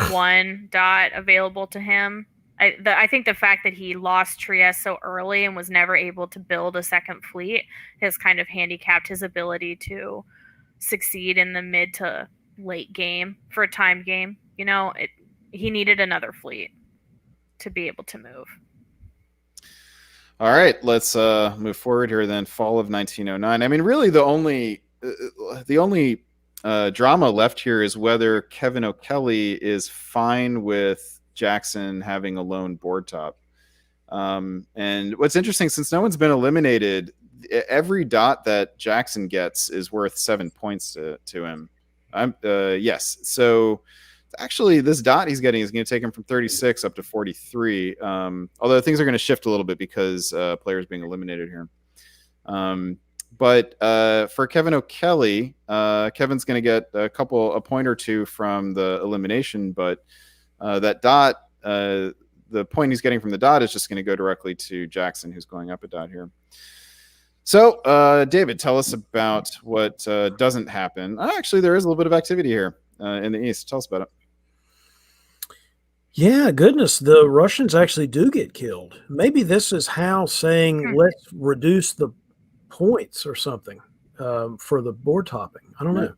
[SPEAKER 6] 1 dot available to him. I think the fact that he lost Trieste so early and was never able to build a second fleet has kind of handicapped his ability to succeed in the mid to late game for a time game. He needed another fleet to be able to move.
[SPEAKER 3] All right, let's move forward here then. Fall of 1909. I mean, really the only drama left here is whether Kevin O'Kelly is fine with Jackson having a lone board top. And what's interesting, since no one's been eliminated, every dot that Jackson gets is worth 7 points to him. Yes. So actually, this dot he's getting is going to take him from 36 up to 43. Although things are going to shift a little bit because players being eliminated here. But for Kevin O'Kelly, Kevin's going to get a point or two from the elimination, but that dot, the point he's getting from the dot is just going to go directly to Jackson, who's going up a dot here. So, David, tell us about what doesn't happen. Actually, there is a little bit of activity here in the East. Tell us about it.
[SPEAKER 5] Yeah, goodness, the Russians actually do get killed. Maybe this is Hal saying, let's reduce the points or something for the board topping. I don't know.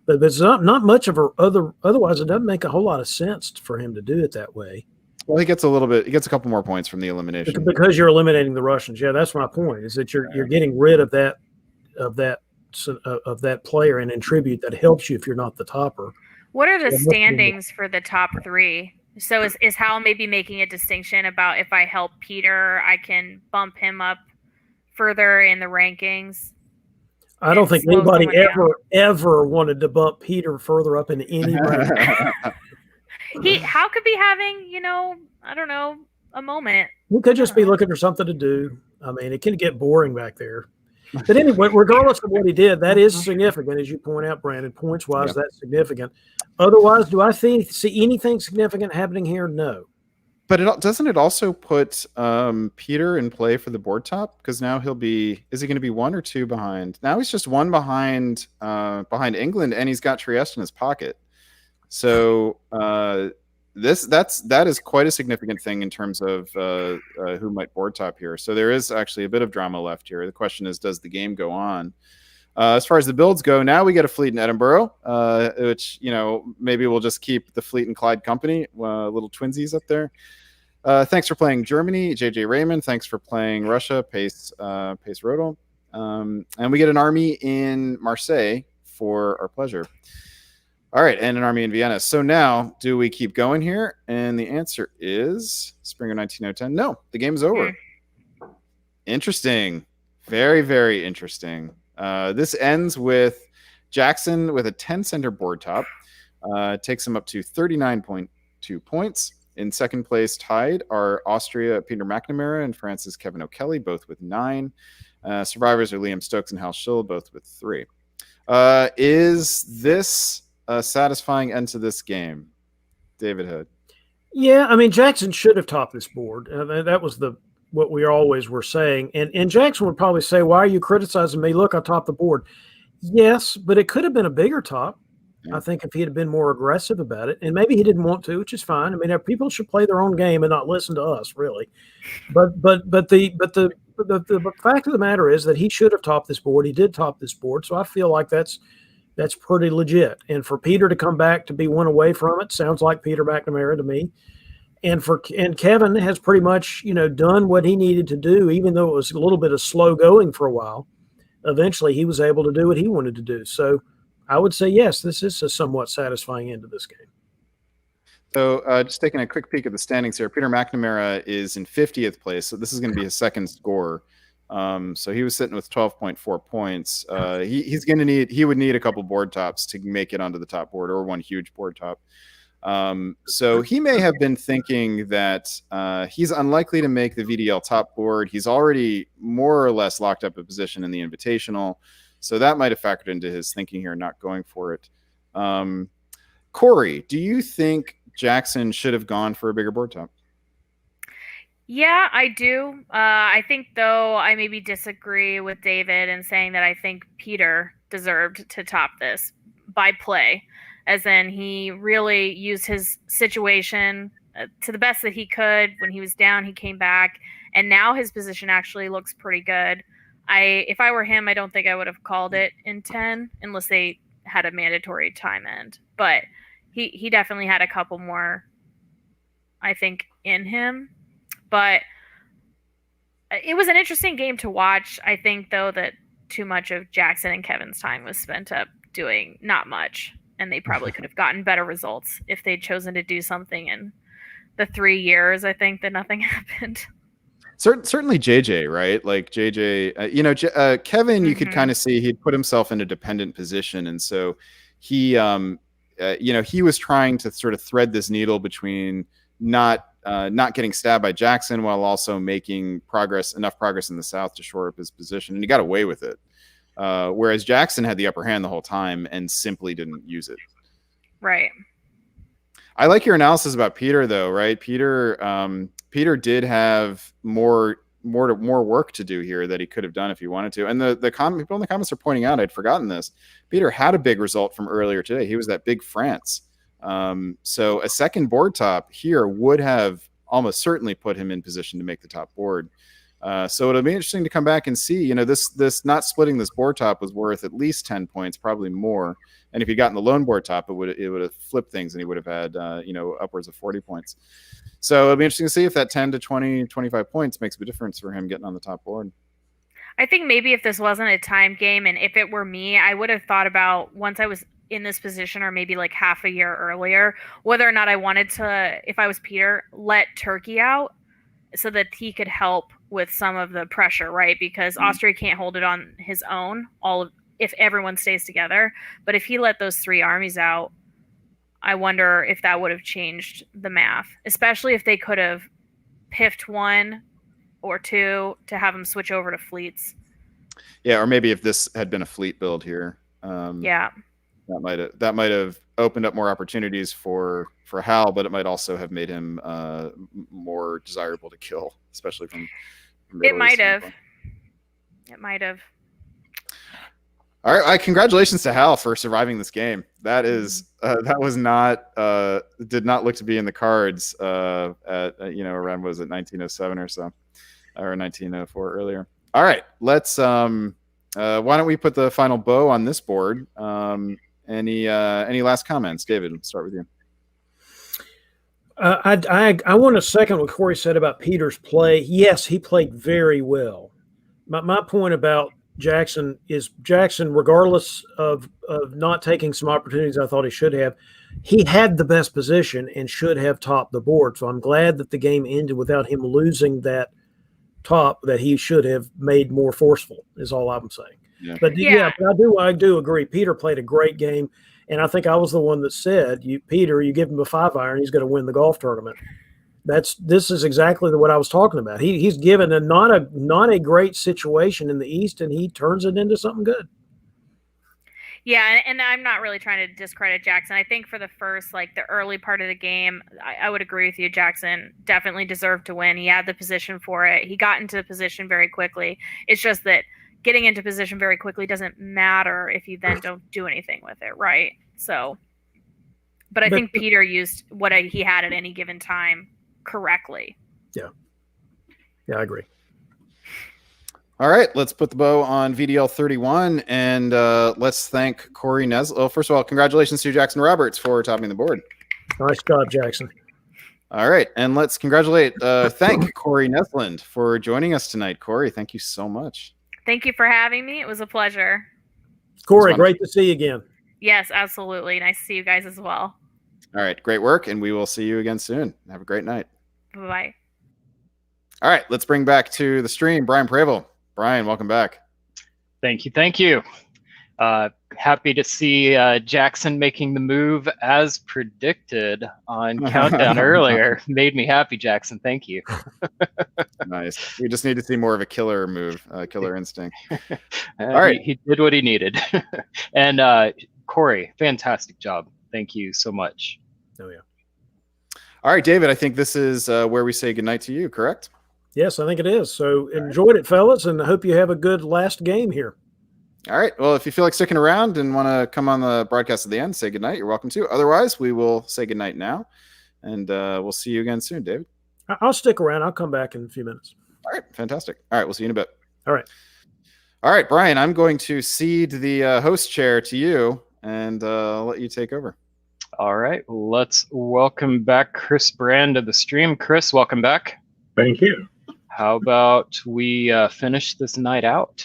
[SPEAKER 5] But there's not much of otherwise it doesn't make a whole lot of sense for him to do it that way.
[SPEAKER 3] Well, he gets a couple more points from the elimination.
[SPEAKER 5] Because you're eliminating the Russians. Yeah, that's my point, is that you're getting rid of that player and in tribute that helps you if you're not the topper.
[SPEAKER 6] What are the standings for the top 3? So is Hal maybe making a distinction about if I help Peter, I can bump him up further in the rankings.
[SPEAKER 5] I don't
[SPEAKER 6] It
[SPEAKER 5] think
[SPEAKER 6] slows
[SPEAKER 5] anybody
[SPEAKER 6] someone down.
[SPEAKER 5] ever wanted to bump Peter further up in any rank.
[SPEAKER 6] How could be having, I don't know, a moment.
[SPEAKER 5] He could just be looking for something to do. I mean, it can get boring back there. But anyway, regardless of what he did, that is significant, as you point out, Brandon. Points wise,
[SPEAKER 3] Yep.
[SPEAKER 5] that's significant. Otherwise, do I see anything significant happening here? No.
[SPEAKER 3] But doesn't it also put Peter in play for the board top? Because now is he going to be 1 or 2 behind? Now he's just 1 behind England, and he's got Trieste in his pocket. So that is quite a significant thing in terms of who might board top here. So there is actually a bit of drama left here. The question is, does the game go on? As far as the builds go, now we get a fleet in Edinburgh, which, maybe we'll just keep the fleet and Clyde company, little twinsies up there. Thanks for playing Germany, JJ Raymond. Thanks for playing Russia, Pace Rodel. And we get an army in Marseille for our pleasure. All right, and an army in Vienna. So now, do we keep going here? And the answer is Springer 19010. No, the game's over. Interesting. Very, very interesting. This ends with Jackson with a 10 center board top. Takes him up to 39.2 points. In second place, tied, are Austria, Peter McNamara, and France's Kevin O'Kelly, both with 9. Survivors are Liam Stokes and Hal Schill, both with 3. Is this a satisfying end to this game, David Hood?
[SPEAKER 5] Yeah, I mean, Jackson should have topped this board. That was what we always were saying. And Jackson would probably say, why are you criticizing me? Look, I topped the board. Yes, but it could have been a bigger top. I think if he had been more aggressive about it, and maybe he didn't want to, which is fine. I mean, people should play their own game and not listen to us, really. But the fact of the matter is that he should have topped this board. He did top this board, so I feel like that's pretty legit. And for Peter to come back to be 1 away from it sounds like Peter McNamara to me. And Kevin has pretty much done what he needed to do, even though it was a little bit of slow going for a while. Eventually, he was able to do what he wanted to do. So I would say, yes, this is a somewhat satisfying end to this game.
[SPEAKER 3] So just taking a quick peek at the standings here, Peter McNamara is in 50th place. So this is going to be his second score. So he was sitting with 12.4 points. He would need a couple board tops to make it onto the top board, or 1 huge board top. So he may have been thinking that he's unlikely to make the VDL top board. He's already more or less locked up a position in the Invitational. So that might have factored into his thinking here, not going for it. Corey, do you think Jackson should have gone for a bigger board top?
[SPEAKER 6] Yeah, I do. I think, though, I maybe disagree with David in saying that I think Peter deserved to top this by play, as in he really used his situation to the best that he could. When he was down, he came back, and now his position actually looks pretty good. If I were him, I don't think I would have called it in 10 unless they had a mandatory time end. But he definitely had a couple more, I think, in him. But it was an interesting game to watch. I think, though, that too much of Jackson and Kevin's time was spent up doing not much. And they probably could have gotten better results if they'd chosen to do something in the 3 years, I think, that nothing happened.
[SPEAKER 3] Certainly JJ, right? Like JJ, Kevin, you could kind of see he'd put himself in a dependent position. And so he was trying to sort of thread this needle between not getting stabbed by Jackson while also making enough progress in the South to shore up his position. And he got away with it. Whereas Jackson had the upper hand the whole time and simply didn't use it.
[SPEAKER 6] Right.
[SPEAKER 3] I like your analysis about Peter, though, right? Peter did have more work to do here that he could have done if he wanted to. And the people in the comments are pointing out, I'd forgotten this. Peter had a big result from earlier today. He was that big France. So a second board top here would have almost certainly put him in position to make the top board. So it'll be interesting to come back and see, this not splitting this board top was worth at least 10 points, probably more. And if he'd gotten the lone board top, it would have flipped things and he would have had, upwards of 40 points. So it'll be interesting to see if that 10 to 20, 25 points makes a difference for him getting on the top board.
[SPEAKER 6] I think maybe if this wasn't a time game and if it were me, I would have thought about, once I was in this position, or maybe like half a year earlier, whether or not I wanted to, if I was Peter, let Turkey out so that he could help with some of the pressure, right? Because Austria can't hold it on his own, if everyone stays together. But if he let those 3 armies out, I wonder if that would have changed the math, especially if they could have piffed 1 or 2 to have him switch over to fleets.
[SPEAKER 3] Yeah, or maybe if this had been a fleet build here.
[SPEAKER 6] Yeah.
[SPEAKER 3] That might have opened up more opportunities for Hal, but it might also have made him more desirable to kill, especially from
[SPEAKER 6] It might have. It might have.
[SPEAKER 3] All right, congratulations to Hal for surviving this game. That is that was not did not look to be in the cards at around, was it 1907 or so, or 1904 earlier. All right, let's why don't we put the final bow on this board? Any last comments, David? Let's start with you.
[SPEAKER 5] I want to second what Corey said about Peter's play. Yes, he played very well. My point about Jackson, regardless of not taking some opportunities I thought he should have, he had the best position and should have topped the board. So I'm glad that the game ended without him losing that top that he should have made more forceful, is all I'm saying.
[SPEAKER 3] Yeah.
[SPEAKER 5] But I do agree. Peter played a great game, and I think I was the one that said, Peter, you give him a 5-iron, he's going to win the golf tournament. This is exactly what I was talking about. He's given not a great situation in the East, and he turns it into something good.
[SPEAKER 6] Yeah, and I'm not really trying to discredit Jackson. I think for the first, the early part of the game, I would agree with you. Jackson definitely deserved to win. He had the position for it. He got into the position very quickly. It's just that getting into position very quickly doesn't matter if you then don't do anything with it, right? So, but I think Peter used what he had at any given time correctly.
[SPEAKER 5] Yeah, I agree.
[SPEAKER 3] All right, let's put the bow on VDL 31, and let's thank Corey Nesland. Oh, first of all, congratulations to Jackson Roberts for topping the board.
[SPEAKER 5] Nice job, Jackson.
[SPEAKER 3] All right, and let's thank Corey Nesland for joining us tonight. Corey, thank you so much.
[SPEAKER 6] Thank you for having me. It was a pleasure.
[SPEAKER 5] Corey, great to see you again.
[SPEAKER 6] Yes, absolutely. Nice to see you guys as well.
[SPEAKER 3] All right, great work, and we will see you again soon. Have a great night.
[SPEAKER 6] Bye-bye.
[SPEAKER 3] All right, let's bring back to the stream Brian Preble. Brian, welcome back.
[SPEAKER 2] Thank you. Happy to see Jackson making the move as predicted on Countdown earlier. Made me happy, Jackson. Thank you.
[SPEAKER 3] Nice. We just need to see more of a killer move, killer instinct.
[SPEAKER 2] All right. He did what he needed. And Corey, fantastic job. Thank you so much.
[SPEAKER 5] Oh, yeah.
[SPEAKER 3] All right, David, I think this is where we say goodnight to you, correct?
[SPEAKER 5] Yes, I think it is. So enjoyed it, fellas, and I hope you have a good last game here.
[SPEAKER 3] All right. Well, if you feel like sticking around and want to come on the broadcast at the end, say goodnight, you're welcome to. Otherwise, we will say goodnight now, and we'll see you again soon, David.
[SPEAKER 5] I'll stick around. I'll come back in a few minutes.
[SPEAKER 3] All right. Fantastic. All right. We'll see you in a bit.
[SPEAKER 5] All right.
[SPEAKER 3] All right, Brian, I'm going to cede the host chair to you and let you take over.
[SPEAKER 2] All right. Let's welcome back Chris Brand to the stream. Chris, welcome back.
[SPEAKER 4] Thank you.
[SPEAKER 2] How about we finish this night out?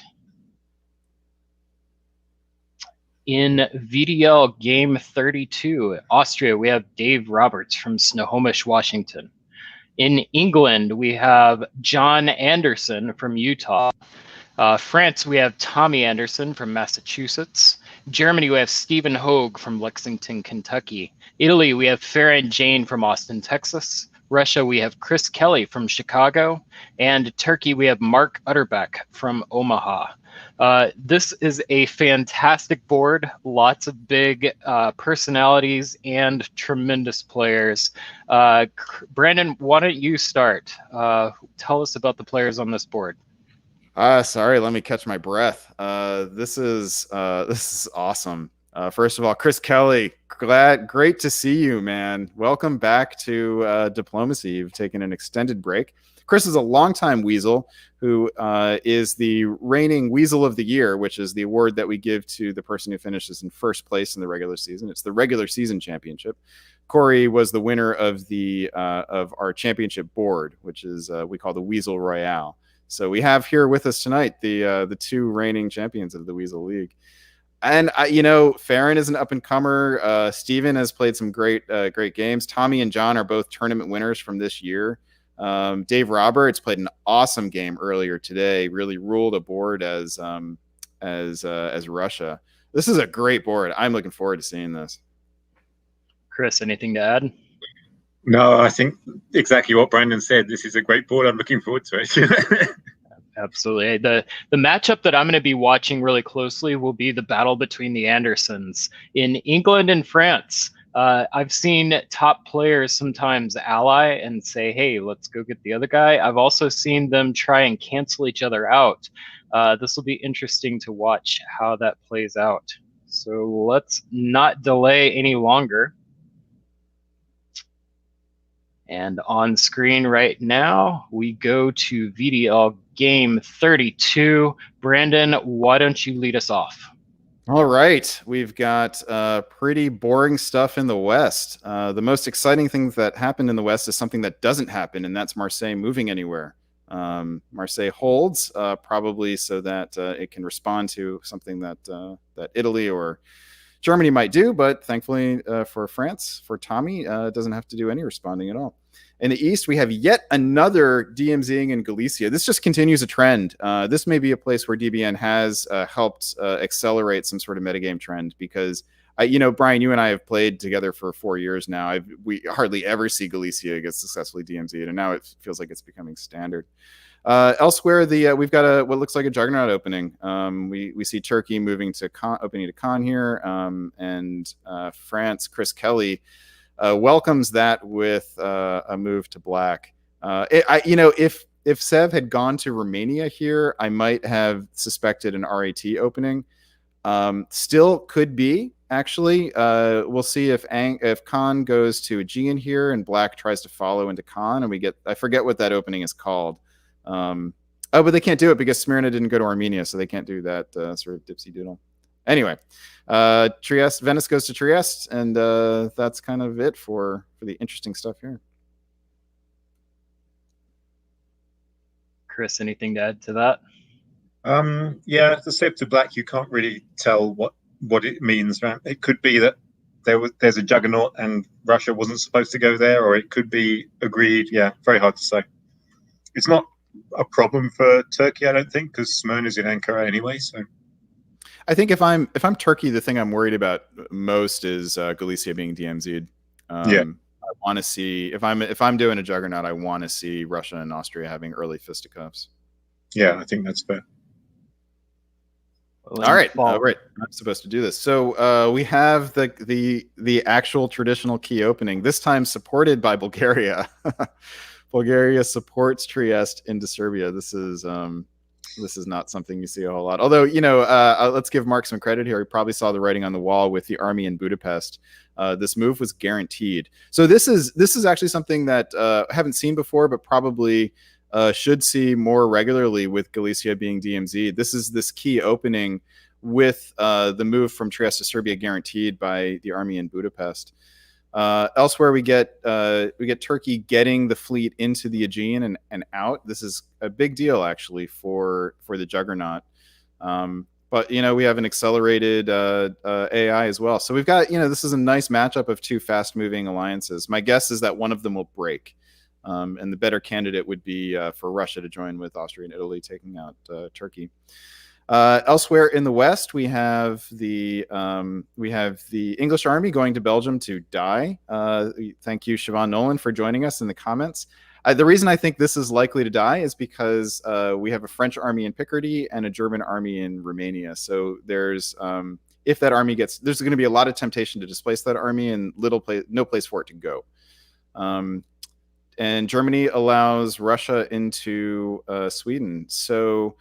[SPEAKER 2] In VDL Game 32, Austria, we have Dave Roberts from Snohomish, Washington. In England, we have John Anderson from Utah. France, we have Tommy Anderson from Massachusetts. Germany, we have Stephen Hogue from Lexington, Kentucky. Italy, we have Farron Jane from Austin, Texas. Russia, we have Chris Kelly from Chicago. And Turkey, we have Mark Utterbeck from Omaha. This is a fantastic board. Lots of big personalities and tremendous players. Brandon, why don't you start? Tell us about the players on this board.
[SPEAKER 3] Sorry, let me catch my breath. This is awesome. First of all, Chris Kelly, great to see you, man. Welcome back to Diplomacy. You've taken an extended break. Chris is a longtime Weasel who is the reigning Weasel of the Year, which is the award that we give to the person who finishes in first place in the regular season. It's the regular season championship. Corey was the winner of the of our championship board, which is we call the Weasel Royale. So we have here with us tonight the two reigning champions of the Weasel League. And Farron is an up and comer. Steven has played some great games. Tommy and John are both tournament winners from this year. Dave Roberts played an awesome game earlier today. Really ruled a board as Russia. This is a great board. I'm looking forward to seeing this.
[SPEAKER 2] Chris, anything to add?
[SPEAKER 4] No, I think exactly what Brandon said. This is a great board. I'm looking forward to it.
[SPEAKER 2] Absolutely. The matchup that I'm going to be watching really closely will be the battle between the Andersons in England and France. I've seen top players sometimes ally and say, hey, let's go get the other guy. I've also seen them try and cancel each other out. This will be interesting to watch how that plays out. So let's not delay any longer. And on screen right now, we go to VDL game 32. Brandon, why don't you lead us off?
[SPEAKER 3] All right. We've got pretty boring stuff in the West. The most exciting thing that happened in the West is something that doesn't happen, and that's Marseille moving anywhere. Marseille holds, probably so that it can respond to something that Italy or Germany might do, but thankfully for France, for Tommy, doesn't have to do any responding at all. In the East, we have yet another DMZing in Galicia. This just continues a trend. This may be a place where DBN has helped accelerate some sort of metagame trend because, Brian, you and I have played together for 4 years now. We hardly ever see Galicia get successfully DMZ'd, and now it feels like it's becoming standard. Elsewhere, we've got what looks like a juggernaut opening. We see Turkey moving to opening to Khan here, and France. Chris Kelly welcomes that with a move to black. If Sev had gone to Romania here, I might have suspected an RAT opening. Still could be. Actually, we'll see if Khan goes to Aegean here and black tries to follow into Khan, and we get, I forget what that opening is called. But they can't do it because Smyrna didn't go to Armenia, so they can't do that sort of dipsy doodle. Anyway, Trieste, Venice goes to Trieste, and that's kind of it for the interesting stuff here.
[SPEAKER 2] Chris, anything to add to that?
[SPEAKER 4] Yeah, the step to black, you can't really tell what it means, right? It could be that there's a juggernaut and Russia wasn't supposed to go there, or it could be agreed. Yeah, very hard to say. It's not a problem for Turkey, I don't think, because Smyrna's in Ankara anyway. So
[SPEAKER 3] I think if I'm Turkey, the thing I'm worried about most is Galicia being DMZ'd.
[SPEAKER 4] Yeah.
[SPEAKER 3] I want to see if I'm doing a juggernaut, I want to see Russia and Austria having early fisticuffs.
[SPEAKER 4] Yeah, I think that's fair.
[SPEAKER 3] All right, right. I'm supposed to do this. So we have the actual traditional key opening, this time supported by Bulgaria. Bulgaria supports Trieste into Serbia. This is not something you see a whole lot. Although, let's give Mark some credit here. He probably saw the writing on the wall with the army in Budapest. This move was guaranteed. So this is actually something that I haven't seen before, but probably should see more regularly with Galicia being DMZ. This is this key opening with the move from Trieste to Serbia guaranteed by the army in Budapest. Elsewhere, we get Turkey getting the fleet into the Aegean and out. This is a big deal actually for the juggernaut. But we have an accelerated AI as well. So we've got this is a nice matchup of two fast moving alliances. My guess is that one of them will break. And the better candidate would be for Russia to join with Austria and Italy taking out Turkey. Elsewhere in the West, we have the English army going to Belgium to die. Thank you, Siobhan Nolan, for joining us in the comments. The reason I think this is likely to die is because we have a French army in Picardy and a German army in Romania. So there's if that army there's going to be a lot of temptation to displace that army and no place for it to go. And Germany allows Russia into Sweden. So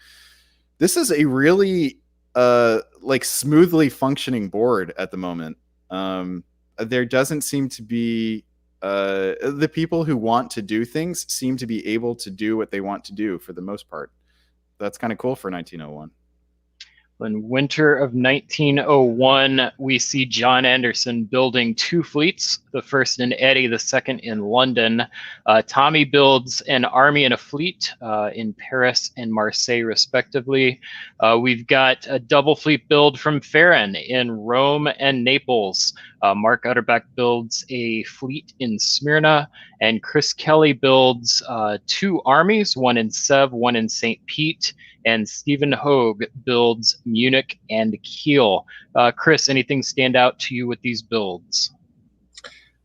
[SPEAKER 3] this is a really smoothly functioning board at the moment. There doesn't seem to be the people who want to do things seem to be able to do what they want to do for the most part. That's kind of cool for 1901.
[SPEAKER 2] In winter of 1901, we see John Anderson building two fleets, the first in Eddie, the second in London. Tommy builds an army and a fleet in Paris and Marseille, respectively. We've got a double fleet build from Farron in Rome and Naples. Mark Utterback builds a fleet in Smyrna, and Chris Kelly builds 2 armies, one in Sev, one in St. Pete, and Stephen Hogue builds Munich and Kiel. Chris, anything stand out to you with these builds?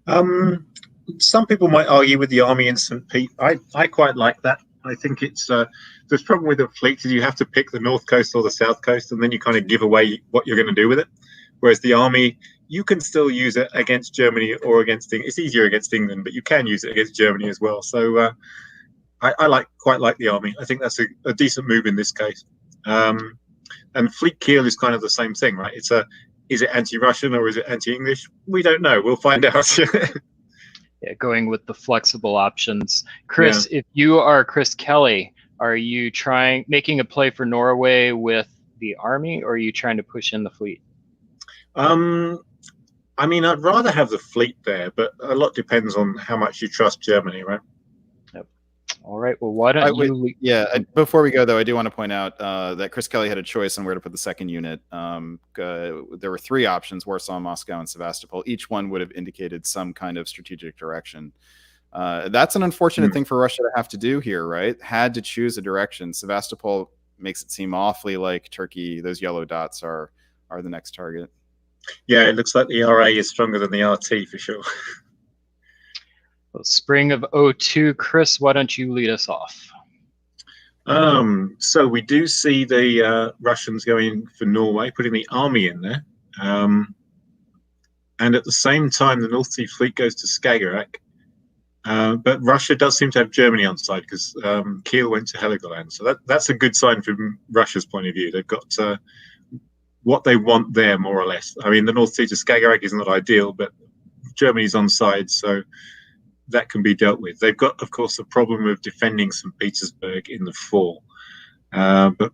[SPEAKER 4] Some people might argue with the army in St. Pete. I quite like that. I think it's the problem with the fleet is you have to pick the north coast or the south coast, and then you kind of give away what you're going to do with it. Whereas the army, you can still use it against Germany or against England. It's easier against England, but you can use it against Germany as well. So I quite like the army. I think that's a decent move in this case. And Fleet Kiel is kind of the same thing, right? Is it anti-Russian or is it anti-English? We don't know. We'll find out.
[SPEAKER 2] Yeah, going with the flexible options. Chris, if you are Chris Kelly, are you making a play for Norway with the army, or are you trying to push in the fleet?
[SPEAKER 4] I mean, I'd rather have the fleet there, but a lot depends on how much you trust Germany, right?
[SPEAKER 2] Yep. All right. Well, why don't you?
[SPEAKER 3] Before we go, though, I do want to point out that Chris Kelly had a choice on where to put the second unit. There were 3 options: Warsaw, Moscow, and Sevastopol. Each one would have indicated some kind of strategic direction. That's an unfortunate thing for Russia to have to do here, right? Had to choose a direction. Sevastopol makes it seem awfully like Turkey. Those yellow dots are the next target.
[SPEAKER 4] Yeah, it looks like the RA is stronger than the RT for sure.
[SPEAKER 2] Well, spring of 02, Chris, why don't you lead us off?
[SPEAKER 4] So we do see the Russians going for Norway, putting the army in there. And at the same time, the North Sea Fleet goes to Skagerrak. But Russia does seem to have Germany on side because Kiel went to Heligoland. So that's a good sign from Russia's point of view. They've got what they want there, more or less. I mean, the North Sea to Skagerrak is not ideal, but Germany's on side, so that can be dealt with. They've got, of course, the problem of defending St. Petersburg in the fall. But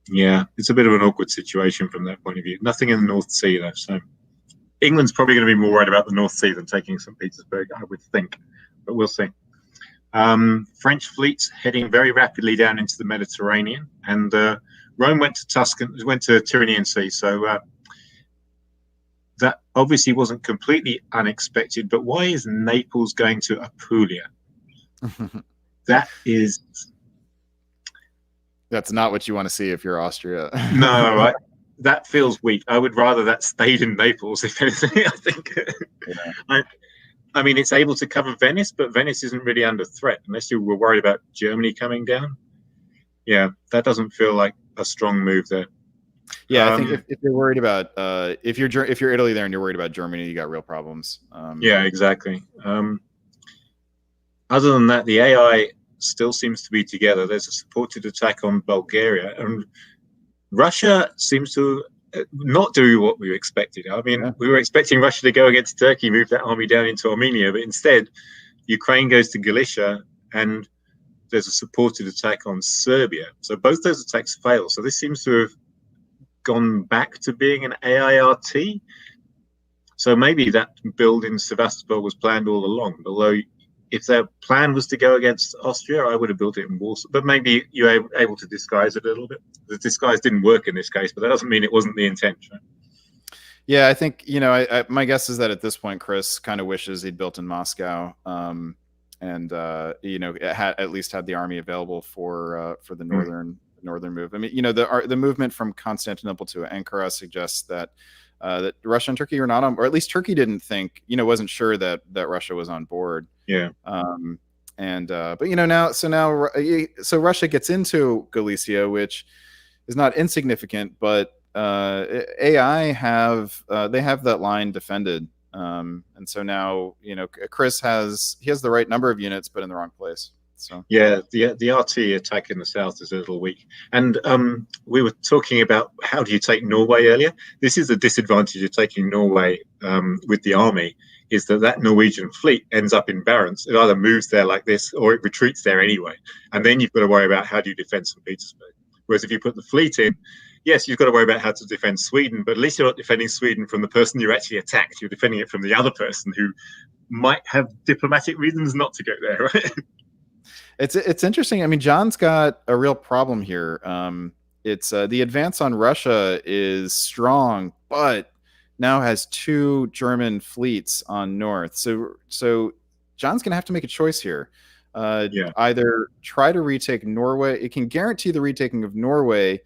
[SPEAKER 4] yeah, it's a bit of an awkward situation from that point of view. Nothing in the North Sea, though. So England's probably going to be more worried about the North Sea than taking St. Petersburg, I would think. But we'll see. French fleets heading very rapidly down into the Mediterranean, and Rome went to Tyrrhenian Sea. So that obviously wasn't completely unexpected. But why is Naples going to Apulia?
[SPEAKER 3] That's not what you want to see if you're Austria.
[SPEAKER 4] No, that feels weak. I would rather that stayed in Naples, if anything. I think. Yeah. I mean, it's able to cover Venice, but Venice isn't really under threat unless you were worried about Germany coming down. Yeah, that doesn't feel like a strong move there.
[SPEAKER 3] Yeah, I think if you're worried about if you're Italy there and you're worried about Germany, you got real problems.
[SPEAKER 4] Yeah, exactly. Other than that, the AI still seems to be together. There's a supported attack on Bulgaria, and Russia seems to not do what we expected. I mean, we were expecting Russia to go against Turkey, move that army down into Armenia, but instead, Ukraine goes to Galicia, and there's a supported attack on Serbia. So both those attacks fail. So this seems to have gone back to being an AIRT. So maybe that build in Sevastopol was planned all along. Although if their plan was to go against Austria, I would have built it in Warsaw. But maybe you're able to disguise it a little bit. The disguise didn't work in this case, but that doesn't mean it wasn't the intention.
[SPEAKER 3] Yeah, I think, my guess is that at this point, Chris kind of wishes he'd built in Moscow. And at least had the army available for the northern move. I mean, the movement from Constantinople to Ankara suggests that that Russia and Turkey are not on, or at least Turkey didn't think, wasn't sure that Russia was on board.
[SPEAKER 4] Yeah.
[SPEAKER 3] But now Russia gets into Galicia, which is not insignificant, but AI have that line defended. And so now, Chris has the right number of units, but in the wrong place. So
[SPEAKER 4] yeah, the RT attack in the south is a little weak. And we were talking about how do you take Norway earlier. This is the disadvantage of taking Norway with the army, is that Norwegian fleet ends up in Barents. It either moves there like this or it retreats there anyway. And then you've got to worry about how do you defend St. Petersburg. Whereas if you put the fleet in, yes, you've got to worry about how to defend Sweden, but at least you're not defending Sweden from the person you actually attacked. You're defending it from the other person who might have diplomatic reasons not to go there, right?
[SPEAKER 3] It's interesting. I mean, John's got a real problem here. It's the advance on Russia is strong, but now has 2 German fleets on north. So John's going to have to make a choice here. Either try to retake Norway. It can guarantee the retaking of Norway,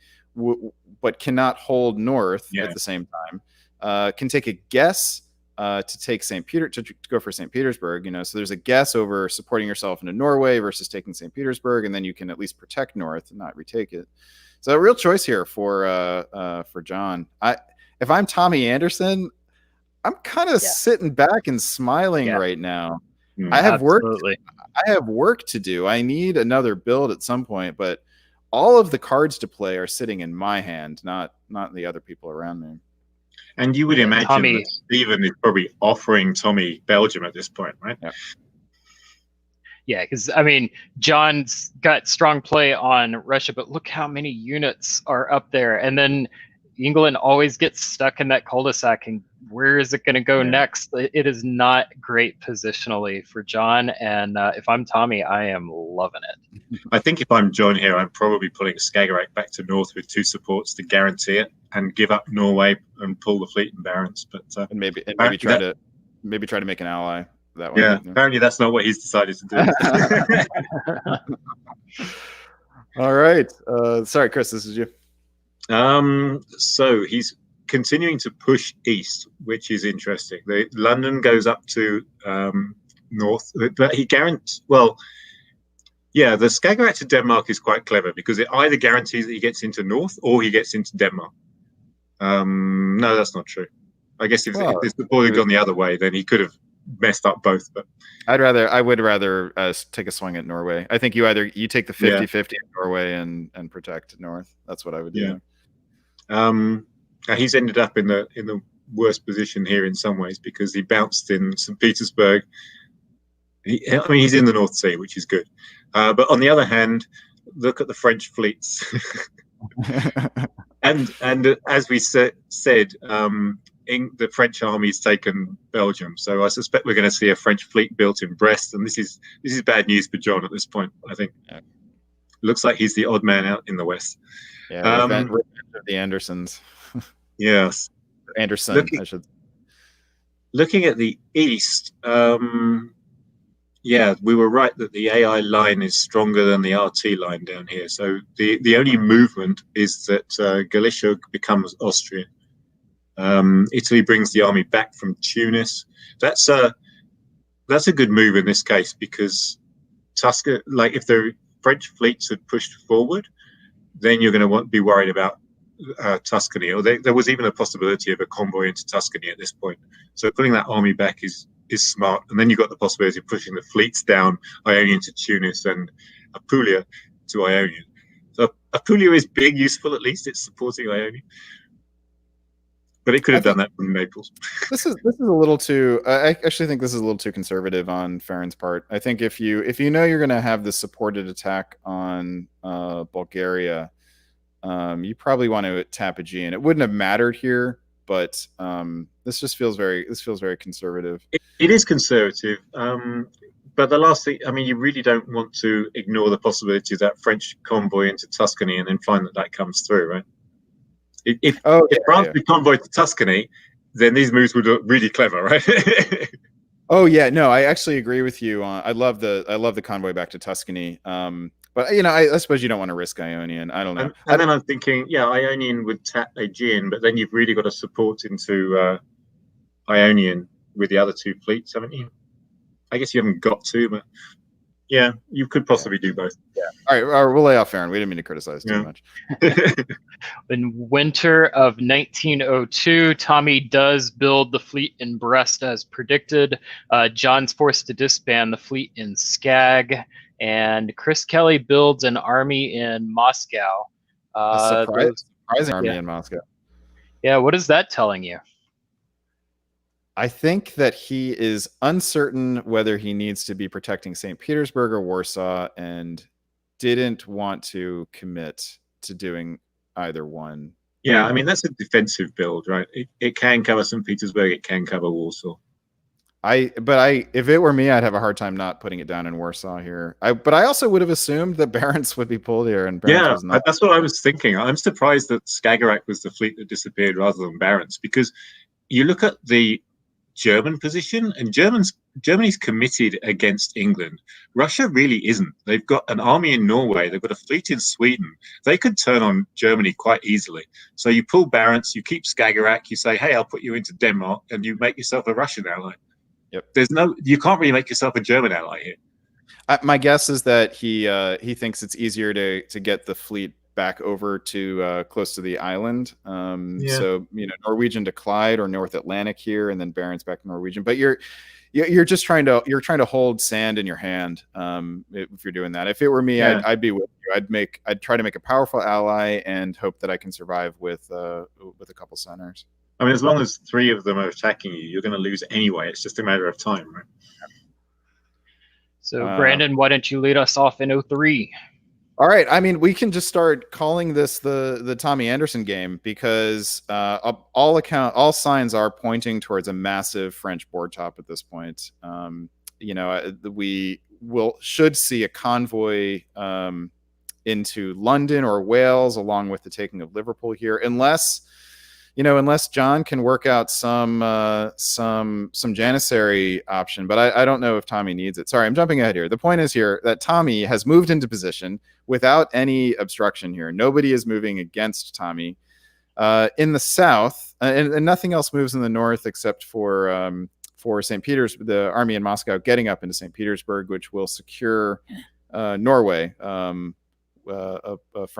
[SPEAKER 3] but cannot hold north at the same time. Can take a guess to take to go for St. Petersburg. So there's a guess over supporting yourself into Norway versus taking St. Petersburg, and then you can at least protect north and not retake it. So a real choice here for John. If I'm Tommy Anderson, I'm kind of sitting back and smiling right now. I have work to do. I need another build at some point, but all of the cards to play are sitting in my hand, not the other people around me.
[SPEAKER 4] And you would imagine that Stephen is probably offering Tommy Belgium at this point, right?
[SPEAKER 2] Yeah, because John's got strong play on Russia, but look how many units are up there, and then England always gets stuck in that cul-de-sac, and where is it going to go next? It is not great positionally for John, and if I'm Tommy, I am loving it.
[SPEAKER 4] I think if I'm John here, I'm probably pulling Skagerrak back to north with 2 supports to guarantee it, and give up Norway and pull the fleet and Barents. But
[SPEAKER 3] and maybe try to make an ally that way.
[SPEAKER 4] Yeah, apparently that's not what he's decided to do.
[SPEAKER 3] All right, sorry, Chris, this is you.
[SPEAKER 4] So he's continuing to push east, which is interesting. London goes up to north, but he guarantees. Well, yeah, the Skagerrak to Denmark is quite clever because it either guarantees that he gets into north or he gets into Denmark. No, that's not true. I guess if the ball had gone the other way, then he could have messed up both. But
[SPEAKER 3] I would rather take a swing at Norway. I think you take the 50-50 at Norway and protect north. That's what I would do.
[SPEAKER 4] He's ended up in the worst position here in some ways because he bounced in St. Petersburg. He's in the North Sea, which is good. But on the other hand, look at the French fleets. and as we said, the French army's taken Belgium, so I suspect we're going to see a French fleet built in Brest, and this is bad news for John at this point. I think looks like he's the odd man out in the west.
[SPEAKER 3] Yeah, the Andersons.
[SPEAKER 4] Yes,
[SPEAKER 3] Anderson.
[SPEAKER 4] Looking at the east, we were right that the AI line is stronger than the RT line down here. So the only movement is that Galicia becomes Austrian. Italy brings the army back from Tunis. That's a good move in this case because Tuscany, like if the French fleets had pushed forward, then you're going to be worried about Tuscany. Or there was even a possibility of a convoy into Tuscany at this point. So putting that army back is smart. And then you've got the possibility of pushing the fleets down Ionian to Tunis and Apulia to Ionian. So Apulia is big, useful at least. It's supporting Ionian. But it could have done that from Naples.
[SPEAKER 3] This is a little too. I actually think this is a little too conservative on Farron's part. I think if you know you're going to have the supported attack on Bulgaria, you probably want to tap Aegean. It wouldn't have mattered here, but this feels very conservative.
[SPEAKER 4] It is conservative, but the last thing, you really don't want to ignore the possibility of that French convoy into Tuscany and then find that comes through, right? If France would convoy to Tuscany, then these moves would look really clever, right?
[SPEAKER 3] Oh yeah, no, I actually agree with you. I love the convoy back to Tuscany. But I suppose you don't want to risk Ionian. I don't know.
[SPEAKER 4] And then I'm thinking, Ionian would tap Aegean, but then you've really got to support into Ionian with the other 2 fleets, haven't you? I guess you haven't got to, but yeah, you could possibly do both.
[SPEAKER 3] Yeah. All right, we'll lay off Farron. We didn't mean to criticize too much.
[SPEAKER 2] In winter of 1902, Tommy does build the fleet in Brest as predicted. John's forced to disband the fleet in Skag, and Chris Kelly builds an army in Moscow.
[SPEAKER 3] Surprising army in Moscow.
[SPEAKER 2] Yeah, what is that telling you?
[SPEAKER 3] I think that he is uncertain whether he needs to be protecting St. Petersburg or Warsaw and didn't want to commit to doing either one.
[SPEAKER 4] Yeah, that's a defensive build, right? It can cover St. Petersburg, it can cover Warsaw.
[SPEAKER 3] If it were me, I'd have a hard time not putting it down in Warsaw here. But I also would have assumed that Barents would be pulled here, and Barents was not.
[SPEAKER 4] That's what I was thinking. I'm surprised that Skagerrak was the fleet that disappeared rather than Barents, because you look at the German position, and Germany's committed against England. Russia really isn't. They've got an army in Norway. They've got a fleet in Sweden. They could turn on Germany quite easily. So you pull Barents, you keep Skagerrak, you say, hey, I'll put you into Denmark, and you make yourself a Russian ally.
[SPEAKER 3] Yep.
[SPEAKER 4] You can't really make yourself a German ally here.
[SPEAKER 3] My guess is that he thinks it's easier to get the fleet back over to close to the island. So Norwegian to Clyde or North Atlantic here, and then Barents back to Norwegian. But you're just trying to hold sand in your hand if you're doing that. If it were me, I'd be with you. I'd try to make a powerful ally and hope that I can survive with a couple centers.
[SPEAKER 4] I mean, as long as 3 of them are attacking you, you're going to lose anyway. It's just a matter of time, right?
[SPEAKER 2] So, Brandon, why don't you lead us off in 03?
[SPEAKER 3] All right. I mean, we can just start calling this the Tommy Anderson game because all signs are pointing towards a massive French board top at this point. We should see a convoy into London or Wales along with the taking of Liverpool here, unless John can work out some Janissary option, but I don't know if Tommy needs it. Sorry, I'm jumping ahead here. The point is here that Tommy has moved into position without any obstruction here. Nobody is moving against Tommy. In the south, and nothing else moves in the north except for St. Petersburg, the army in Moscow getting up into St. Petersburg, which will secure Norway from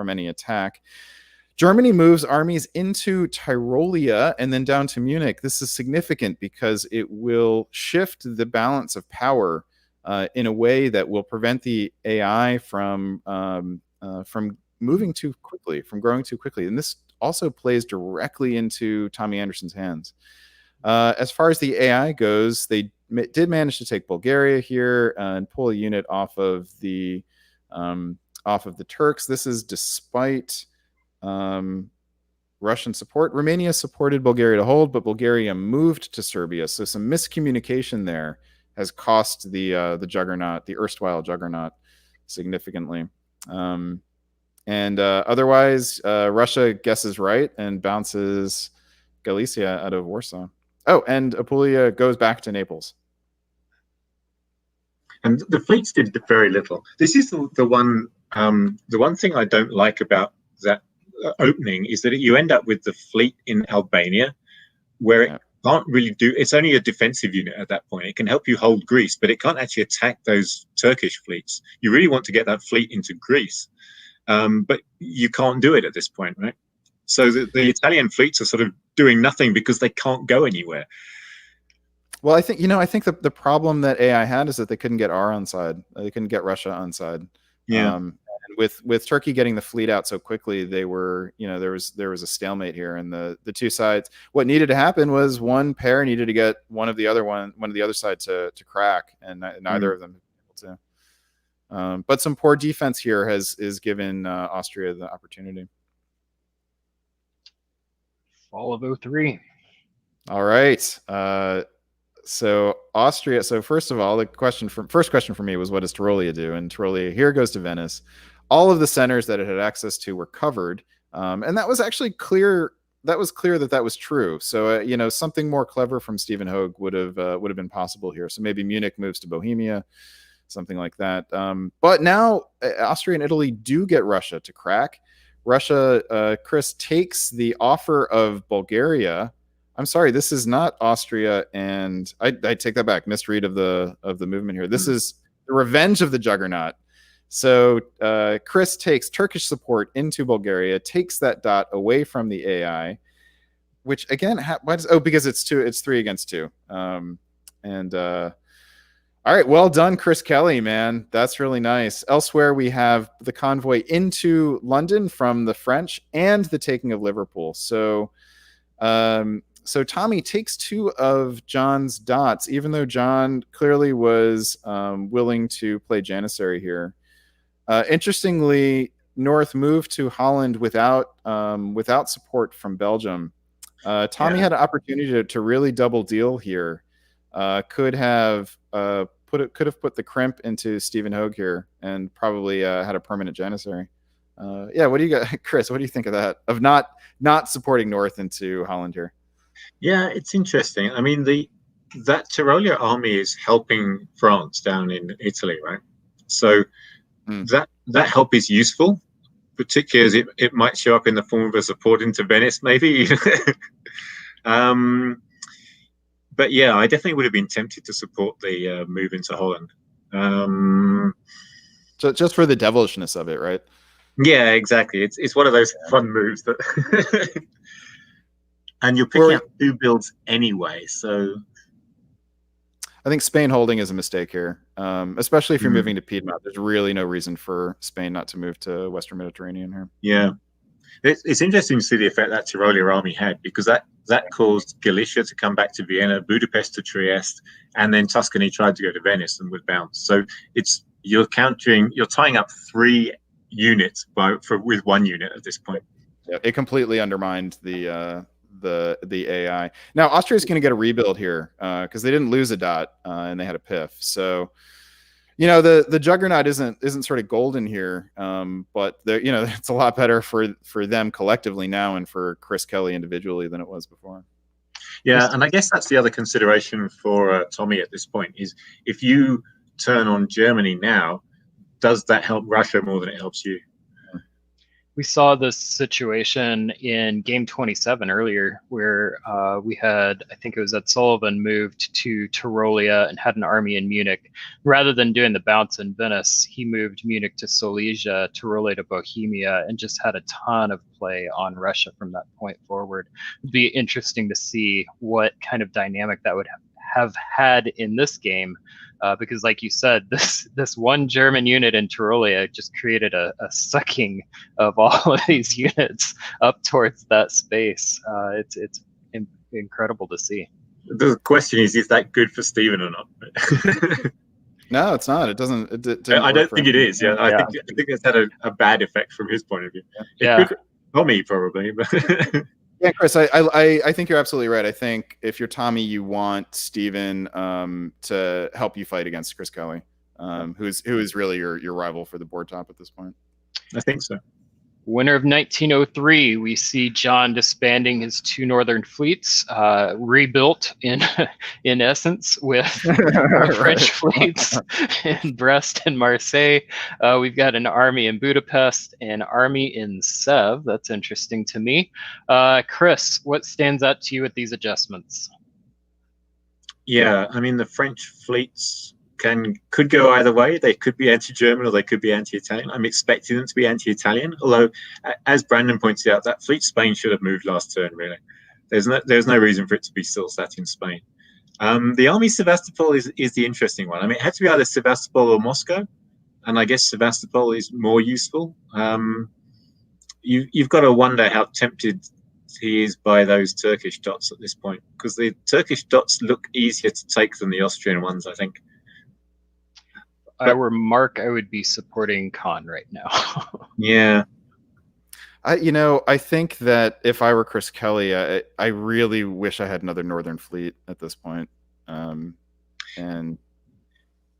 [SPEAKER 3] any attack. Germany moves armies into Tyrolia and then down to Munich. This is significant because it will shift the balance of power in a way that will prevent the AI from moving too quickly, from growing too quickly. And this also plays directly into Tommy Anderson's hands. As far as the AI goes, they did manage to take Bulgaria here and pull a unit off of the Turks. This is despite Russian support. Romania supported Bulgaria to hold, but Bulgaria moved to Serbia. So some miscommunication there has cost the juggernaut, the erstwhile juggernaut, significantly. Otherwise, Russia guesses right and bounces Galicia out of Warsaw. Oh, and Apulia goes back to Naples.
[SPEAKER 4] And the fleets did very little. This is the one thing I don't like about that opening is that you end up with the fleet in Albania, where it can't really do. It's only a defensive unit at that point. It can help you hold Greece, but it can't actually attack those Turkish fleets. You really want to get that fleet into Greece, but you can't do it at this point, right? So the Italian fleets are sort of doing nothing because they can't go anywhere.
[SPEAKER 3] Well, I think the problem that AI had is that they couldn't get R on side. They couldn't get Russia on side.
[SPEAKER 4] Yeah.
[SPEAKER 3] And with Turkey getting the fleet out so quickly, they were, there was a stalemate here, and the two sides. What needed to happen was one pair needed to get one of the other side to crack, and neither of them able to. But some poor defense here is given Austria the opportunity.
[SPEAKER 2] Fall of 03.
[SPEAKER 3] All right. So Austria. So first of all, first question for me was, what does Tyrolia do? And Tyrolia here goes to Venice. All of the centers that it had access to were covered, and that was actually clear. That was clear that was true. So something more clever from Stephen Hogue would have been possible here. So maybe Munich moves to Bohemia, something like that. But now Austria and Italy do get Russia to crack. Russia, Chris, takes the offer of Bulgaria. I'm sorry, this is not Austria, and I take that back. Misread of the movement here. This is the revenge of the juggernaut. So Chris takes Turkish support into Bulgaria, takes that dot away from the AI, which again, because it's 3 against 2. All right, well done, Chris Kelly, man. That's really nice. Elsewhere, we have the convoy into London from the French and the taking of Liverpool. So Tommy takes 2 of John's dots, even though John clearly was willing to play Janissary here. Interestingly, North moved to Holland without support from Belgium. Tommy had an opportunity to really double deal here. Could have put the crimp into Stephen Hogue here and probably had a permanent Janissary. What do you got, Chris? What do you think of that? Of not supporting North into Holland here?
[SPEAKER 4] Yeah, it's interesting. I mean, that Tyrolean army is helping France down in Italy, right? So that help is useful, particularly as it might show up in the form of a support into Venice, maybe. But yeah, I definitely would have been tempted to support the move into Holland.
[SPEAKER 3] So just for the devilishness of it, right?
[SPEAKER 4] Yeah, exactly. It's one of those fun moves that, and you're picking up 2 builds anyway. So
[SPEAKER 3] I think Spain holding is a mistake here, especially if you're moving to Piedmont. There's really no reason for Spain not to move to Western Mediterranean here.
[SPEAKER 4] Yeah, it's interesting to see the effect that Tyrolean army had, because that caused Galicia to come back to Vienna, Budapest to Trieste, and then Tuscany tried to go to Venice and was bounced. So you're tying up 3 units with 1 unit at this point.
[SPEAKER 3] Yeah, it completely undermined the AI. Now Austria's going to get a rebuild here because they didn't lose a dot and they had a piff. So the juggernaut isn't sort of golden here, but it's a lot better for them collectively now and for Chris Kelly individually than it was before.
[SPEAKER 4] Yeah, and I guess that's the other consideration for Tommy at this point is if you turn on Germany now, does that help Russia more than it helps you?
[SPEAKER 2] We saw this situation in game 27 earlier where we had, I think it was that Sullivan moved to Tyrolia and had an army in Munich. Rather than doing the bounce in Venice, he moved Munich to Silesia, Tyrolia to Bohemia, and just had a ton of play on Russia from that point forward. It'd be interesting to see what kind of dynamic that would have had in this game. Because like you said, this one German unit in Tyrolia just created a sucking of all of these units up towards that space. It's incredible to see.
[SPEAKER 4] The question is that good for Stephen or not?
[SPEAKER 3] No, it's not. It doesn't.
[SPEAKER 4] I don't think it is. Yeah, I think it's had a bad effect from his point of view. Yeah, Tommy probably, but.
[SPEAKER 3] Yeah, Chris, I think you're absolutely right. I think if you're Tommy, you want Steven to help you fight against Chris Kelly, who is really your rival for the board top at this point.
[SPEAKER 4] I think so.
[SPEAKER 2] Winter of 1903, we see John disbanding his 2 northern fleets, rebuilt in essence with French fleets in Brest and Marseille. We've got an army in Budapest, an army in Sèvres. That's interesting to me. Chris, what stands out to you with these adjustments?
[SPEAKER 4] Yeah, I mean, the French fleets could go either way. They could be anti-German or they could be anti-Italian. I'm expecting them to be anti-Italian, although, as Brandon pointed out, that fleet Spain should have moved last turn, really. There's no reason for it to be still sat in Spain. The army Sevastopol is the interesting one. I mean, it had to be either Sevastopol or Moscow, and I guess Sevastopol is more useful. You've got to wonder how tempted he is by those Turkish dots at this point, because the Turkish dots look easier to take than the Austrian ones, I think.
[SPEAKER 2] If I were Mark, I would be supporting Khan right now.
[SPEAKER 4] Yeah.
[SPEAKER 3] I think that if I were Chris Kelly, I really wish I had another Northern fleet at this point. And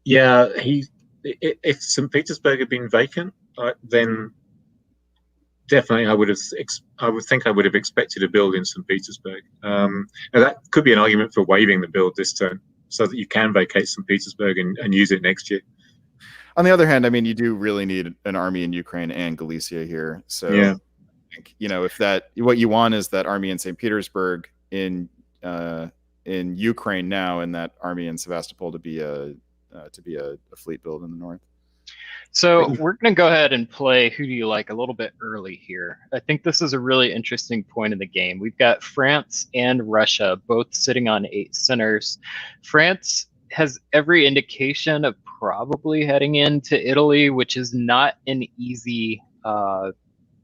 [SPEAKER 4] yeah, if St. Petersburg had been vacant, then definitely I would have expected a build in St. Petersburg. Now that could be an argument for waiving the build this turn, so that you can vacate St. Petersburg and use it next year.
[SPEAKER 3] On the other hand, I mean, you do really need an army in Ukraine and Galicia here. So,
[SPEAKER 4] yeah.
[SPEAKER 3] I think, if what you want is that army in St. Petersburg in Ukraine now, and that army in Sevastopol to be a fleet build in the north.
[SPEAKER 2] So we're going to go ahead and play Who Do You Like a little bit early here. I think this is a really interesting point in the game. We've got France and Russia both sitting on 8 centers. France has every indication of probably heading into Italy, which is not an easy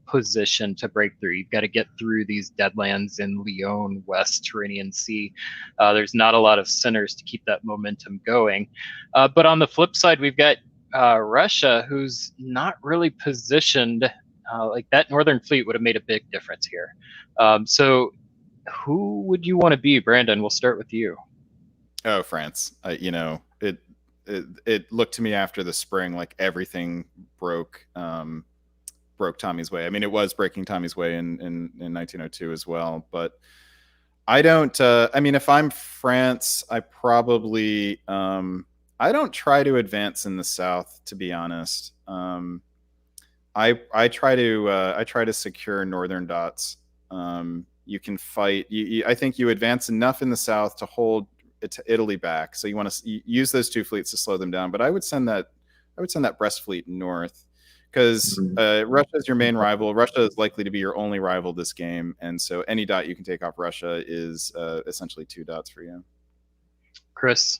[SPEAKER 2] position to break through. You've got to get through these deadlands in Lyon, West Tyrrhenian Sea. There's not a lot of centers to keep that momentum going. But on the flip side, we've got Russia, who's not really positioned. Like that Northern fleet would have made a big difference here. So who would you want to be, Brandon? We'll start with you.
[SPEAKER 3] Oh, France. It looked to me after the spring like everything broke Tommy's way. I mean, it was breaking Tommy's way in 1902 as well. But I don't. I mean, if I'm France, I probably. I don't try to advance in the south, to be honest. I try to secure northern dots. You can fight. I think you advance enough in the south to hold Italy back. So you want to use those two fleets to slow them down. But I would send that Brest fleet north, because Russia is your main rival. Russia is likely to be your only rival this game, and so any dot you can take off Russia is essentially 2 dots for you.
[SPEAKER 2] Chris?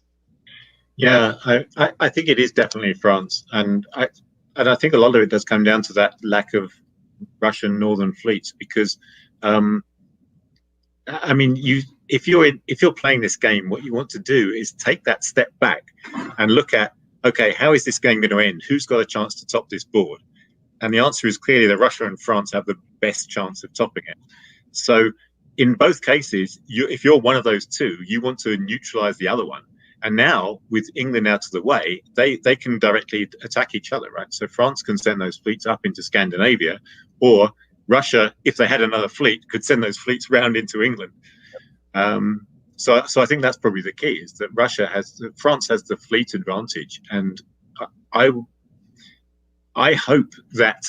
[SPEAKER 4] Yeah, I think it is definitely France, and I think a lot of it does come down to that lack of Russian northern fleets, because I mean, if you're playing this game, what you want to do is take that step back and look at, okay, how is this game going to end? Who's got a chance to top this board? And the answer is clearly that Russia and France have the best chance of topping it. So in both cases, if you're one of those two, you want to neutralize the other one. And now, with England out of the way, they can directly attack each other, right? So France can send those fleets up into Scandinavia, or Russia, if they had another fleet, could send those fleets round into England. So I think that's probably the key, is that France has the fleet advantage, and I hope that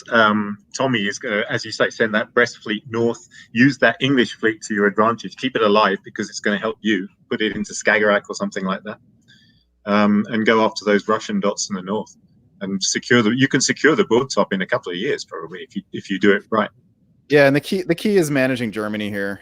[SPEAKER 4] Tommy is going to, as you say, send that Brest fleet north, use that English fleet to your advantage, keep it alive, because it's going to help you put it into Skagerrak or something like that, and go after those Russian dots in the north and you can secure the board top in a couple of years, probably, if you do it right.
[SPEAKER 3] Yeah, and the key is managing Germany here.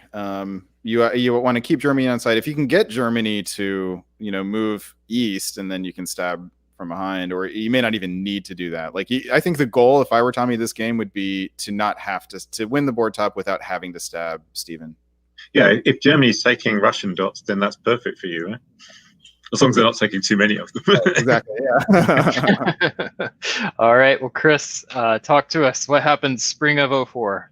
[SPEAKER 3] You want to keep Germany on side. If you can get Germany to move east, and then you can stab from behind, or you may not even need to do that. Like, I think the goal, if I were Tommy this game, would be to not have to win the board top without having to stab Stephen.
[SPEAKER 4] Yeah, if Germany's taking Russian dots, then that's perfect for you, right? As long as they're not taking too many of them.
[SPEAKER 3] Exactly, yeah.
[SPEAKER 2] All right, well, Chris, talk to us. What happens spring of 04?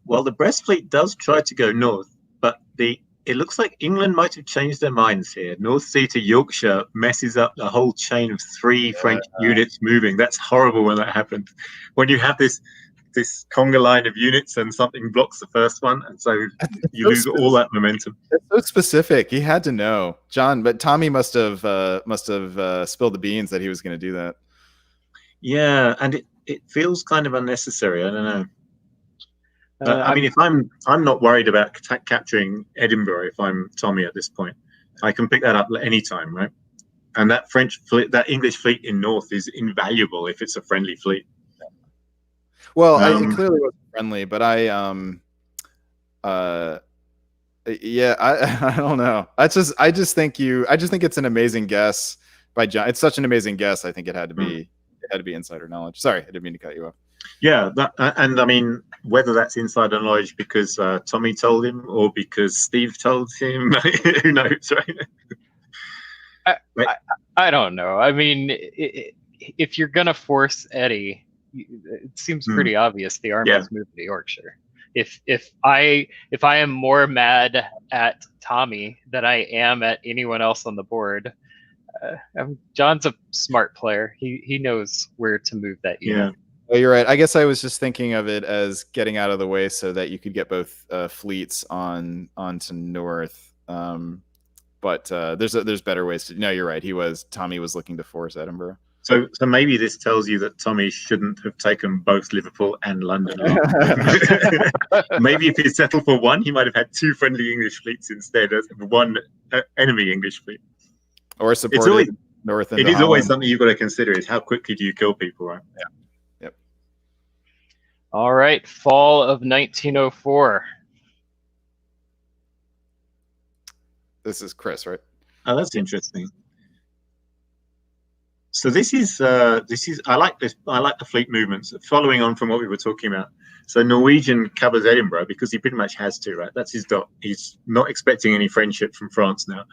[SPEAKER 4] Well, the Brest fleet does try to go north, but it looks like England might have changed their minds here. North Sea to Yorkshire messes up the whole chain of 3 French units moving. That's horrible when that happens. When you have this conga line of units and something blocks the first one, and so you lose all that momentum.
[SPEAKER 3] It's so specific. He had to know, John, but Tommy must have spilled the beans that he was going to do that.
[SPEAKER 4] Yeah, and it feels kind of unnecessary. I don't know. I mean, if I'm not worried about capturing Edinburgh, if I'm Tommy at this point, I can pick that up at any time, right? And that French fleet, that English fleet in north, is invaluable if it's a friendly fleet.
[SPEAKER 3] Well, it clearly wasn't friendly, but I don't know. I just think it's an amazing guess by John. It's such an amazing guess. I think it had to be insider knowledge. Sorry, I didn't mean to cut you off.
[SPEAKER 4] Yeah, and I mean, whether that's insider knowledge because Tommy told him or because Steve told him, who knows, right?
[SPEAKER 2] I don't know. I mean, if you're gonna force Eddie, it seems pretty obvious the army is moving to Yorkshire. If I am more mad at Tommy than I am at anyone else on the board, John's a smart player. He knows where to move that unit.
[SPEAKER 3] Yeah. Oh, you're right. I guess I was just thinking of it as getting out of the way so that you could get both fleets onto north. But there's better ways to. No, you're right. Tommy was looking to force Edinburgh.
[SPEAKER 4] So maybe this tells you that Tommy shouldn't have taken both Liverpool and London. Maybe if he settled for one, he might have had 2 friendly English fleets instead of 1 enemy English fleet.
[SPEAKER 3] Or supported north.
[SPEAKER 4] It is always something you've got to consider: is how quickly do you kill people, right?
[SPEAKER 3] Yeah. Yep.
[SPEAKER 2] All right, fall of 1904.
[SPEAKER 3] This is Chris, right?
[SPEAKER 4] Oh, that's interesting. So this is I like this. I like the fleet movements. Following on from what we were talking about. So Norwegian covers Edinburgh because he pretty much has to, right? That's his dot. He's not expecting any friendship from France now.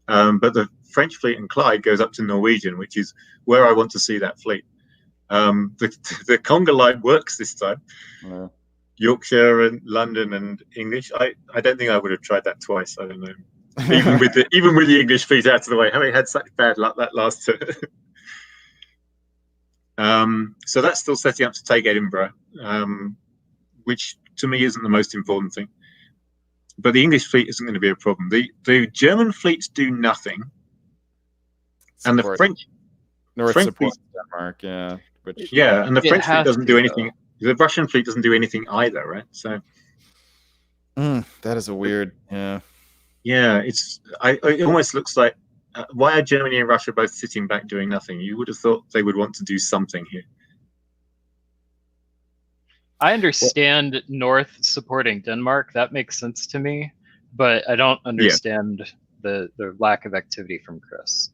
[SPEAKER 4] But the French fleet in Clyde goes up to Norwegian, which is where I want to see that fleet. The conga line works this time.
[SPEAKER 3] Yeah.
[SPEAKER 4] Yorkshire and London and English. I don't think I would have tried that twice. I don't know. Even with the English fleet out of the way, having had such bad luck that last turn. So that's still setting up to take Edinburgh, which to me isn't the most important thing. but the English fleet isn't going to be a problem. The German fleets do nothing, and the
[SPEAKER 3] Support.
[SPEAKER 4] French
[SPEAKER 3] North
[SPEAKER 4] French
[SPEAKER 3] supports
[SPEAKER 4] fleet,
[SPEAKER 3] Denmark, yeah. Which
[SPEAKER 4] and the
[SPEAKER 2] It
[SPEAKER 4] French fleet
[SPEAKER 2] has
[SPEAKER 4] doesn't
[SPEAKER 2] to,
[SPEAKER 4] do
[SPEAKER 2] though.
[SPEAKER 4] anything. The Russian fleet doesn't do anything either, right? So
[SPEAKER 3] that is a weird, yeah.
[SPEAKER 4] yeah, it almost looks like why are Germany and Russia both sitting back doing nothing? You would have thought they would want to do something here.
[SPEAKER 2] I understand North supporting Denmark. That makes sense to me, but I don't understand the lack of activity from Chris.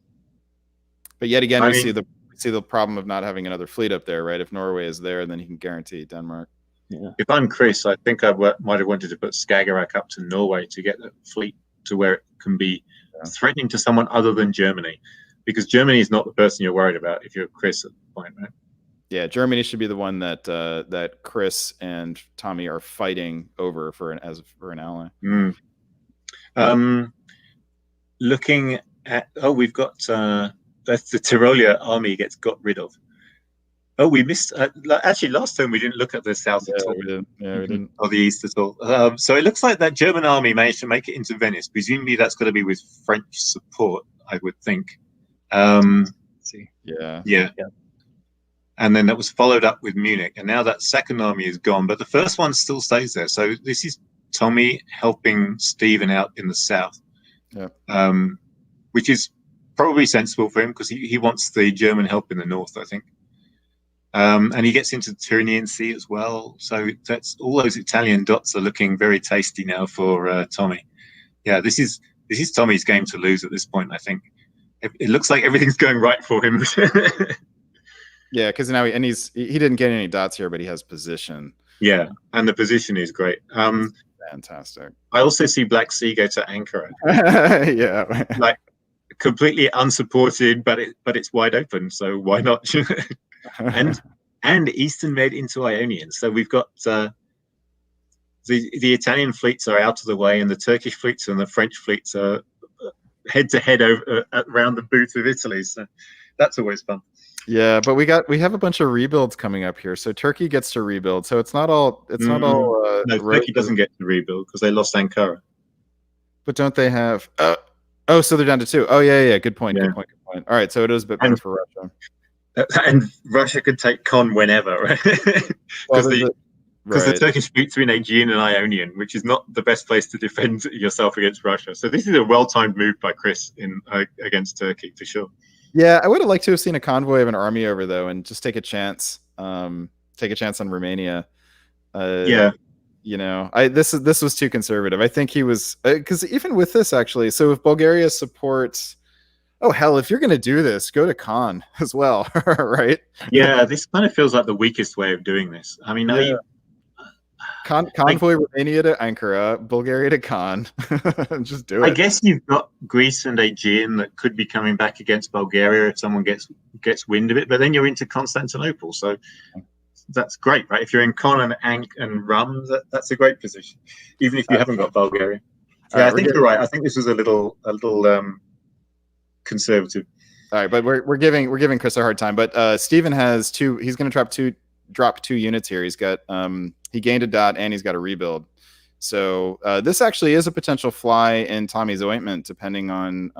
[SPEAKER 3] But yet again,
[SPEAKER 4] I
[SPEAKER 3] we
[SPEAKER 4] mean-
[SPEAKER 3] see the problem of not having another fleet up there, right? If Norway is there, then he can guarantee Denmark.
[SPEAKER 2] Yeah.
[SPEAKER 4] If I'm Chris, I think I might have wanted to put Skagerrak up to Norway to get the fleet to where it can be threatening to someone other than Germany, because Germany is not the person you're worried about if you're Chris at the point, right?
[SPEAKER 3] Yeah, Germany should be the one that that Chris and Tommy are fighting over for an ally.
[SPEAKER 4] Looking at we've got that's the Tyrolia army got rid of. Oh, we missed. Actually, last time we didn't look at the south at all.
[SPEAKER 3] We didn't. Yeah, we didn't.
[SPEAKER 4] Or the east at all. So it looks like that German army managed to make it into Venice. Presumably, that's got to be with French support, I would think.
[SPEAKER 2] See.
[SPEAKER 4] Yeah. And then that was followed up with Munich, and now that second army is gone, but the first one still stays there. So this is Tommy helping Stephen out in the south, which is probably sensible for him because he wants the German help in the north, I think. And he gets into the Tyrrhenian Sea as well. So that's all those Italian dots are looking very tasty now for Tommy. Yeah, this is Tommy's game to lose at this point, I think. It looks like everything's going right for him.
[SPEAKER 3] Yeah, because now he didn't get any dots here, but he has position.
[SPEAKER 4] Yeah, and the position is great.
[SPEAKER 3] Fantastic.
[SPEAKER 4] I also see Black Sea go to Ankara.
[SPEAKER 3] Yeah.
[SPEAKER 4] Like completely unsupported, but it's wide open, so why not? and Eastern Med into Ionian. So we've got the Italian fleets are out of the way, and the Turkish fleets and the French fleets are head to head over around the boot of Italy. So that's always fun.
[SPEAKER 3] Yeah, but we have a bunch of rebuilds coming up here. So Turkey gets to rebuild. So it's not all.
[SPEAKER 4] No, Turkey doesn't get to rebuild because they lost Ankara.
[SPEAKER 3] But don't they have? So they're down to 2. Oh yeah. Good point.
[SPEAKER 4] Yeah.
[SPEAKER 3] Good point. All right, so it is a bit better for Russia.
[SPEAKER 4] And Russia could take Con whenever, right? Because the Turkish fleets are in Aegean and Ionian, which is not the best place to defend yourself against Russia. So this is a well-timed move by Chris against Turkey for sure. Yeah,
[SPEAKER 3] I would have liked to have seen a convoy of an army over though, and just take a chance. Take a chance on Romania. This was too conservative. I think he was because even with this actually. So if Bulgaria supports. Oh hell! If you're going to do this, go to Khan as well, right?
[SPEAKER 4] Yeah, this kind of feels like the weakest way of doing this. I mean,
[SPEAKER 3] convoy Romania to Ankara, Bulgaria to Khan. Just do it.
[SPEAKER 4] I guess you've got Greece and Aegean that could be coming back against Bulgaria if someone gets wind of it. But then you're into Constantinople, so that's great, right? If you're in Khan and Rum, that's a great position, even if you haven't got Bulgaria. Yeah, I think you're right. I think this was a little conservative.
[SPEAKER 3] All right, but we're giving Chris a hard time. But Stephen has 2. He's going to drop 2 units here. He's got he gained a dot and he's got a rebuild. So this actually is a potential fly in Tommy's ointment, depending on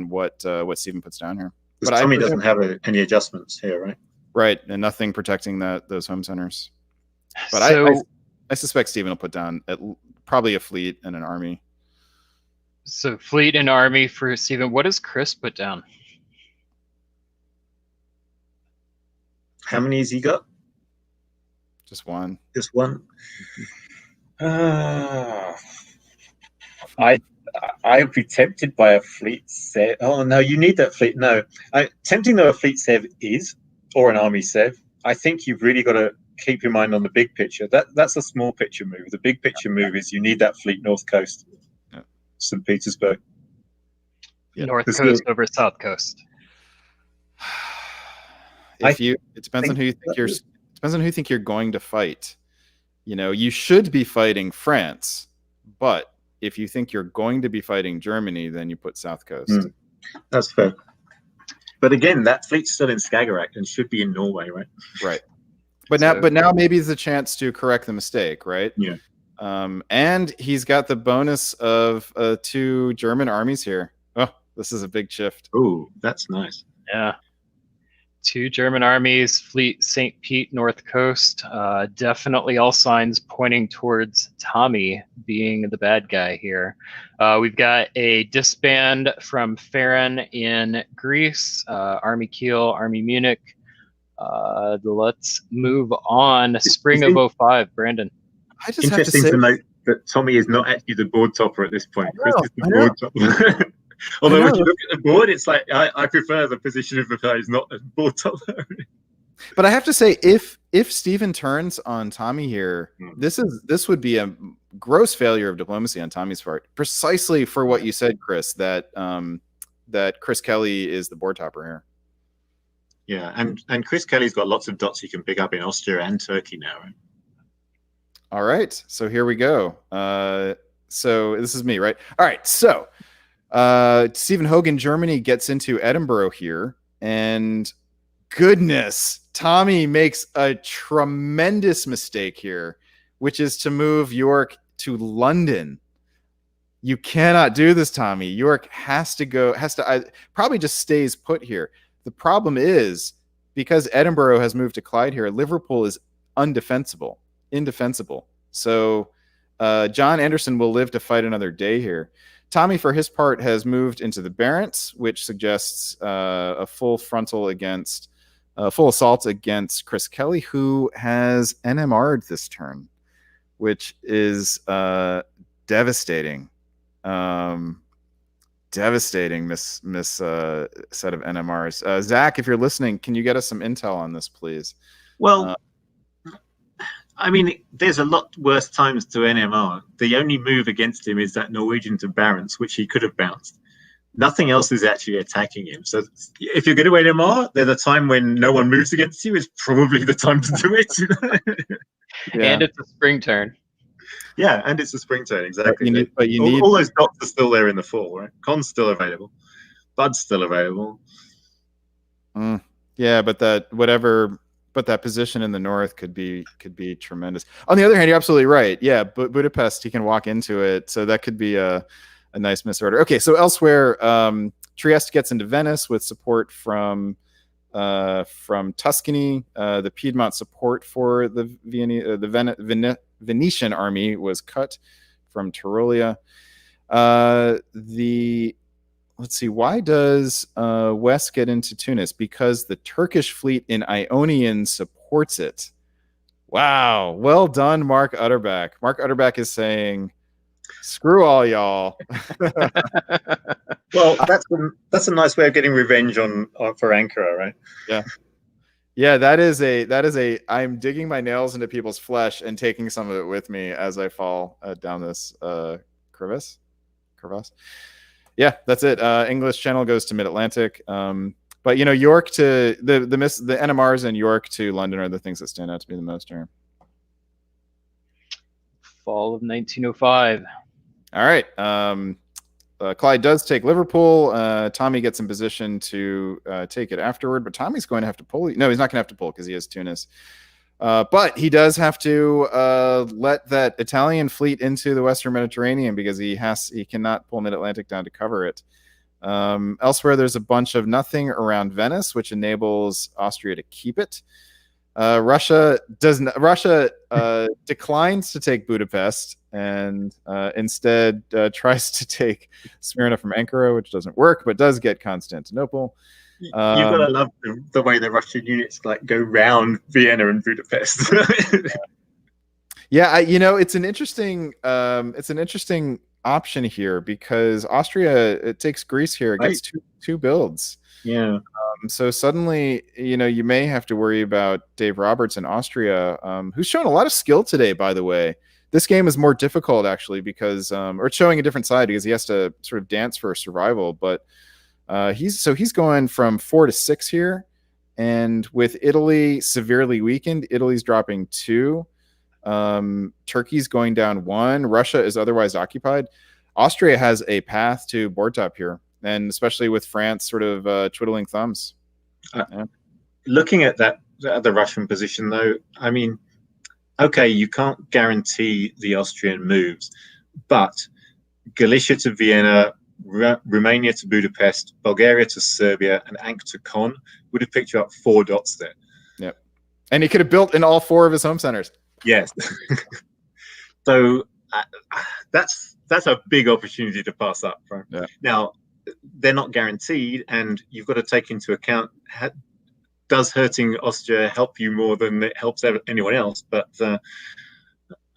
[SPEAKER 3] what Stephen puts down here.
[SPEAKER 4] But Tommy doesn't have any adjustments here, right?
[SPEAKER 3] Right, and nothing protecting those home centers. But
[SPEAKER 2] So,
[SPEAKER 3] I suspect Stephen will put down probably a fleet and an army.
[SPEAKER 2] So fleet and army for Stephen. What does Chris put down?
[SPEAKER 4] How many has he got?
[SPEAKER 3] Just one.
[SPEAKER 4] Just one. I'd be tempted by a fleet sev. Oh no, you need that fleet. No, tempting though a fleet sev is, or an army sev. I think you've really got to keep your mind on the big picture. That's a small picture move. The big picture move is you need that fleet north coast. St. Petersburg.
[SPEAKER 2] North coast over south coast.
[SPEAKER 3] It depends on who you think you're going to fight. You should be fighting France, but if you think you're going to be fighting Germany, then you put south coast.
[SPEAKER 4] That's fair. But again, that fleet's still in Skagerrak and should be in Norway, right?
[SPEAKER 3] Right. But now maybe it's a chance to correct the mistake, right?
[SPEAKER 4] Yeah.
[SPEAKER 3] And he's got the bonus of 2 German armies here. Oh, this is a big shift.
[SPEAKER 4] Oh, that's nice.
[SPEAKER 2] Yeah. 2 German armies, Fleet St. Pete, North Coast. Definitely all signs pointing towards Tommy being the bad guy here. We've got a disband from Farron in Greece, Army Kiel, Army Munich. Let's move on. Spring of 05, Brandon.
[SPEAKER 3] I just
[SPEAKER 4] Interesting
[SPEAKER 3] have to
[SPEAKER 4] to
[SPEAKER 3] say,
[SPEAKER 4] note that Tommy is not actually the board topper at this point. Chris is
[SPEAKER 3] I
[SPEAKER 4] the
[SPEAKER 3] know.
[SPEAKER 4] board topper. Although
[SPEAKER 3] I
[SPEAKER 4] if
[SPEAKER 3] know.
[SPEAKER 4] you look at the board, it's like I prefer the position of the player who's not a board topper.
[SPEAKER 3] but I have to say, if Steven turns on Tommy here, this would be a gross failure of diplomacy on Tommy's part, precisely for what you said, Chris, that that Chris Kelly is the board topper here.
[SPEAKER 4] Yeah, and Chris Kelly's got lots of dots he can pick up in Austria and Turkey now, right?
[SPEAKER 3] All right, so here we go. So this is me, right? All right, so Stephen Hogan, Germany, gets into Edinburgh here, and goodness, Tommy makes a tremendous mistake here, which is to move York to London. You cannot do this, Tommy. York has to probably just stays put here. The problem is, because Edinburgh has moved to Clyde here, Liverpool is indefensible. So John Anderson will live to fight another day here. Tommy, for his part, has moved into the Barents, which suggests a full assault against Chris Kelly, who has NMR'd this turn, which is devastating. Devastating set of NMRs. Zach, if you're listening, can you get us some intel on this, please?
[SPEAKER 4] Well, I mean, there's a lot worse times to NMR. The only move against him is that Norwegian to Barents, which he could have bounced. Nothing else is actually attacking him. So if you're going to NMR, there's a time when no one moves against you. Is probably the time to do it.
[SPEAKER 3] Yeah.
[SPEAKER 2] And it's a spring turn.
[SPEAKER 4] Yeah, and it's a spring turn, exactly.
[SPEAKER 3] All
[SPEAKER 4] those dots are still there in the fall, right? Con's still available. Bud's still available.
[SPEAKER 3] Yeah, but that position in the north could be tremendous. On the other hand, you're absolutely right. Yeah, but Budapest, he can walk into it, so that could be a nice misorder. Okay, so elsewhere, Trieste gets into Venice with support from Tuscany. The Piedmont support for the Venetian army was cut from Tyrolia. Let's see, why does West get into Tunis? Because the Turkish fleet in Ionian supports it. Wow, well done, Mark Utterback. Mark Utterback is saying, screw all y'all.
[SPEAKER 4] Well, that's a nice way of getting revenge for Ankara, right?
[SPEAKER 3] Yeah, that is a I'm digging my nails into people's flesh and taking some of it with me as I fall down this crevasse. Yeah, that's it. English Channel goes to Mid-Atlantic. But York to the NMRs and York to London are the things that stand out to me the most here.
[SPEAKER 2] Fall of 1905.
[SPEAKER 3] All right. Clyde does take Liverpool. Tommy gets in position to take it afterward, but Tommy's going to have to pull. No, he's not going to have to pull because he has Tunis. But he does have to let that Italian fleet into the Western Mediterranean because he cannot pull Mid-Atlantic down to cover it. Elsewhere, there's a bunch of nothing around Venice, which enables Austria to keep it. Russia declines to take Budapest and instead tries to take Smyrna from Ankara, which doesn't work, but does get Constantinople.
[SPEAKER 4] You've got to love the way the Russian units go round Vienna and Budapest.
[SPEAKER 3] Yeah, it's an interesting option here because Austria, it takes Greece here, it gets two builds.
[SPEAKER 4] Yeah.
[SPEAKER 3] So suddenly, you may have to worry about Dave Roberts in Austria, who's shown a lot of skill today, by the way. This game is more difficult, actually, because, or it's showing a different side because he has to sort of dance for survival. But he's going from 4 to 6 here. And with Italy severely weakened, Italy's dropping 2. Turkey's going down 1. Russia is otherwise occupied. Austria has a path to board top here. And especially with France sort of twiddling thumbs.
[SPEAKER 4] Looking at the Russian position, though, I mean, okay, you can't guarantee the Austrian moves, but Galicia to Vienna, Romania to Budapest, Bulgaria to Serbia, and Ankh to Con would have picked you up 4 dots there.
[SPEAKER 3] Yep. And he could have built in all 4 of his home centers.
[SPEAKER 4] Yes. So that's a big opportunity to pass up. Right?
[SPEAKER 3] Yeah.
[SPEAKER 4] Now, they're not guaranteed, and you've got to take into account, does hurting Austria help you more than it helps anyone else? But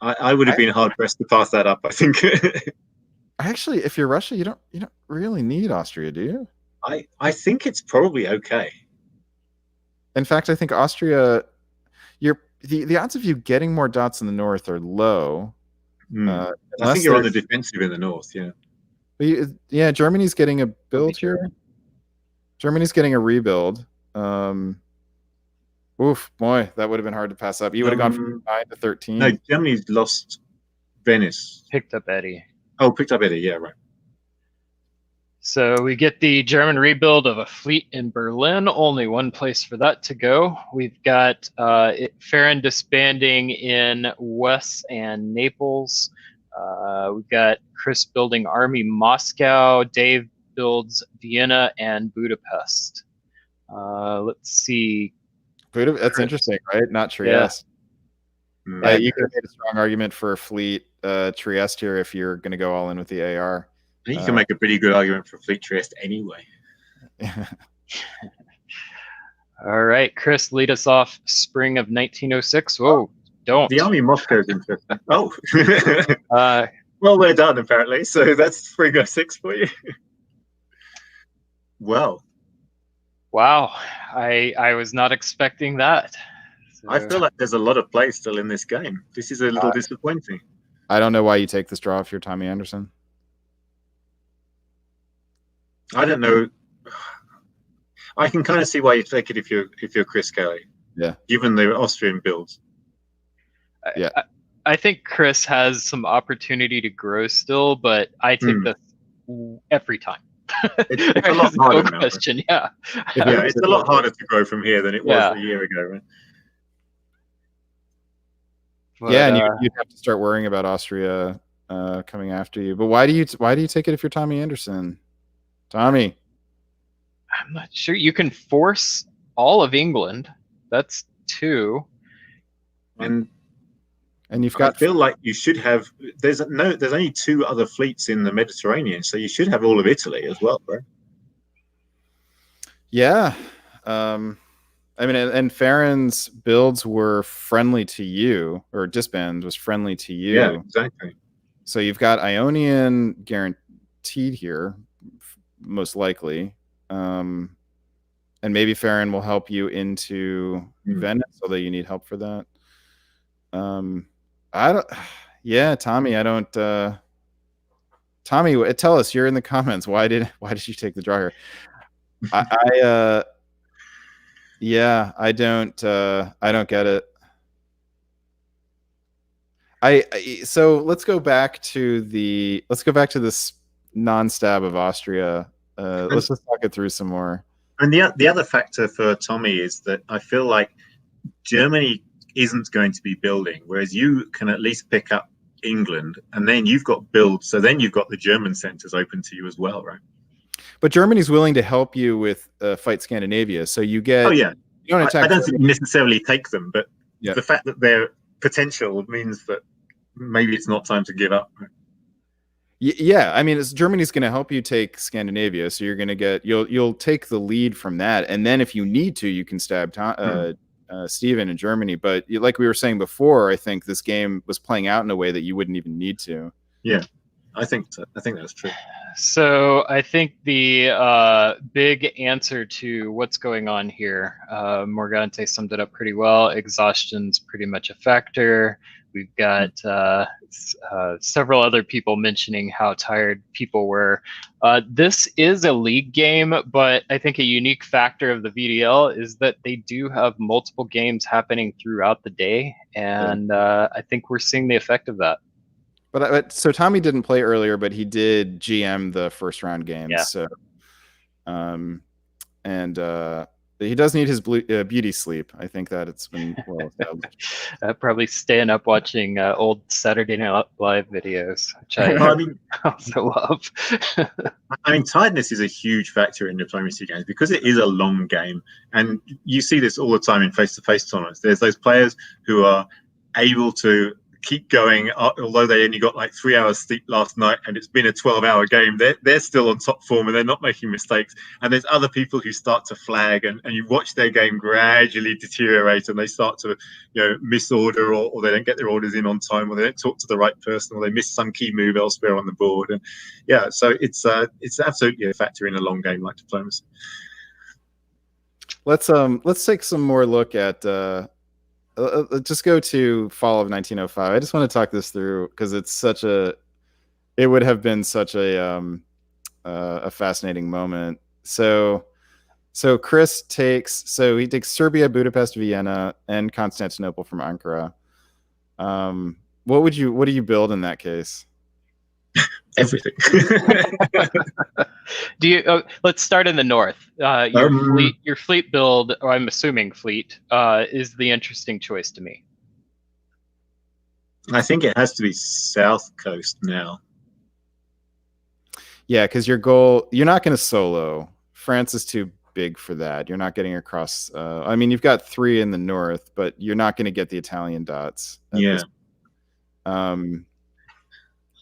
[SPEAKER 4] I would have been hard-pressed to pass that up, I think.
[SPEAKER 3] Actually, if you're Russia, you don't really need Austria, do you?
[SPEAKER 4] I think it's probably okay.
[SPEAKER 3] In fact, I think Austria, the odds of you getting more dots in the north are low.
[SPEAKER 4] I think you're on the defensive in the north, yeah.
[SPEAKER 3] Yeah, Germany's getting a build here. Germany's getting a rebuild. Oof, boy, that would have been hard to pass up. You would have gone from 9 to 13.
[SPEAKER 4] No, Germany's lost Venice.
[SPEAKER 2] Picked up Eddie.
[SPEAKER 4] Oh, picked up Eddie, yeah, right.
[SPEAKER 2] So we get the German rebuild of a fleet in Berlin. Only one place for that to go. We've got Farron disbanding in Wes and Naples. We've got Chris building Army Moscow. Dave builds Vienna and Budapest. Let's see.
[SPEAKER 3] That's interesting, right? Not Trieste.
[SPEAKER 4] Yeah.
[SPEAKER 3] You could have made a strong argument for a fleet Trieste here if you're going to go all in with the AR.
[SPEAKER 4] I think you can make a pretty good argument for fleet Trieste anyway.
[SPEAKER 2] All right, Chris, lead us off. Spring of 1906. Whoa, don't.
[SPEAKER 4] The Army Moscow is interesting. Oh.
[SPEAKER 2] Well,
[SPEAKER 4] we're done, apparently. So that's Spring of 6 for you. Well.
[SPEAKER 2] Wow, I was not expecting that. So,
[SPEAKER 4] I feel like there's a lot of play still in this game. This is a little disappointing.
[SPEAKER 3] I don't know why you take this draw if you're Tommy Anderson.
[SPEAKER 4] I don't know. I can kind of see why you take it if you're Chris Kelly.
[SPEAKER 3] Yeah.
[SPEAKER 4] Given the Austrian builds.
[SPEAKER 2] Yeah. I think Chris has some opportunity to grow still, but I take this every time.
[SPEAKER 4] It's a lot harder now.
[SPEAKER 2] Question, yeah.
[SPEAKER 4] Yeah, it's a lot harder to grow from here than it was a year ago, right?
[SPEAKER 3] But, yeah, and you'd have to start worrying about Austria coming after you. But why do you take it if you're Tommy Anderson? Tommy,
[SPEAKER 2] I'm not sure. You can force all of England. That's 2.
[SPEAKER 4] And
[SPEAKER 3] you've got.
[SPEAKER 4] I feel like you should have. There's only 2 other fleets in the Mediterranean, so you should have all of Italy as well, right?
[SPEAKER 3] Yeah, I mean, and Farron's builds were friendly to you, or disband was friendly to you.
[SPEAKER 4] Yeah, exactly.
[SPEAKER 3] So you've got Ionian guaranteed here, most likely, and maybe Farron will help you into Venice, although you need help for that. I don't. Yeah, Tommy, I don't. Tommy, tell us. You're in the comments. Why did you take the draw here? Yeah, I don't get it. So let's go back to this non-stab of Austria. Let's just talk it through some more.
[SPEAKER 4] And the other factor for Tommy is that I feel like Germany isn't going to be building, whereas you can at least pick up England, and then you've got builds, so then you've got the German centers open to you as well, right?
[SPEAKER 3] But Germany's willing to help you with Fight Scandinavia, so you get.
[SPEAKER 4] Oh yeah,
[SPEAKER 3] you don't attack.
[SPEAKER 4] I don't think you necessarily take them, but
[SPEAKER 3] yeah.
[SPEAKER 4] The fact that they're potential means that maybe it's not time to give up.
[SPEAKER 3] Yeah, I mean, Germany's going to help you take Scandinavia, so you're going to get you'll take the lead from that, and then if you need to, you can stab Steven in Germany. But like we were saying before, I think this game was playing out in a way that you wouldn't even need to.
[SPEAKER 4] Yeah, I think that's true.
[SPEAKER 2] So I think the big answer to what's going on here, Morgante summed it up pretty well. Exhaustion's pretty much a factor. We've got several other people mentioning how tired people were. This is a league game, but I think a unique factor of the VDL is that they do have multiple games happening throughout the day, and I think we're seeing the effect of that.
[SPEAKER 3] But so Tommy didn't play earlier, but he did GM the first round games.
[SPEAKER 2] Yeah.
[SPEAKER 3] So, He does need his beauty sleep. I think that it's been well established.
[SPEAKER 2] Probably staying up watching old Saturday Night Live videos, which I
[SPEAKER 4] Well, I mean,
[SPEAKER 2] also love.
[SPEAKER 4] tiredness is a huge factor in diplomacy games because it is a long game, and you see this all the time in face-to-face tournaments. There's those players who are able to keep going, although they only got like 3 hours sleep last night, and it's been a 12-hour game. They're still on top form and they're not making mistakes. And there's other people who start to flag, and you watch their game gradually deteriorate, and they start to misorder, or they don't get their orders in on time, or they don't talk to the right person, or they miss some key move elsewhere on the board. And yeah, so it's absolutely a factor in a long game like diplomacy.
[SPEAKER 3] Let's take some more look at just go to fall of 1905. I just want to talk this through because it would have been such a fascinating moment. So Chris takes Serbia, Budapest, Vienna, and Constantinople from Ankara. What do you build in that case?
[SPEAKER 4] Everything.
[SPEAKER 2] Do you? Let's start in the north. Your fleet build, or I'm assuming fleet, is the interesting choice to me.
[SPEAKER 4] I think it has to be South Coast now.
[SPEAKER 3] Yeah, because your goal, you're not going to solo. France is too big for that. You're not getting across. I mean, you've got 3 in the north, but you're not going to get the Italian dots.
[SPEAKER 4] Yeah.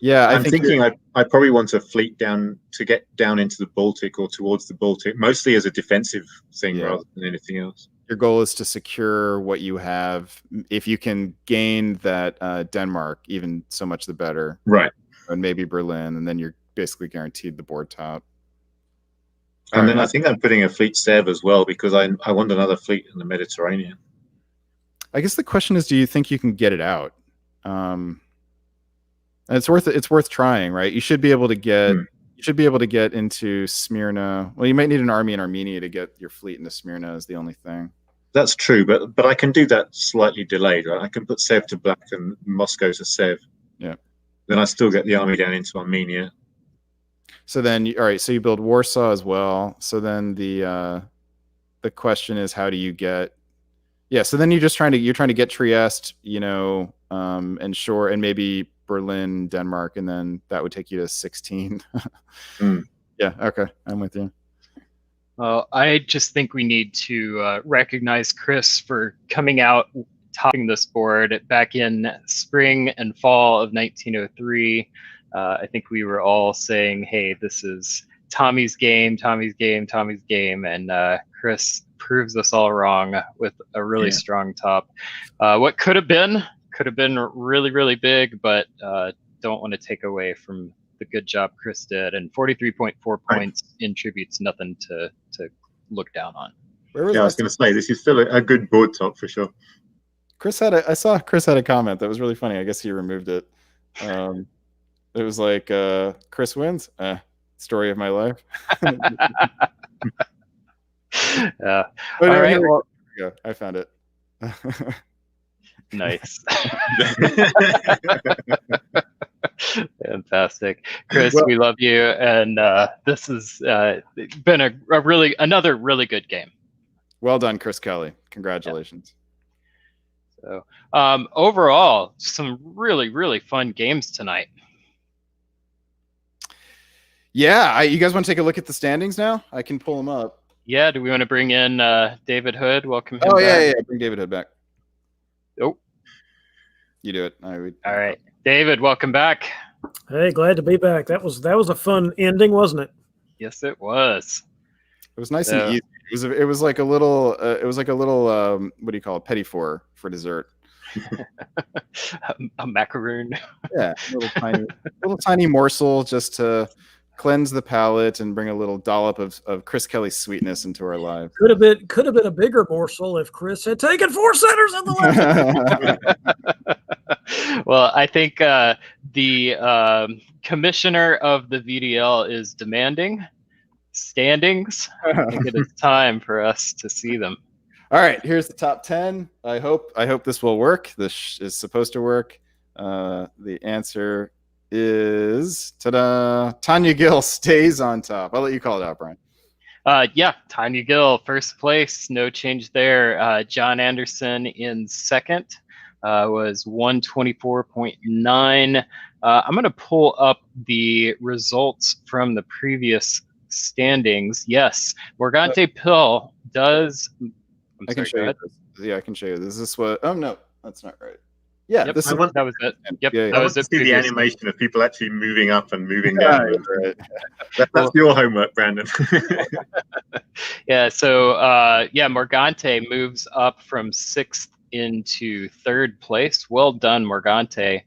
[SPEAKER 3] Yeah,
[SPEAKER 4] I'm thinking I probably want a fleet to get down into the Baltic or towards the Baltic, mostly as a defensive thing rather than anything else.
[SPEAKER 3] Your goal is to secure what you have. If you can gain that Denmark, even so much the better.
[SPEAKER 4] Right.
[SPEAKER 3] And maybe Berlin, and then you're basically guaranteed the board top.
[SPEAKER 4] And then I think I'm putting a fleet Sev as well because I want another fleet in the Mediterranean.
[SPEAKER 3] I guess the question is, do you think you can get it out? It's worth trying, right? You should be able to get into Smyrna. Well, you might need an army in Armenia to get your fleet into Smyrna is the only thing.
[SPEAKER 4] That's true, but I can do that slightly delayed, right? I can put Sev to black and Moscow to Sev.
[SPEAKER 3] Yeah.
[SPEAKER 4] Then I still get the army down into Armenia.
[SPEAKER 3] So then, all right. So you build Warsaw as well. So then the question is, how do you get? Yeah. So then you're trying to get Trieste, and Shore, and maybe Berlin, Denmark, and then that would take you to 16. Yeah. Okay. I'm with you.
[SPEAKER 2] Well, I just think we need to recognize Chris for coming out topping this board back in spring and fall of 1903. I think we were all saying, hey, this is Tommy's game, and Chris proves us all wrong with a really strong top. What could have been really, really big, but don't want to take away from the good job Chris did. And 43.4 points in tribute's nothing to look down on.
[SPEAKER 4] I was going to say, this is still a good board top for sure.
[SPEAKER 3] I saw Chris had a comment that was really funny. I guess he removed it. It was like, Chris wins. Story of my life.
[SPEAKER 2] Yeah.
[SPEAKER 3] All right.
[SPEAKER 2] Well,
[SPEAKER 3] yeah, I found it.
[SPEAKER 2] Nice. Fantastic. Chris, we love you. And this has been another really good game.
[SPEAKER 3] Well done, Chris Kelly. Congratulations.
[SPEAKER 2] Yeah. So overall, some really, really fun games tonight.
[SPEAKER 3] Yeah, you guys want to take a look at the standings now? I can pull them up.
[SPEAKER 2] Yeah, do we want to bring in David Hood? Welcome him
[SPEAKER 3] back.
[SPEAKER 2] Yeah,
[SPEAKER 3] bring David Hood back.
[SPEAKER 2] Oh.
[SPEAKER 3] You do it.
[SPEAKER 2] All right. David, welcome back.
[SPEAKER 5] Hey, glad to be back. That was a fun ending, wasn't it?
[SPEAKER 2] Yes, it was.
[SPEAKER 3] It was nice and easy. It was like a little what do you call it? Petit four for dessert.
[SPEAKER 2] A macaroon.
[SPEAKER 3] Yeah, little tiny morsel just to cleanse the palate and bring a little dollop of Chris Kelly's sweetness into our lives.
[SPEAKER 5] Could have been a bigger morsel if Chris had taken 4 centers in the last.
[SPEAKER 2] Well, I think the commissioner of the VDL is demanding standings. I think it is time for us to see them.
[SPEAKER 3] All right, here's the top 10. I hope this will work. This is supposed to work. The answer is ta-da! Tanya Gill stays on top. I'll let you call it out, Brian.
[SPEAKER 2] Yeah, Tiny Gill, first place, no change there. John Anderson in second was 124.9. I'm going to pull up the results from the previous standings. Yes, Morgante Pill does.
[SPEAKER 3] I can show you this. Yeah, I can show you. Is this what? Oh no, that's not right. Yeah,
[SPEAKER 2] Yep,
[SPEAKER 3] this is.
[SPEAKER 2] that was it. Yep,
[SPEAKER 3] Yeah,
[SPEAKER 2] that
[SPEAKER 4] I
[SPEAKER 2] was
[SPEAKER 4] want to
[SPEAKER 2] it.
[SPEAKER 4] see the
[SPEAKER 2] Previous.
[SPEAKER 4] animation of people actually moving up and moving down.
[SPEAKER 3] Right.
[SPEAKER 4] That's your homework, Brandon.
[SPEAKER 2] Yeah, so Morgante moves up from 6th into 3rd place. Well done, Morgante.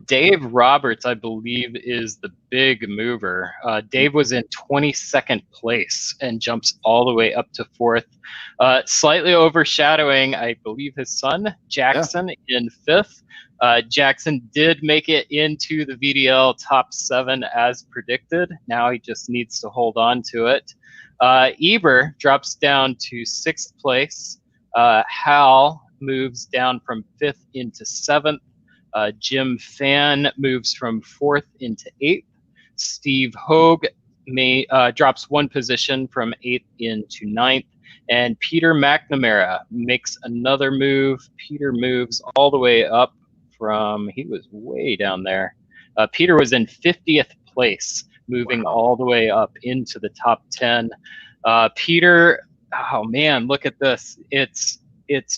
[SPEAKER 2] Dave Roberts, I believe, is the big mover. Dave was in 22nd place and jumps all the way up to 4th. Slightly overshadowing, I believe, his son, Jackson, in 5th. Jackson did make it into the VDL top 7 as predicted. Now he just needs to hold on to it. Eber drops down to 6th place. Hal moves down from 5th into 7th. Jim Fan moves from 4th into 8th. Steve Hogue drops 1 position from 8th into 9th. And Peter McNamara makes another move. Peter moves all the way up from, he was way down there. Peter was in 50th place, moving all the way up into the top 10. Peter, oh man, look at this. It's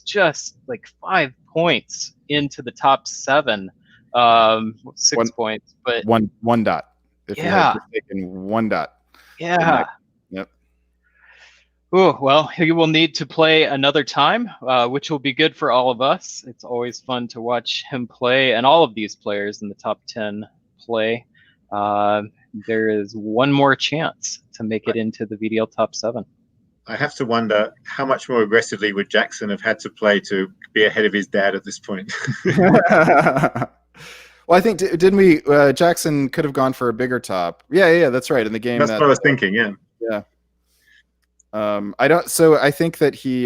[SPEAKER 2] just like 5 points into the top 7. 6 points, but
[SPEAKER 3] one dot. If you
[SPEAKER 2] yeah,
[SPEAKER 3] had taken 1 dot.
[SPEAKER 2] yeah.
[SPEAKER 3] Yep.
[SPEAKER 2] Oh, well, he will need to play another time, which will be good for all of us. It's always fun to watch him play, and all of these players in the top 10 play. There is one more chance to make it into the VDL top 7.
[SPEAKER 4] I have to wonder how much more aggressively would Jackson have had to play to be ahead of his dad at this point.
[SPEAKER 3] Well, I think didn't we? Jackson could have gone for a bigger top. Yeah, that's right. In the game,
[SPEAKER 4] That's what I was thinking. Yeah.
[SPEAKER 3] I don't. So I think that he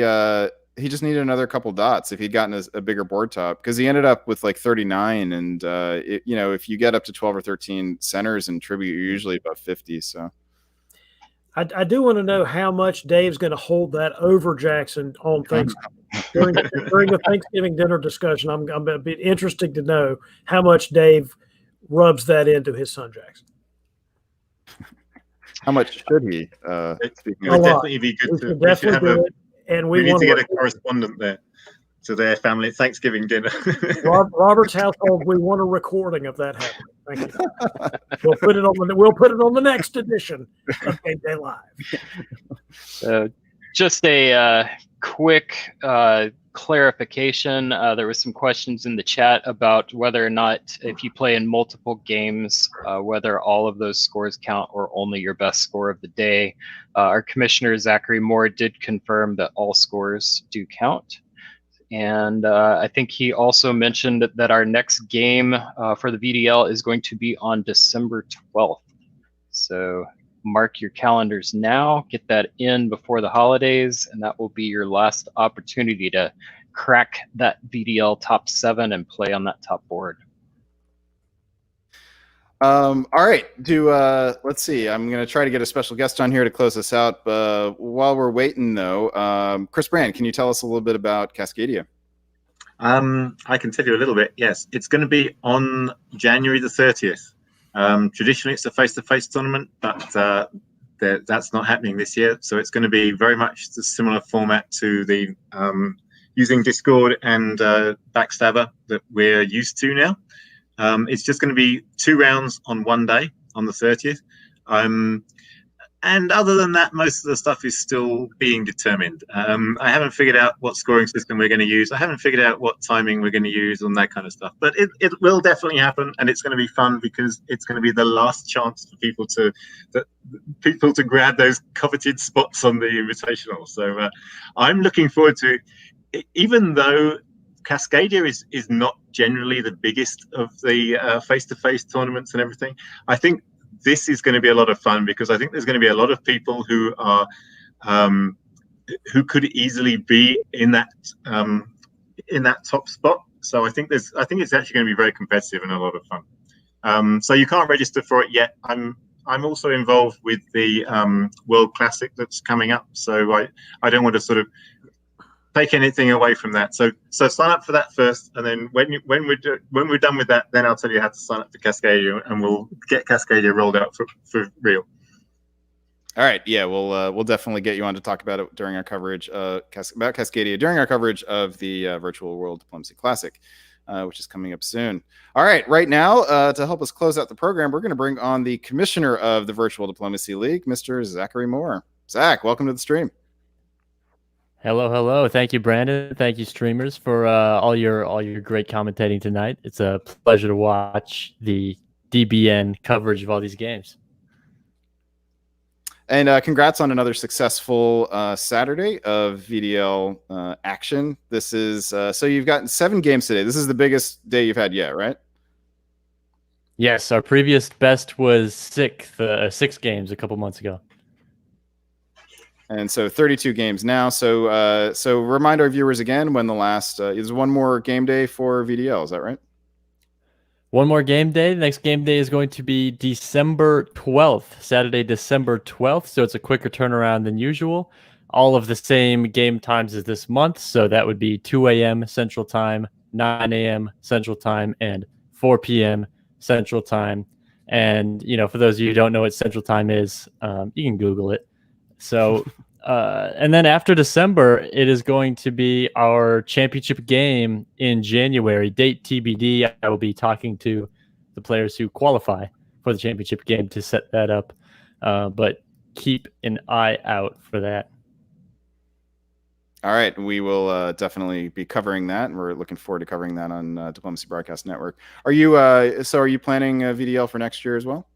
[SPEAKER 3] just needed another couple dots if he'd gotten a bigger board top, because he ended up with like 39, and if you get up to 12 or 13 centers in tribute, you're usually about 50. So
[SPEAKER 5] I do want to know how much Dave's going to hold that over Jackson on Thanksgiving during the Thanksgiving dinner discussion. I'm a bit interested to know how much Dave rubs that into his son Jackson.
[SPEAKER 3] How much should he?
[SPEAKER 4] It would definitely be good to
[SPEAKER 5] definitely do it, and we
[SPEAKER 4] need to get a correspondent there to their family Thanksgiving dinner.
[SPEAKER 5] Robert's household. We want a recording of that happening. Thank you. We'll put it on the next edition of Gameday Live.
[SPEAKER 2] Just a quick clarification. There was some questions in the chat about whether or not, if you play in multiple games, whether all of those scores count or only your best score of the day. Our commissioner, Zachary Moore, did confirm that all scores do count. And I think he also mentioned that our next game for the VDL is going to be on December 12th. So mark your calendars now, get that in before the holidays, and that will be your last opportunity to crack that VDL top 7 and play on that top board.
[SPEAKER 3] All right. Let's see. I'm going to try to get a special guest on here to close us out. While we're waiting, though, Chris Brand, can you tell us a little bit about Cascadia?
[SPEAKER 4] I can tell you a little bit. Yes, it's going to be on January the 30th. Traditionally, it's a face-to-face tournament, but that's not happening this year. So it's going to be very much the similar format to the using Discord and Backstabber that we're used to now. It's just going to be 2 rounds on one day on the 30th. And other than that, most of the stuff is still being determined. I haven't figured out what scoring system we're going to use. I haven't figured out what timing we're going to use on that kind of stuff. But it will definitely happen, and it's going to be fun because it's going to be the last chance for people to grab those coveted spots on the Invitational. So I'm looking forward to it, even though Cascadia is not generally the biggest of the face-to-face tournaments and everything. I think this is going to be a lot of fun because I think there's going to be a lot of people who are who could easily be in that top spot. So I think it's actually going to be very competitive and a lot of fun. So you can't register for it yet. I'm I'm also involved with the World Classic that's coming up, so I don't want to sort of take anything away from that. So sign up for that first, and then when we're done with that, then I'll tell you how to sign up for Cascadia, and we'll get Cascadia rolled out for real.
[SPEAKER 3] All right, yeah, we'll definitely get you on to talk about it during our coverage about Cascadia during our coverage of the Virtual World Diplomacy Classic, which is coming up soon. All right, right now to help us close out the program, we're going to bring on the commissioner of the Virtual Diplomacy League, Mr. Zachary Moore. Zach, welcome to the stream.
[SPEAKER 7] Hello. Thank you, Brandon. Thank you, streamers, for all your great commentating tonight. It's a pleasure to watch the DBN coverage of all these games.
[SPEAKER 3] And congrats on another successful Saturday of VDL action. This is so you've gotten 7 games today. This is the biggest day you've had yet, right?
[SPEAKER 7] Yes, our previous best was 6 games a couple months ago.
[SPEAKER 3] And so 32 games now. So remind our viewers again when the last is one more game day for VDL. Is that right?
[SPEAKER 7] One more game day. The next game day is going to be December 12th, Saturday, December 12th. So it's a quicker turnaround than usual. All of the same game times as this month. So that would be 2 a.m. Central Time, 9 a.m. Central Time, and 4 p.m. Central Time. And, for those of you who don't know what Central Time is, you can Google it. So, and then after December, it is going to be our championship game in January. Date TBD. I will be talking to the players who qualify for the championship game to set that up. But keep an eye out for that.
[SPEAKER 3] All right, we will definitely be covering that, and we're looking forward to covering that on Diplomacy Broadcast Network. Are you planning VDL for next year as well?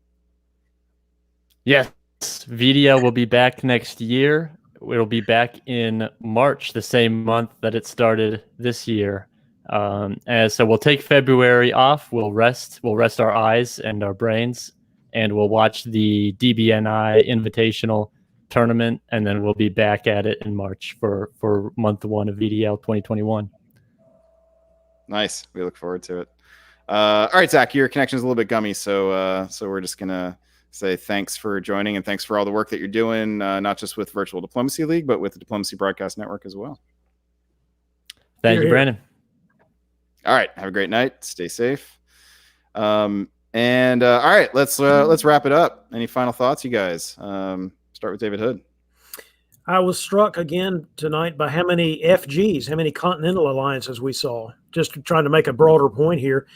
[SPEAKER 7] Yes. VDL will be back next year. It'll be back in March, the same month that it started this year. And so we'll take February off. We'll rest our eyes and our brains, and we'll watch the DBNI Invitational tournament, and then we'll be back at it in March for month 1 of VDL 2021.
[SPEAKER 3] Nice. We look forward to it. All right, Zach, your connection is a little bit gummy, so we're just gonna say thanks for joining and thanks for all the work that you're doing, not just with Virtual Diplomacy League, but with the Diplomacy Broadcast Network as well.
[SPEAKER 7] Thank you, Brandon.
[SPEAKER 3] All right. Have a great night. Stay safe. All right, let's wrap it up. Any final thoughts, you guys? Start with David Hood.
[SPEAKER 5] I was struck again tonight by how many FGs, how many Continental Alliances we saw. Just trying to make a broader point here.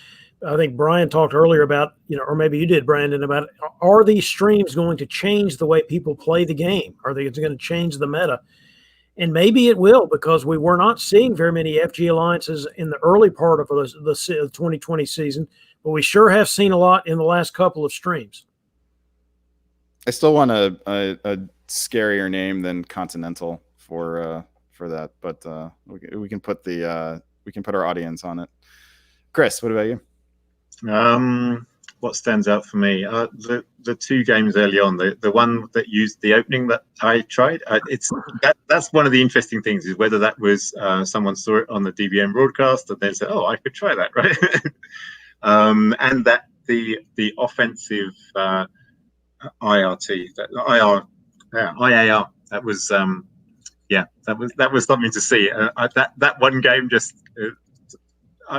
[SPEAKER 5] I think Brian talked earlier about, or maybe you did, Brandon, about are these streams going to change the way people play the game? Are they going to change the meta? And maybe it will, because we were not seeing very many FG alliances in the early part of the 2020 season, but we sure have seen a lot in the last couple of streams.
[SPEAKER 3] I still want a scarier name than Continental for that, but we can put our audience on it. Chris, what about you?
[SPEAKER 4] What stands out for me? The 2 games early on, the one that used the opening that I tried. That's one of the interesting things, is whether that was someone saw it on the DBN broadcast and then said, "Oh, I could try that," right? And that the offensive IRT, IAR, that was that was something to see. That one game just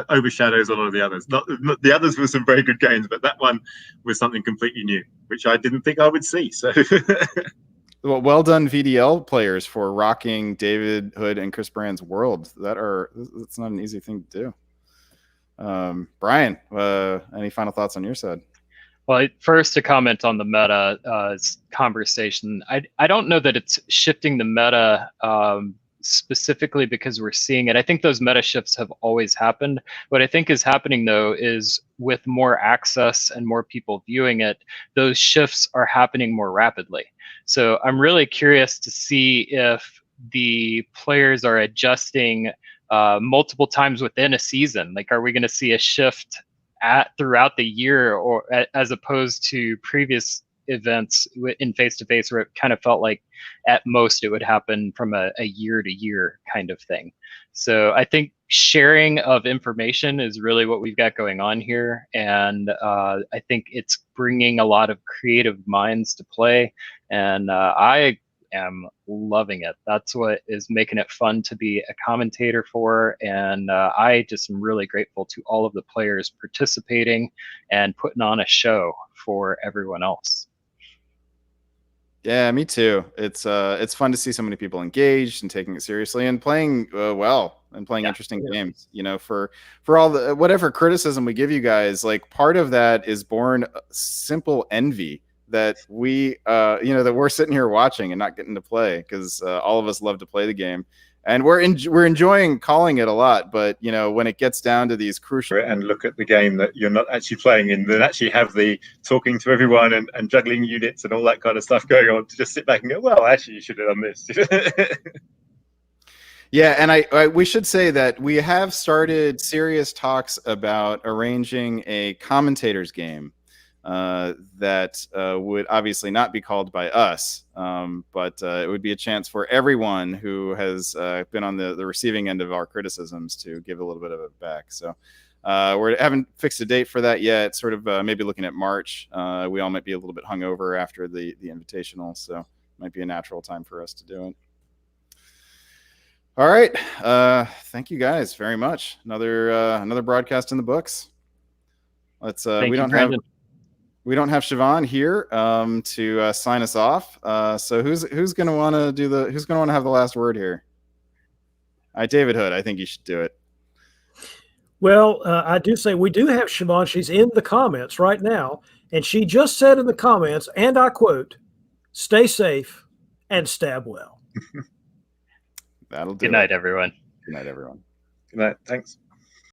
[SPEAKER 4] overshadows a lot of the others. Not the others were some very good games, but that one was something completely new, which I didn't think I would see. So,
[SPEAKER 3] well done, VDL players, for rocking David Hood and Chris Brand's world. That's not an easy thing to do. Brian, any final thoughts on your side?
[SPEAKER 2] Well, first, to comment on the meta conversation, I don't know that it's shifting the meta specifically because we're seeing it. I think those meta shifts have always happened. What I think is happening, though, is with more access and more people viewing it, those shifts are happening more rapidly. So I'm really curious to see if the players are adjusting multiple times within a season. Like, are we going to see a shift throughout the year, or as opposed to previous events in face-to-face where it kind of felt like at most it would happen from a year-to-year kind of thing. So I think sharing of information is really what we've got going on here, and I think it's bringing a lot of creative minds to play, and I am loving it. That's what is making it fun to be a commentator for, and I just am really grateful to all of the players participating and putting on a show for everyone else.
[SPEAKER 3] Yeah, me too. It's fun to see so many people engaged and taking it seriously and playing well and playing interesting games. You know, for all the whatever criticism we give you guys, like part of that is born simple envy that we that we're sitting here watching and not getting to play, because all of us love to play the game. And we're enjoying calling it a lot, but when it gets down to these crucial
[SPEAKER 4] and look at the game that you're not actually playing in, then actually have the talking to everyone and juggling units and all that kind of stuff going on, to just sit back and go, well, actually, you should have done this.
[SPEAKER 3] Yeah, and we should say that we have started serious talks about arranging a commentators game that would obviously not be called by us, but it would be a chance for everyone who has been on the receiving end of our criticisms to give a little bit of it back. So we haven't fixed a date for that yet. Sort of maybe looking at March. We all might be a little bit hungover after the invitational, so it might be a natural time for us to do it. All right, thank you guys very much. Another broadcast in the books. Let's we don't have Siobhan here to sign us off. So who's going to want to have the last word here? David Hood, I think you should do it.
[SPEAKER 5] Well, I do say we do have Siobhan. She's in the comments right now, and she just said in the comments, and I quote, "Stay safe and stab well."
[SPEAKER 3] That'll do.
[SPEAKER 2] Good night, everyone.
[SPEAKER 3] Good night, everyone.
[SPEAKER 4] Good night. Thanks.